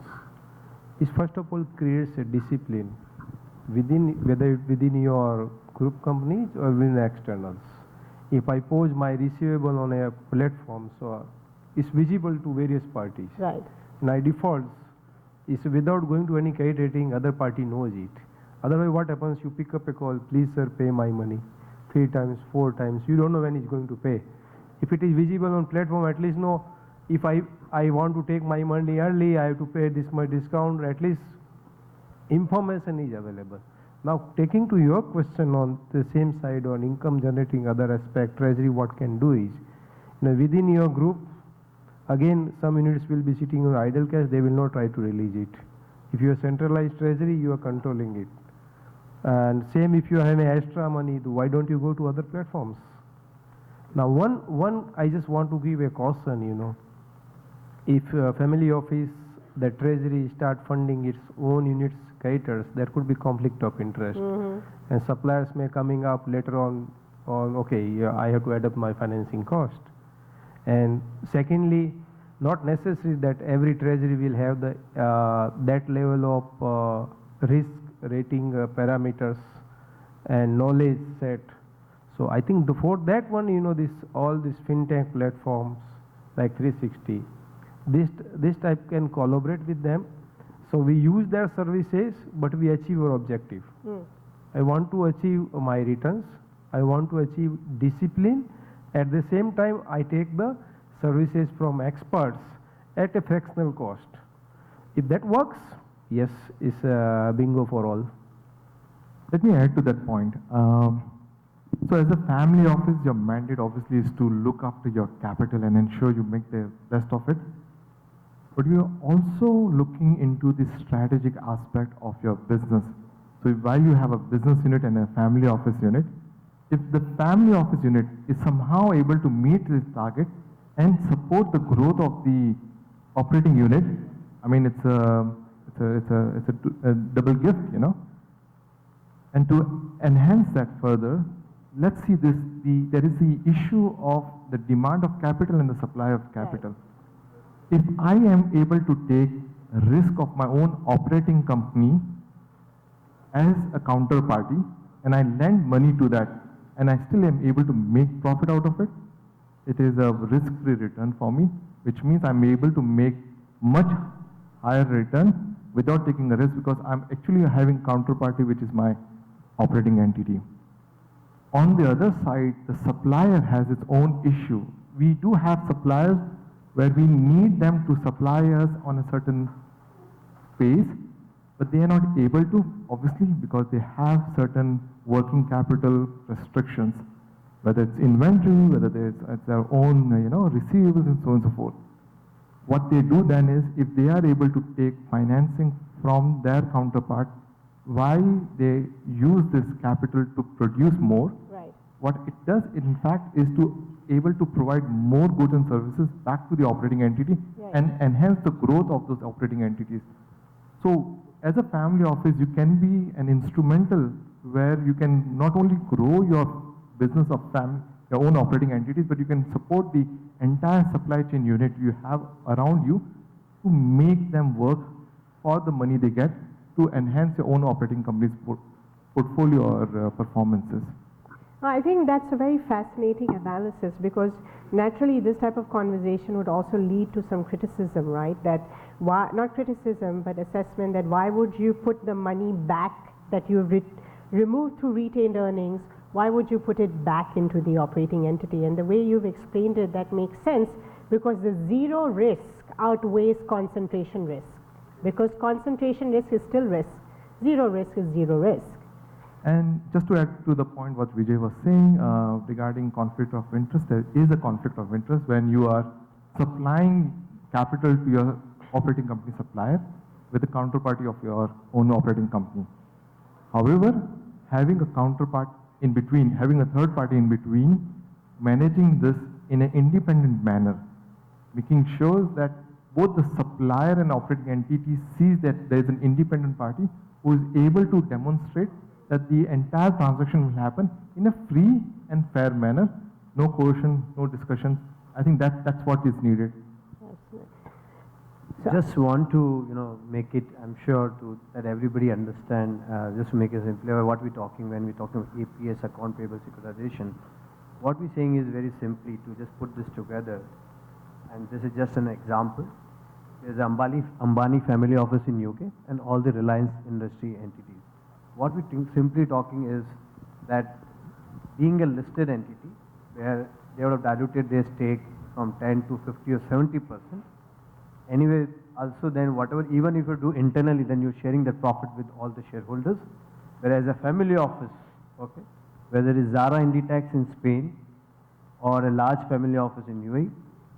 it first of all creates a discipline whether within your group companies or within externals. If I pose my receivable on a platform, so it's visible to various parties. Right. By default, it's without going to any credit rating, other party knows it. Otherwise, what happens? You pick up a call, please sir, pay my money. 3 times, 4 times. You don't know when he's going to pay. If it is visible on platform, at least know if I want to take my money early, I have to pay this much discount. At least information is available. Now, taking to your question on the same side on income generating other aspect, treasury what can do is, within your group, again, some units will be sitting on idle cash, they will not try to release it. If you are centralized treasury, you are controlling it. And same if you have extra money, why don't you go to other platforms? Now, one I just want to give a caution, if family office, the treasury start funding its own units, creditors, there could be conflict of interest. And suppliers may coming up later on okay, yeah, I have to add up my financing cost. And secondly, not necessary that every treasury will have the that level of risk rating parameters and knowledge set. So I think for that one, all these fintech platforms like 360, this type can collaborate with them. So we use their services, but we achieve our objective. I want to achieve my returns. I want to achieve discipline. At the same time, I take the services from experts at a fractional cost. If that works, yes, it's a bingo for all. Let me add to that point. So as a family office, your mandate obviously is to look after your capital and ensure you make the best of it. But you are also looking into the strategic aspect of your business. So while you have a business unit and a family office unit, if the family office unit is somehow able to meet this target and support the growth of the operating unit, I mean, it's a double gift, And to enhance that further, let's see there is the issue of the demand of capital and the supply of capital. If I am able to take risk of my own operating company as a counterparty and I lend money to that and I still am able to make profit out of it, it is a risk-free return for me, which means I'm able to make much higher return without taking a risk because I'm actually having counterparty which is my operating entity. On the other side, the supplier has its own issue. We do have suppliers where we need them to supply us on a certain space, but they are not able to, obviously, because they have certain working capital restrictions, whether it's inventory, whether it's their own, receivables and so on and so forth. What they do then is, if they are able to take financing from their counterpart, why they use this capital to produce more, Right. what it does, in fact, is to able to provide more goods and services back to the operating entity and enhance the growth of those operating entities. So as a family office, you can be an instrumental where you can not only grow your business of your own operating entities, but you can support the entire supply chain unit you have around you to make them work for the money they get to enhance your own operating company's portfolio or performances. I think that's a very fascinating analysis, because naturally this type of conversation would also lead to some criticism, right? That why, not criticism, but assessment that why would you put the money back that you removed through retained earnings, why would you put it back into the operating entity? And the way you've explained it, that makes sense, because the zero risk outweighs concentration risk. Because concentration risk is still risk. Zero risk is zero risk. And just to add to the point what Vijay was saying regarding conflict of interest, there is a conflict of interest when you are supplying capital to your operating company supplier with the counterparty of your own operating company. However, having a counterpart in between, having a third party in between, managing this in an independent manner, making sure that both the supplier and operating entity sees that there is an independent party who is able to demonstrate that the entire transaction will happen in a free and fair manner, no coercion, no discussion. I think that's what is needed. Just want to, make it, I'm sure, that everybody understand, just to make it simpler, what we're talking when we're talking about APS, account payable securitization. What we're saying is very simply to just put this together, and this is just an example. There's Ambani family office in UK and all the Reliance industry entities. What we simply talking is that being a listed entity, where they would have diluted their stake from 10 to 50 or 70%. Anyway, also then whatever, even if you do internally, then you're sharing the profit with all the shareholders. Whereas a family office, okay, whether it's Zara Inditex in Spain or a large family office in UAE,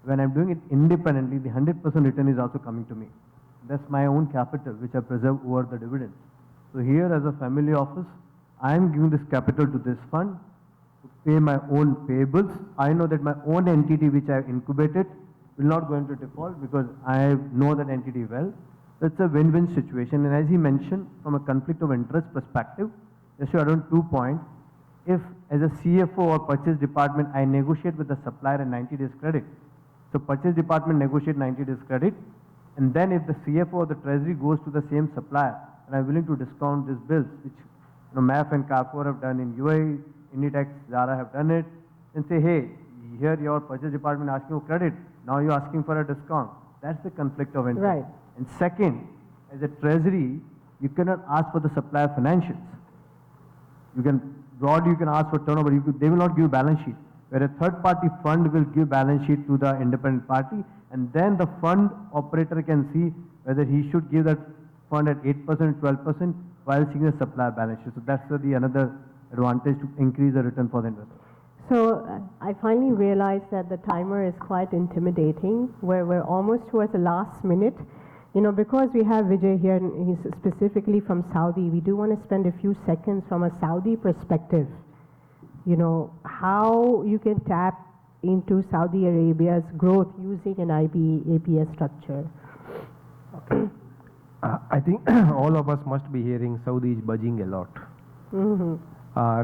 when I'm doing it independently, the 100% return is also coming to me. That's my own capital, which I preserve over the dividends. So here as a family office, I am giving this capital to this fund to pay my own payables. I know that my own entity which I have incubated will not go into default because I know that entity well. It's a win-win situation. And as he mentioned, from a conflict of interest perspective, just to add on 2 points, if as a CFO or purchase department, I negotiate with the supplier a 90 days credit. So purchase department negotiate 90 days credit. And then if the CFO or the treasury goes to the same supplier, and I'm willing to discount these bills, which MAF and Carrefour have done in UAE, Inditex, Zara have done it, and say, hey, here your purchase department asking for credit, now you're asking for a discount. That's the conflict of interest. Right. And second, as a treasury, you cannot ask for the supplier financials. You can, broadly you can ask for turnover, they will not give balance sheet. Where a third party fund will give balance sheet to the independent party, and then the fund operator can see whether he should give that fund at 8%, 12% while seeing the supplier balance sheet. So that's the another advantage to increase the return for the investor. So I finally realized that the timer is quite intimidating, where we're almost towards the last minute. Because we have Vijay here, and he's specifically from Saudi, we do want to spend a few seconds from a Saudi perspective. How you can tap into Saudi Arabia's growth using an IB-APS structure. Okay. I think all of us must be hearing Saudi is budging a lot.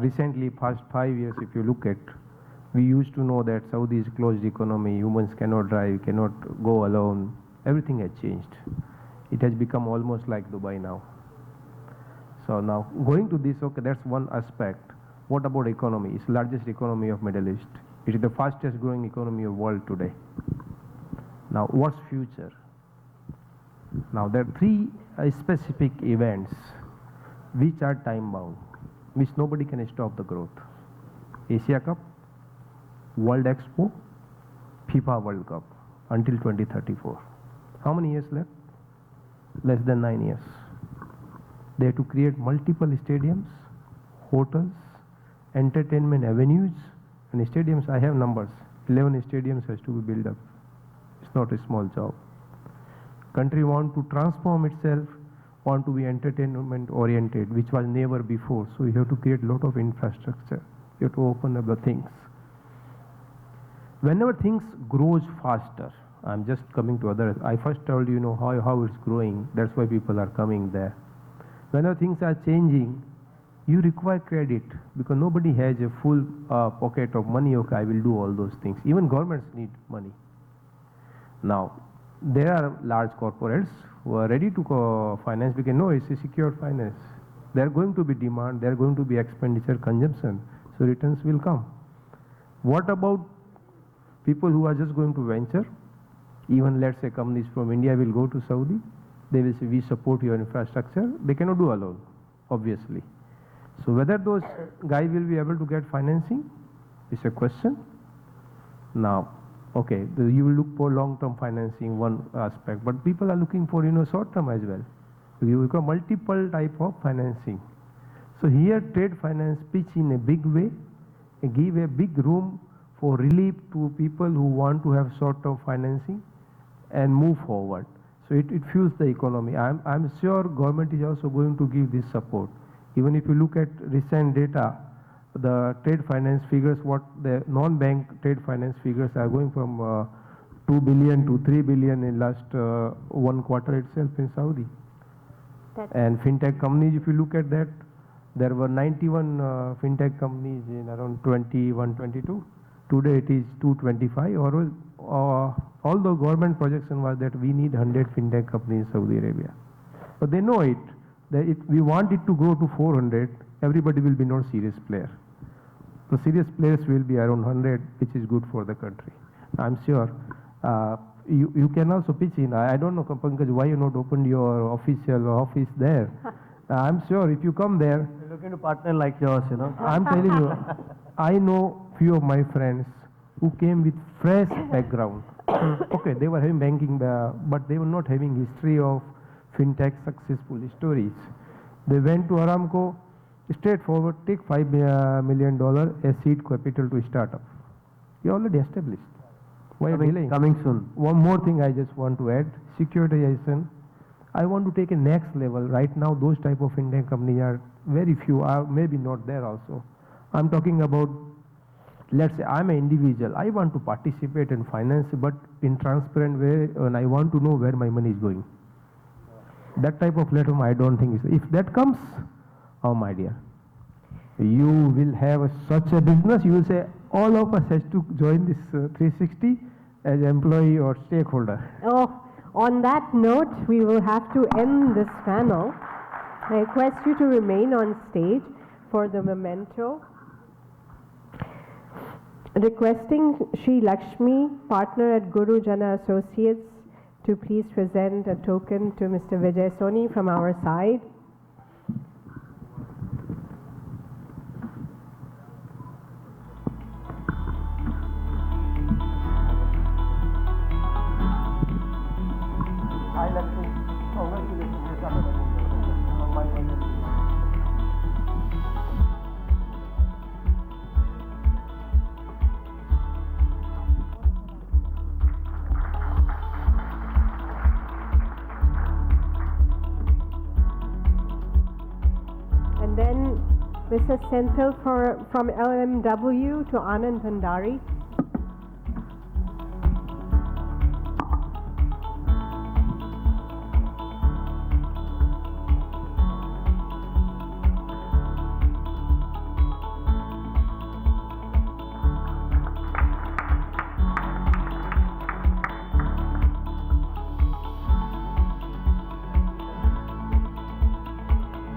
Recently, past 5 years, if you look at, we used to know that Saudi is closed economy, humans cannot drive, cannot go alone. Everything has changed. It has become almost like Dubai now. So now, going to this, okay, that's one aspect. What about economy? It's the largest economy of Middle East. It is the fastest growing economy of the world today. Now, what's future? Now, there are 3 specific events which are time bound, which nobody can stop the growth. Asia Cup, World Expo, FIFA World Cup until 2034. How many years left? Less than 9 years. They have to create multiple stadiums, hotels, entertainment avenues, and stadiums. I have numbers. 11 stadiums has to be built up. It's not a small job. Country want to transform itself, want to be entertainment oriented, which was never before. So you have to create a lot of infrastructure. You have to open up the things. Whenever things grows faster, I'm just coming to others. I first told you, how it's growing. That's why people are coming there. Whenever things are changing, you require credit because nobody has a full pocket of money. Okay, I will do all those things. Even governments need money. Now, there are large corporates who are ready to finance because no, it's a secured finance. There are going to be demand, there are going to be expenditure, consumption, so returns will come. What about people who are just going to venture? Even let's say companies from India will go to Saudi, they will say we support your infrastructure. They cannot do alone, obviously. So whether those guys will be able to get financing is a question. Now, okay, you will look for long-term financing, one aspect, but people are looking for short-term as well. So you got multiple type of financing. So here trade finance pitch in a big way, and give a big room for relief to people who want to have short-term financing and move forward. So it fuels the economy. I'm sure government is also going to give this support. Even if you look at recent data, the trade finance figures, what the non-bank trade finance figures are going from 2 billion to 3 billion in last 1 quarter itself in Saudi. And fintech companies, if you look at that, there were 91 fintech companies in around 21, 22. Today it is 225. Although government projection was that we need 100 fintech companies in Saudi Arabia. But they know it, that if we want it to go to 400, everybody will be not serious player. The serious players will be around 100, which is good for the country. I'm sure you can also pitch in. I don't know, Pankaj, why you not opened your official office there. I'm sure if you come there. We're looking to partner like yours, I'm telling you, I know few of my friends who came with fresh background. Okay, they were having banking, but they were not having history of fintech successful stories. They went to Aramco, straightforward, take $5 million as seed capital to start up. You're already established. Why are you delaying? Coming soon. One more thing I just want to add, securitization. I want to take a next level. Right now, those type of fintech companies are very few, are maybe not there also. I'm talking about, let's say I'm an individual. I want to participate in finance, but in transparent way, and I want to know where my money is going. That type of platform, I don't think is. If that comes, oh my dear, you will have such a business. You will say all of us has to join this 360 as employee or stakeholder. Oh, on that note, we will have to end this panel. I request you to remain on stage for the memento. Requesting Shri Lakshmi, partner at Guru Jana Associates, to please present a token to Mr. Vijay Soni from our side. Hi Lakshmi, congratulations. And then Mr. Senthil from LMW to Anand Bhandari.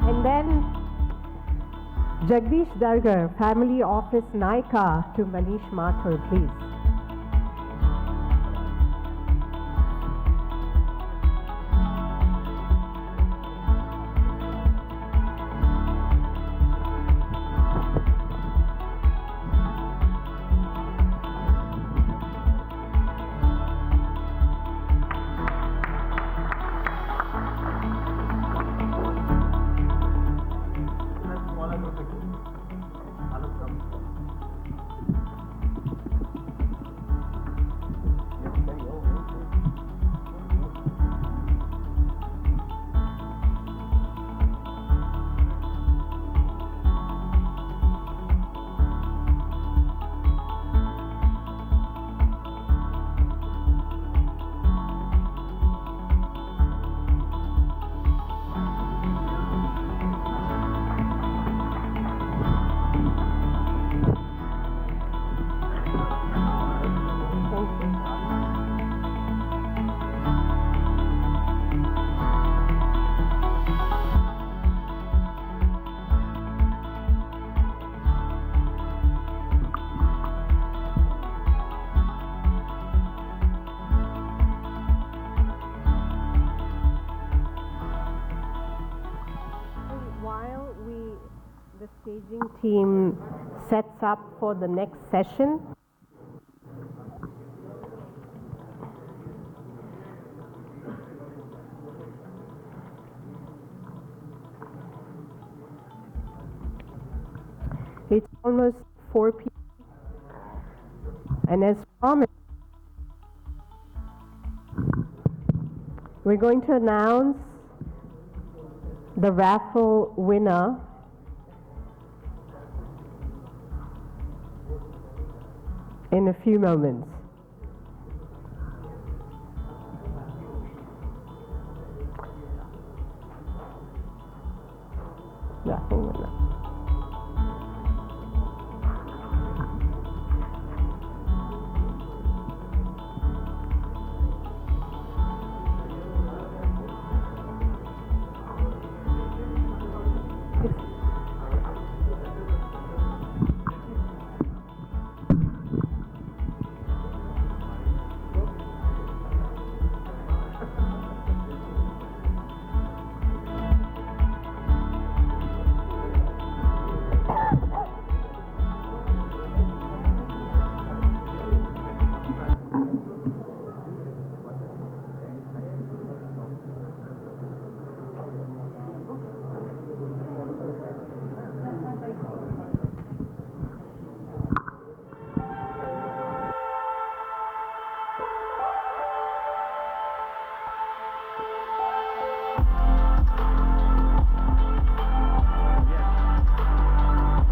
And then Jagdish Dargar, Family Office Naika to Manish Mathur, please. the staging team sets up for the next session. It's almost 4 p.m. And as promised, we're going to announce the raffle winner in a few moments. Raffle winner.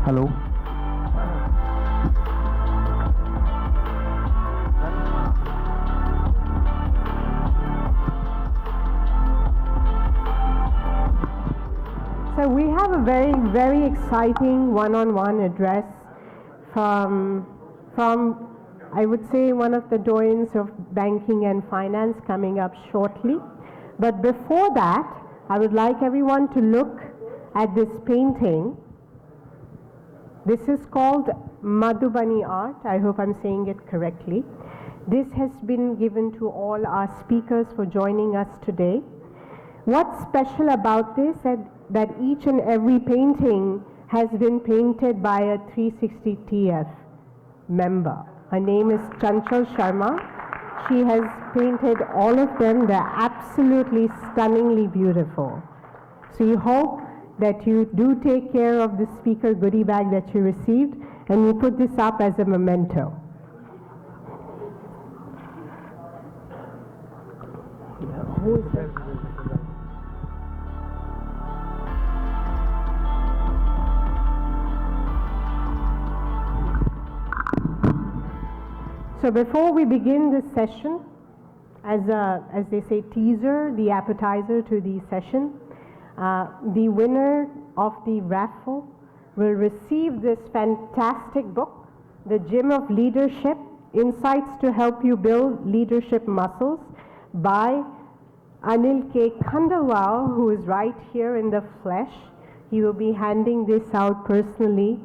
Hello. So we have a very, very exciting one-on-one address from I would say one of the doyens of banking and finance coming up shortly. But before that, I would like everyone to look at this painting. This is called Madhubani art. I hope I'm saying it correctly. This has been given to all our speakers for joining us today. What's special about this is that each and every painting has been painted by a 360 TF member. Her name is Chanchal Sharma. She has painted all of them. They're absolutely stunningly beautiful. So we hope that you do take care of the speaker goodie bag that you received, and you put this up as a memento. Who is that? So before we begin this session, as they say, teaser, the appetizer to the session, the winner of the raffle will receive this fantastic book, The Gym of Leadership, Insights to Help You Build Leadership Muscles, by Anil K. Khandelwal, who is right here in the flesh. He will be handing this out personally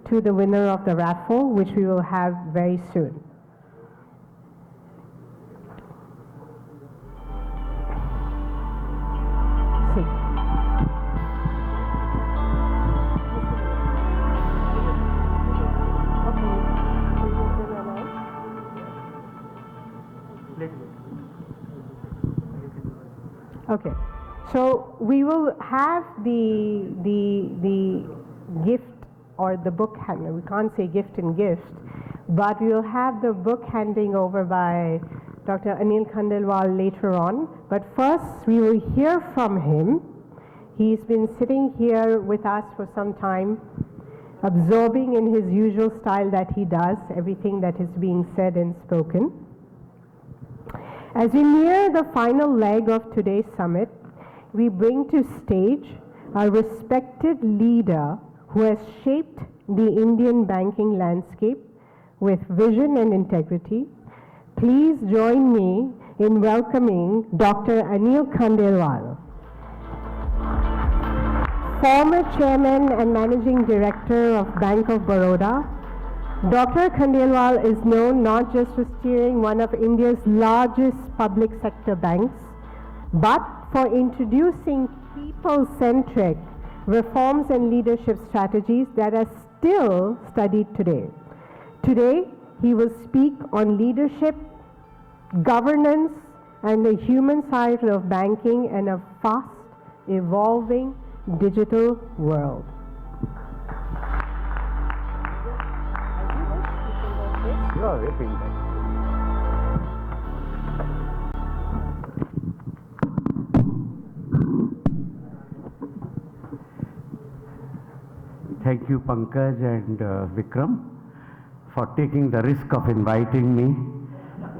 to the winner of the raffle, which we will have very soon. Okay, so we will have the gift or the book hand. We can't say gift and gift, but we will have the book handing over by Dr. Anil Khandelwal later on. But first, we will hear from him. He's been sitting here with us for some time, absorbing in his usual style that he does everything that is being said and spoken. As we near the final leg of today's summit, we bring to stage a respected leader who has shaped the Indian banking landscape with vision and integrity. Please join me in welcoming Dr. Anil Khandelwal, former chairman and managing director of Bank of Baroda. Dr. Khandelwal is known not just for steering one of India's largest public sector banks, but for introducing people-centric reforms and leadership strategies that are still studied today. Today, he will speak on leadership, governance, and the human side of banking in a fast evolving digital world. Thank you, Pankaj and Vikram, for taking the risk of inviting me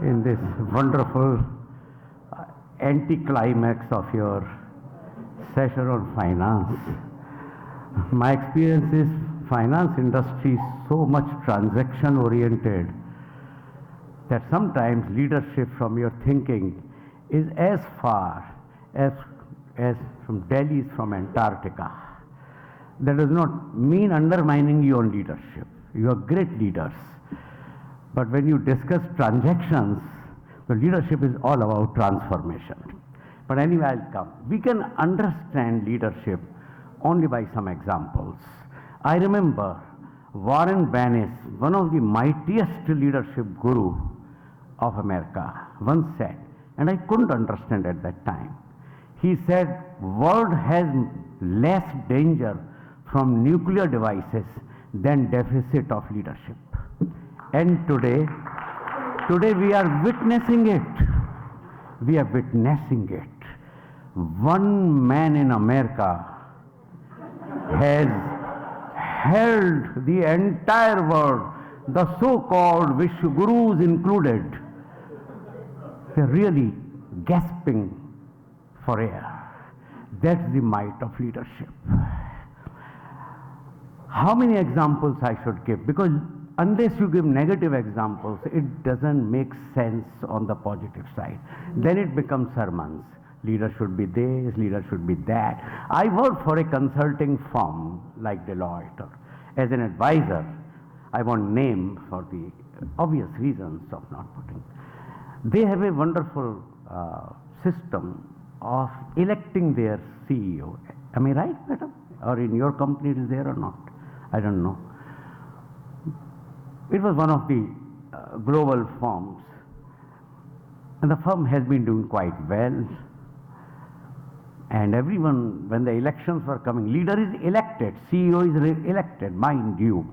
in this wonderful anticlimax of your session on finance. My experience is finance industry is so much transaction oriented that sometimes leadership from your thinking is as far as from Delhi is from Antarctica. That does not mean undermining your own leadership. You are great leaders. But when you discuss transactions, the leadership is all about transformation. But anyway, I'll come. We can understand leadership only by some examples. I remember Warren Bennis, one of the mightiest leadership guru of America, once said, and I couldn't understand at that time, he said, world has less danger from nuclear devices than deficit of leadership. And today we are witnessing it. We are witnessing it. One man in America has held the entire world, the so-called Vishwagurus included. They're really gasping for air. That's the might of leadership. How many examples I should give? Because unless you give negative examples, it doesn't make sense on the positive side. Then it becomes sermons. Leader should be this, leader should be that. I work for a consulting firm like Deloitte, or as an advisor. I won't name for the obvious reasons of not putting. They have a wonderful system of electing their CEO. Am I right, madam? Or in your company it is there or not? I don't know. It was one of the global firms, and the firm has been doing quite well. And everyone, when the elections were coming, leader is elected, CEO is elected, mind you.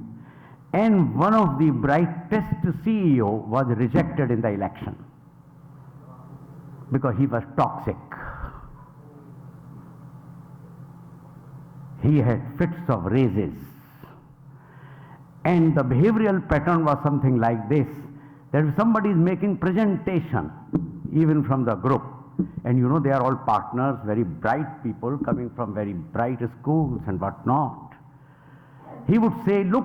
And one of the brightest CEO was rejected in the election because he was toxic. He had fits of raises. And the behavioral pattern was something like this, that if somebody is making presentation, even from the group, and you know they are all partners, very bright people coming from very bright schools and whatnot, he would say, look,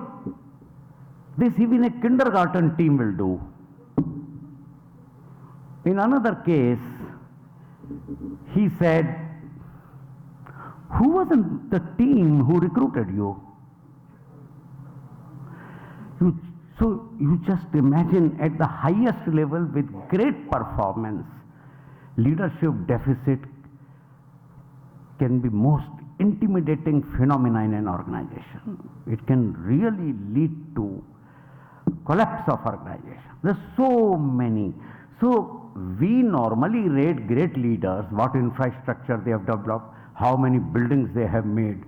this even a kindergarten team will do. In another case, he said, who was in the team who recruited you? So you just imagine at the highest level with great performance, leadership deficit can be most intimidating phenomena in an organization. It can really lead to collapse of organization. There's so many. So we normally rate great leaders, what infrastructure they have developed, how many buildings they have made,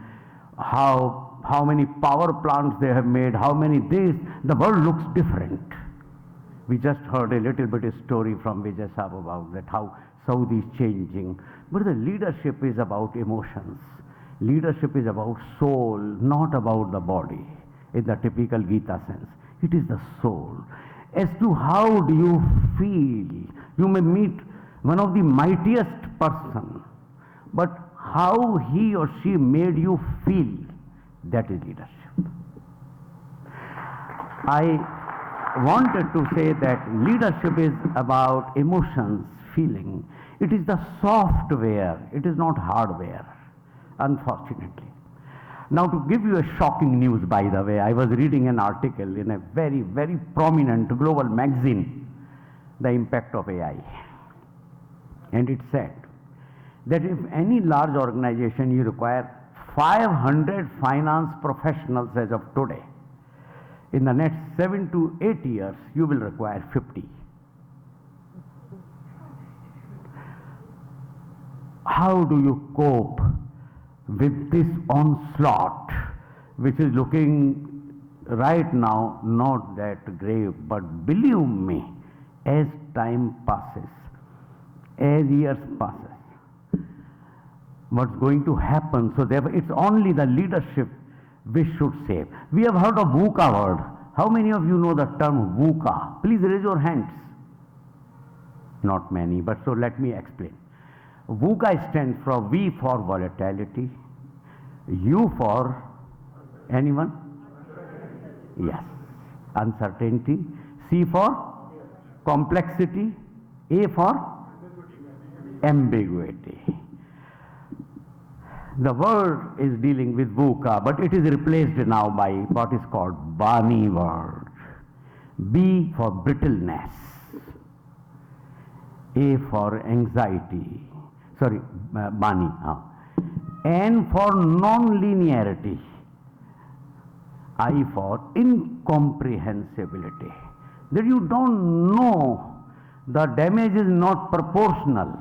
how many power plants they have made, how many this. The world looks different. We just heard a little bit of story from Vijay Saab about that, how Saudi is changing. But the leadership is about emotions. Leadership is about soul, not about the body, in the typical Gita sense. It is the soul. As to how do you feel, you may meet one of the mightiest person, but how he or she made you feel, that is leadership. I wanted to say that leadership is about emotions, feeling. It is the software, it is not hardware, unfortunately. Now, to give you a shocking news, by the way, I was reading an article in a very, very prominent global magazine, The Impact of AI. And it said that if any large organization you require 500 finance professionals as of today. In the next 7 to 8 years, you will require 50. How do you cope with this onslaught, which is looking right now not that grave, but believe me, as time passes, as years passes, what's going to happen? So therefore, it's only the leadership we should save. We have heard of VUCA word. How many of you know the term VUCA? Please raise your hands. Not many, but so let me explain. VUCA stands for V for volatility, U for anyone? Yes, uncertainty, C for complexity, A for ambiguity. The word is dealing with VUCA, but it is replaced now by what is called Bani word. B for brittleness, A for anxiety, sorry, Bani, N for non-linearity, I for incomprehensibility. That you don't know, the damage is not proportional.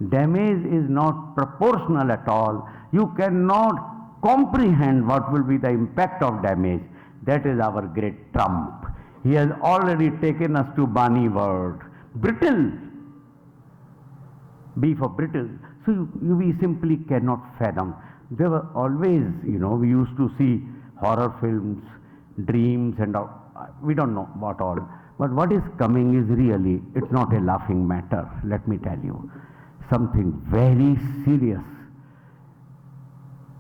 Damage is not proportional at all. You cannot comprehend what will be the impact of damage. That is our great trump. He has already taken us to Bani word. Brittle, B for brittle. So we simply cannot fathom. There were always, we used to see horror films, dreams and all. We don't know what all. But what is coming is really, it's not a laughing matter, let me tell you. Something very serious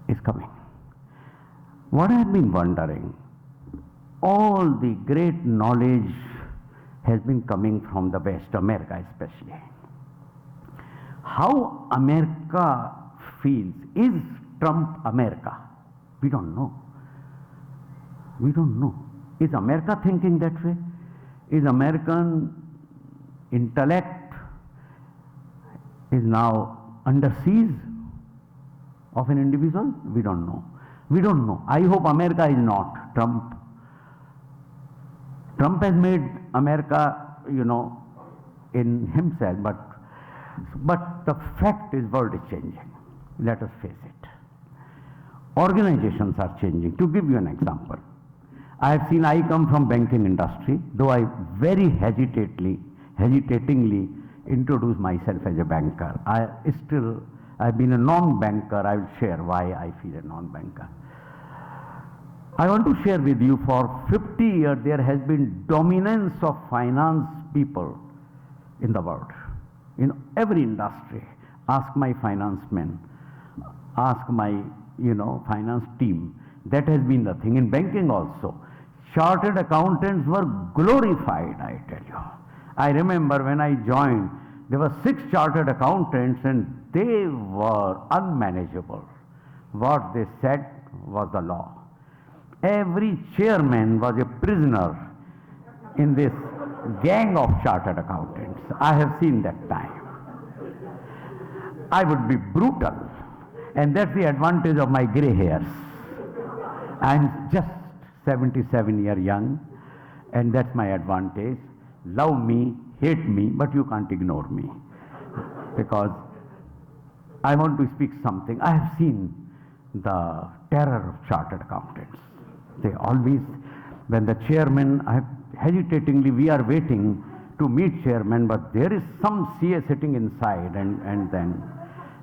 is coming. What I have been wondering, all the great knowledge has been coming from the West, America especially. How America feels, is Trump America? We don't know. We don't know. Is America thinking that way? Is American intellect is now under siege of an individual? We don't know. We don't know. I hope America is not. Trump has made America, in himself, but the fact is world is changing. Let us face it. Organizations are changing. To give you an example, I come from banking industry, though I very hesitatingly introduce myself as a banker. I've been a non-banker. I will share why I feel a non-banker. I want to share with you, for 50 years there has been dominance of finance people in the world. In every industry, ask my finance men, ask my, finance team. That has been the thing. In banking also, chartered accountants were glorified, I tell you. I remember when I joined, there were 6 chartered accountants and they were unmanageable. What they said was the law. Every chairman was a prisoner in this gang of chartered accountants. I have seen that time. I would be brutal, and that's the advantage of my grey hairs. I'm just 77 years young, and that's my advantage. Love me, hate me, but you can't ignore me. Because I want to speak something. I have seen the terror of chartered accountants. They always, when the chairman, hesitatingly we are waiting to meet chairman, but there is some CA sitting inside, and then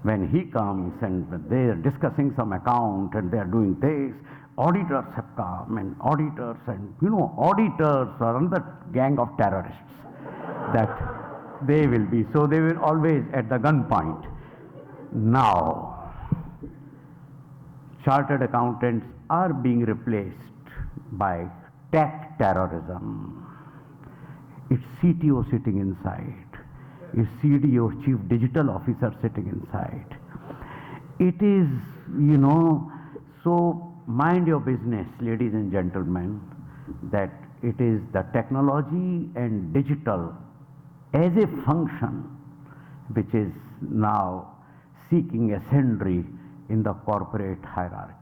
when he comes and they are discussing some account and they are doing this, auditors have come, and auditors are another gang of terrorists that they will be. So they will always at the gunpoint. Now, chartered accountants are being replaced by tech terrorism. It's CTO sitting inside. It's CDO, Chief Digital Officer, sitting inside. It is, so mind your business, ladies and gentlemen, that it is the technology and digital as a function which is now seeking ascendry in the corporate hierarchy.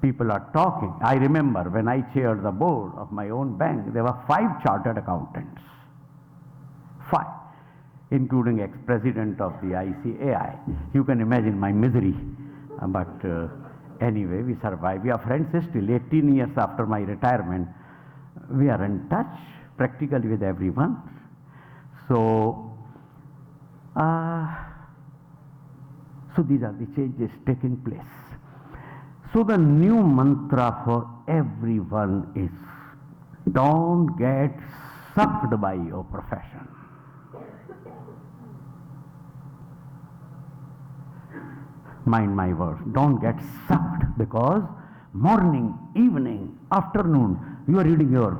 People are talking. I remember when I chaired the board of my own bank, there were 5 chartered accountants. 5, including ex-president of the ICAI. You can imagine my misery. But anyway, we survived. We are friends still. 18 years after my retirement, we are in touch practically with everyone. So, so these are the changes taking place. So the new mantra for everyone is, don't get sucked by your profession. Mind my words, don't get sucked, because morning, evening, afternoon, you are reading your,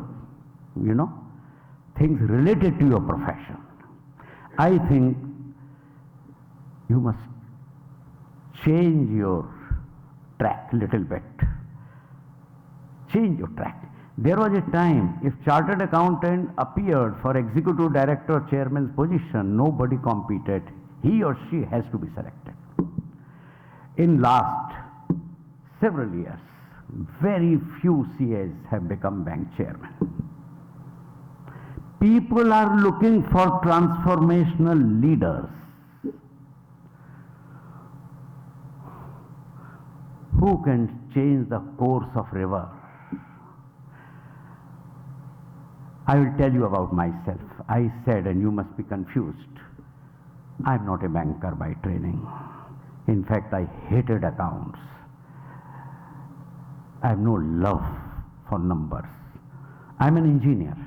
things related to your profession. I think you must change your track little bit. Change your track. There was a time, if chartered accountant appeared for executive director chairman's position, nobody competed. He or she has to be selected. In last several years, very few CAs have become bank chairmen. People are looking for transformational leaders who can change the course of river. I will tell you about myself. I said, and you must be confused, I am not a banker by training. In fact, I hated accounts. I have no love for numbers. I am an engineer.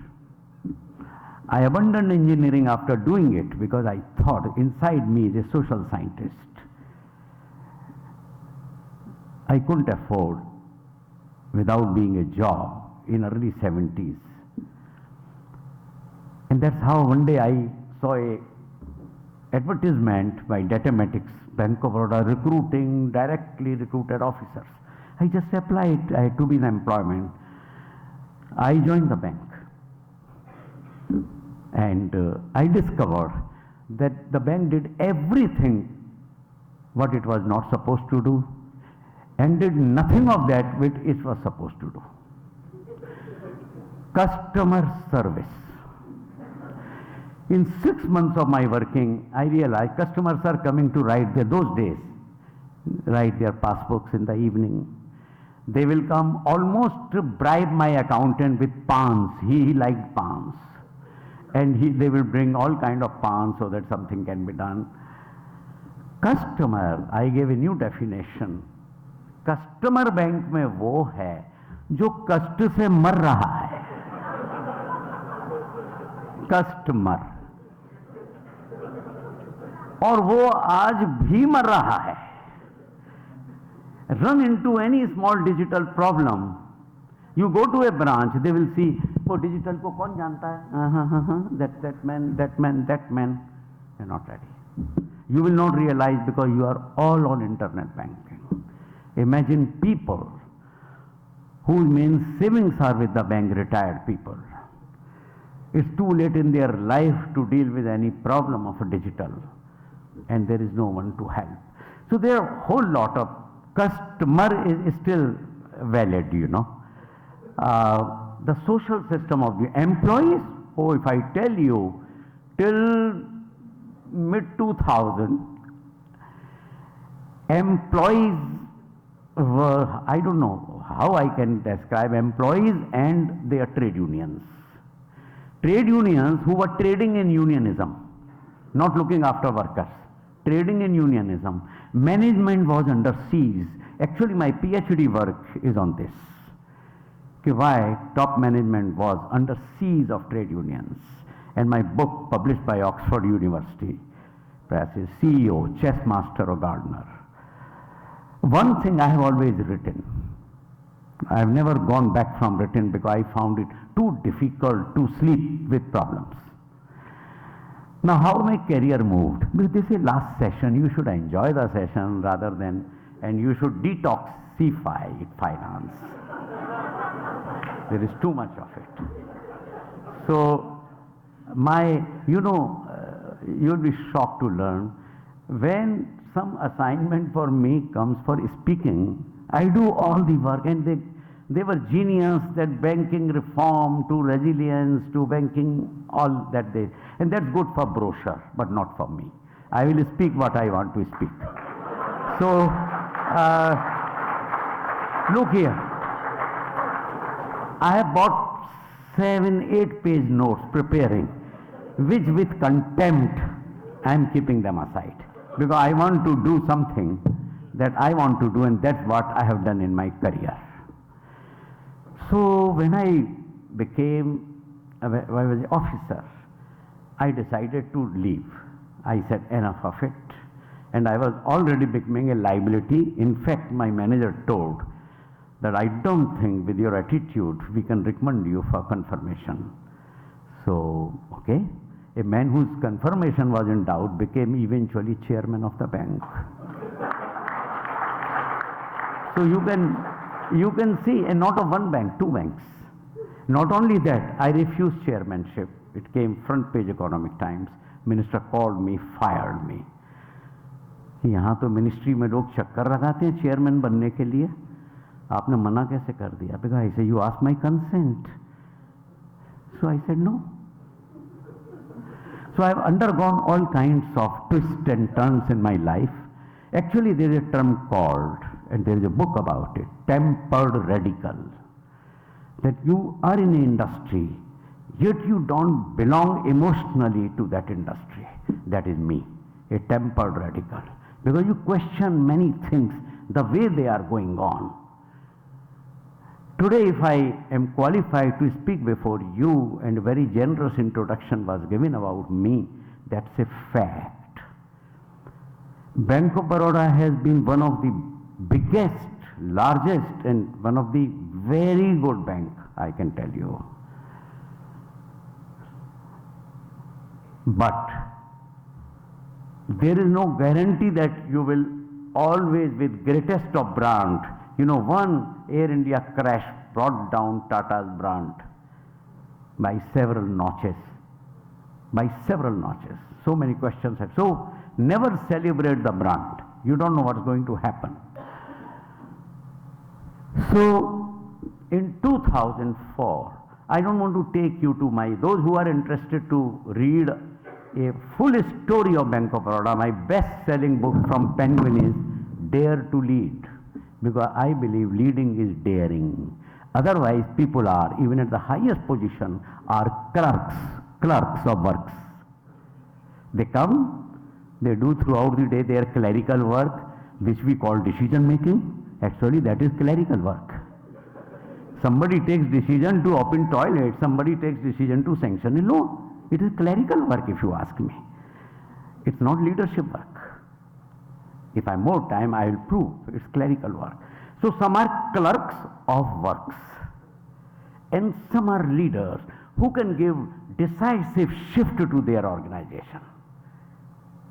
I abandoned engineering after doing it because I thought inside me is a social scientist. I couldn't afford, without being a job, in early 70s. And that's how one day I saw a advertisement by Datamatics, Bank of Baroda, recruiting directly recruited officers. I just applied. I had to be in employment. I joined the bank. And I discovered that the bank did everything what it was not supposed to do, and did nothing of that which it was supposed to do. Customer service. In 6 months of my working, I realized customers are coming to write those days, write their passbooks in the evening. They will come almost to bribe my accountant with pans. He liked pans. And they will bring all kind of pans so that something can be done. Customer, I gave a new definition. Customer bank में वो है जो कष्ट से मर रहा है. Customer. और वो आज भी मर रहा है. Run into any small digital problem. You go to a branch, they will see, वो digital को कौन जानता है? That man. You're not ready. You will not realize because you are all on internet banking. Imagine people whose main savings are with the bank, retired people. It's too late in their life to deal with any problem of a digital, and there is no one to help. So there are a whole lot of customer is still valid, The social system of the employees, if I tell you, till mid-2000, employees were, I don't know how I can describe employees and their trade unions. Trade unions who were trading in unionism, not looking after workers, trading in unionism. Management was under siege. Actually, my PhD work is on this. Why top management was under siege of trade unions. And my book published by Oxford University Press is CEO, Chess Master or Gardner. One thing I have always written, I have never gone back from written because I found it too difficult to sleep with problems. Now how my career moved? Because this is last session, you should enjoy the session rather than, and you should detoxify finance. There is too much of it. So you'll be shocked to learn when some assignment for me comes for speaking, I do all the work, and they were genius, that banking reform to resilience to banking, all that they, and that's good for brochure, but not for me. I will speak what I want to speak. So, look here. I have bought 7-8 page notes preparing, which with contempt I am keeping them aside, because I want to do something that I want to do, and that's what I have done in my career. So when I became I was an officer, I decided to leave. I said enough of it, and I was already becoming a liability. In fact, my manager told that I don't think with your attitude we can recommend you for confirmation. So, okay, a man whose confirmation was in doubt became eventually chairman of the bank. So you can see, and not of one bank, 2 banks. Not only that, I refused chairmanship. It came front page Economic Times. Minister called me, fired me. यहाँ तो ministry में लोग चक्कर लगाते हैं chairman बनने के लिए, आपने मना कैसे कर दिया? Because I said, you asked my consent. So I said no. So I have undergone all kinds of twists and turns in my life. Actually, there is a term called, and there is a book about it, tempered radical. That you are in an industry, yet you don't belong emotionally to that industry. That is me, a tempered radical. Because you question many things, the way they are going on. Today, if I am qualified to speak before you, and a very generous introduction was given about me, that's a fact. Bank of Baroda has been one of the biggest, largest, and one of the very good bank, I can tell you. But there is no guarantee that you will always, with greatest of brand, you know, one Air India crash brought down Tata's brand by several notches. By several notches. So many questions have. So never celebrate the brand. You don't know what's going to happen. So in 2004, I don't want to take you to those who are interested to read a full story of Bank of Baroda, my best-selling book from Penguin is Dare to Lead, because I believe leading is daring. Otherwise, people are, even at the highest position, are clerks of works. They come, they do throughout the day their clerical work, which we call decision making. Actually, that is clerical work. Somebody takes decision to open toilet, somebody takes decision to sanction a loan. It is clerical work, if you ask me. It's not leadership work. If I have more time, I will prove it's clerical work. So some are clerks of works, and some are leaders who can give decisive shift to their organization.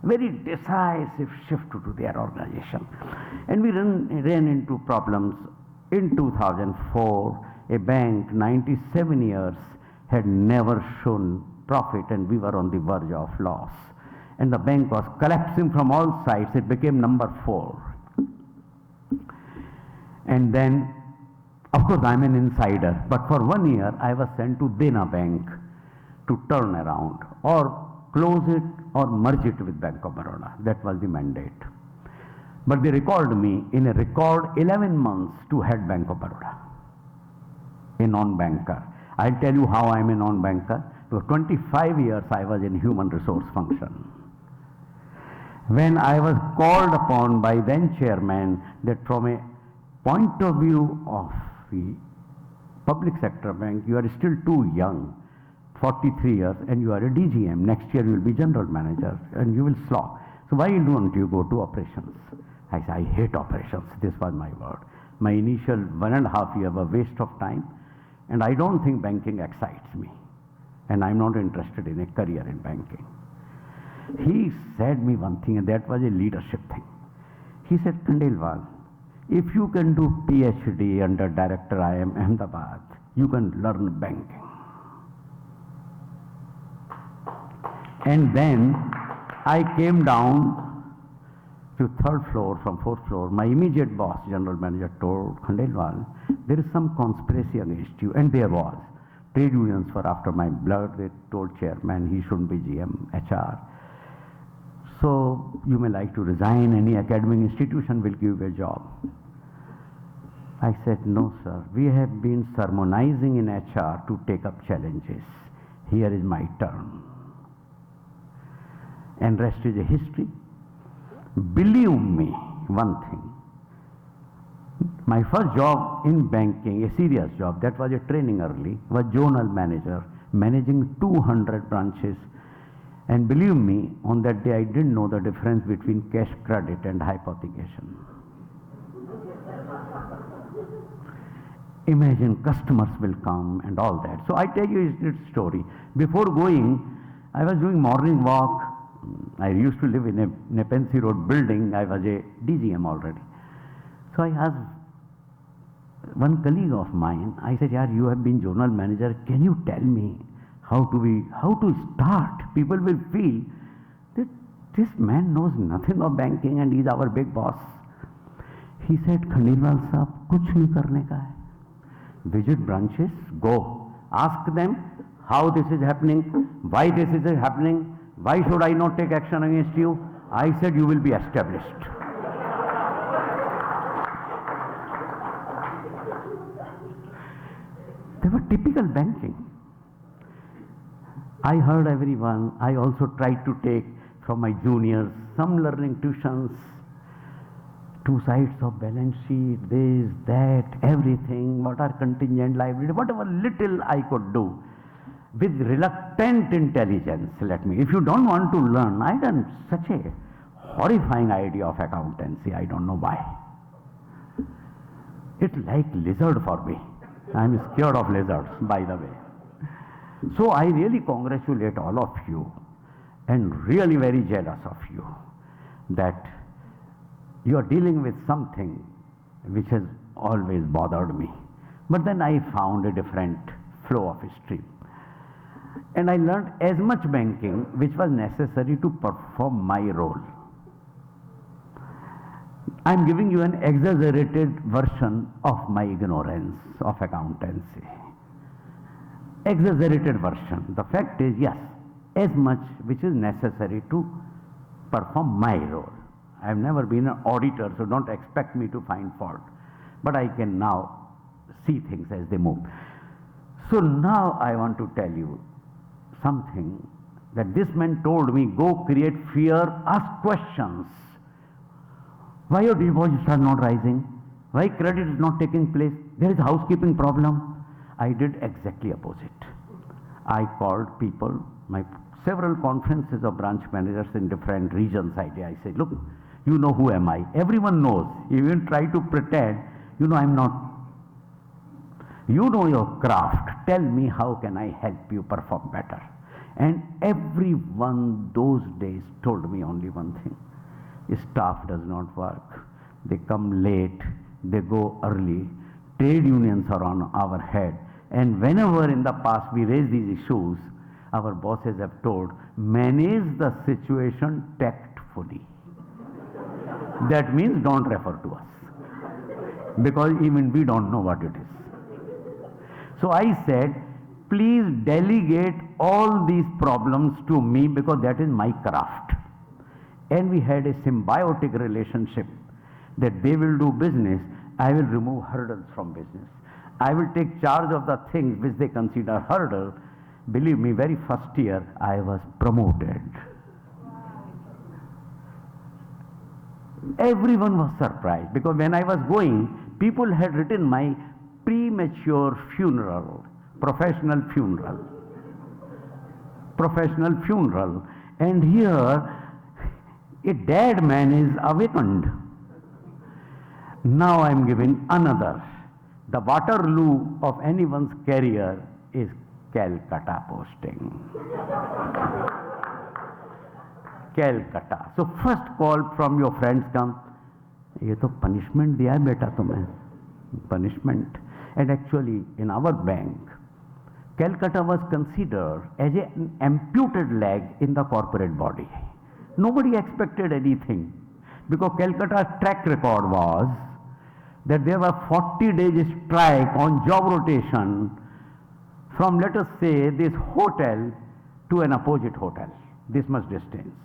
Very decisive shift to their organization. And we ran into problems. In 2004, a bank, 97 years, had never shown profit, and we were on the verge of loss. And the bank was collapsing from all sides. It became number 4. And then, of course, I'm an insider, but for 1 year, I was sent to Dena Bank to turn around, or close it, or merge it with Bank of Baroda. That was the mandate. But they recalled me in a record 11 months to head Bank of Baroda, a non-banker. I'll tell you how I'm a non-banker. For 25 years, I was in human resource function. When I was called upon by then chairman that from a point of view of the public sector bank, you are still too young, 43 years, and you are a DGM. Next year you will be general manager, and you will slog. So why don't you go to operations? I said, I hate operations. This was my word. My initial 1.5 years were a waste of time, and I don't think banking excites me. And I'm not interested in a career in banking. He said me one thing, and that was a leadership thing. He said, Khandelwal, if you can do PhD under Director IIM Ahmedabad, you can learn banking. And then I came down to third floor from fourth floor. My immediate boss, general manager, told Khandelwal, there is some conspiracy against you, and there was. Trade unions were after my blood. They told chairman he shouldn't be GM, HR. So you may like to resign. Any academic institution will give you a job. I said, no, sir. We have been sermonizing in HR to take up challenges. Here is my turn. And rest is a history. Believe me, one thing. My first job in banking, a serious job, that was a training early, was zonal manager, managing 200 branches. And believe me, on that day I didn't know the difference between cash credit and hypothecation. Imagine customers will come and all that. So I tell you a little story. Before going, I was doing morning walk. I used to live in a Nepean Road building. I was a DGM already. So I asked one colleague of mine, I said, "Yaar, you have been zonal manager. Can you tell me how to start? People will feel that this man knows nothing of banking and he's our big boss." He said, "Khandelwal sahab, kuch nahi karne ka hai. Visit branches, go. Ask them how this is happening, why this is happening, why should I not take action against you?" I said, "You will be established." They were typical banking. I heard everyone. I also tried to take from my juniors some learning tuitions, two sides of balance sheet, this, that, everything, what are contingent liability, whatever little I could do with reluctant intelligence. If you don't want to learn, I had such a horrifying idea of accountancy. I don't know why. It's like lizard for me. I'm scared of lizards, by the way. So I really congratulate all of you and really very jealous of you that you are dealing with something which has always bothered me. But then I found a different flow of stream. And I learned as much banking which was necessary to perform my role. I'm giving you an exaggerated version of my ignorance of accountancy. Exaggerated version. The fact is, yes, as much which is necessary to perform my role. I've never been an auditor, so don't expect me to find fault. But I can now see things as they move. So now I want to tell you something that this man told me, go create fear, ask questions. Why your deposits are not rising? Why credit is not taking place? There is a housekeeping problem. I did exactly opposite. I called people, my several conferences of branch managers in different regions. I said, look, you know who am I? Everyone knows. You even try to pretend, you know I'm not. You know your craft. Tell me how can I help you perform better? And everyone those days told me only one thing. Staff does not work. They come late. They go early. Trade unions are on our head. And whenever in the past we raise these issues, our bosses have told, manage the situation tactfully. That means don't refer to us. Because even we don't know what it is. So I said, please delegate all these problems to me because that is my craft. And we had a symbiotic relationship that they will do business, I will remove hurdles from business. I will take charge of the things which they consider hurdle. Believe me, very first year I was promoted. Everyone was surprised because when I was going, people had written my premature funeral, professional funeral. And here, a dead man is awakened. Now I am giving another. The Waterloo of anyone's career is Calcutta posting. Calcutta. So first call from your friends come, ये तो punishment दिया है बेटा तुम्हें. Punishment. And actually in our bank, Calcutta was considered as an amputated leg in the corporate body. Nobody expected anything. because Calcutta's track record was that there were 40 days strike on job rotation from, let us say, this hotel to an opposite hotel, this much distance.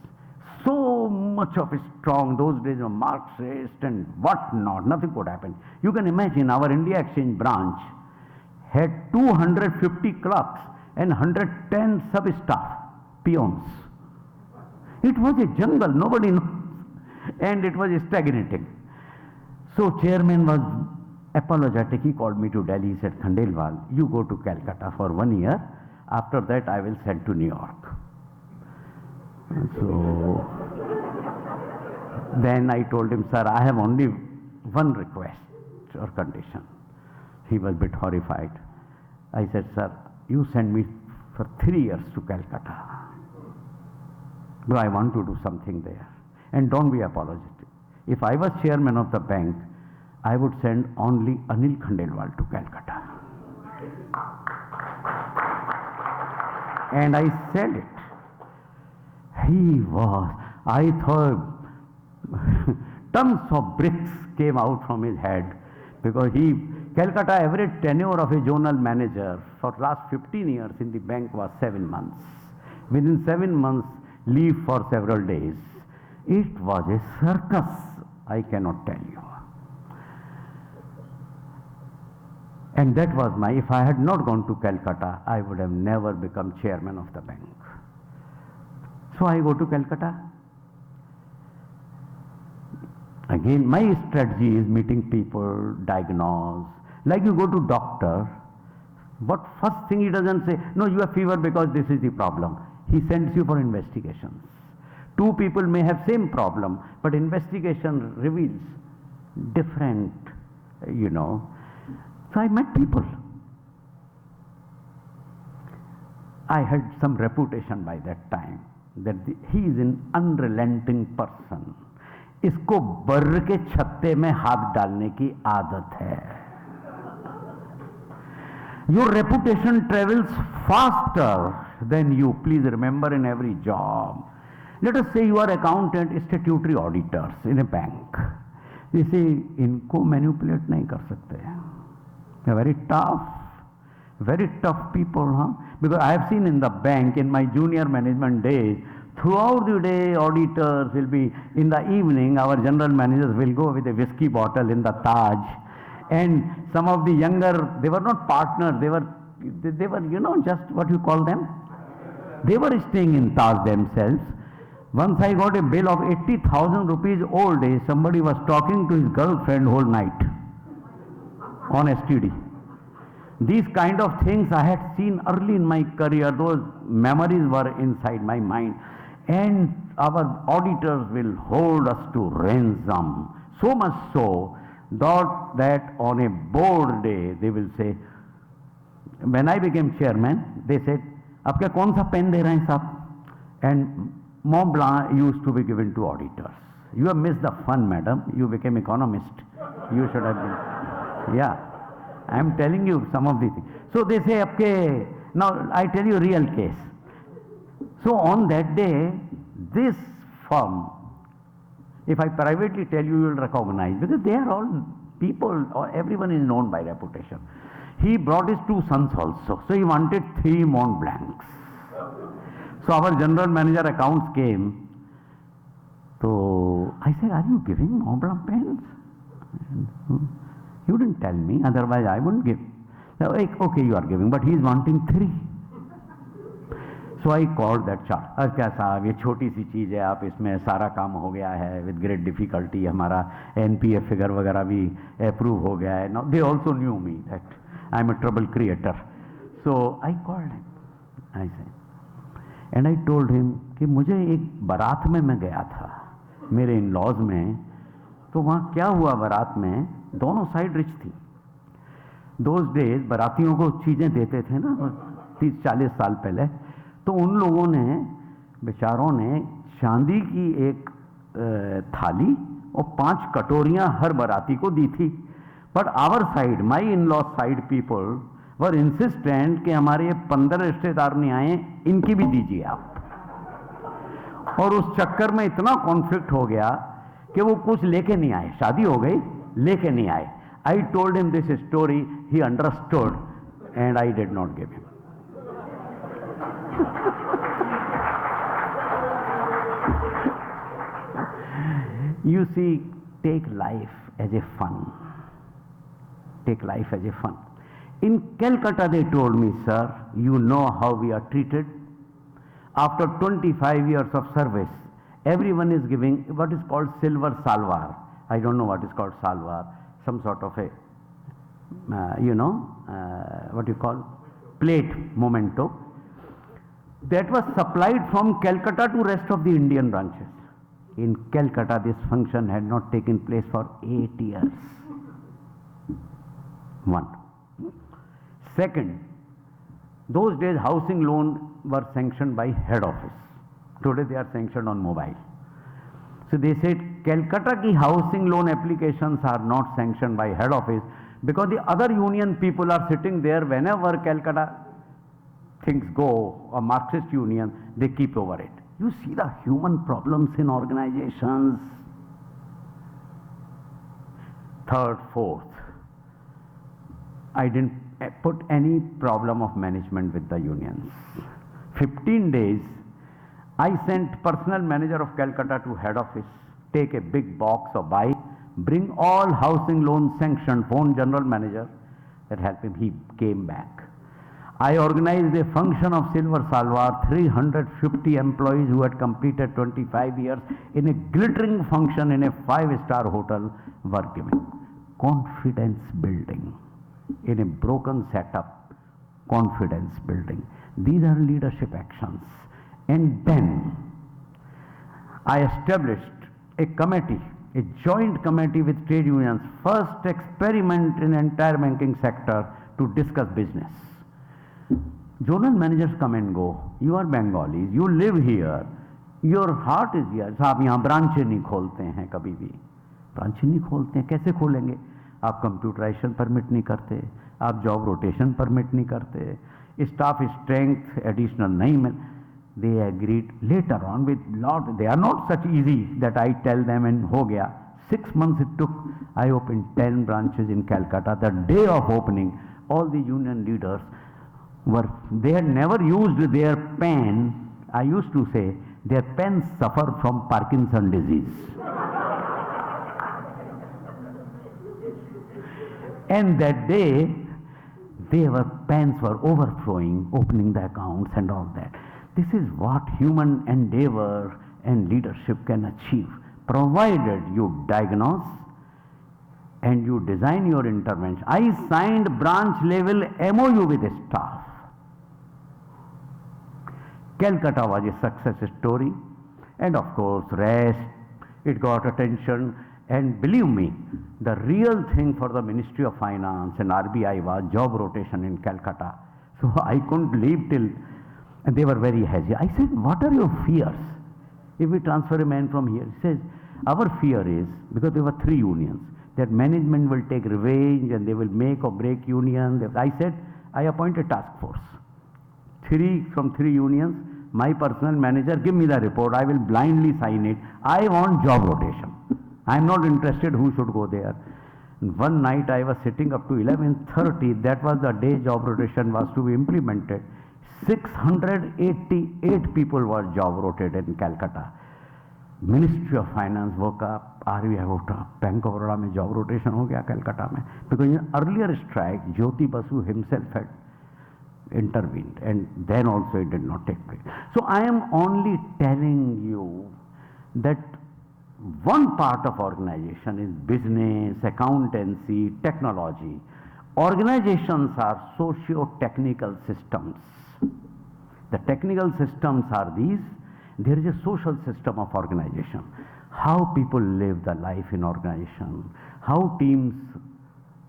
So much of strong, those days of Marxist and what not, nothing could happen. You can imagine our India Exchange branch had 250 clerks and 110 sub-staff, peons. It was a jungle, nobody knows, and it was stagnating. So chairman was apologetic. He called me to Delhi. He said, Khandelwal, you go to Calcutta for 1 year. After that, I will send to New York. So then I told him, sir, I have only one request or condition. He was a bit horrified. I said, sir, you send me for 3 years to Calcutta. But I want to do something there. And don't be apologetic. If I was chairman of the bank, I would send only Anil Khandelwal to Calcutta. And I said it. He was, I thought, tons of bricks came out from his head, because Calcutta average tenure of a zonal manager for last 15 years in the bank was 7 months. Within 7 months, leave for several days. It was a circus, I cannot tell you. And that was if I had not gone to Calcutta, I would have never become chairman of the bank. So I go to Calcutta. Again, my strategy is meeting people, diagnose. Like you go to doctor, what first thing he doesn't say, no, you have fever because this is the problem. He sends you for investigations. Two people may have same problem, but investigation reveals different, So I met people. I had some reputation by that time that he is an unrelenting person. इसको Burr के छत्ते में हाथ डालने की आदत है. Your reputation travels faster than you. Please remember, in every job. Let us say you are accountant, statutory auditors in a bank. They say, इनको manipulate नहीं कर सकते. They are very tough people, huh? Because I have seen in the bank, in my junior management days, throughout the day, auditors will be, in the evening, our general managers will go with a whiskey bottle in the Taj. And some of the younger, they were not partners, they were, just what you call them? They were staying in Taj themselves. Once I got a bill of 80,000 rupees all day, somebody was talking to his girlfriend whole night on STD. These kind of things I had seen early in my career. Those memories were inside my mind. And our auditors will hold us to ransom. So much so that on a board day, they will say, when I became chairman, they said, "Aapka kaun sa pen de rahe hain sahab?" And Mont Blanc used to be given to auditors. You have missed the fun, madam. You became economist. You should have been. Yeah. I am telling you some of the things. So they say, "Aapke," now I tell you real case. So on that day, this firm, if I privately tell you, you will recognize, because they are all people, or everyone is known by reputation. He brought his two sons also. So he wanted 3 Mont Blancs. So our general manager accounts came. So I said, "Are you giving Mont Blanc pens?" You didn't tell me, otherwise I wouldn't give. So, okay, you are giving, but he is wanting 3. So I called that chart. क्या साहब, ये छोटी सी चीज़ है, आप इसमें सारा काम हो गया है, with great difficulty हमारा NPF figure वगैरह भी approve हो गया है. Now they also knew me that I am a trouble creator. So I called him. I said, and I told him कि मुझे एक बारात में मैं गया था, मेरे in-laws में. तो वहाँ क्या हुआ, बारात में दोनों साइड रिच थी. Those days बारातियों को चीज़ें देते थे ना, 30-40 साल पहले. तो उन लोगों ने, बेचारों ने, चांदी की एक थाली और 5 कटोरियां हर बाराती को दी थी. But our side, my in law side people were insistent कि हमारे 15 रिश्तेदार नहीं आए, इनकी भी दीजिए आप. और उस चक्कर में इतना कॉन्फ्लिक्ट हो गया कि वो कुछ लेके नहीं आए, शादी हो गई लेके नहीं आए. I told him this story, he understood, and I did not give him. You see, take life as a fun. Take life as a fun. In Calcutta, they told me, sir, you know how we are treated. After 25 years of service, everyone is giving what is called silver salwar. I don't know what is called salwar. Some sort of a, what you call, plate memento. That was supplied from Calcutta to rest of the Indian branches. In Calcutta, this function had not taken place for 8 years. One. Second, those days housing loan were sanctioned by head office. Today they are sanctioned on mobile. So they said Calcutta ki housing loan applications are not sanctioned by head office because the other union people are sitting there whenever Calcutta things go, or Marxist union, they keep over it. You see the human problems in organizations. Third, fourth, I didn't put any problem of management with the unions. 15 days, I sent personal manager of Calcutta to head office, take a big box or buy, bring all housing loans sanctioned, phone general manager, that helped him, he came back. I organized a function of Silver Salwar, 350 employees who had completed 25 years in a glittering function in a 5-star hotel were given. Confidence building. In a broken setup, confidence building. These are leadership actions. And then I established a committee, a joint committee with trade unions, first experiment in entire banking sector to discuss business. Zonal managers come and go. You are Bengalis, you live here, your heart is here. साहब यहाँ ब्रांचें नहीं खोलते हैं कभी भी. ब्रांचें नहीं खोलते हैं, कैसे खोलेंगे? आप कंप्यूटराइजेशन परमिट नहीं करते, आप जॉब रोटेशन परमिट नहीं करते, स्टाफ स्ट्रेंथ एडिशनल नहीं मिल. They agreed later on with lot. They are not such easy that I tell them and ho gaya. 6 months it took. I opened 10 branches in Calcutta. The day of opening, all the union leaders they had never used their pen. I used to say their pens suffer from Parkinson's disease. And that day, their pens were overflowing, opening the accounts and all that. This is what human endeavor and leadership can achieve, provided you diagnose and you design your intervention. I signed branch level MOU with the staff. Calcutta was a success story, and of course rest, it got attention, and believe me, the real thing for the Ministry of Finance and RBI was job rotation in Calcutta. So I couldn't leave till, and they were very hazy. I said, what are your fears if we transfer a man from here? He says, our fear is, because there were 3 unions, that management will take revenge and they will make or break union. I said, I appoint a task force. 3 from 3 unions, my personal manager, give me the report, I will blindly sign it. I want job rotation. I am not interested who should go there. And one night I was sitting up to 11:30, that was the day job rotation was to be implemented. 688 people were job rotated in Calcutta. Ministry of Finance woke up, RBI woke up, Bank of Baroda mein job rotation ho gaya Calcutta mein. Because in earlier strike, Jyoti Basu himself had intervened, and then also it did not take place. So I am only telling you that one part of organization is business, accountancy, technology. Organizations are socio-technical systems. The technical systems are these. There is a social system of organization. How people live the life in organization, how teams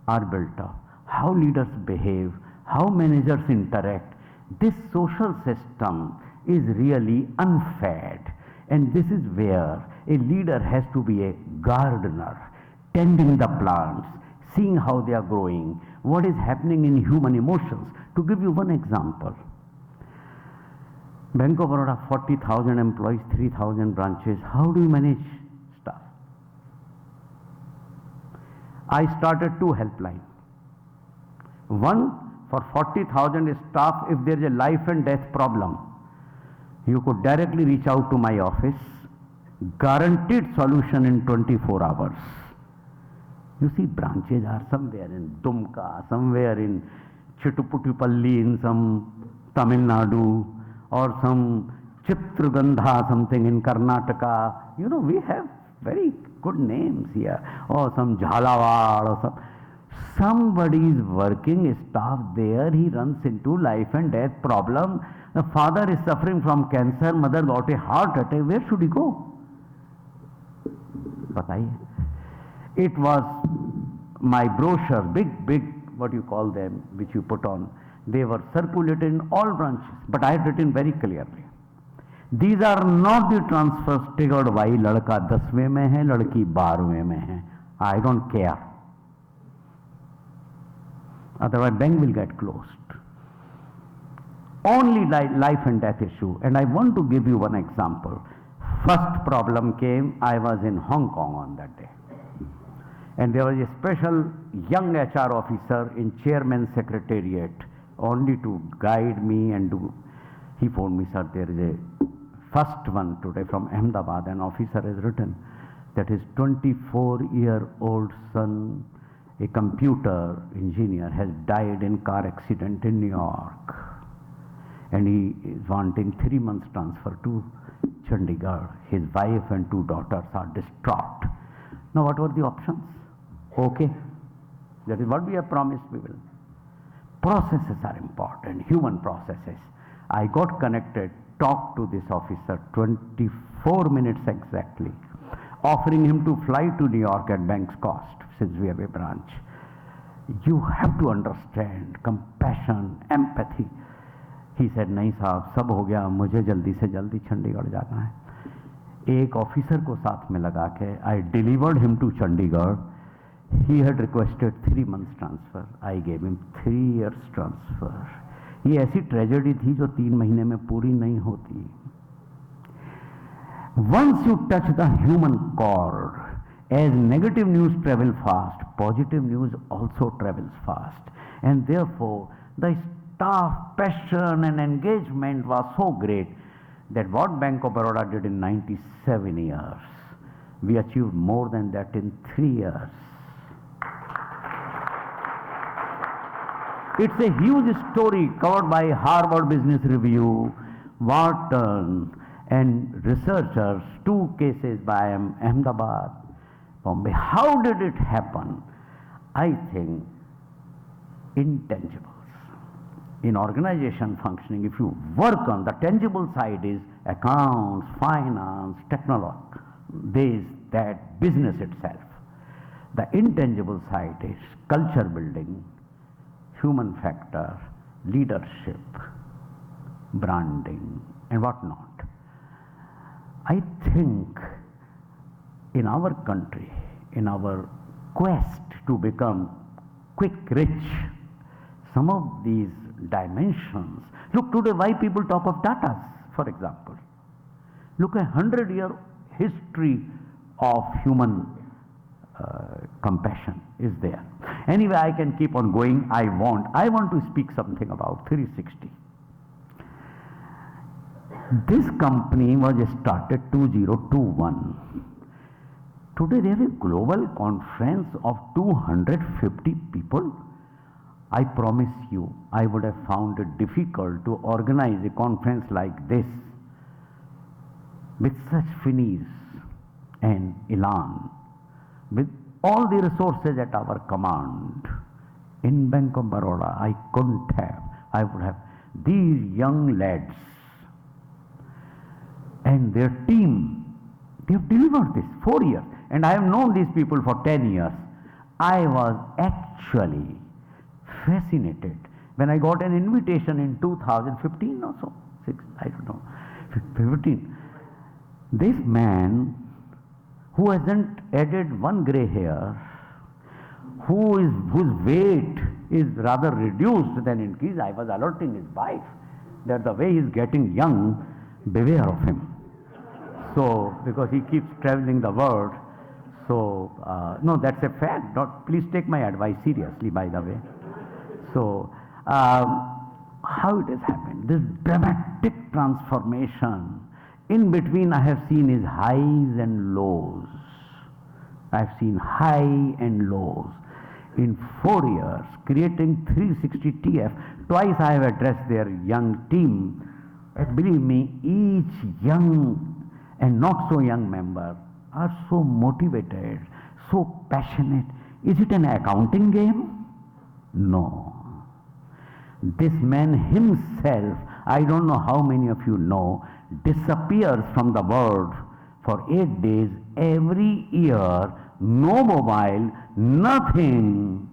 are built up, how leaders behave, how managers interact. This social system is really unfed, and this is where a leader has to be a gardener, tending the plants, seeing how they are growing, what is happening in human emotions. To give you one example, Bank of Baroda, 40,000 employees, 3,000 branches. How do you manage staff? I started 2 helplines. One for 40,000 staff, if there is a life and death problem, you could directly reach out to my office, guaranteed solution in 24 hours. You see, branches are somewhere in Dumka, somewhere in Chittuputupalli, in some Tamil Nadu, or some Chitragandha, something in Karnataka. You know, we have very good names here. Or some Jhalawad, or some. Somebody is working, staff there, he runs into life and death problem. The father is suffering from cancer, mother got a heart attack. Where should he go? Bataiye. It was my brochure, big, what you call them, which you put on. They were circulated in all branches, but I had written very clearly. These are not the transfers triggered by ladka 10वें में है, लड़की 12वें में है. I don't care. Otherwise, bank will get closed. Only life and death issue. And I want to give you one example. First problem came, I was in Hong Kong on that day. And there was a special young HR officer in chairman's secretariat only to guide me and do. He phoned me, sir, there is a first one today from Ahmedabad. An officer has written that his 24-year-old son, a computer engineer, has died in car accident in New York. And he is wanting 3 months transfer to Chandigarh. His wife and 2 daughters are distraught. Now what were the options? Okay. That is what we have promised we will. Processes are important, human processes. I got connected, talked to this officer 24 minutes exactly, offering him to fly to New York at bank's cost, since we have a branch. You have to understand compassion, empathy. He said, नहीं साहब, सब हो गया, मुझे जल्दी से जल्दी चंडीगढ़ जाना है. एक ऑफिसर को साथ में लगा के, I delivered him to Chandigarh. He had requested 3 months transfer. I gave him 3 years transfer. ये ऐसी ट्रेजेडी थी जो 3 महीने में पूरी नहीं होती. Once you touch the human chord, as negative news travel fast, positive news also travels fast. And therefore, the staff passion and engagement was so great that what Bank of Baroda did in 97 years, we achieved more than that in 3 years. It's a huge story covered by Harvard Business Review, Wharton, and researchers, 2 cases by Ahmedabad, Bombay. How did it happen? I think intangibles. In organization functioning, if you work on the tangible side is accounts, finance, technology, this, that, business itself. The intangible side is culture building, human factor, leadership, branding, and whatnot. I think in our country, in our quest to become quick rich, some of these dimensions. Look today why people talk of Tatas, for example. Look, 100-year history of human compassion is there. Anyway, I can keep on going. I want to speak something about 360. This company was started 2021. Today they have a global conference of 250 people. I promise you, I would have found it difficult to organize a conference like this with such finis and elan, with all the resources at our command. In Bank of Baroda, I couldn't have. I would have these young lads and their team. They have delivered this 4 years. And I have known these people for 10 years. I was actually fascinated when I got an invitation in 2015 or so, I don't know, 15. This man who hasn't added 1 gray hair, whose weight is rather reduced than increased. I was alerting his wife that the way he is getting young, beware of him. So, because he keeps traveling the world, So, no, that's a fact. Please take my advice seriously, by the way. So, how it has happened? This dramatic transformation. In between, I have seen his highs and lows. I've seen high and lows. In 4 years, creating 360 TF, twice I have addressed their young team. Believe me, each young and not so young member are so motivated, so passionate. Is it an accounting game? No. This man himself, I don't know how many of you know, disappears from the world for 8 days every year, no mobile, nothing,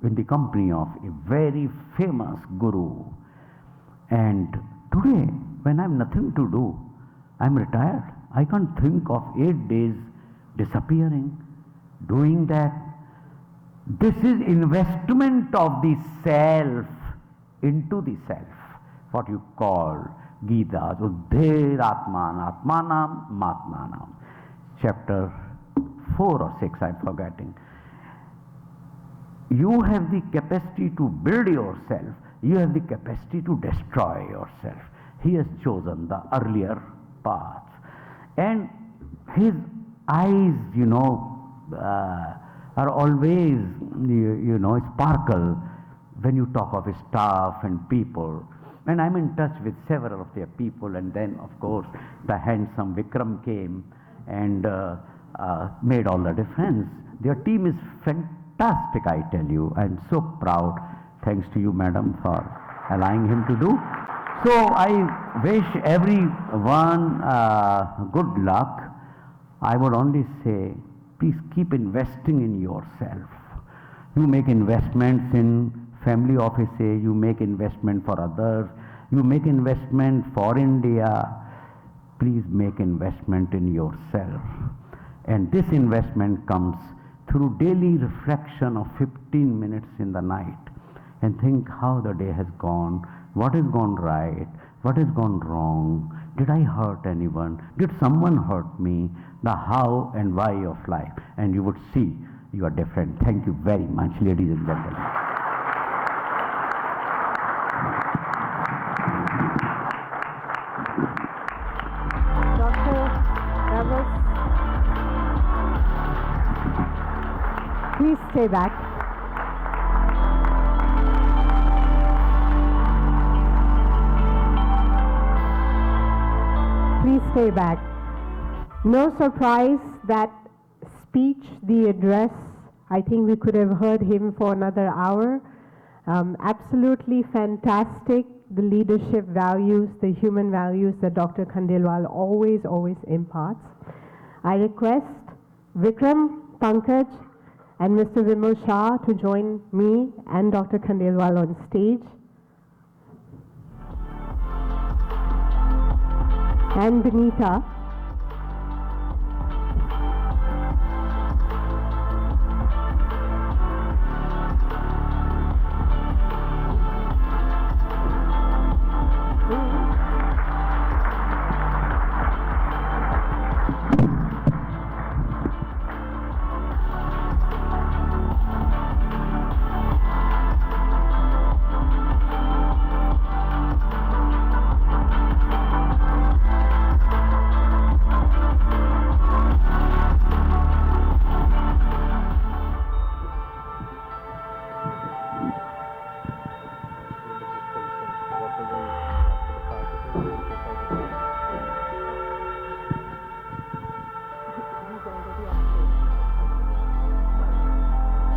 in the company of a very famous guru. And today, when I have nothing to do, I am retired. I can't think of 8 days disappearing, doing that. This is investment of the self into the self, what you call Gita, Uddher Atman, Atmanam, Matmanam. Chapter 4 or 6, I'm forgetting. You have the capacity to build yourself, you have the capacity to destroy yourself. He has chosen the earlier path. And his eyes, are always, sparkle when you talk of his staff and people. And I'm in touch with several of their people, and then, of course, the handsome Vikram came and made all the difference. Their team is fantastic, I tell you. I'm so proud. Thanks to you, madam, for allowing him to do. So I wish everyone good luck. I would only say, please keep investing in yourself. You make investments in family offices, you make investment for others, you make investment for India. Please make investment in yourself. And this investment comes through daily reflection of 15 minutes in the night, and think how the day has gone, what has gone right, what has gone wrong, did I hurt anyone, did someone hurt me, the how and why of life, and you would see you are different. Thank you very much, ladies and gentlemen. Please stay back. Please stay back. No surprise that speech, the address, I think we could have heard him for another hour. Absolutely fantastic, the leadership values, the human values that Dr. Khandelwal always imparts. I request Vikram, Pankaj, and Mr. Vimal Shah to join me and Dr. Khandelwal on stage. And Benita.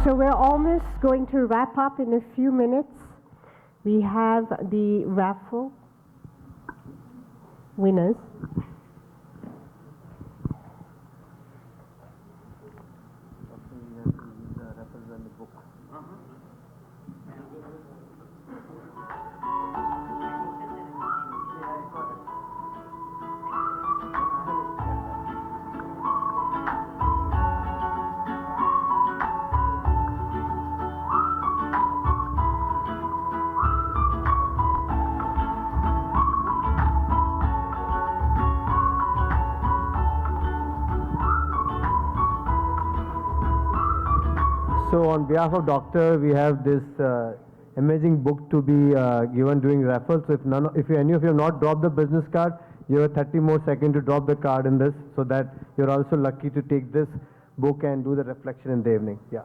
So we're almost going to wrap up in a few minutes. We have the raffle winners. So on behalf of Doctor, we have this amazing book to be given during raffle. So if any of you have not dropped the business card, you have 30 more seconds to drop the card in this, so that you're also lucky to take this book and do the reflection in the evening. Yeah.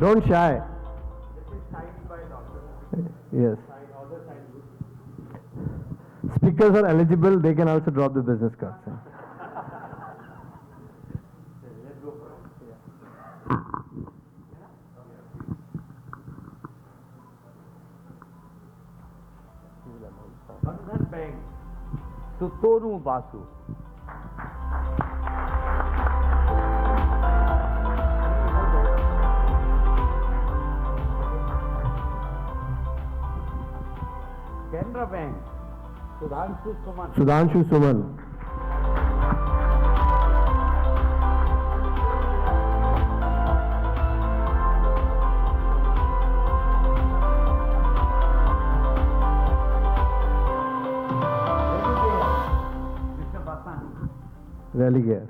Don't shy. Yes. Speakers are eligible, they can also drop the business cards. Bandhan Bank, Sutoru Basu. Canara Bank, Sudhanshu Suman. Sudhanshu Suman. Religare.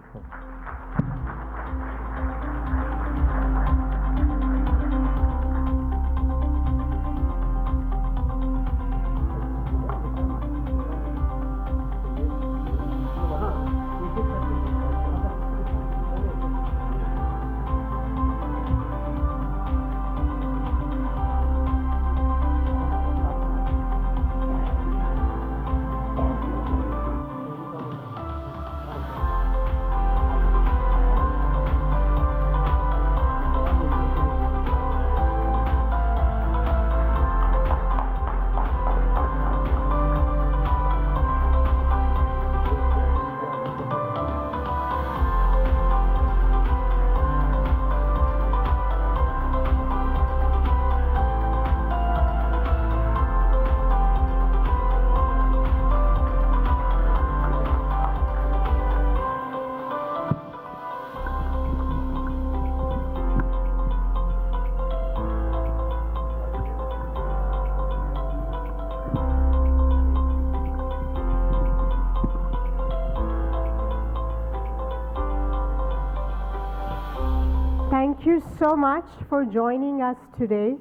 Thank you so much for joining us today.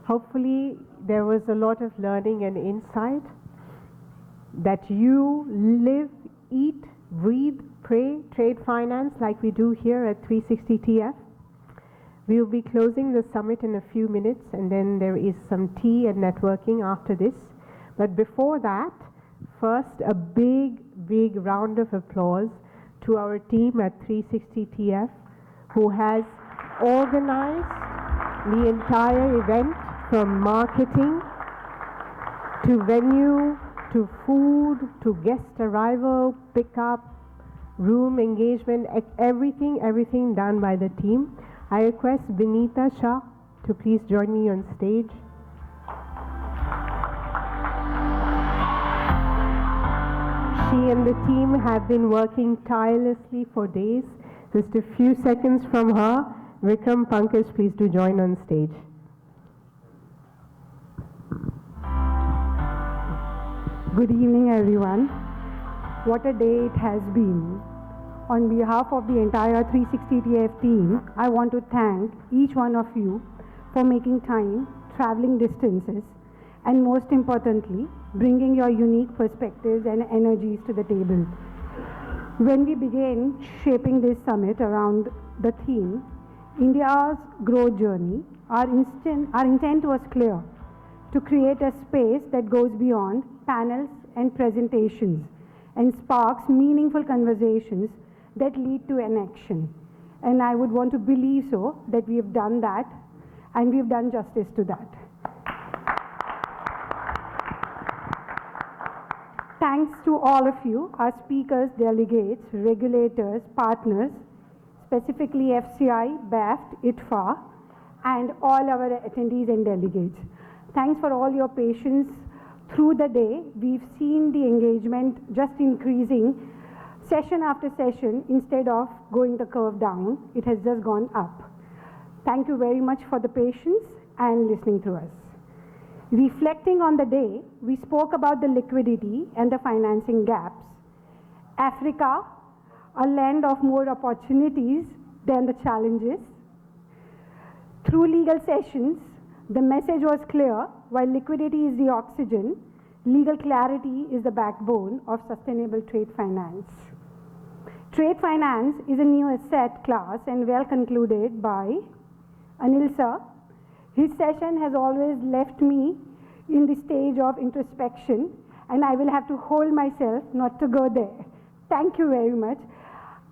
Hopefully there was a lot of learning and insight that you live, eat, breathe, pray, trade finance like we do here at 360 TF. We will be closing the summit in a few minutes, and then there is some tea and networking after this. But before that, first a big round of applause to our team at 360 TF, who has organized the entire event, from marketing to venue to food to guest arrival, pickup, room engagement, everything done by the team. I request Vinita Shah to please join me on stage. She and the team have been working tirelessly for days. Just a few seconds from her, Vikram Pankaj, please do join on stage. Good evening, everyone. What a day it has been. On behalf of the entire 360 TF team, I want to thank each one of you for making time, traveling distances, and most importantly, bringing your unique perspectives and energies to the table. When we began shaping this summit around the theme, India's growth journey, our intent was clear: to create a space that goes beyond panels and presentations and sparks meaningful conversations that lead to an action. And I would want to believe so that we have done that, and we've done justice to that. Thanks to all of you, our speakers, delegates, regulators, partners, specifically FCI, BAFT, ITFA, and all our attendees and delegates. Thanks for all your patience through the day. We've seen the engagement just increasing session after session, instead of going the curve down, it has just gone up. Thank you very much for the patience and listening to us. Reflecting on the day, we spoke about the liquidity and the financing gaps. Africa, a land of more opportunities than the challenges. Through legal sessions, the message was clear: while liquidity is the oxygen, legal clarity is the backbone of sustainable trade finance. Trade finance is a new asset class and well concluded by Anil sir. His session has always left me in the stage of introspection, and I will have to hold myself not to go there. Thank you very much.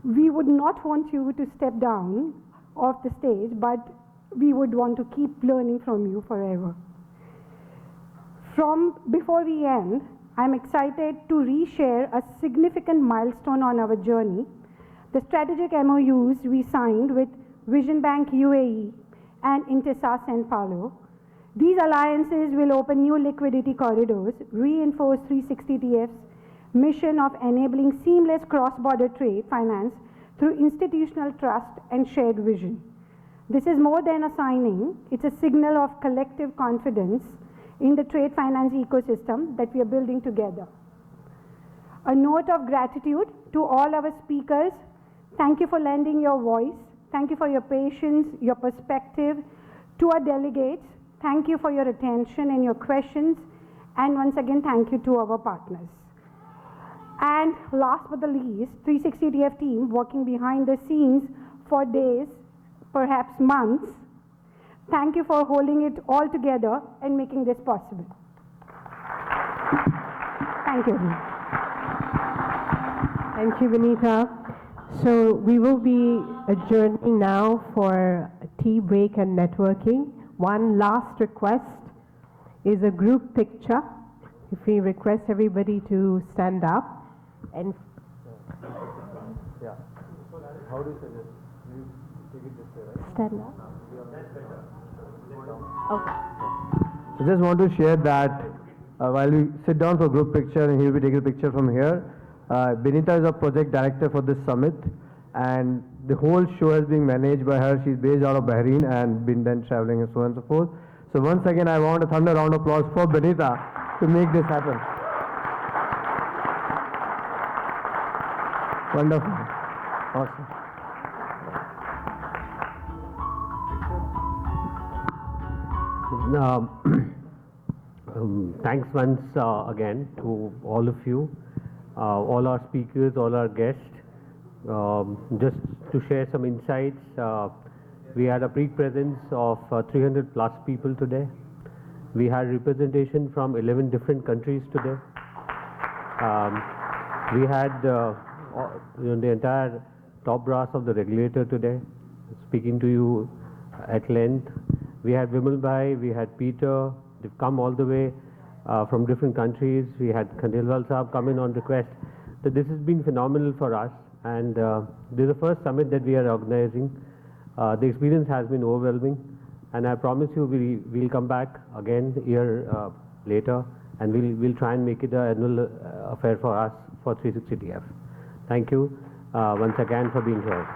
We would not want you to step down off the stage, but we would want to keep learning from you forever. Before we end, I'm excited to reshare a significant milestone on our journey: the strategic MOUs we signed with Vision Bank UAE and Intesa Sanpaolo. These alliances will open new liquidity corridors, reinforce 360TF's mission of enabling seamless cross-border trade finance through institutional trust and shared vision. This is more than a signing, it's a signal of collective confidence in the trade finance ecosystem that we are building together. A note of gratitude to all our speakers. Thank you for lending your voice. Thank you for your patience, your perspective. To our delegates, thank you for your attention and your questions. And once again, thank you to our partners. And last but the least, 360TF team working behind the scenes for days, perhaps months. Thank you for holding it all together and making this possible. Thank you. Thank you, Vinita. So we will be adjourning now for tea break and networking. One last request is a group picture. If we request everybody to stand up and How do you suggest? You take it this way, right? stand up. Okay. I just want to share that while we sit down for group picture, and he'll be taking a picture from here. Benita is a project director for this summit, and the whole show is being managed by her. She's based out of Bahrain and been then traveling and so on and so forth. So once again, I want a thunder round of applause for Benita to make this happen. Wonderful. Awesome. Thanks once again to all of you, all our speakers, all our guests. Just to share some insights, we had a peak presence of 300 plus people today. We had representation from 11 different countries today. We had the entire top brass of the regulator today speaking to you at length. We had Vimal Bhai, we had Peter. They've come all the way from different countries. We had Khandelwal Saab come in on request. So this has been phenomenal for us, and this is the first summit that we are organizing. The experience has been overwhelming, and I promise you we'll come back again a year later, and we'll try and make it an annual affair for us for 360TF. Thank you once again for being here.